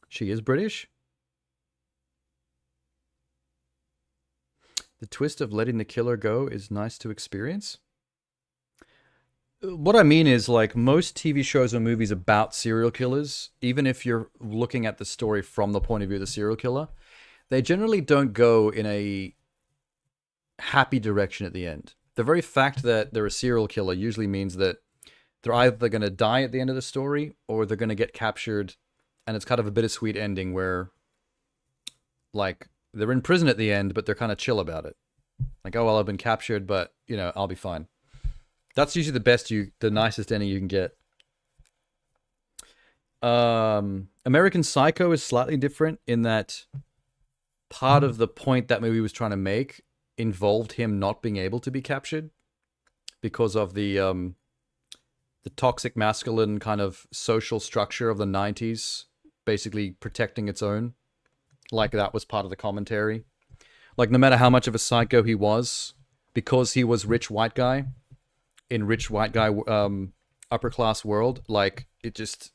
She is British. The twist of letting the killer go is nice to experience. What I mean is, like, most TV shows or movies about serial killers, even if you're looking at the story from the point of view of the serial killer, they generally don't go in a happy direction at the end. The very fact that they're a serial killer usually means that they're either going to die at the end of the story or they're going to get captured, and it's kind of a bittersweet ending where, like, they're in prison at the end, but they're kind of chill about it. Like, oh, well, I've been captured, but, you know, I'll be fine. That's usually the nicest ending you can get. American Psycho is slightly different in that part of the point that movie was trying to make involved him not being able to be captured because of the toxic masculine kind of social structure of the 90s, basically protecting its own. Like, that was part of the commentary. Like, no matter how much of a psycho he was, because he was rich white guy, in rich white guy upper class world, like, it just,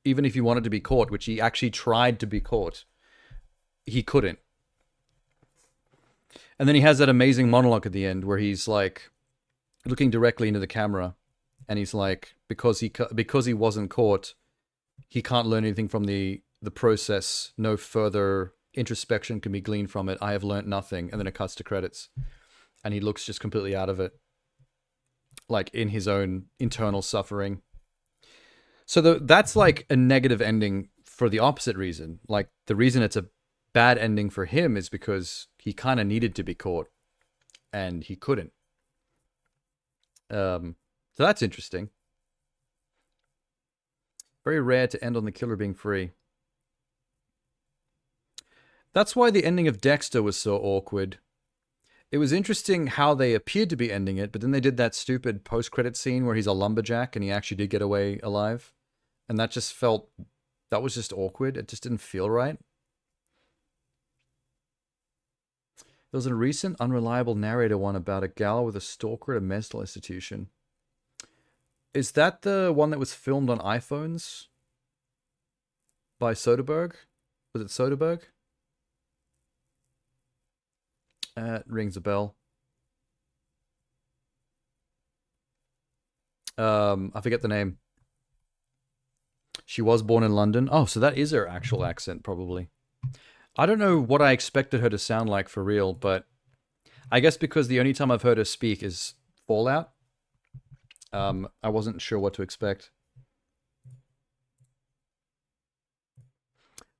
even if he wanted to be caught, which he actually tried to be caught, he couldn't. And then he has that amazing monologue at the end where he's like looking directly into the camera, and he's like, because he wasn't caught, he can't learn anything from the process. No further introspection can be gleaned from it. I have learnt nothing. And then it cuts to credits, and he looks just completely out of it, like in his own internal suffering. So that's like a negative ending for the opposite reason. Like, the reason it's a bad ending for him is because he kind of needed to be caught and he couldn't. So that's interesting. Very rare to end on the killer being free. That's why the ending of Dexter was so awkward. It was interesting how they appeared to be ending it, but then they did that stupid post-credit scene where he's a lumberjack and he actually did get away alive. And that just felt... that was just awkward. It just didn't feel right. There was a recent unreliable narrator one about a gal with a stalker at a mental institution. Is that the one that was filmed on iPhones? By Soderbergh? Was it Soderbergh? It rings a bell. I forget the name. She was born in London. Oh, so that is her actual accent, probably. I don't know what I expected her to sound like for real, but I guess because the only time I've heard her speak is Fallout, I wasn't sure what to expect.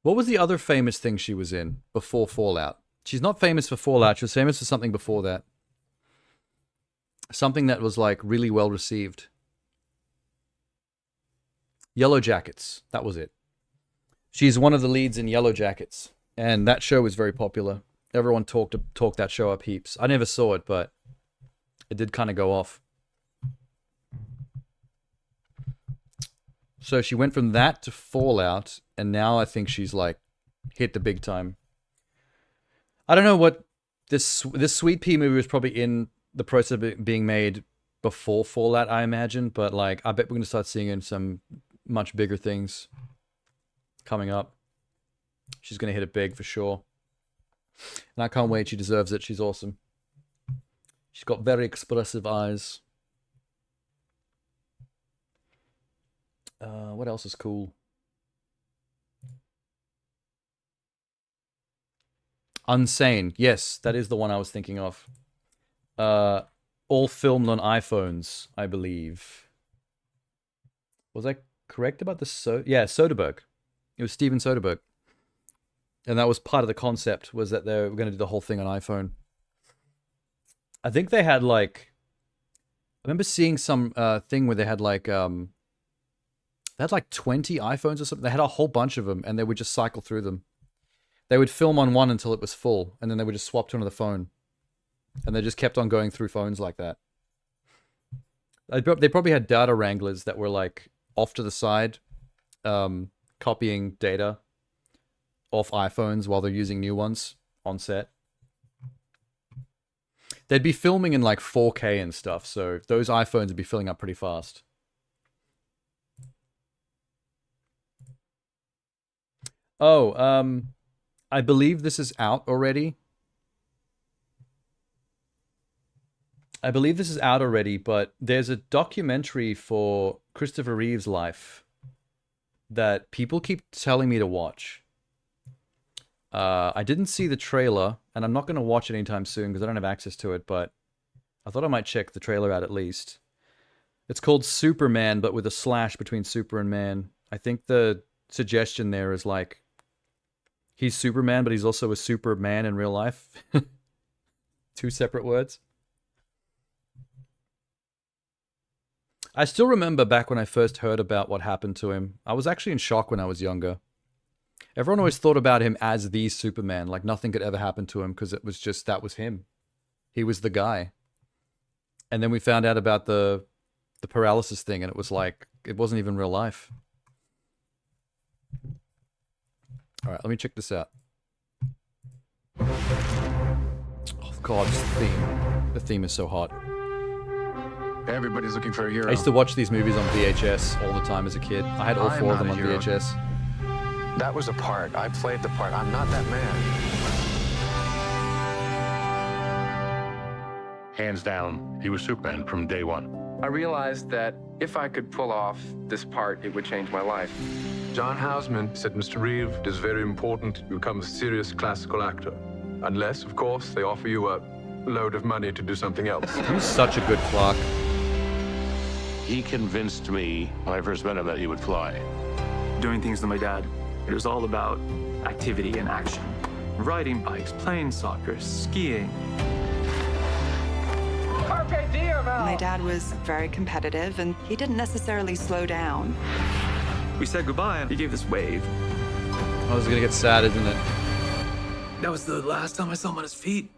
What was the other famous thing she was in before Fallout? She's not famous for Fallout. She was famous for something before that. Something that was, like, really well received. Yellow Jackets. That was it. She's one of the leads in Yellow Jackets. And that show was very popular. Everyone talked that show up heaps. I never saw it, but it did kind of go off. So she went from that to Fallout, and now I think she's, like, hit the big time. I don't know what this Sweet Pea movie was probably in the process of it being made before Fallout, I imagine, but, like, I bet we're going to start seeing some much bigger things coming up. She's going to hit it big for sure. And I can't wait. She deserves it. She's awesome. She's got very expressive eyes. What else is cool? Unsane. Yes, that is the one I was thinking of. All filmed on iPhones, I believe. Was I correct about the yeah, Soderbergh. It was Steven Soderbergh. And that was part of the concept, was that they were going to do the whole thing on iPhone. I think they had like, I remember seeing some thing where they had like 20 iPhones or something. They had a whole bunch of them, and they would just cycle through them. They would film on one until it was full, and then they would just swap to another phone, and they just kept on going through phones like that. They probably had data wranglers that were like off to the side, copying data off iPhones while they're using new ones on set. They'd be filming in like 4K and stuff, so those iPhones would be filling up pretty fast. Oh, I believe this is out already. But there's a documentary for Christopher Reeve's life that people keep telling me to watch. I didn't see the trailer, and I'm not going to watch it anytime soon because I don't have access to it, but I thought I might check the trailer out at least. It's called Superman, but with a slash between super and man. I think the suggestion there is like, he's Superman, but he's also a Superman in real life. Two separate words. I still remember back when I first heard about what happened to him. I was actually in shock when I was younger. Everyone always thought about him as the Superman, like nothing could ever happen to him because it was just, that was him. He was the guy. And then we found out about the paralysis thing, and it was like, it wasn't even real life. All right, let me check this out. Oh God, this theme. The theme is so hot. Everybody's looking for a hero. I used to watch these movies on VHS all the time as a kid. I had all four of them on VHS. That was a part. I played the part. I'm not that man. Hands down, he was Superman from day one. I realized that if I could pull off this part, it would change my life. John Houseman said, Mr. Reeve, it is very important you become a serious classical actor. Unless, of course, they offer you a load of money to do something else. He's such a good Clark. He convinced me when I first met him that he would fly. Doing things with my dad, it was all about activity and action. Riding bikes, playing soccer, skiing. My dad was very competitive, and he didn't necessarily slow down. We said goodbye, and he gave this wave. Oh, this is gonna get sad, isn't it? That was the last time I saw him on his feet.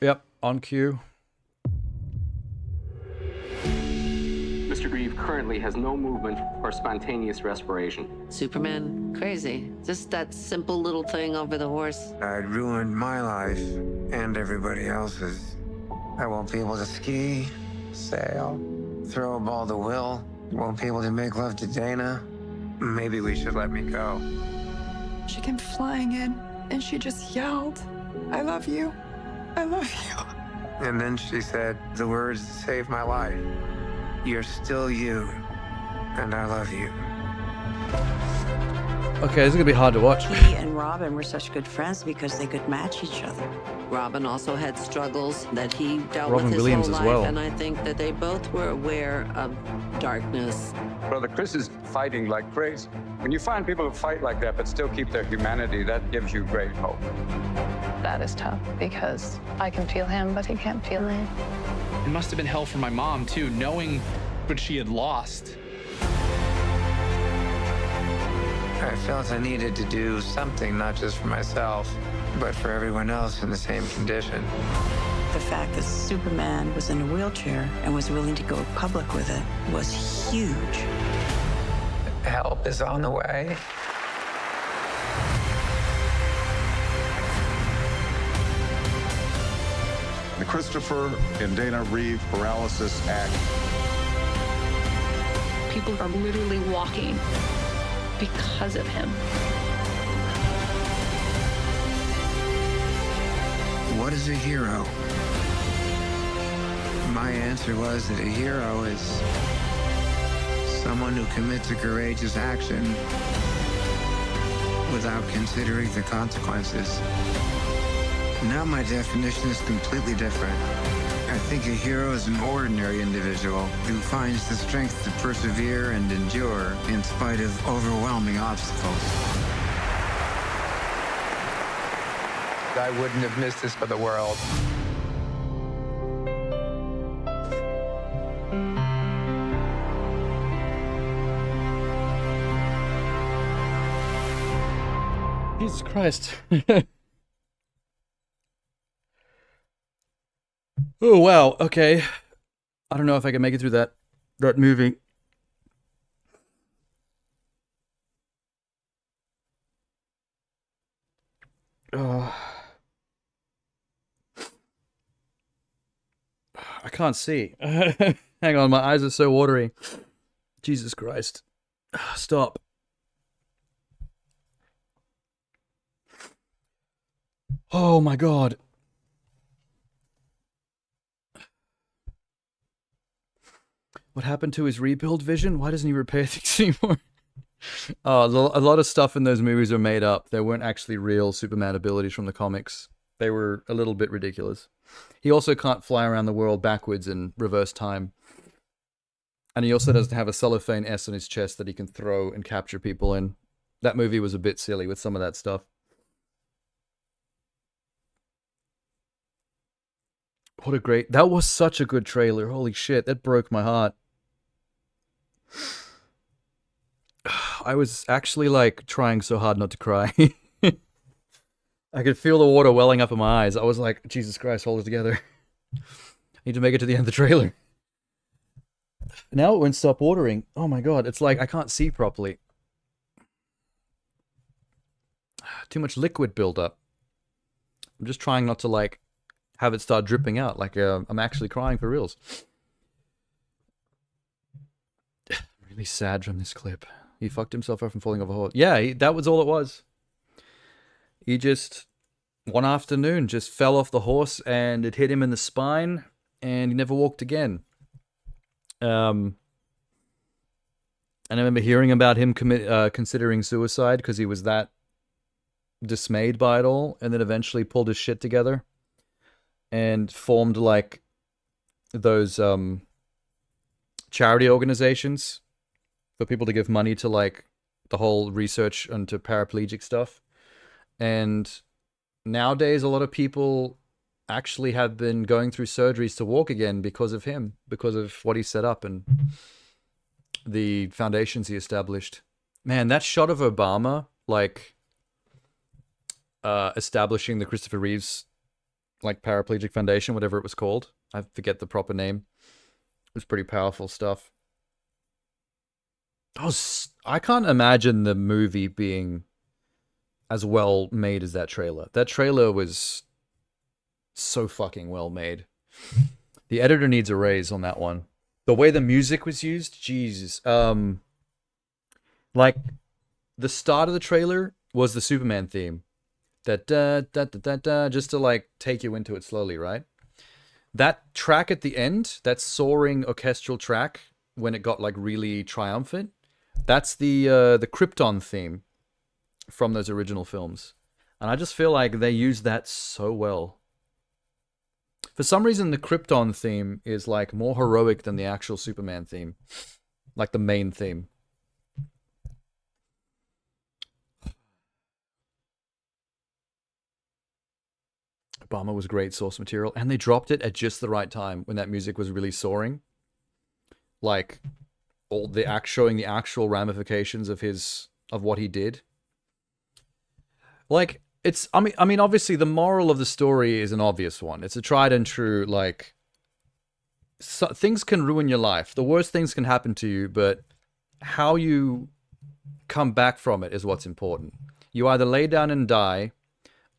Yep, on cue. Mr. Reeve currently has no movement or spontaneous respiration. Superman, crazy. Just that simple little thing over the horse. I'd ruined my life and everybody else's. I won't be able to ski, sail, throw a ball to Will. Won't be able to make love to Dana. Maybe we should let me go. She came flying in, and she just yelled, "I love you. I love you." And then she said the words that saved my life. You're still you, and I love you. Okay, this is gonna be hard to watch. He and Robin were such good friends because they could match each other. Robin also had struggles that he dealt Robin with his Williams whole as life, well. and I think that they both were aware of darkness. Brother Chris is fighting like crazy. When you find people who fight like that but still keep their humanity, that gives you great hope. That is tough because I can feel him, but he can't feel me. It must have been hell for my mom, too, knowing what she had lost. I felt I needed to do something, not just for myself, but for everyone else in the same condition. The fact that Superman was in a wheelchair and was willing to go public with it was huge. Help is on the way. The Christopher and Dana Reeve Paralysis Act. People are literally walking because of him. What is a hero? My answer was that a hero is someone who commits a courageous action without considering the consequences. Now my definition is completely different. I think a hero is an ordinary individual who finds the strength to persevere and endure in spite of overwhelming obstacles. I wouldn't have missed this for the world. Jesus Christ. Oh, wow. Okay. I don't know if I can make it through that movie. I can't see. Hang on, my eyes are so watery. Jesus Christ. Stop. Oh my God. What happened to his rebuild vision? Why doesn't he repair things anymore? A lot of stuff in those movies are made up. They weren't actually real Superman abilities from the comics. They were a little bit ridiculous. He also can't fly around the world backwards and reverse time. And he also doesn't have a cellophane S on his chest that he can throw and capture people in. That movie was a bit silly with some of that stuff. What a great... That was such a good trailer. Holy shit, that broke my heart. I was actually, like, trying so hard not to cry. I could feel the water welling up in my eyes. I was like, Jesus Christ, hold it together. I need to make it to the end of the trailer. Now it won't stop watering. Oh my God, it's like I can't see properly. Too much liquid buildup. I'm just trying not to, like, have it start dripping out. Like, I'm actually crying for reals. Really sad from this clip. He fucked himself up from falling off a horse. Yeah, that was all it was. He just, one afternoon, just fell off the horse and it hit him in the spine and he never walked again. And I remember hearing about him considering suicide because he was that dismayed by it all, and then eventually pulled his shit together and formed, like, those charity organizations for people to give money to, like, the whole research into paraplegic stuff. And nowadays, a lot of people actually have been going through surgeries to walk again because of him, because of what he set up and the foundations he established. Man, that shot of Obama, like, establishing the Christopher Reeves, like, paraplegic foundation, whatever it was called. I forget the proper name. It was pretty powerful stuff. I can't imagine the movie being as well made as that trailer. That trailer was so fucking well made. The editor needs a raise on that one. The way the music was used, Jesus. Like, the start of the trailer was the Superman theme. That da da da da da, just to, like, take you into it slowly, right? That track at the end, that soaring orchestral track, when it got, like, really triumphant, that's the Krypton theme from those original films. And I just feel like they used that so well. For some reason, the Krypton theme is, like, more heroic than the actual Superman theme. Like, the main theme. Obama was great source material, and they dropped it at just the right time when that music was really soaring. Like, all the showing the actual ramifications of what he did. Like, it's, I mean, obviously the moral of the story is an obvious one. It's a tried and true, like, things can ruin your life. The worst things can happen to you, but how you come back from it is what's important. You either lay down and die,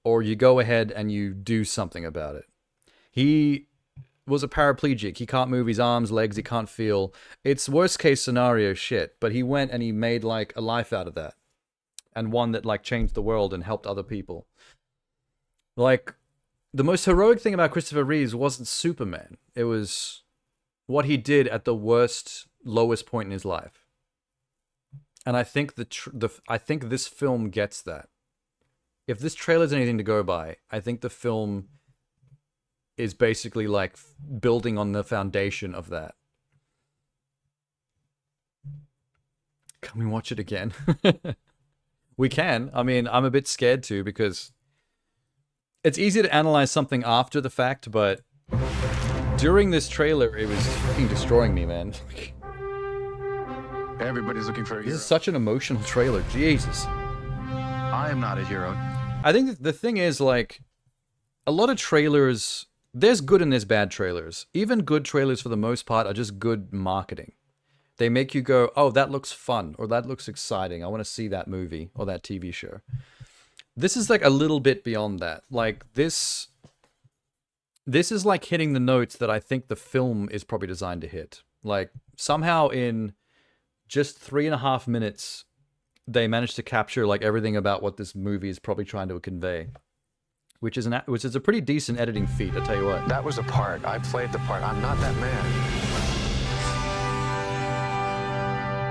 or you go ahead and you do something about it. He was a paraplegic. He can't move his arms, legs, he can't feel. It's worst case scenario shit, but he went and he made, like, a life out of that. And one that, like, changed the world and helped other people. Like, the most heroic thing about Christopher Reeves wasn't Superman. It was what he did at the worst, lowest point in his life. And I think I think this film gets that. If this trailer's anything to go by, I think the film is basically, like, building on the foundation of that. Can we watch it again? We can. I mean, I'm a bit scared to, because it's easy to analyze something after the fact, but during this trailer, it was fucking destroying me, man. Everybody's looking for a hero. This is such an emotional trailer. Jesus. I am not a hero. I think the thing is, like, a lot of trailers, there's good and there's bad trailers. Even good trailers, for the most part, are just good marketing. They make you go, oh, that looks fun, or that looks exciting. I want to see that movie or that TV show. This is like a little bit beyond that. Like, this is like hitting the notes that I think the film is probably designed to hit. Like, somehow in just 3.5 minutes, they managed to capture like everything about what this movie is probably trying to convey, which is a pretty decent editing feat. I'll tell you what. That was a part. I played the part. I'm not that man.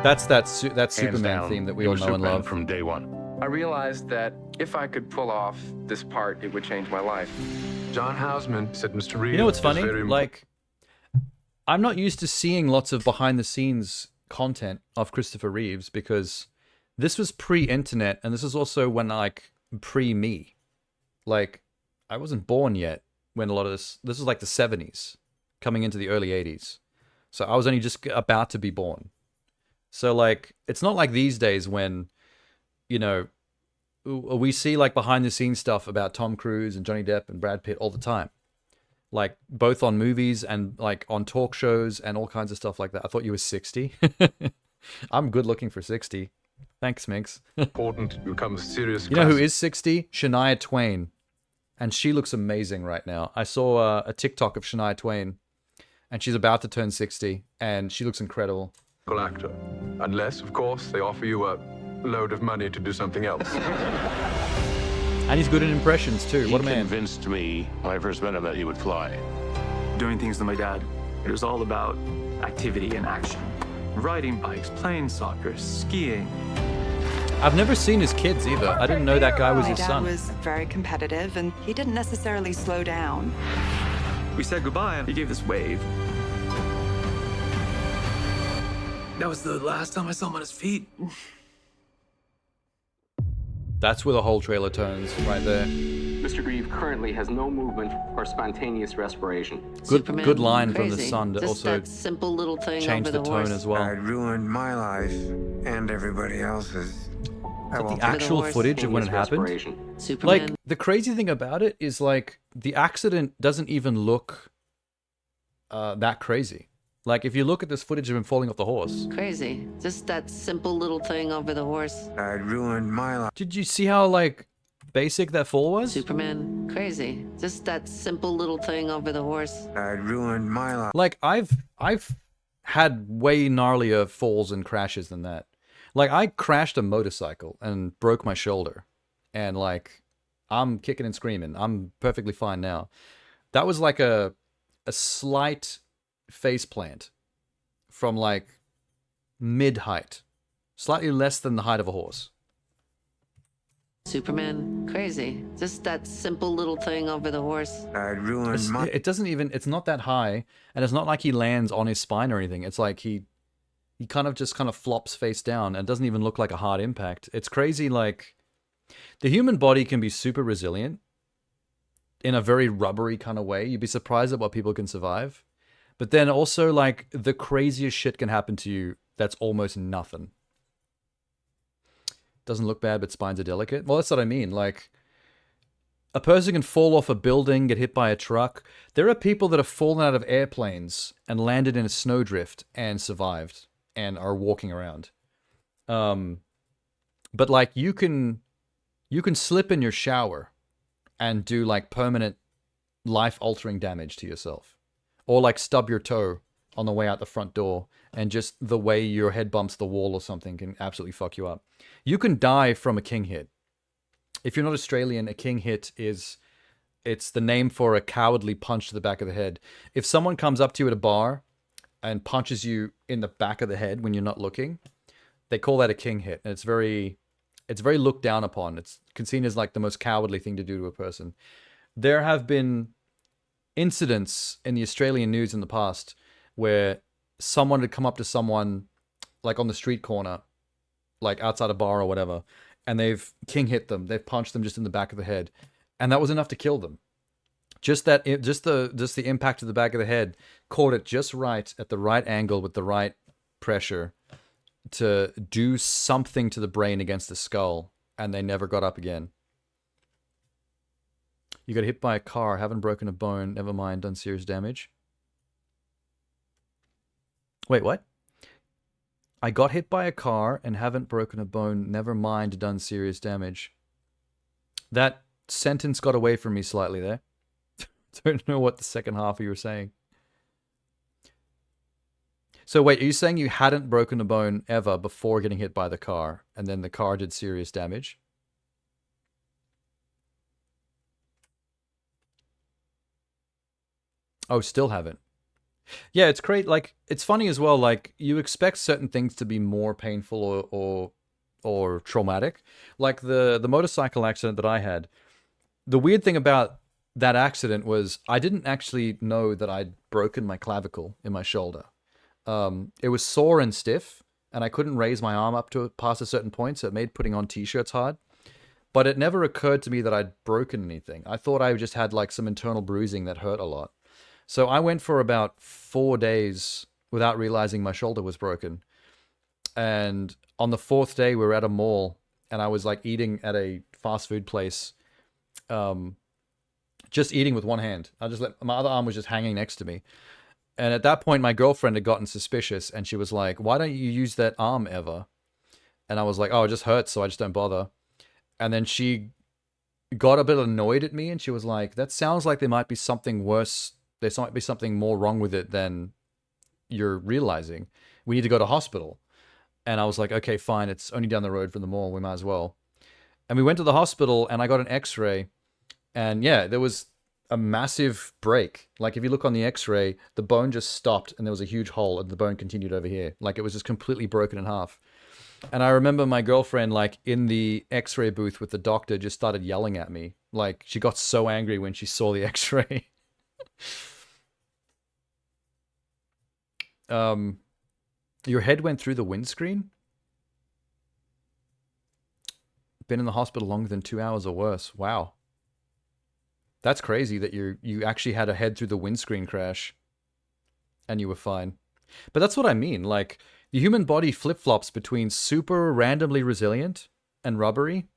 That's that Superman theme that we all know and love from day one. I realized that if I could pull off this part, it would change my life. John Houseman said Mr. Reeve. You know what's funny? Very like, I'm not used to seeing lots of behind-the-scenes content of Christopher Reeves because this was pre-internet, and this is also when, like, pre-me. Like, I wasn't born yet when a lot of this was like the 70s, coming into the early 80s. So I was only just about to be born. So, like, it's not like these days when, you know, we see, like, behind-the-scenes stuff about Tom Cruise and Johnny Depp and Brad Pitt all the time. Like, both on movies and, like, on talk shows and all kinds of stuff like that. I thought you were 60. I'm good looking for 60. Thanks, Minx. important to become serious. You know who is 60? Shania Twain. And she looks amazing right now. I saw a TikTok of Shania Twain, and she's about to turn 60, and she looks incredible. Actor. Unless, of course, they offer you a load of money to do something else. And he's good at impressions, too. What a man. He convinced me when I first met him that he would fly. Doing things with my dad. It was all about activity and action. Riding bikes, playing soccer, skiing. I've never seen his kids either. I didn't know that guy was his son. My dad was very competitive, and he didn't necessarily slow down. We said goodbye, and he gave this wave. That was the last time I saw him on his feet. That's where the whole trailer turns, right there. Mr. Grieve currently has no movement or spontaneous respiration. Good line from the son to Just also that simple little thing change over the the tone horse. as well. I ruined my life and everybody else's. Is that the actual footage of when it happened? Like, the crazy thing about it is, like, the accident doesn't even look that crazy. Like, if you look at this footage of him falling off the horse. Crazy. Just that simple little thing over the horse. I ruined my life. Did you see how, like, basic that fall was? Superman. Crazy. Just that simple little thing over the horse. I ruined my life. Like, I've had way gnarlier falls and crashes than that. Like, I crashed a motorcycle and broke my shoulder. And, like, I'm kicking and screaming. I'm perfectly fine now. That was like a slight face plant from, like, mid-height. Slightly less than the height of a horse. Superman. Crazy. Just that simple little thing over the horse. I ruined my... It doesn't even... It's not that high. And it's not like he lands on his spine or anything. It's like he kind of just flops face down and doesn't even look like a hard impact. It's crazy, like... The human body can be super resilient in a very rubbery kind of way. You'd be surprised at what people can survive. But then also, like, the craziest shit can happen to you that's almost nothing. Doesn't look bad, but spines are delicate. Well, that's what I mean. Like, a person can fall off a building, get hit by a truck. There are people that have fallen out of airplanes and landed in a snowdrift and survived and are walking around. But, like, you can slip in your shower and do, like, permanent life-altering damage to yourself. Or, like, stub your toe on the way out the front door, and just the way your head bumps the wall or something can absolutely fuck you up. You can die from a king hit. If you're not Australian, a king hit it's the name for a cowardly punch to the back of the head. If someone comes up to you at a bar and punches you in the back of the head when you're not looking, they call that a king hit. And it's very looked down upon. It's seen as, like, the most cowardly thing to do to a person. There have been incidents in the Australian news in the past where someone had come up to someone, like, on the street corner, like outside a bar or whatever, and they've king hit them. They've punched them just in the back of the head, and that was enough to kill them. Just the impact of the back of the head caught it just right at the right angle with the right pressure to do something to the brain against the skull and they never got up again. You got hit by a car, haven't broken a bone, never mind, done serious damage. Wait, what? I got hit by a car and haven't broken a bone, never mind, done serious damage. That sentence got away from me slightly there. Don't know what the second half you were saying. So wait, are you saying you hadn't broken a bone ever before getting hit by the car, and then the car did serious damage? Oh, still haven't. Yeah, it's great. Like, it's funny as well. Like, you expect certain things to be more painful or traumatic. Like the motorcycle accident that I had. The weird thing about that accident was I didn't actually know that I'd broken my clavicle in my shoulder. It was sore and stiff, and I couldn't raise my arm up to past a certain point, so it made putting on t-shirts hard. But it never occurred to me that I'd broken anything. I thought I just had like some internal bruising that hurt a lot. So I went for about 4 days without realizing my shoulder was broken. And on the 4th day, we were at a mall, and I was like eating at a fast food place, just eating with one hand. My other arm was just hanging next to me. And at that point, my girlfriend had gotten suspicious, and she was like, "Why don't you use that arm ever?" And I was like, "Oh, it just hurts, so I just don't bother." And then she got a bit annoyed at me, and she was like, "That sounds like there might be something worse. There might be something more wrong with it than you're realizing. We need to go to hospital." And I was like, "Okay, fine. It's only down the road from the mall. We might as well." And we went to the hospital, and I got an x-ray. And yeah, there was a massive break. Like, if you look on the x-ray, the bone just stopped, and there was a huge hole, and the bone continued over here. Like, it was just completely broken in half. And I remember my girlfriend, like, in the x-ray booth with the doctor, just started yelling at me. Like, she got so angry when she saw the x-ray. Your head went through the windscreen? Been in the hospital longer than 2 hours or worse. Wow. That's crazy that you actually had a head through the windscreen crash and you were fine. But that's what I mean. Like, the human body flip-flops between super randomly resilient and rubbery,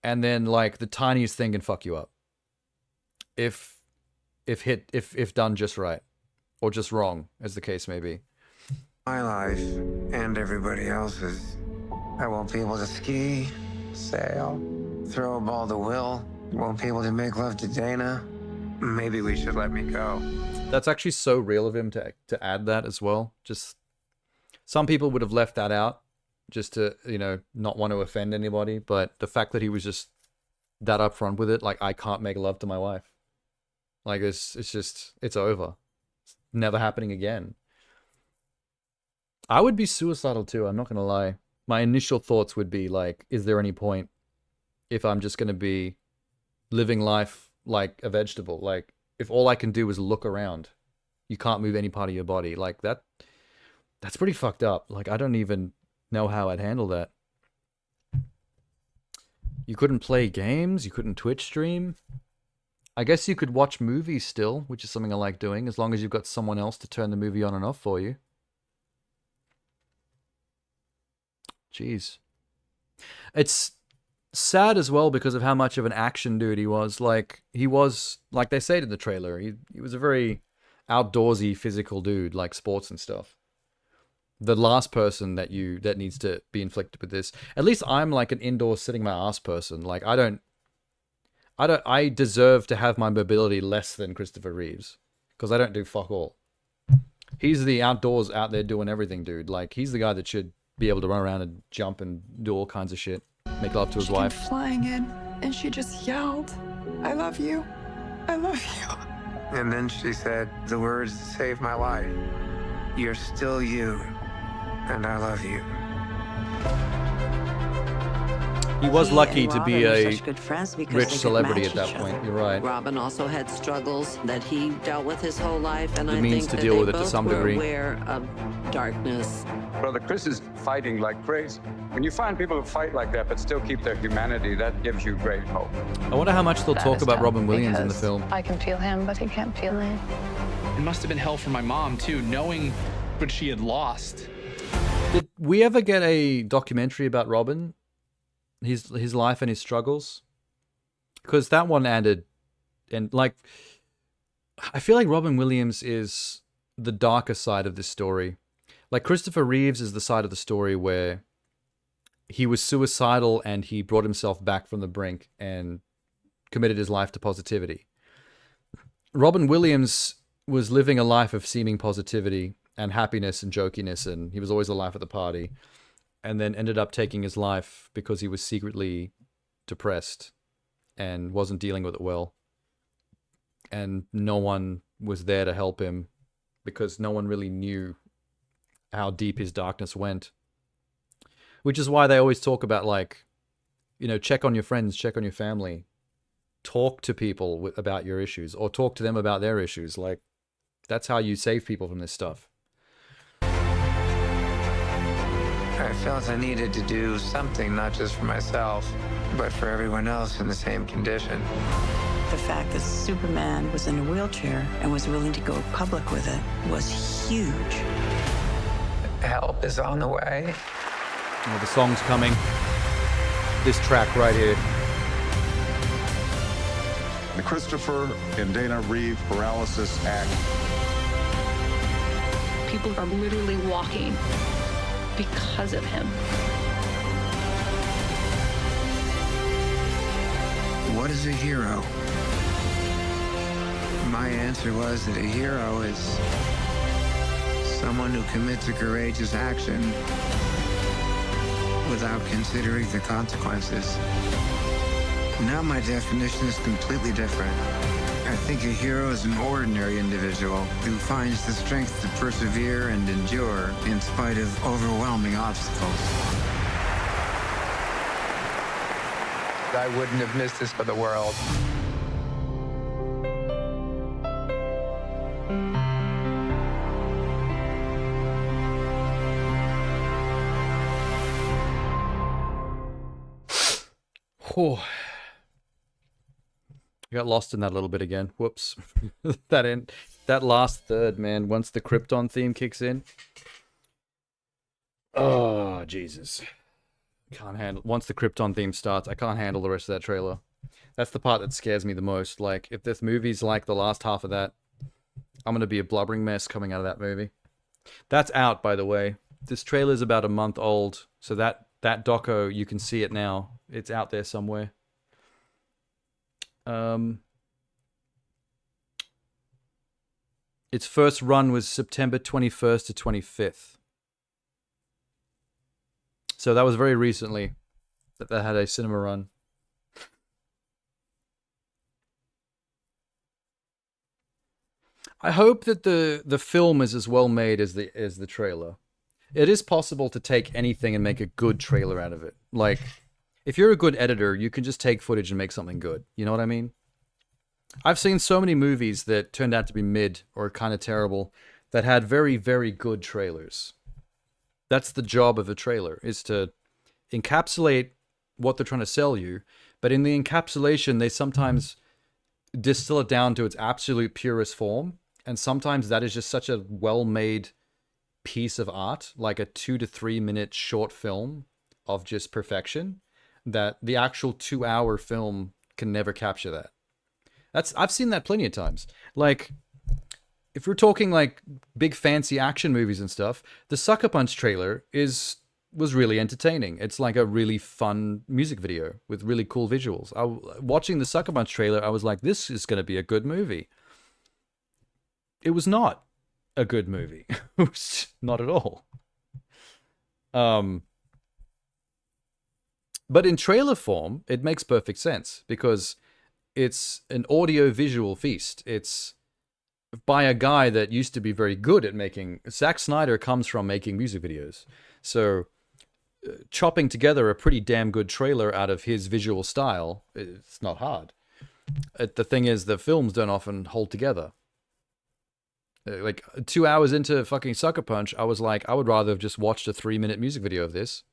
and then like the tiniest thing can fuck you up. If done just right, or just wrong, as the case may be. My life and everybody else's. I won't be able to ski, sail, throw a ball to Will. Won't be able to make love to Dana. Maybe we should let me go. That's actually so real of him to add that as well. Just some people would have left that out just to, you know, not want to offend anybody. But the fact that he was just that upfront with it, like, I can't make love to my wife. Like, it's over. It's never happening again. I would be suicidal too, I'm not going to lie. My initial thoughts would be like, is there any point if I'm just going to be living life like a vegetable? Like, if all I can do is look around, you can't move any part of your body. Like, that's pretty fucked up. Like, I don't even know how I'd handle that. You couldn't play games, you couldn't Twitch stream. I guess you could watch movies still, which is something I like doing, as long as you've got someone else to turn the movie on and off for you. Jeez. It's sad as well because of how much of an action dude he was. Like, he was, like they said in the trailer, he was a very outdoorsy, physical dude, like sports and stuff. The last person that needs to be inflicted with this. At least I'm like an indoor sitting my ass person. Like, I deserve to have my mobility less than Christopher Reeves because I don't do fuck all. He's the outdoors out there doing everything, dude. Like, he's the guy that should be able to run around and jump and do all kinds of shit. Make love to his wife. She came flying in, and she just yelled, "I love you. I love you." And then she said the words that saved my life. You're still you, and I love you. He was lucky to be a rich they celebrity could at match that each point. other. You're right. Robin also had struggles that he dealt with his whole life, and The I means think to that deal they with it to both some were degree. aware of darkness. Brother Chris is fighting like crazy. When you find people who fight like that but still keep their humanity, that gives you great hope. I wonder how much they'll That talk is about tough Robin Williams in the because film. I can feel him, but he can't feel me. It must have been hell for my mom, too, knowing what she had lost. Did we ever get a documentary about Robin? his life and his struggles, because that one ended, and like, I feel like Robin Williams is the darker side of this story. Like Christopher Reeves is the side of the story where he was suicidal and he brought himself back from the brink and committed his life to positivity. Robin Williams was living a life of seeming positivity and happiness and jokiness, and he was always the life at the party, and then ended up taking his life because he was secretly depressed and wasn't dealing with it well. And no one was there to help him because no one really knew how deep his darkness went. Which is why they always talk about, like, you know, check on your friends, check on your family. Talk to people about your issues, or talk to them about their issues. Like, that's how you save people from this stuff. I felt I needed to do something, not just for myself, but for everyone else in the same condition. The fact that Superman was in a wheelchair and was willing to go public with it was huge. Help is on the way. Oh, the song's coming. This track right here. The Christopher and Dana Reeve Paralysis Act. People are literally walking because of him. What is a hero? My answer was that a hero is someone who commits a courageous action without considering the consequences. Now my definition is completely different. I think a hero is an ordinary individual who finds the strength to persevere and endure in spite of overwhelming obstacles. I wouldn't have missed this for the world. Oh. I got lost in that a little bit again. Whoops. That last third, man, once the Krypton theme kicks in. Oh, Jesus. Can't handle. Once the Krypton theme starts, I can't handle the rest of that trailer. That's the part that scares me the most. Like, if this movie's like the last half of that, I'm going to be a blubbering mess coming out of that movie. That's out, by the way. This trailer's about a month old, so that doco, you can see it now. It's out there somewhere. Its first run was September 21st to 25th. So that was very recently that had a cinema run. I hope that the film is as well made as the trailer. It is possible to take anything and make a good trailer out of it. Like, if you're a good editor, you can just take footage and make something good. You know what I mean? I've seen so many movies that turned out to be mid or kind of terrible that had very, very good trailers. That's the job of a trailer, is to encapsulate what they're trying to sell you. But in the encapsulation, they sometimes distill it down to its absolute purest form. And sometimes that is just such a well-made piece of art, like a 2 to 3 minute short film of just perfection, that the actual 2-hour film can never capture that. I've seen that plenty of times. Like, if we're talking like big fancy action movies and stuff, the Sucker Punch trailer was really entertaining. It's like a really fun music video with really cool visuals. Watching the Sucker Punch trailer, I was like, this is going to be a good movie. It was not a good movie. It was not at all. But in trailer form, it makes perfect sense because it's an audio-visual feast. It's by a guy that used to be very good at making... Zack Snyder comes from making music videos. So chopping together a pretty damn good trailer out of his visual style, it's not hard. The thing is, the films don't often hold together. Like, 2 hours into fucking Sucker Punch, I was like, I would rather have just watched a 3-minute music video of this.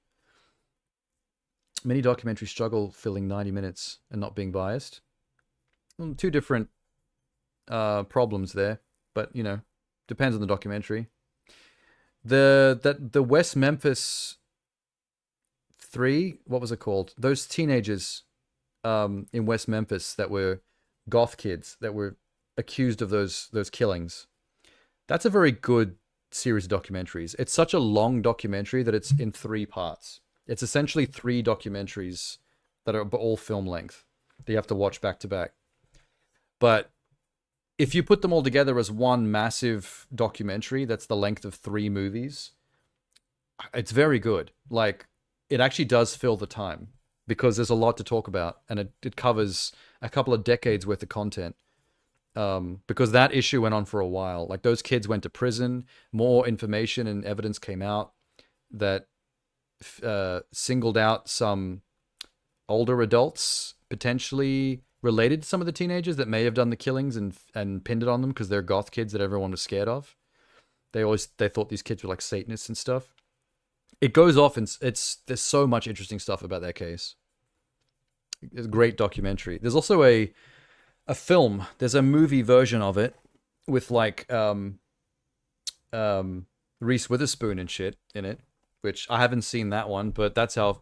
Many documentaries struggle filling 90 minutes and not being biased. Two different problems there, but, you know, depends on the documentary. The West Memphis 3, what was it called? Those teenagers in West Memphis that were goth kids that were accused of those killings. That's a very good series of documentaries. It's such a long documentary that it's in 3 parts. It's essentially 3 documentaries that are all film length that you have to watch back to back. But if you put them all together as one massive documentary that's the length of 3 movies, it's very good. Like, it actually does fill the time because there's a lot to talk about, and it covers a couple of decades worth of content. Because that issue went on for a while. Like, those kids went to prison, more information and evidence came out that singled out some older adults potentially related to some of the teenagers that may have done the killings and pinned it on them because they're goth kids that everyone was scared of. They thought these kids were like Satanists and stuff. It goes off, and there's so much interesting stuff about that case. It's a great documentary. There's also a film. There's a movie version of it with like Reese Witherspoon and shit in it, which I haven't seen that one, but that's how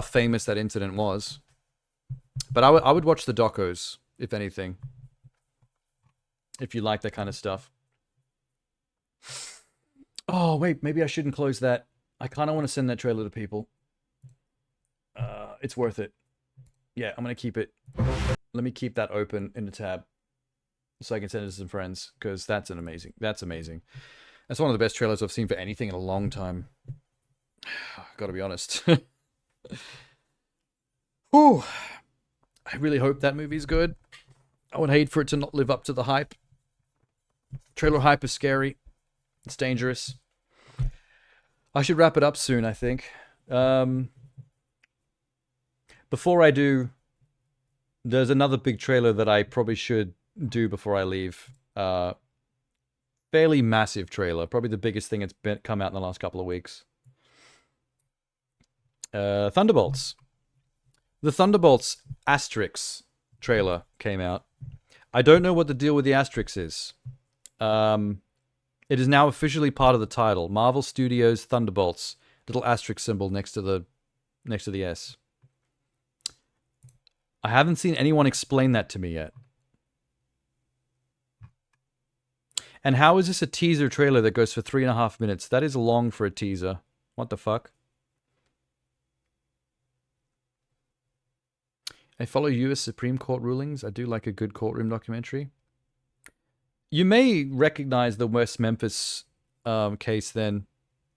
famous that incident was. But I would watch the docos, if anything, if you like that kind of stuff. Oh, wait, maybe I shouldn't close that. I kind of want to send that trailer to people. It's worth it. Yeah, I'm going to keep it. Let me keep that open in the tab so I can send it to some friends, because that's amazing. That's one of the best trailers I've seen for anything in a long time. Gotta be honest. Whew. I really hope that movie's good. I would hate for it to not live up to the hype. Trailer hype is scary. It's dangerous. I should wrap it up soon, I think. Before I do, there's another big trailer that I probably should do before I leave. Fairly massive trailer. Probably the biggest thing that's come out in the last couple of weeks. Thunderbolts. The Thunderbolts Asterix trailer came out. I don't know what the deal with the Asterix is. It is now officially part of the title. Marvel Studios Thunderbolts. Little asterisk symbol next to the S. I haven't seen anyone explain that to me yet. And how is this a teaser trailer that goes for 3.5 minutes? That is long for a teaser. What the fuck? I follow US Supreme Court rulings. I do like a good courtroom documentary. You may recognize the West Memphis case then.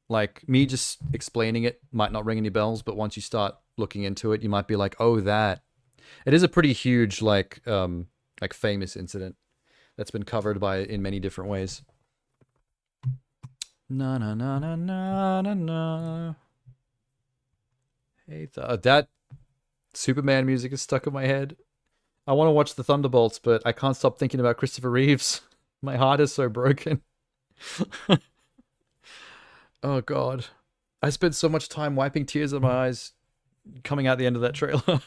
Like, me just explaining it might not ring any bells, but once you start looking into it, you might be like, oh, that. It is a pretty huge, like famous incident that's been covered in many different ways. Na na na na na na na. Hey, that Superman music is stuck in my head. I want to watch the Thunderbolts, but I can't stop thinking about Christopher Reeves. My heart is so broken. Oh, God. I spent so much time wiping tears in my eyes coming out the end of that trailer.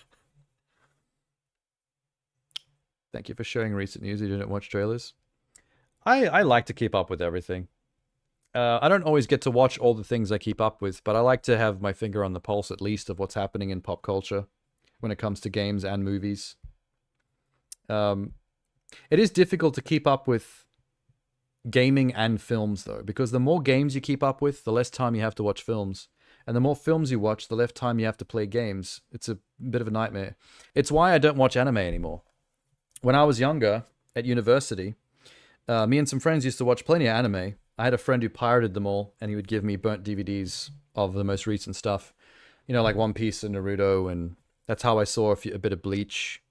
Thank you for sharing recent news. You didn't watch trailers. I like to keep up with everything. I don't always get to watch all the things I keep up with, but I like to have my finger on the pulse at least of what's happening in pop culture when it comes to games and movies. It is difficult to keep up with gaming and films, though, because the more games you keep up with, the less time you have to watch films. And the more films you watch, the less time you have to play games. It's a bit of a nightmare. It's why I don't watch anime anymore. When I was younger, at university, me and some friends used to watch plenty of anime. I had a friend who pirated them all, and he would give me burnt DVDs of the most recent stuff. You know, like One Piece and Naruto, and that's how I saw a bit of Bleach.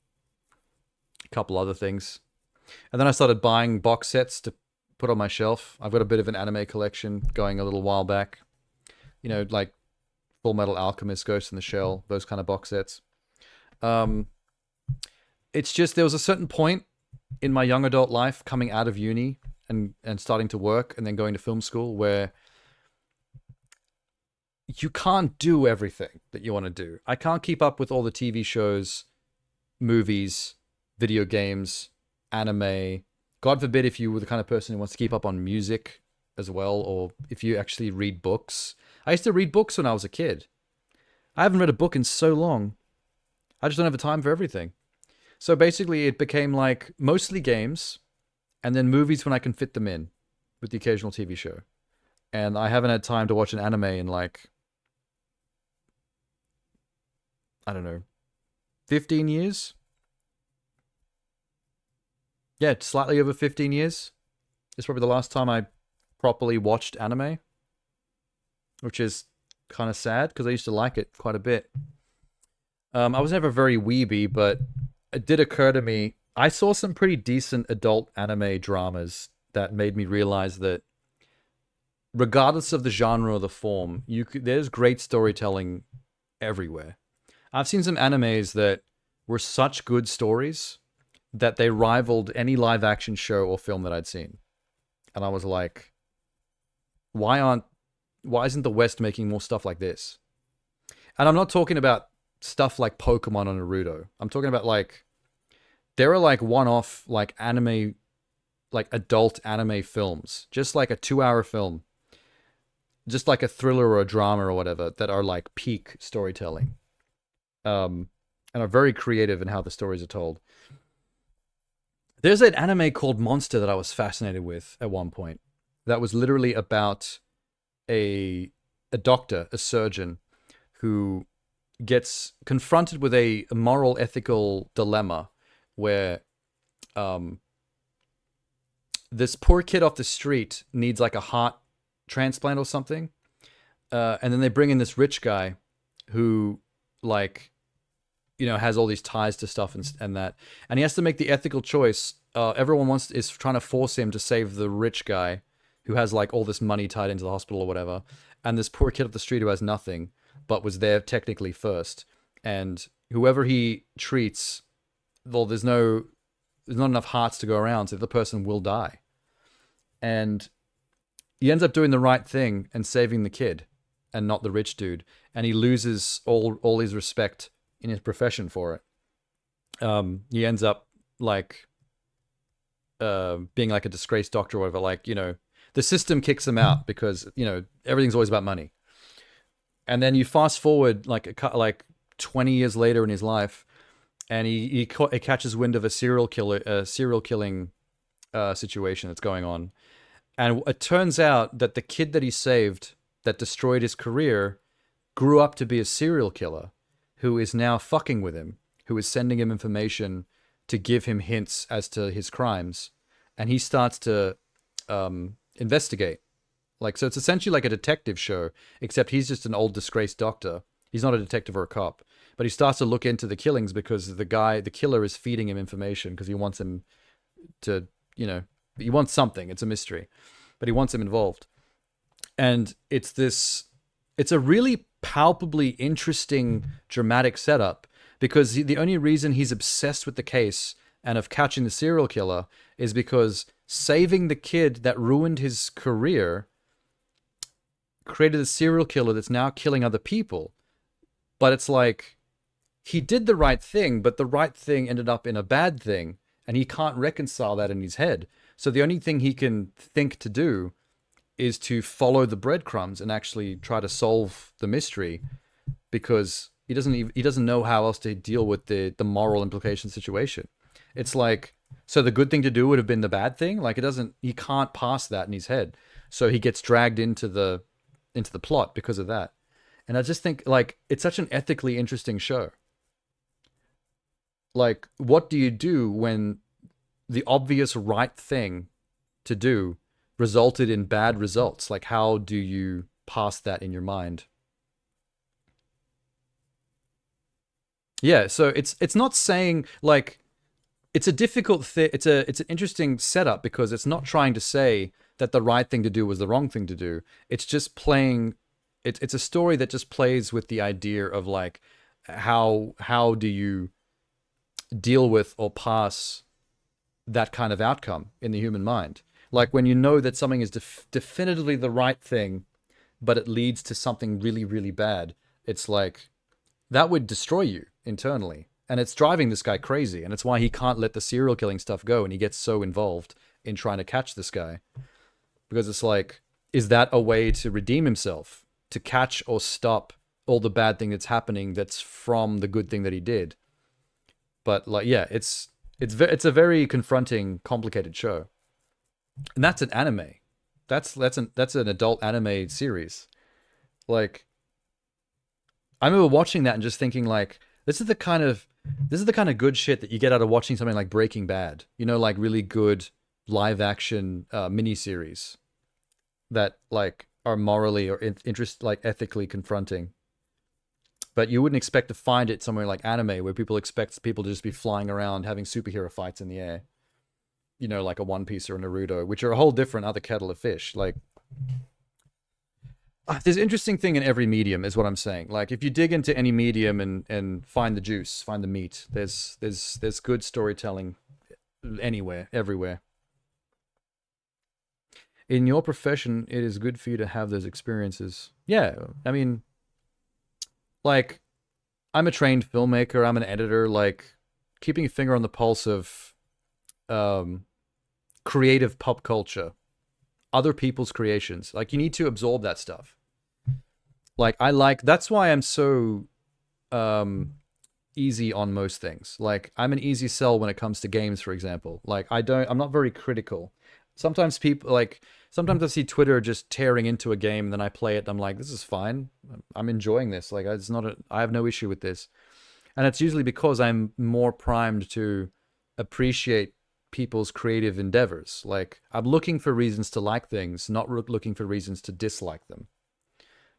A couple other things. And then I started buying box sets to put on my shelf. I've got a bit of an anime collection going a little while back. You know, like Full Metal Alchemist, Ghost in the Shell, those kind of box sets. It's just there was a certain point in my young adult life coming out of uni and starting to work and then going to film school where you can't do everything that you want to do. I can't keep up with all the TV shows, movies, video games, anime. God forbid if you were the kind of person who wants to keep up on music as well, or if you actually read books. I used to read books when I was a kid. I haven't read a book in so long. I just don't have the time for everything. So basically it became like mostly games and then movies when I can fit them in with the occasional TV show. And I haven't had time to watch an anime in like, I don't know, 15 years? Yeah, slightly over 15 years. It's probably the last time I properly watched anime, which is kind of sad because I used to like it quite a bit. I was never very weeby, but it did occur to me, I saw some pretty decent adult anime dramas that made me realize that regardless of the genre or the form, there's great storytelling everywhere. I've seen some animes that were such good stories that they rivaled any live action show or film that I'd seen. And I was like, why isn't the West making more stuff like this? And I'm not talking about stuff like Pokemon or Naruto. I'm talking about like, there are like one-off like anime, like adult anime films, just like a 2-hour film, just like a thriller or a drama or whatever, that are like peak storytelling. And are very creative in how the stories are told. There's an anime called Monster that I was fascinated with at one point. That was literally about a doctor, a surgeon, who gets confronted with a moral, ethical dilemma where this poor kid off the street needs like a heart transplant or something. And then they bring in this rich guy who like, you know, has all these ties to stuff and that. And he has to make the ethical choice. Everyone is trying to force him to save the rich guy who has like all this money tied into the hospital or whatever. And this poor kid off the street who has nothing, but was there technically first. And whoever he treats, well, there's not enough hearts to go around, so the person will die. And he ends up doing the right thing and saving the kid and not the rich dude. And he loses all his respect in his profession for it. He ends up like being like a disgraced doctor or whatever. Like, you know, the system kicks him out because, you know, everything's always about money. And then you fast forward like 20 years later in his life, and he catches wind of a serial killing situation that's going on. And it turns out that the kid that he saved that destroyed his career grew up to be a serial killer who is now fucking with him, who is sending him information to give him hints as to his crimes. And he starts to investigate. Like, so it's essentially like a detective show, except he's just an old disgraced doctor. He's not a detective or a cop, but he starts to look into the killings because the killer is feeding him information because he wants him to, you know, he wants something. It's a mystery, but he wants him involved. And it's a really palpably interesting dramatic setup because the only reason he's obsessed with the case and of catching the serial killer is because saving the kid that ruined his career created a serial killer that's now killing other people. But it's like, he did the right thing, but the right thing ended up in a bad thing, and he can't reconcile that in his head. So the only thing he can think to do is to follow the breadcrumbs and actually try to solve the mystery, because he doesn't know how else to deal with the moral implication situation. It's like, so the good thing to do would have been the bad thing. Like, he can't pass that in his head. So he gets dragged into the plot because of that. And I just think, like, it's such an ethically interesting show. Like, what do you do when the obvious right thing to do resulted in bad results? Like, how do you pass that in your mind? Yeah, so it's not saying, like, it's a difficult thing. It's an interesting setup because it's not trying to say that the right thing to do was the wrong thing to do. It's just playing. It's a story that just plays with the idea of like how do you deal with or pass that kind of outcome in the human mind. Like when you know that something is definitively the right thing, but it leads to something really, really bad. It's like that would destroy you internally. And it's driving this guy crazy. And it's why he can't let the serial killing stuff go. And he gets so involved in trying to catch this guy. Because it's like, is that a way to redeem himself? To catch or stop all the bad thing that's happening that's from the good thing that he did. But like, yeah, it's a very confronting, complicated show, and that's an anime. That's an adult anime series. Like, I remember watching that and just thinking like, this is the kind of good shit that you get out of watching something like Breaking Bad. You know, like really good live action miniseries that like are morally or ethically confronting. But you wouldn't expect to find it somewhere like anime, where people expect people to just be flying around having superhero fights in the air. You know, like a One Piece or a Naruto, which are a whole different other kettle of fish. Like, there's an interesting thing in every medium, is what I'm saying. Like, if you dig into any medium and find the juice, find the meat, there's good storytelling anywhere, everywhere. In your profession, it is good for you to have those experiences. Yeah, I mean, like, I'm a trained filmmaker, I'm an editor, like, keeping a finger on the pulse of creative pop culture, other people's creations. Like, you need to absorb that stuff. Like, that's why I'm so easy on most things. Like, I'm an easy sell when it comes to games, for example. Like, I'm not very critical. Sometimes I see Twitter just tearing into a game, and then I play it, and I'm like, this is fine. I'm enjoying this. Like, I have no issue with this. And it's usually because I'm more primed to appreciate people's creative endeavors. Like, I'm looking for reasons to like things, not looking for reasons to dislike them.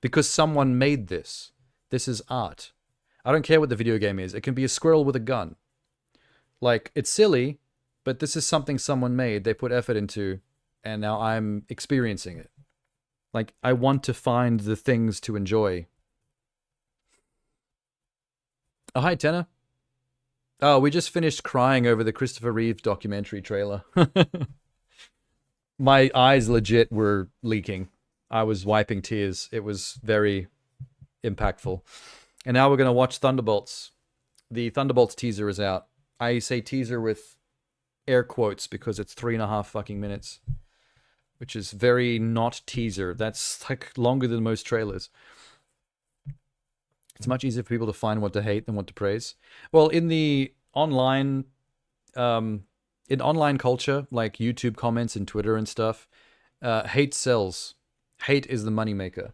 Because someone made this. This is art. I don't care what the video game is. It can be a squirrel with a gun. Like, it's silly, but this is something someone made, they put effort into, and now I'm experiencing it. Like, I want to find the things to enjoy. Oh, hi, Tenor. Oh, we just finished crying over the Christopher Reeve documentary trailer. My eyes legit were leaking. I was wiping tears. It was very impactful. And now we're going to watch Thunderbolts. The Thunderbolts teaser is out. I say teaser with air quotes because it's 3.5 fucking minutes. Which is very not teaser. That's like longer than most trailers. It's much easier for people to find what to hate than what to praise. Well, in the online culture, like YouTube comments and Twitter and stuff, hate sells. Hate is the moneymaker.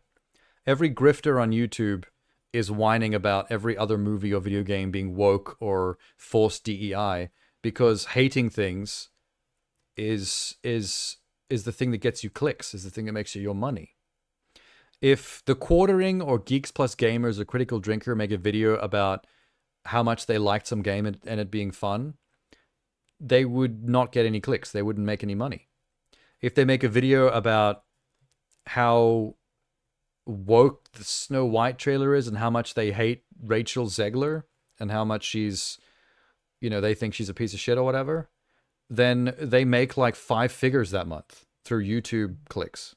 Every grifter on YouTube is whining about every other movie or video game being woke or forced DEI, because hating things is the thing that gets you clicks, is the thing that makes you your money. If The Quartering or Geeks Plus Gamers or Critical Drinker make a video about how much they liked some game and it being fun, they would not get any clicks. They wouldn't make any money. If they make a video about how woke the Snow White trailer is and how much they hate Rachel Zegler and how much she's, they think she's a piece of shit or whatever, then they make like 5 figures that month through YouTube clicks.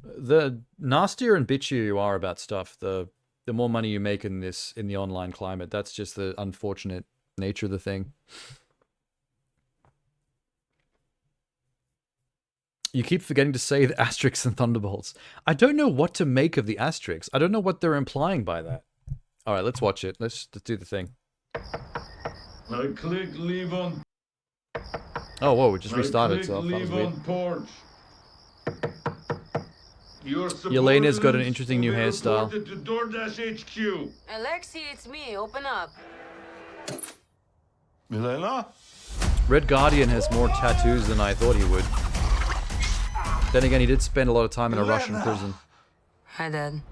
The nastier and bitchier you are about stuff, the more money you make in the online climate. That's just the unfortunate nature of the thing. You keep forgetting to say the asterisks and Thunderbolts. I don't know what to make of the asterisks. I don't know what they're implying by that. All right, let's watch it. Let's do the thing. I click leave on. Oh, whoa, it just restarted itself. Leave on porch. Yelena's got an interesting new hairstyle. To DoorDash HQ. Alexi, it's me. Open up. Milena? Red Guardian has more tattoos than I thought he would. Then again, he did spend a lot of time in a Russian prison. Hi, Dad.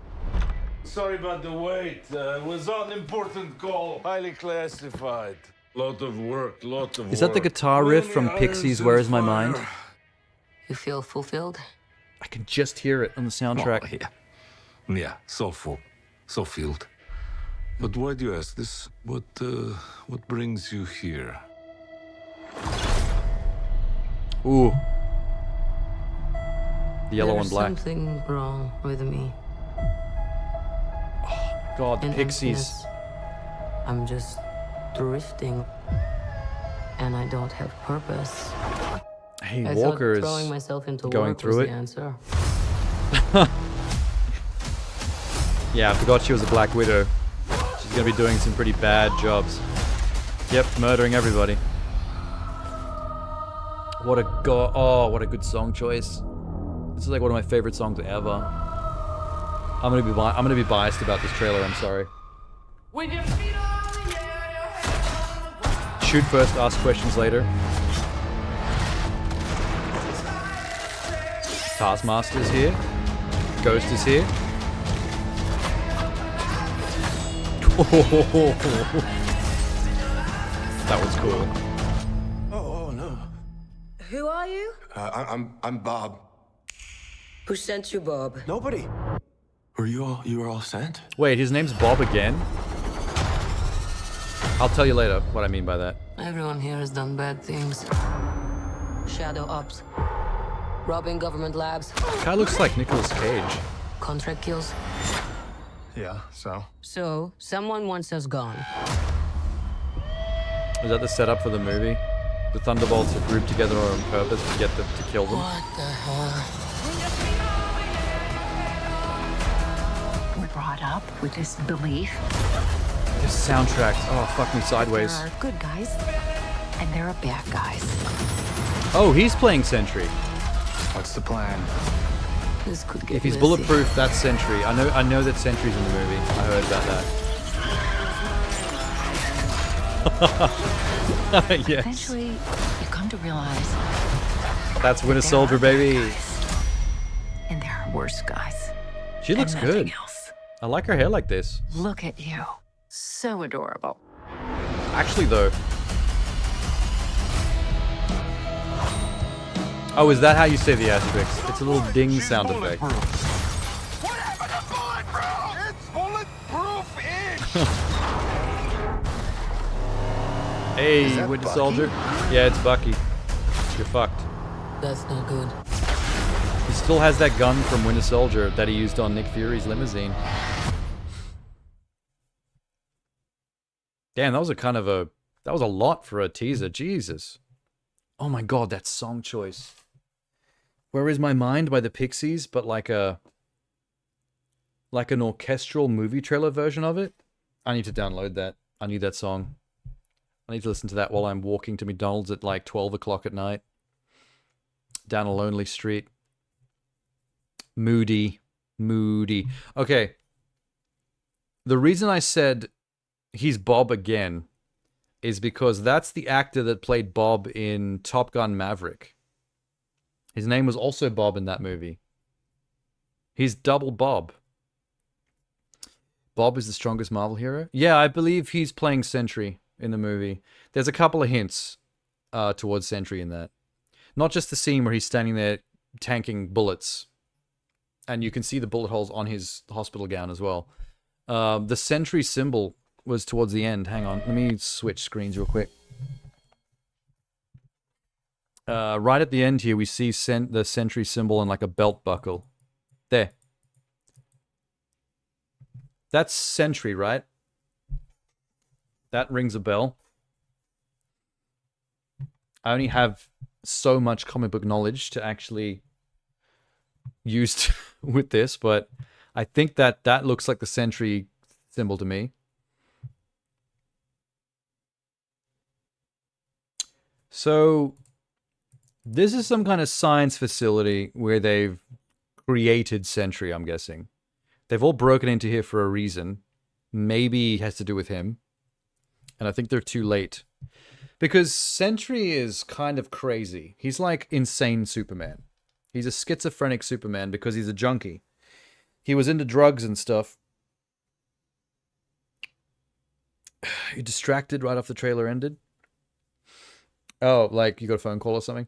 Sorry about the wait. It was an important call. Highly classified. Lot of work, Is that the guitar riff from Pixies' Where Is My Mind? You feel fulfilled? I can just hear it on the soundtrack. Oh, yeah, so full, so filled. But why do you ask this? What brings you here? Ooh. The yellow and black. There's something wrong with me. Oh my God, the Pixies. Emptiness. I'm just drifting, and I don't have purpose. Hey, I Walker thought is throwing myself into going work through was it. The answer. Yeah, I forgot she was a Black Widow. She's gonna be doing some pretty bad jobs. Yep, murdering everybody. What a good song choice. This is like one of my favorite songs ever. I'm gonna be biased about this trailer. I'm sorry. Shoot first, ask questions later. Taskmaster's here. Ghost is here. That was cool. Oh no. Who are you? I'm Bob. Who sent you, Bob? Nobody. You were all sent? Wait, his name's Bob again? I'll tell you later what I mean by that. Everyone here has done bad things. Shadow ops. Robbing government labs. Guy looks like Nicolas Cage. Contract kills. Yeah, so? So, someone wants us gone. Is that the setup for the movie? The Thunderbolts are grouped together on purpose to get them to kill them? What the hell? We're brought up with this belief. This soundtrack. Oh, fuck me sideways. There are good guys, and there are bad guys. Oh, he's playing Sentry. What's the plan? This could get If he's messy. bulletproof, that's Sentry. I know that Sentry's in the movie. I heard about that. Yes. Eventually, you come to realize That's Winter Soldier, baby. and there are worse guys. She looks and good. nothing else. I like her hair like this. Look at you. So adorable. Actually, though. Oh, is that how you say the asterisk? It's a little ding sound effect. Hey, Winter Soldier. Yeah, it's Bucky. You're fucked. That's not good. He still has that gun from Winter Soldier that he used on Nick Fury's limousine. Damn, that was that was a lot for a teaser. Jesus. Oh my god, that song choice. Where Is My Mind by the Pixies, but like an orchestral movie trailer version of it. I need to download that. I need that song. I need to listen to that while I'm walking to McDonald's at like 12 o'clock at night. Down a lonely street. Moody. Okay. The reason I said he's Bob again is because that's the actor that played Bob in Top Gun Maverick. His name was also Bob in that movie. He's double Bob. Bob is the strongest Marvel hero? Yeah, I believe he's playing Sentry in the movie. There's a couple of hints towards Sentry in that. Not just the scene where he's standing there tanking bullets. And you can see the bullet holes on his hospital gown as well. The Sentry symbol was towards the end. Hang on. Let me switch screens real quick. Right at the end here, we see the Sentry symbol in like a belt buckle. There. That's Sentry, right? That rings a bell. I only have so much comic book knowledge to actually use with this, but I think that looks like the Sentry symbol to me. So this is some kind of science facility where they've created Sentry, I'm guessing. They've all broken into here for a reason. Maybe it has to do with him. And I think they're too late. Because Sentry is kind of crazy. He's like insane Superman. He's a schizophrenic Superman because he's a junkie. He was into drugs and stuff. You distracted right off the trailer ended? Oh, like you got a phone call or something?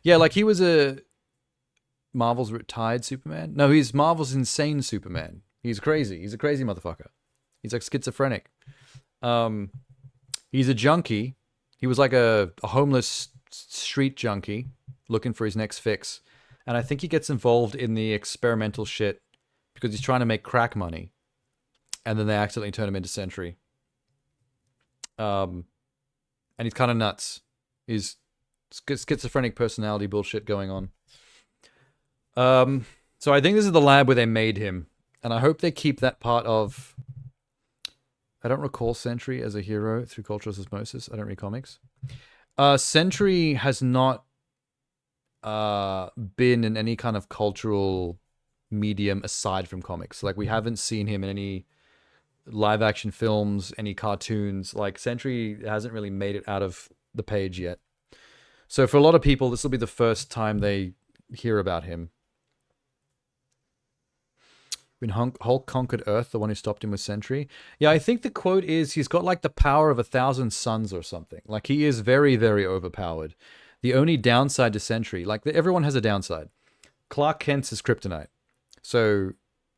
Yeah, like he was a Marvel's retired Superman. No, he's Marvel's insane Superman. He's crazy. He's a crazy motherfucker. He's like schizophrenic. He's a junkie. He was like a homeless street junkie looking for his next fix. And I think he gets involved in the experimental shit because he's trying to make crack money. And then they accidentally turn him into Sentry. And he's kind of nuts. He's schizophrenic personality bullshit going on. So I think this is the lab where they made him, and I hope they keep that part of. I don't recall Sentry as a hero through cultural osmosis. I don't read comics. Sentry has not been in any kind of cultural medium aside from comics. Like, we haven't seen him in any live action films, any cartoons. Like, Sentry hasn't really made it out of the page yet. So for a lot of people, this will be the first time they hear about him. When Hulk conquered Earth, the one who stopped him was Sentry. Yeah, I think the quote is he's got like the power of 1,000 suns or something. Like, he is very, very overpowered. The only downside to Sentry, like, everyone has a downside. Clark Kent's is kryptonite. So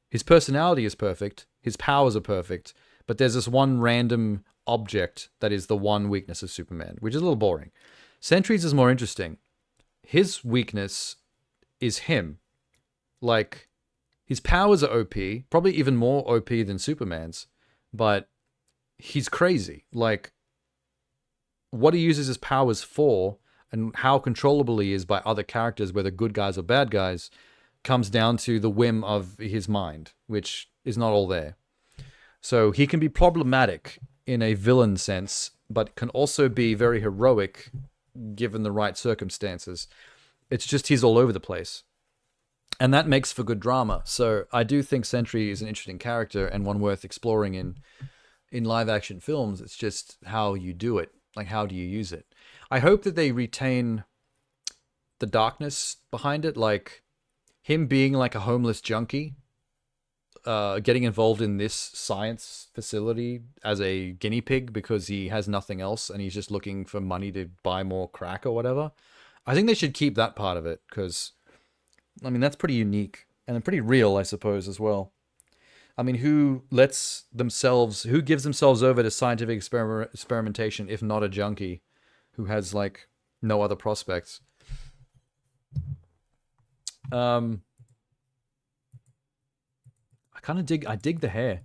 his personality is perfect. His powers are perfect. But there's this one random object that is the one weakness of Superman, which is a little boring. Sentry's is more interesting. His weakness is him. Like, his powers are OP, probably even more OP than Superman's, but he's crazy. Like, what he uses his powers for and how controllable he is by other characters, whether good guys or bad guys, comes down to the whim of his mind, which is not all there. So he can be problematic in a villain sense, but can also be very heroic given the right circumstances. It's just he's all over the place. And that makes for good drama. So I do think Sentry is an interesting character and one worth exploring in live action films. It's just how you do it. Like, how do you use it? I hope that they retain the darkness behind it. Like, him being like a homeless junkie, getting involved in this science facility as a guinea pig because he has nothing else and he's just looking for money to buy more crack or whatever. I think they should keep that part of it because, I mean, that's pretty unique and pretty real, I suppose, as well. I mean, who gives themselves over to scientific experimentation if not a junkie who has, like, no other prospects? I dig the hair.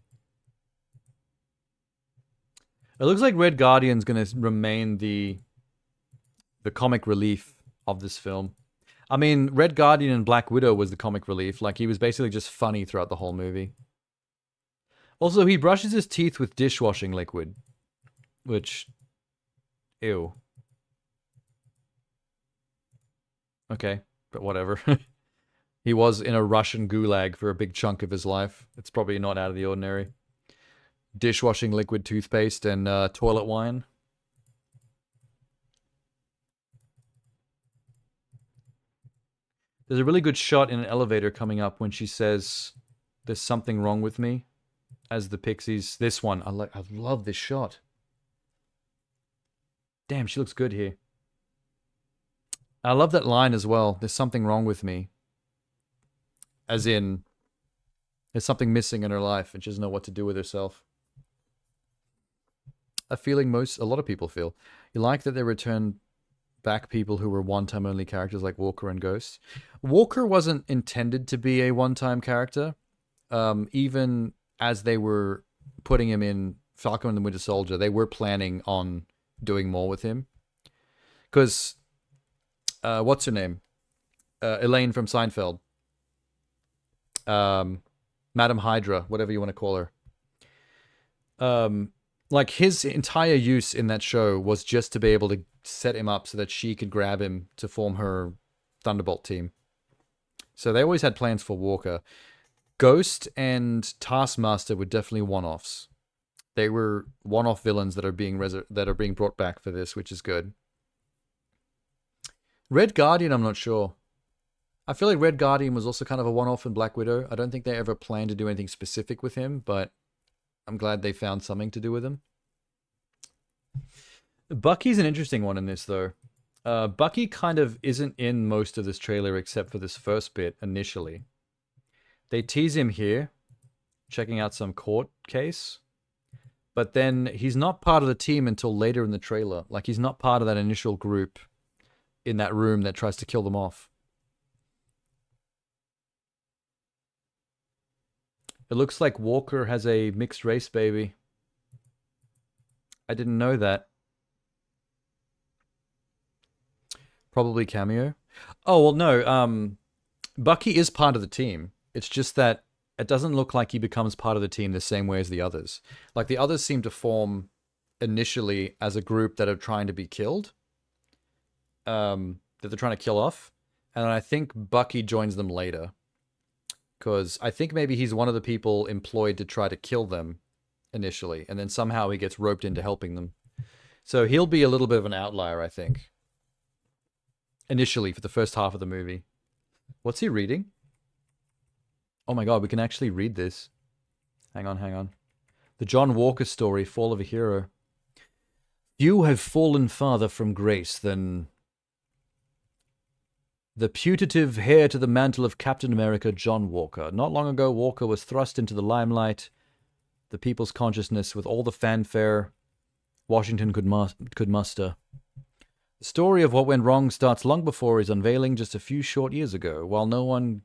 It looks like Red Guardian's going to remain the comic relief of this film. I mean, Red Guardian and Black Widow was the comic relief. Like, he was basically just funny throughout the whole movie. Also, he brushes his teeth with dishwashing liquid. Which... ew. Okay, but whatever. He was in a Russian gulag for a big chunk of his life. It's probably not out of the ordinary. Dishwashing liquid toothpaste and toilet wine. There's a really good shot in an elevator coming up when she says, "There's something wrong with me," as the pixies. This one, I love this shot. Damn, she looks good here. I love that line as well. "There's something wrong with me." As in, there's something missing in her life and she doesn't know what to do with herself. A feeling a lot of people feel. You like that they return back people who were one-time only characters like Walker and Ghost. Walker wasn't intended to be a one-time character. Even as they were putting him in Falcon and the Winter Soldier, they were planning on doing more with him. Because, what's her name? Elaine from Seinfeld. Madam Hydra, whatever you want to call her. Like, his entire use in that show was just to be able to set him up so that she could grab him to form her Thunderbolt team. So they always had plans for Walker. Ghost and Taskmaster were definitely one-offs. They were one-off villains that are being brought back for this, which is good. Red Guardian, I'm not sure. I feel like Red Guardian was also kind of a one-off in Black Widow. I don't think they ever planned to do anything specific with him, but I'm glad they found something to do with him. Bucky's an interesting one in this, though. Bucky kind of isn't in most of this trailer except for this first bit initially. They tease him here, checking out some court case, but then he's not part of the team until later in the trailer. Like, he's not part of that initial group in that room that tries to kill them off. It looks like Walker has a mixed race baby. I didn't know that. Probably cameo. Oh, well, no. Bucky is part of the team. It's just that it doesn't look like he becomes part of the team the same way as the others. Like, the others seem to form initially as a group that are trying to be killed. That they're trying to kill off. And I think Bucky joins them later. Because I think maybe he's one of the people employed to try to kill them initially. And then somehow he gets roped into helping them. So he'll be a little bit of an outlier, I think. Initially, for the first half of the movie. What's he reading? Oh my god, we can actually read this. Hang on. The John Walker story, Fall of a Hero. Few have fallen farther from grace than the putative heir to the mantle of Captain America, John Walker. Not long ago, Walker was thrust into the limelight, the people's consciousness, with all the fanfare Washington could muster. The story of what went wrong starts long before his unveiling just a few short years ago. While no one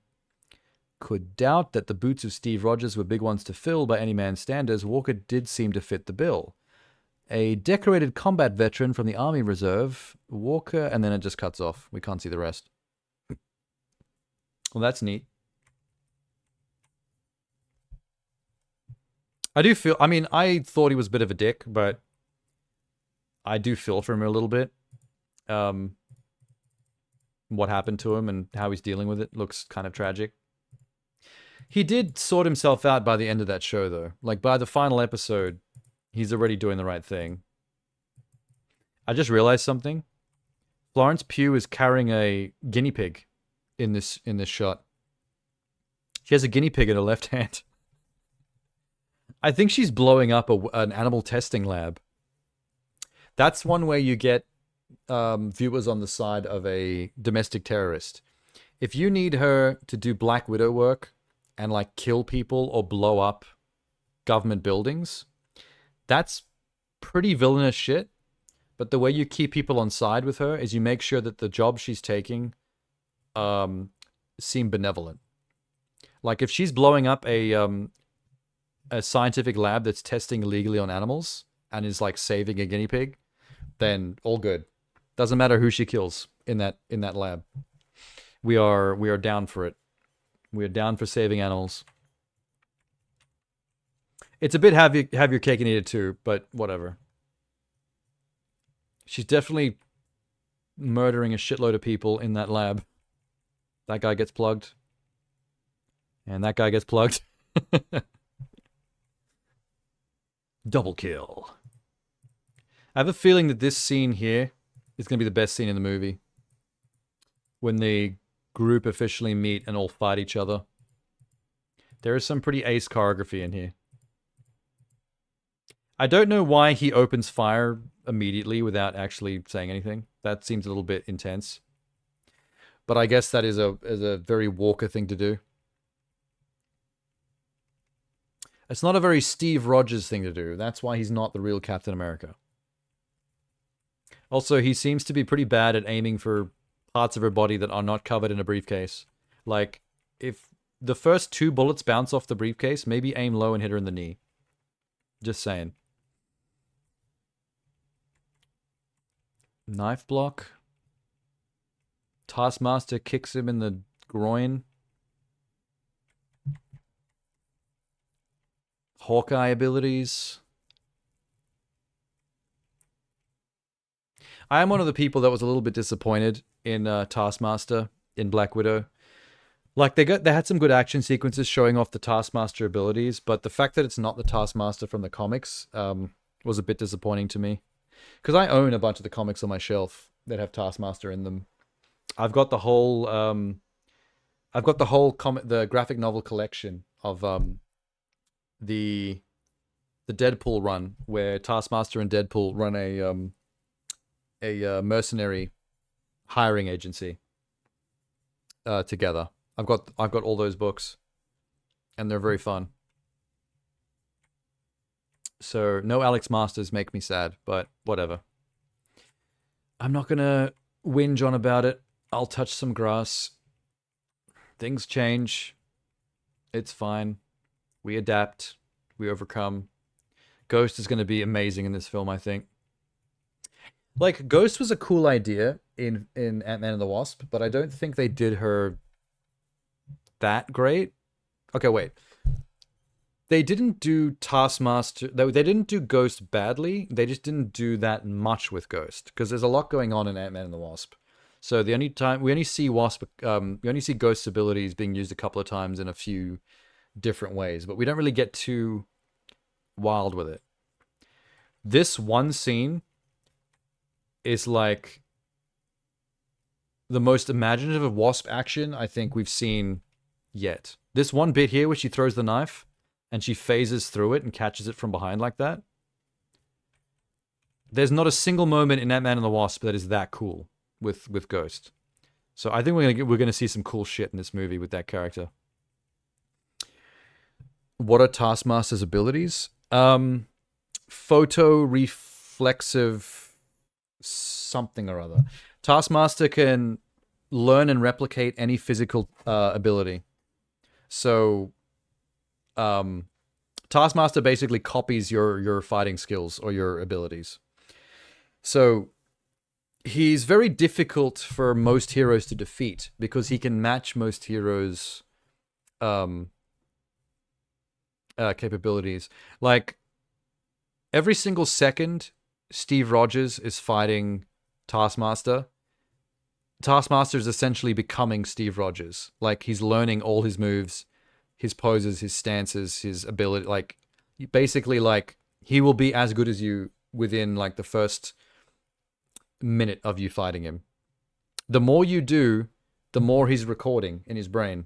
could doubt that the boots of Steve Rogers were big ones to fill by any man's standards, Walker did seem to fit the bill. A decorated combat veteran from the Army Reserve, Walker, and then it just cuts off. We can't see the rest. Well, that's neat. I thought he was a bit of a dick, but I do feel for him a little bit. What happened to him and how he's dealing with it looks kind of tragic. He did sort himself out by the end of that show, though. Like, by the final episode, he's already doing the right thing. I just realized something. Florence Pugh is carrying a guinea pig in this shot. She has a guinea pig in her left hand. I think she's blowing up an animal testing lab. That's one way you get viewers on the side of a domestic terrorist. If you need her to do Black Widow work and like kill people or blow up government buildings, that's pretty villainous shit. But the way you keep people on side with her is you make sure that the job she's taking seem benevolent. Like, if she's blowing up a scientific lab that's testing illegally on animals and is like saving a guinea pig, then all good. Doesn't matter who she kills in that lab. We are down for it. We are down for saving animals. It's a bit have your cake and eat it too, but whatever. She's definitely murdering a shitload of people in that lab. That guy gets plugged. And that guy gets plugged. Double kill. I have a feeling that this scene here is going to be the best scene in the movie. When the group officially meet and all fight each other. There is some pretty ace choreography in here. I don't know why he opens fire immediately without actually saying anything. That seems a little bit intense. But I guess that is a very Walker thing to do. It's not a very Steve Rogers thing to do. That's why he's not the real Captain America. Also, he seems to be pretty bad at aiming for parts of her body that are not covered in a briefcase. Like, if the first 2 bullets bounce off the briefcase, maybe aim low and hit her in the knee. Just saying. Knife block. Taskmaster kicks him in the groin. Hawkeye abilities. I am one of the people that was a little bit disappointed in Taskmaster in Black Widow. Like, they had some good action sequences showing off the Taskmaster abilities, but the fact that it's not the Taskmaster from the comics was a bit disappointing to me. Because I own a bunch of the comics on my shelf that have Taskmaster in them. I've got the whole the graphic novel collection of the Deadpool run, where Taskmaster and Deadpool run a mercenary hiring agency together. I've got all those books, and they're very fun. So no Alex Masters make me sad, but whatever. I'm not gonna whinge on about it. I'll touch some grass. Things change. It's fine. We adapt. We overcome. Ghost is going to be amazing in this film, I think. Like, Ghost was a cool idea in Ant-Man and the Wasp, but I don't think they did her that great. Okay, wait. They didn't do Taskmaster. They didn't do Ghost badly. They just didn't do that much with Ghost because there's a lot going on in Ant-Man and the Wasp. So the only time we only see Ghost's abilities being used a couple of times in a few different ways, but we don't really get too wild with it. This one scene is like the most imaginative of Wasp action I think we've seen yet. This one bit here where she throws the knife and she phases through it and catches it from behind like that. There's not a single moment in Ant-Man and the Wasp that is that cool with Ghost. So I think we're gonna see some cool shit in this movie with that character. What are Taskmaster's abilities? Photo reflexive something or other. Taskmaster can learn and replicate any physical ability. So Taskmaster basically copies your fighting skills or your abilities. So he's very difficult for most heroes to defeat because he can match most heroes' capabilities. Like every single second Steve Rogers is fighting Taskmaster. Taskmaster is essentially becoming Steve Rogers. Like he's learning all his moves, his poses, his stances, his ability. Like basically, like he will be as good as you within like the first minute of you fighting him. The more you do, the more he's recording in his brain,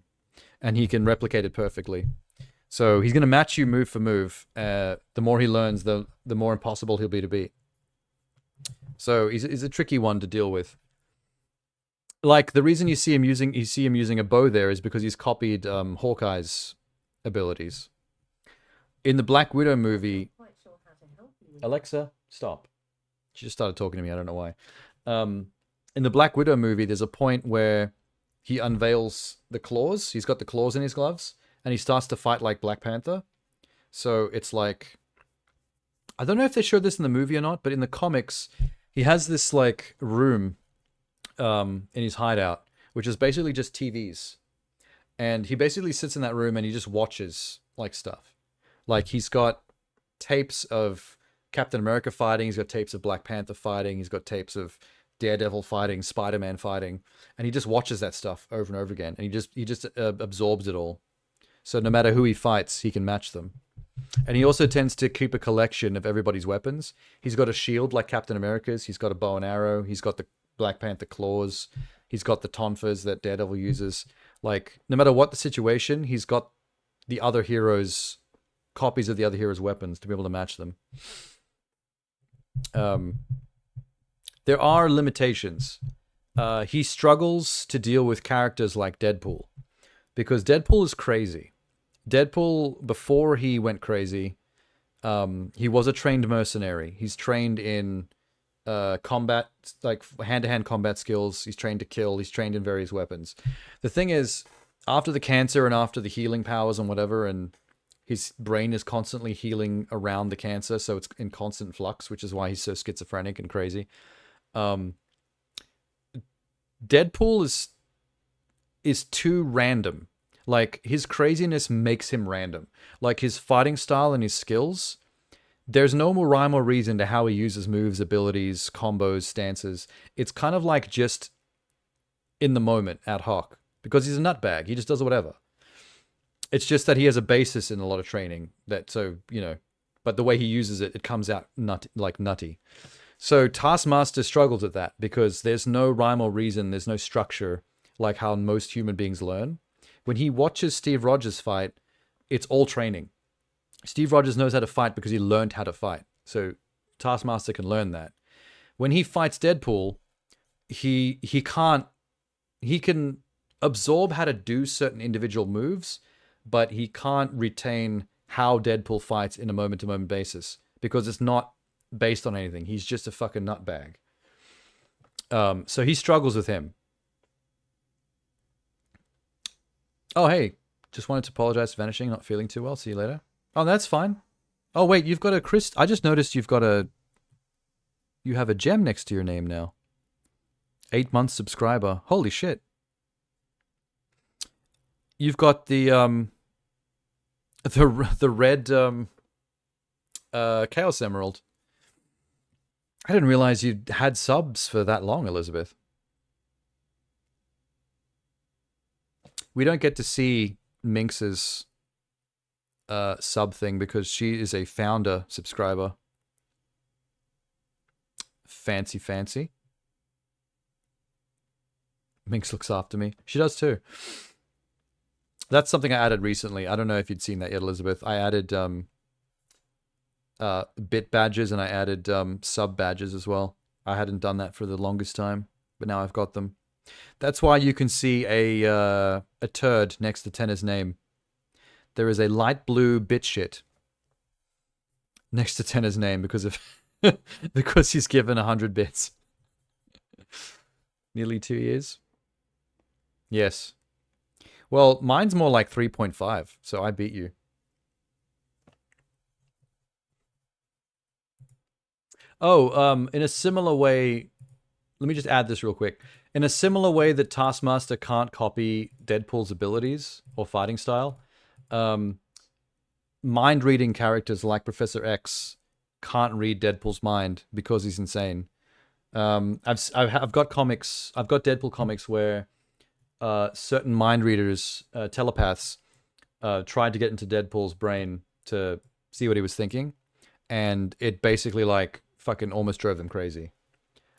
and he can replicate it perfectly. So he's gonna match you move for move. The more he learns, the more impossible he'll be to beat. So he's a tricky one to deal with. Like the reason you see him using a bow there is because he's copied Hawkeye's abilities. In the Black Widow movie, Alexa, stop. She just started talking to me. I don't know why. In the Black Widow movie, there's a point where he unveils the claws. He's got the claws in his gloves, and he starts to fight like Black Panther. So it's like, I don't know if they showed this in the movie or not, but in the comics, he has this like room in his hideout, which is basically just TVs. And he basically sits in that room and he just watches like stuff. Like he's got tapes of Captain America fighting, he's got tapes of Black Panther fighting, he's got tapes of Daredevil fighting, Spider-Man fighting, and he just watches that stuff over and over again, and he just absorbs it all. So no matter who he fights, he can match them. And he also tends to keep a collection of everybody's weapons. He's got a shield like Captain America's, he's got a bow and arrow, he's got the Black Panther claws, he's got the tonfas that Daredevil uses. Like, no matter what the situation, he's got the other heroes, copies of the other heroes' weapons to be able to match them. There are limitations. He struggles to deal with characters like Deadpool, because Deadpool is crazy. Deadpool, before he went crazy, he was a trained mercenary. He's trained in combat, like hand-to-hand combat skills. He's trained to kill. He's trained in various weapons. The thing is, after the cancer and after the healing powers and whatever, and his brain is constantly healing around the cancer, so it's in constant flux, which is why he's so schizophrenic and crazy. Deadpool is too random. Like, his craziness makes him random. Like, his fighting style and his skills, there's no more rhyme or reason to how he uses moves, abilities, combos, stances. It's kind of like just in the moment, ad hoc. Because he's a nutbag. He just does whatever. It's just that he has a basis in a lot of training. But the way he uses it, it comes out nutty. So Taskmaster struggles with that because there's no rhyme or reason, there's no structure like how most human beings learn. When he watches Steve Rogers fight, it's all training. Steve Rogers knows how to fight because he learned how to fight. So Taskmaster can learn that. When he fights Deadpool, he can absorb how to do certain individual moves, but he can't retain how Deadpool fights in a moment-to-moment basis because it's not based on anything. He's just a fucking nutbag. So he struggles with him. Oh, hey. Just wanted to apologize for vanishing, not feeling too well. See you later. Oh, that's fine. Oh, wait, you've got a I just noticed you have a gem next to your name now. 8 months subscriber. Holy shit. You've got the red Chaos Emerald. I didn't realize you had subs for that long, Elizabeth. We don't get to see Minx's sub thing because she is a founder subscriber. Fancy, fancy. Minx looks after me. She does too. That's something I added recently. I don't know if you'd seen that yet, Elizabeth. I added bit badges and I added sub badges as well. I hadn't done that for the longest time, but now I've got them. That's why you can see a turd next to Tenna's name. There is a light blue bit shit next to Tenna's name because of because he's given 100 bits. Nearly 2 years. Yes. Well, mine's more like 3.5, so I beat you. Oh, in a similar way, let me just add this real quick. In a similar way that Taskmaster can't copy Deadpool's abilities or fighting style, mind-reading characters like Professor X can't read Deadpool's mind because he's insane. I've got comics. I've got Deadpool comics where certain mind readers, telepaths, tried to get into Deadpool's brain to see what he was thinking, and it basically like fucking almost drove them crazy.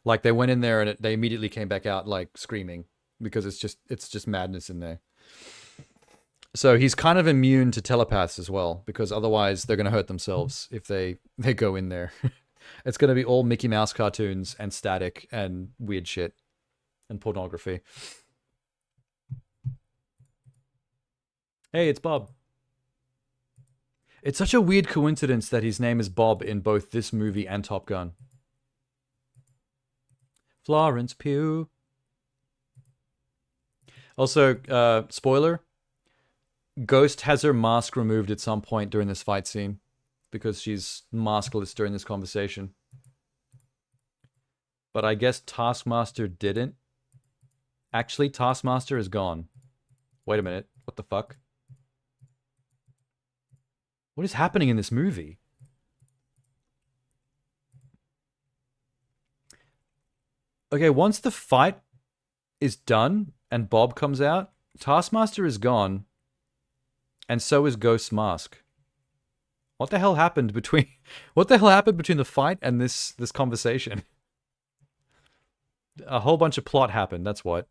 Like they went in there and they immediately came back out like screaming because it's just madness in there. So he's kind of immune to telepaths as well because otherwise they're going to hurt themselves if they go in there. It's going to be all Mickey Mouse cartoons and static and weird shit and pornography. Hey, it's Bob. It's such a weird coincidence that his name is Bob in both this movie and Top Gun. Florence Pugh. Also, spoiler, Ghost has her mask removed at some point during this fight scene because she's maskless during this conversation. But I guess Taskmaster didn't. Actually, Taskmaster is gone. Wait a minute. What the fuck? What is happening in this movie? Okay, once the fight is done and Bob comes out, Taskmaster is gone, and so is Ghost's mask. What the hell happened between the fight and this conversation? A whole bunch of plot happened, that's what.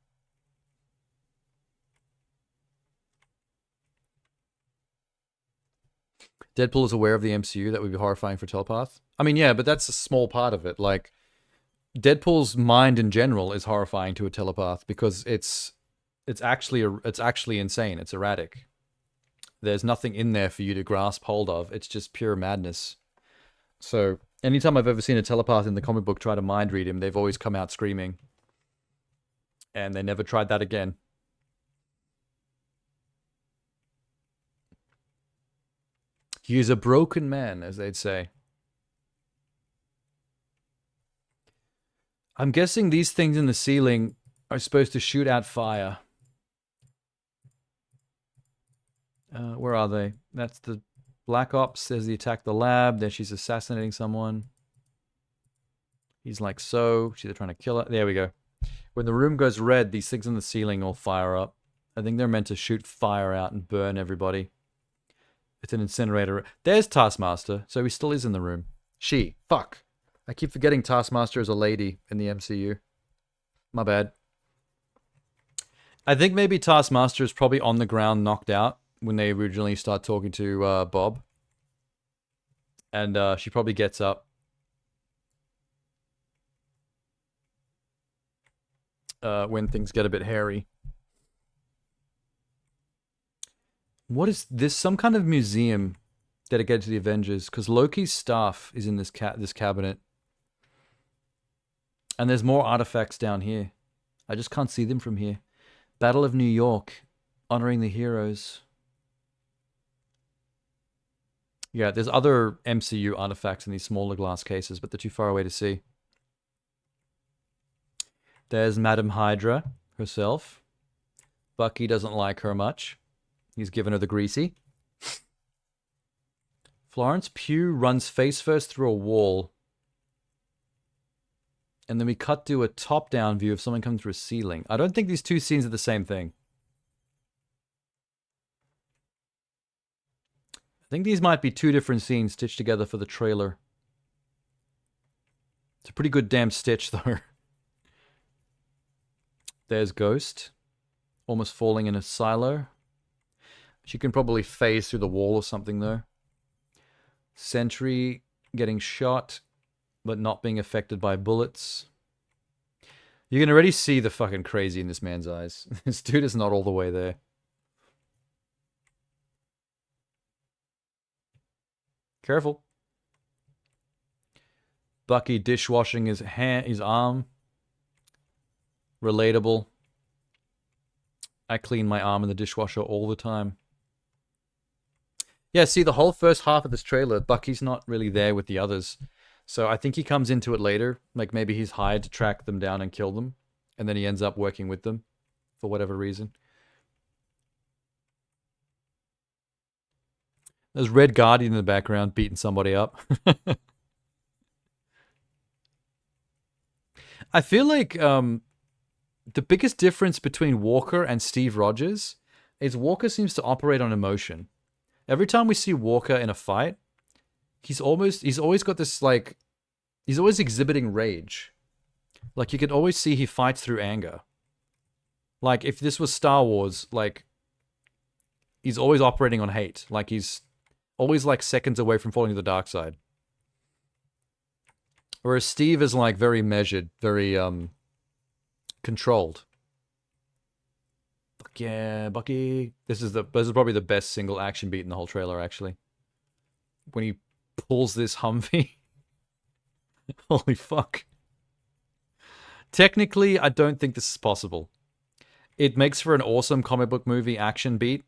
Deadpool is aware of the MCU. That would be horrifying for Telepath. I mean, yeah, but that's a small part of it. Like, Deadpool's mind in general is horrifying to a telepath because it's actually insane. It's erratic. There's nothing in there for you to grasp hold of. It's just pure madness. So, anytime I've ever seen a telepath in the comic book try to mind read him, they've always come out screaming. And they never tried that again. He is a broken man, as they'd say. I'm guessing these things in the ceiling are supposed to shoot out fire. Where are they? That's the Black Ops says he attacked the lab. Then she's assassinating someone. He's like, so. She's trying to kill her. There we go. When the room goes red, these things in the ceiling all fire up. I think they're meant to shoot fire out and burn everybody. It's an incinerator. There's Taskmaster, so he still is in the room. She. Fuck. I keep forgetting Taskmaster is a lady in the MCU. My bad. I think maybe Taskmaster is probably on the ground knocked out when they originally start talking to Bob. And she probably gets up. When things get a bit hairy. What is this? Some kind of museum dedicated to the Avengers? Because Loki's staff is in this cabinet. And there's more artifacts down here. I just can't see them from here. Battle of New York. Honoring the heroes. Yeah, there's other MCU artifacts in these smaller glass cases, but they're too far away to see. There's Madam Hydra herself. Bucky doesn't like her much. He's giving her the greasy. Florence Pugh runs face first through a wall. And then we cut to a top-down view of someone coming through a ceiling. I don't think these two scenes are the same thing. I think these might be two different scenes stitched together for the trailer. It's a pretty good damn stitch, though. There's Ghost. Almost falling in a silo. She can probably phase through the wall or something, though. Sentry getting shot, but not being affected by bullets. You can already see the fucking crazy in this man's eyes. This dude is not all the way there. Careful. Bucky dishwashing his arm. Relatable. I clean my arm in the dishwasher all the time. Yeah, see, the whole first half of this trailer, Bucky's not really there with the others. So I think he comes into it later. Like, maybe he's hired to track them down and kill them. And then he ends up working with them. For whatever reason. There's Red Guardian in the background beating somebody up. I feel like the biggest difference between Walker and Steve Rogers is Walker seems to operate on emotion. Every time we see Walker in a fight, he's always got this, like, he's always exhibiting rage. Like, you can always see he fights through anger. Like, if this was Star Wars, like, he's always operating on hate. Like, he's always, like, seconds away from falling to the dark side. Whereas Steve is, like, very measured, very, controlled. Fuck yeah, Bucky. This is probably the best single action beat in the whole trailer, actually. When he pulls this Humvee. Holy fuck. Technically, I don't think this is possible. It makes for an awesome comic book movie action beat,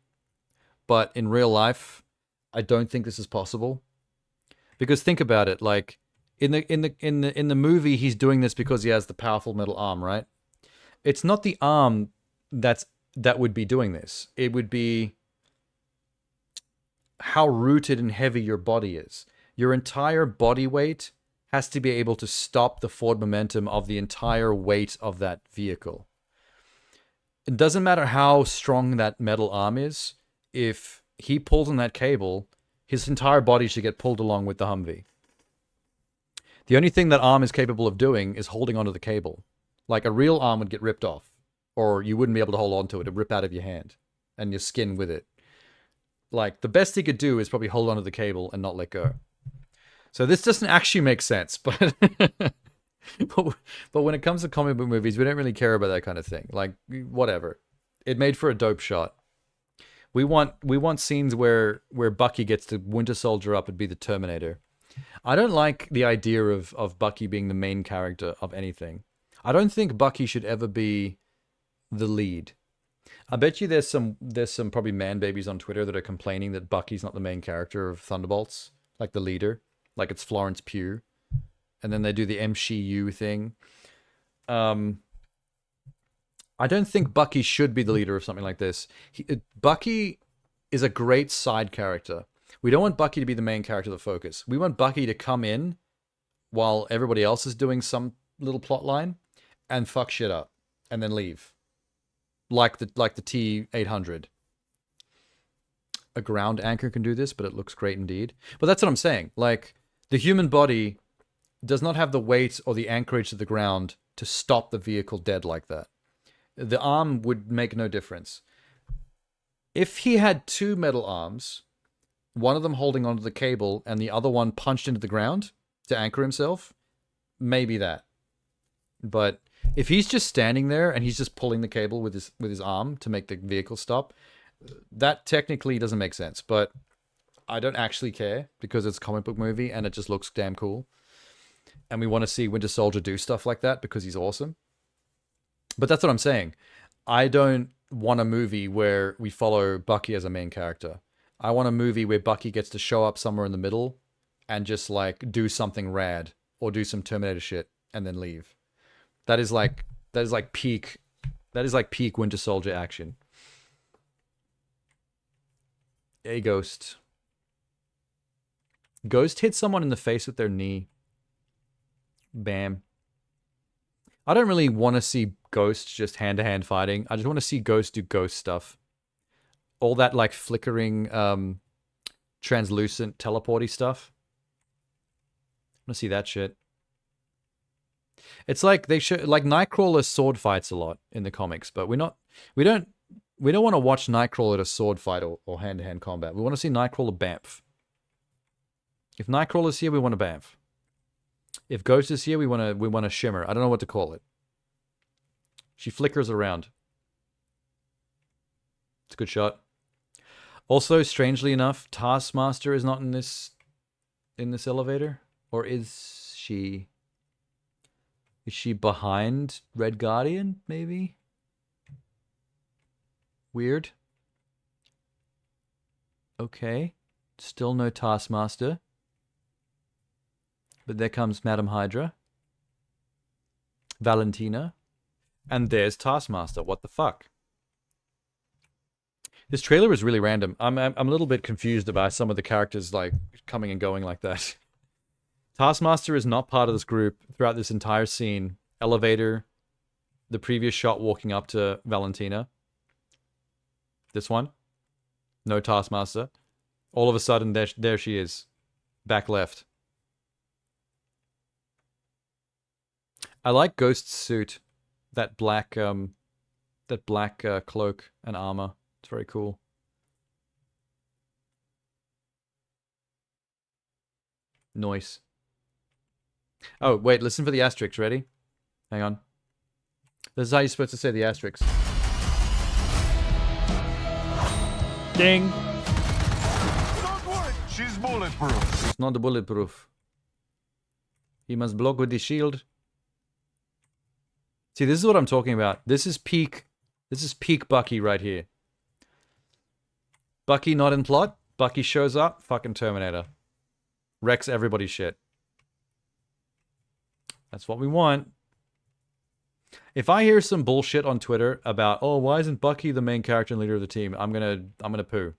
but in real life, I don't think this is possible. Because think about it, like in the movie, he's doing this because he has the powerful metal arm, right? It's not the arm that would be doing this. It would be how rooted and heavy your body is. Your entire body weight has to be able to stop the forward momentum of the entire weight of that vehicle. It doesn't matter how strong that metal arm is. If he pulls on that cable, his entire body should get pulled along with the Humvee. The only thing that arm is capable of doing is holding onto the cable. Like, a real arm would get ripped off, or you wouldn't be able to hold on to it. It'd rip out of your hand and your skin with it. Like, the best he could do is probably hold onto the cable and not let go. So this doesn't actually make sense, but but when it comes to comic book movies, we don't really care about that kind of thing. Like, whatever. It made for a dope shot. We want scenes where Bucky gets to Winter Soldier up and be the Terminator. I don't like the idea of Bucky being the main character of anything. I don't think Bucky should ever be the lead. I bet you there's some probably man babies on Twitter that are complaining that Bucky's not the main character of Thunderbolts, like the leader, like it's Florence Pugh, and then they do the MCU thing. I don't think Bucky should be the leader of something like this. Bucky is a great side character. We don't want Bucky to be the main character of the focus. We want Bucky to come in while everybody else is doing some little plot line and fuck shit up and then leave. Like the T-800. A ground anchor can do this, but it looks great indeed. But that's what I'm saying. Like, the human body does not have the weight or the anchorage to the ground to stop the vehicle dead like that. The arm would make no difference. If he had two metal arms, one of them holding onto the cable and the other one punched into the ground to anchor himself, maybe that. But if he's just standing there and he's just pulling the cable with his arm to make the vehicle stop, that technically doesn't make sense. But I don't actually care because it's a comic book movie and it just looks damn cool. And we want to see Winter Soldier do stuff like that because he's awesome. But that's what I'm saying. I don't want a movie where we follow Bucky as a main character. I want a movie where Bucky gets to show up somewhere in the middle and just, like, do something rad or do some Terminator shit and then leave. That is like peak Winter Soldier action. A Ghost. Ghost hit someone in the face with their knee. Bam. I don't really want to see Ghost just hand-to-hand fighting. I just want to see Ghost do Ghost stuff. All that, like, flickering, translucent, teleporty stuff. I want to see that shit. It's like they should, like, Nightcrawler sword fights a lot in the comics, but we don't want to watch Nightcrawler at a sword fight or hand-to-hand combat. We want to see Nightcrawler bamf. If Nightcrawler's here, we want to bamf. If Ghost is here, we want to shimmer. I don't know what to call it. She flickers around. It's a good shot. Also, strangely enough, Taskmaster is not in this elevator, or is she? Is she behind Red Guardian? Maybe. Weird. Okay. Still no Taskmaster. But there comes Madam Hydra. Valentina. And there's Taskmaster. What the fuck? This trailer is really random. I'm a little bit confused about some of the characters, like, coming and going like that. Taskmaster is not part of this group throughout this entire scene. Elevator. The previous shot walking up to Valentina. This one. No Taskmaster. All of a sudden, there she is. Back left. I like Ghost's suit. That black cloak and armor. It's very cool. Noise. Oh, wait, listen for the asterisks. Ready? Hang on. This is how you're supposed to say the asterisks. Ding! Don't worry, she's bulletproof. It's not bulletproof. He must block with the shield. See, this is what I'm talking about. This is peak Bucky right here. Bucky not in plot. Bucky shows up. Fucking Terminator. Wrecks everybody's shit. That's what we want. If I hear some bullshit on Twitter about, oh, why isn't Bucky the main character and leader of the team? I'm gonna poo.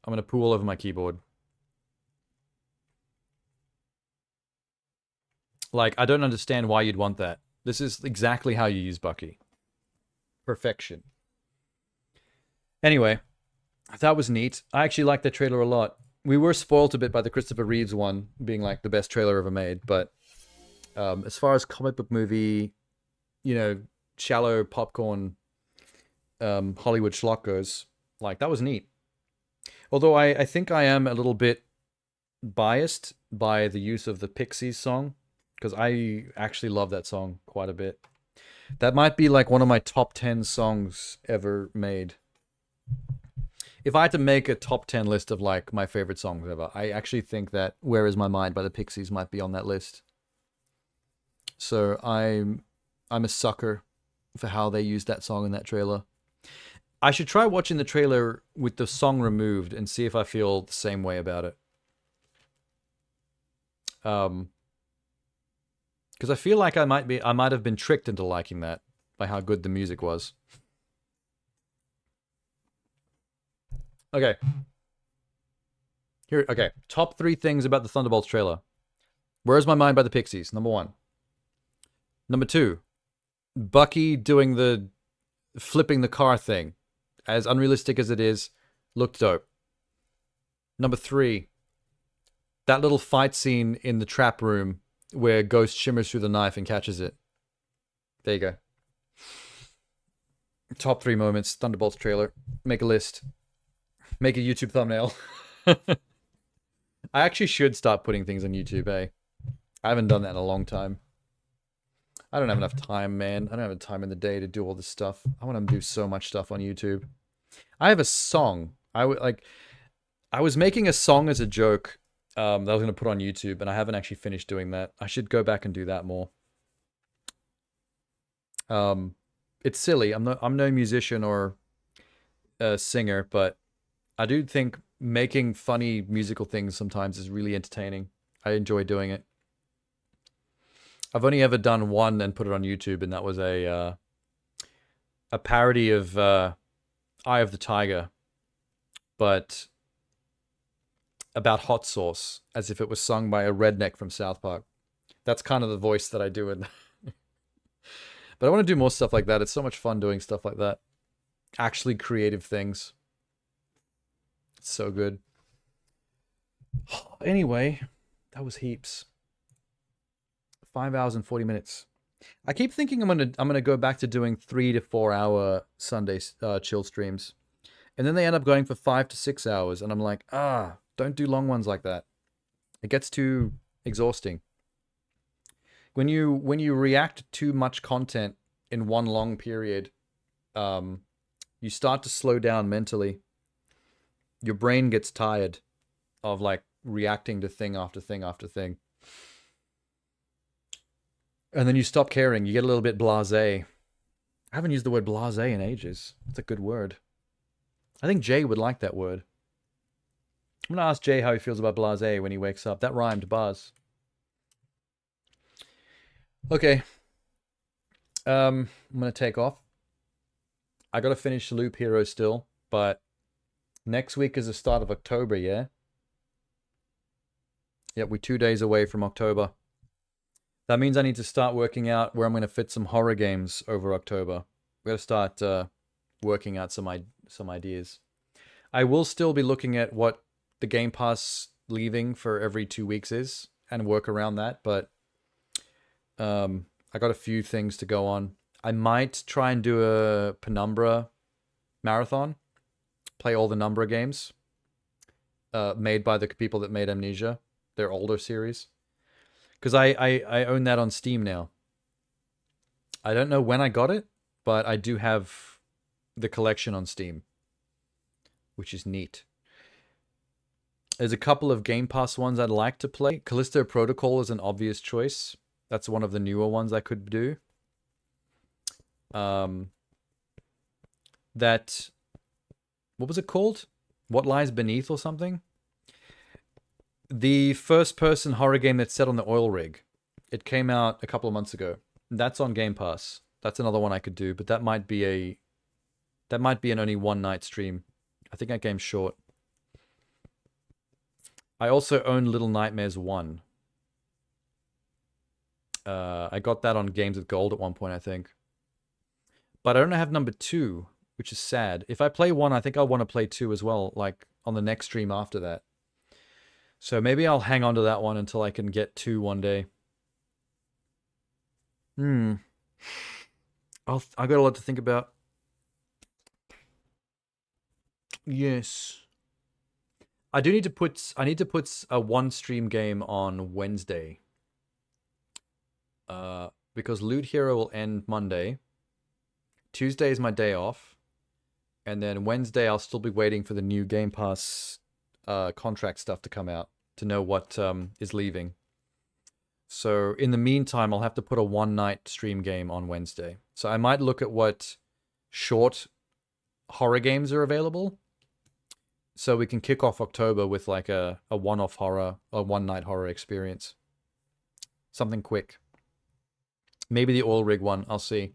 I'm gonna poo all over my keyboard. Like, I don't understand why you'd want that. This is exactly how you use Bucky. Perfection. Anyway, that was neat. I actually liked that trailer a lot. We were spoiled a bit by the Christopher Reeves one being like the best trailer ever made, but as far as comic book movie, you know, shallow popcorn Hollywood schlock goes, like, that was neat. Although I think I am a little bit biased by the use of the Pixies song, because I actually love that song quite a bit. That might be like one of my top 10 songs ever made. If I had to make a top 10 list of like my favorite songs ever, I actually think that Where Is My Mind by the Pixies might be on that list. So I'm a sucker for how they used that song in that trailer. I should try watching the trailer with the song removed and see if I feel the same way about it. Because I feel like I might have been tricked into liking that by how good the music was. Okay. Okay. Top 3 things about the Thunderbolts trailer. Where's My Mind by the Pixies? Number 1. Number 2. Bucky doing the flipping the car thing. As unrealistic as it is, looked dope. Number 3. That little fight scene in the trap room where Ghost shimmers through the knife and catches it. There you go. Top 3 moments, Thunderbolts trailer. Make a list. Make a YouTube thumbnail. I actually should start putting things on YouTube, eh? I haven't done that in a long time. I don't have enough time, man. I don't have enough time in the day to do all this stuff. I want to do so much stuff on YouTube. I have a song. I was making a song as a joke that I was going to put on YouTube, and I haven't actually finished doing that. I should go back and do that more. It's silly. I'm no musician or a singer, but I do think making funny musical things sometimes is really entertaining. I enjoy doing it. I've only ever done one and put it on YouTube, and that was a parody of Eye of the Tiger but about hot sauce, as if it was sung by a redneck from South Park. That's kind of the voice that I do in. But I want to do more stuff like that. It's so much fun doing stuff like that. Actually creative things. It's so good. Anyway, that was heaps. 5 hours and 40 minutes. I keep thinking I'm gonna go back to doing 3 to 4 hour Sunday chill streams, and then they end up going for 5 to 6 hours, and I'm like, don't do long ones like that. It gets too exhausting. When you react to too much content in one long period, you start to slow down mentally. Your brain gets tired of like reacting to thing after thing after thing. And then you stop caring. You get a little bit blasé. I haven't used the word blasé in ages. It's a good word. I think Jay would like that word. I'm going to ask Jay how he feels about blasé when he wakes up. That rhymed, buzz. Okay. I'm going to take off. I got to finish Loop Hero still, but next week is the start of October, yeah? Yep, we're 2 days away from October. That means I need to start working out where I'm going to fit some horror games over October. We've got to start working out some ideas. I will still be looking at what the Game Pass leaving for every 2 weeks is and work around that, but I got a few things to go on. I might try and do a Penumbra marathon, play all the Numbra games made by the people that made Amnesia, their older series. Because I own that on Steam now. I don't know when I got it, but I do have the collection on Steam, which is neat. There's a couple of Game Pass ones I'd like to play. Callisto Protocol is an obvious choice. That's one of the newer ones I could do. What was it called? What Lies Beneath or something? The first-person horror game that's set on the oil rig. It came out a couple of months ago. That's on Game Pass. That's another one I could do, but that might be an only one-night stream. I think that game's short. I also own Little Nightmares 1. I got that on Games with Gold at one point, I think. But I don't have number 2, which is sad. If I play 1, I think I'll want to play 2 as well, like on the next stream after that. So maybe I'll hang on to that one until I can get 2 one day. I got a lot to think about. Yes. I need to put a one stream game on Wednesday. Because Loot Hero will end Monday. Tuesday is my day off. And then Wednesday I'll still be waiting for the new Game Pass contract stuff to come out to know what is leaving. So in the meantime, I'll have to put a one-night stream game on Wednesday. So I might look at what short horror games are available, so we can kick off October with like a one-off horror, a one-night horror experience. Something quick. Maybe the oil rig one. I'll see.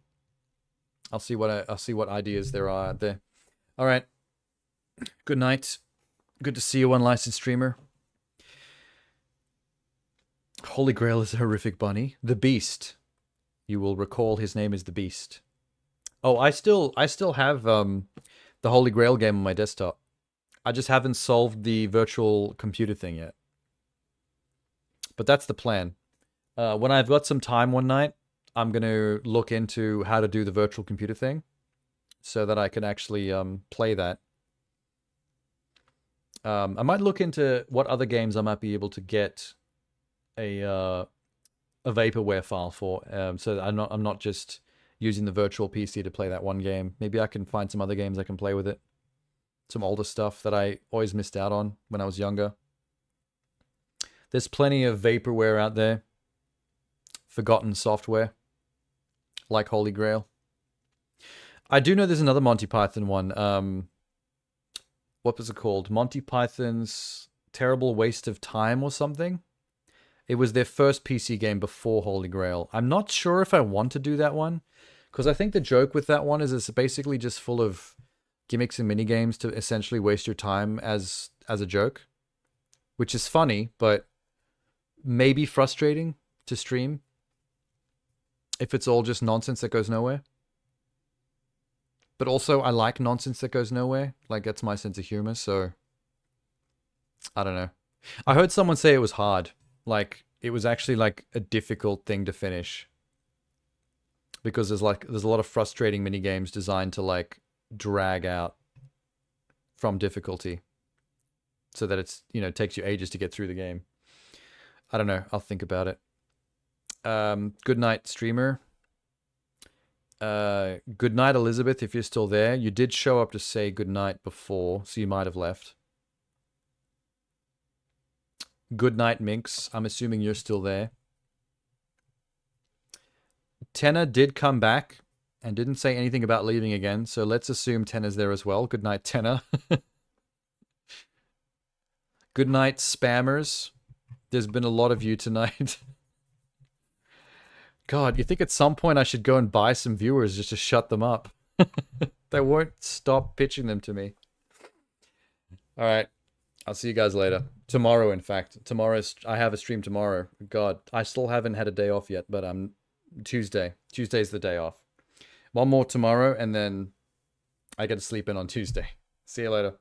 I'll see what ideas there are out there. All right. Good night. Good to see you, unlicensed streamer. Holy Grail is a horrific bunny. The Beast. You will recall his name is The Beast. Oh, I still have the Holy Grail game on my desktop. I just haven't solved the virtual computer thing yet. But that's the plan. When I've got some time one night, I'm going to look into how to do the virtual computer thing so that I can actually play that. I might look into what other games I might be able to get a vaporware file for, so that I'm not just using the virtual PC to play that one game. Maybe I can find some other games I can play with it. Some older stuff that I always missed out on when I was younger. There's plenty of vaporware out there. Forgotten software. Like Holy Grail. I do know there's another Monty Python one. What was it called? Monty Python's Terrible Waste of Time or something? It was their first PC game before Holy Grail. I'm not sure if I want to do that one, because I think the joke with that one is it's basically just full of gimmicks and mini games to essentially waste your time as a joke, which is funny, but maybe frustrating to stream if it's all just nonsense that goes nowhere. But also, I like nonsense that goes nowhere. Like, that's my sense of humor, so I don't know. I heard someone say it was hard. Like, it was actually like a difficult thing to finish. Because there's a lot of frustrating mini games designed to like drag out from difficulty. So that it's, you know, takes you ages to get through the game. I don't know. I'll think about it. Good night, streamer. Good night, Elizabeth, if you're still there. You did show up to say good night before, so you might have left. Good night, Minx. I'm assuming you're still there. Tenna did come back and didn't say anything about leaving again, so let's assume Tenna's there as well. Good night, Tenna. Good night, spammers. There's been a lot of you tonight. God, you think at some point I should go and buy some viewers just to shut them up? They won't stop pitching them to me. All right. I'll see you guys later. Tomorrow, in fact. I have a stream tomorrow. God, I still haven't had a day off yet, but I'm Tuesday. Tuesday's the day off. One more tomorrow, and then I get to sleep in on Tuesday. See you later.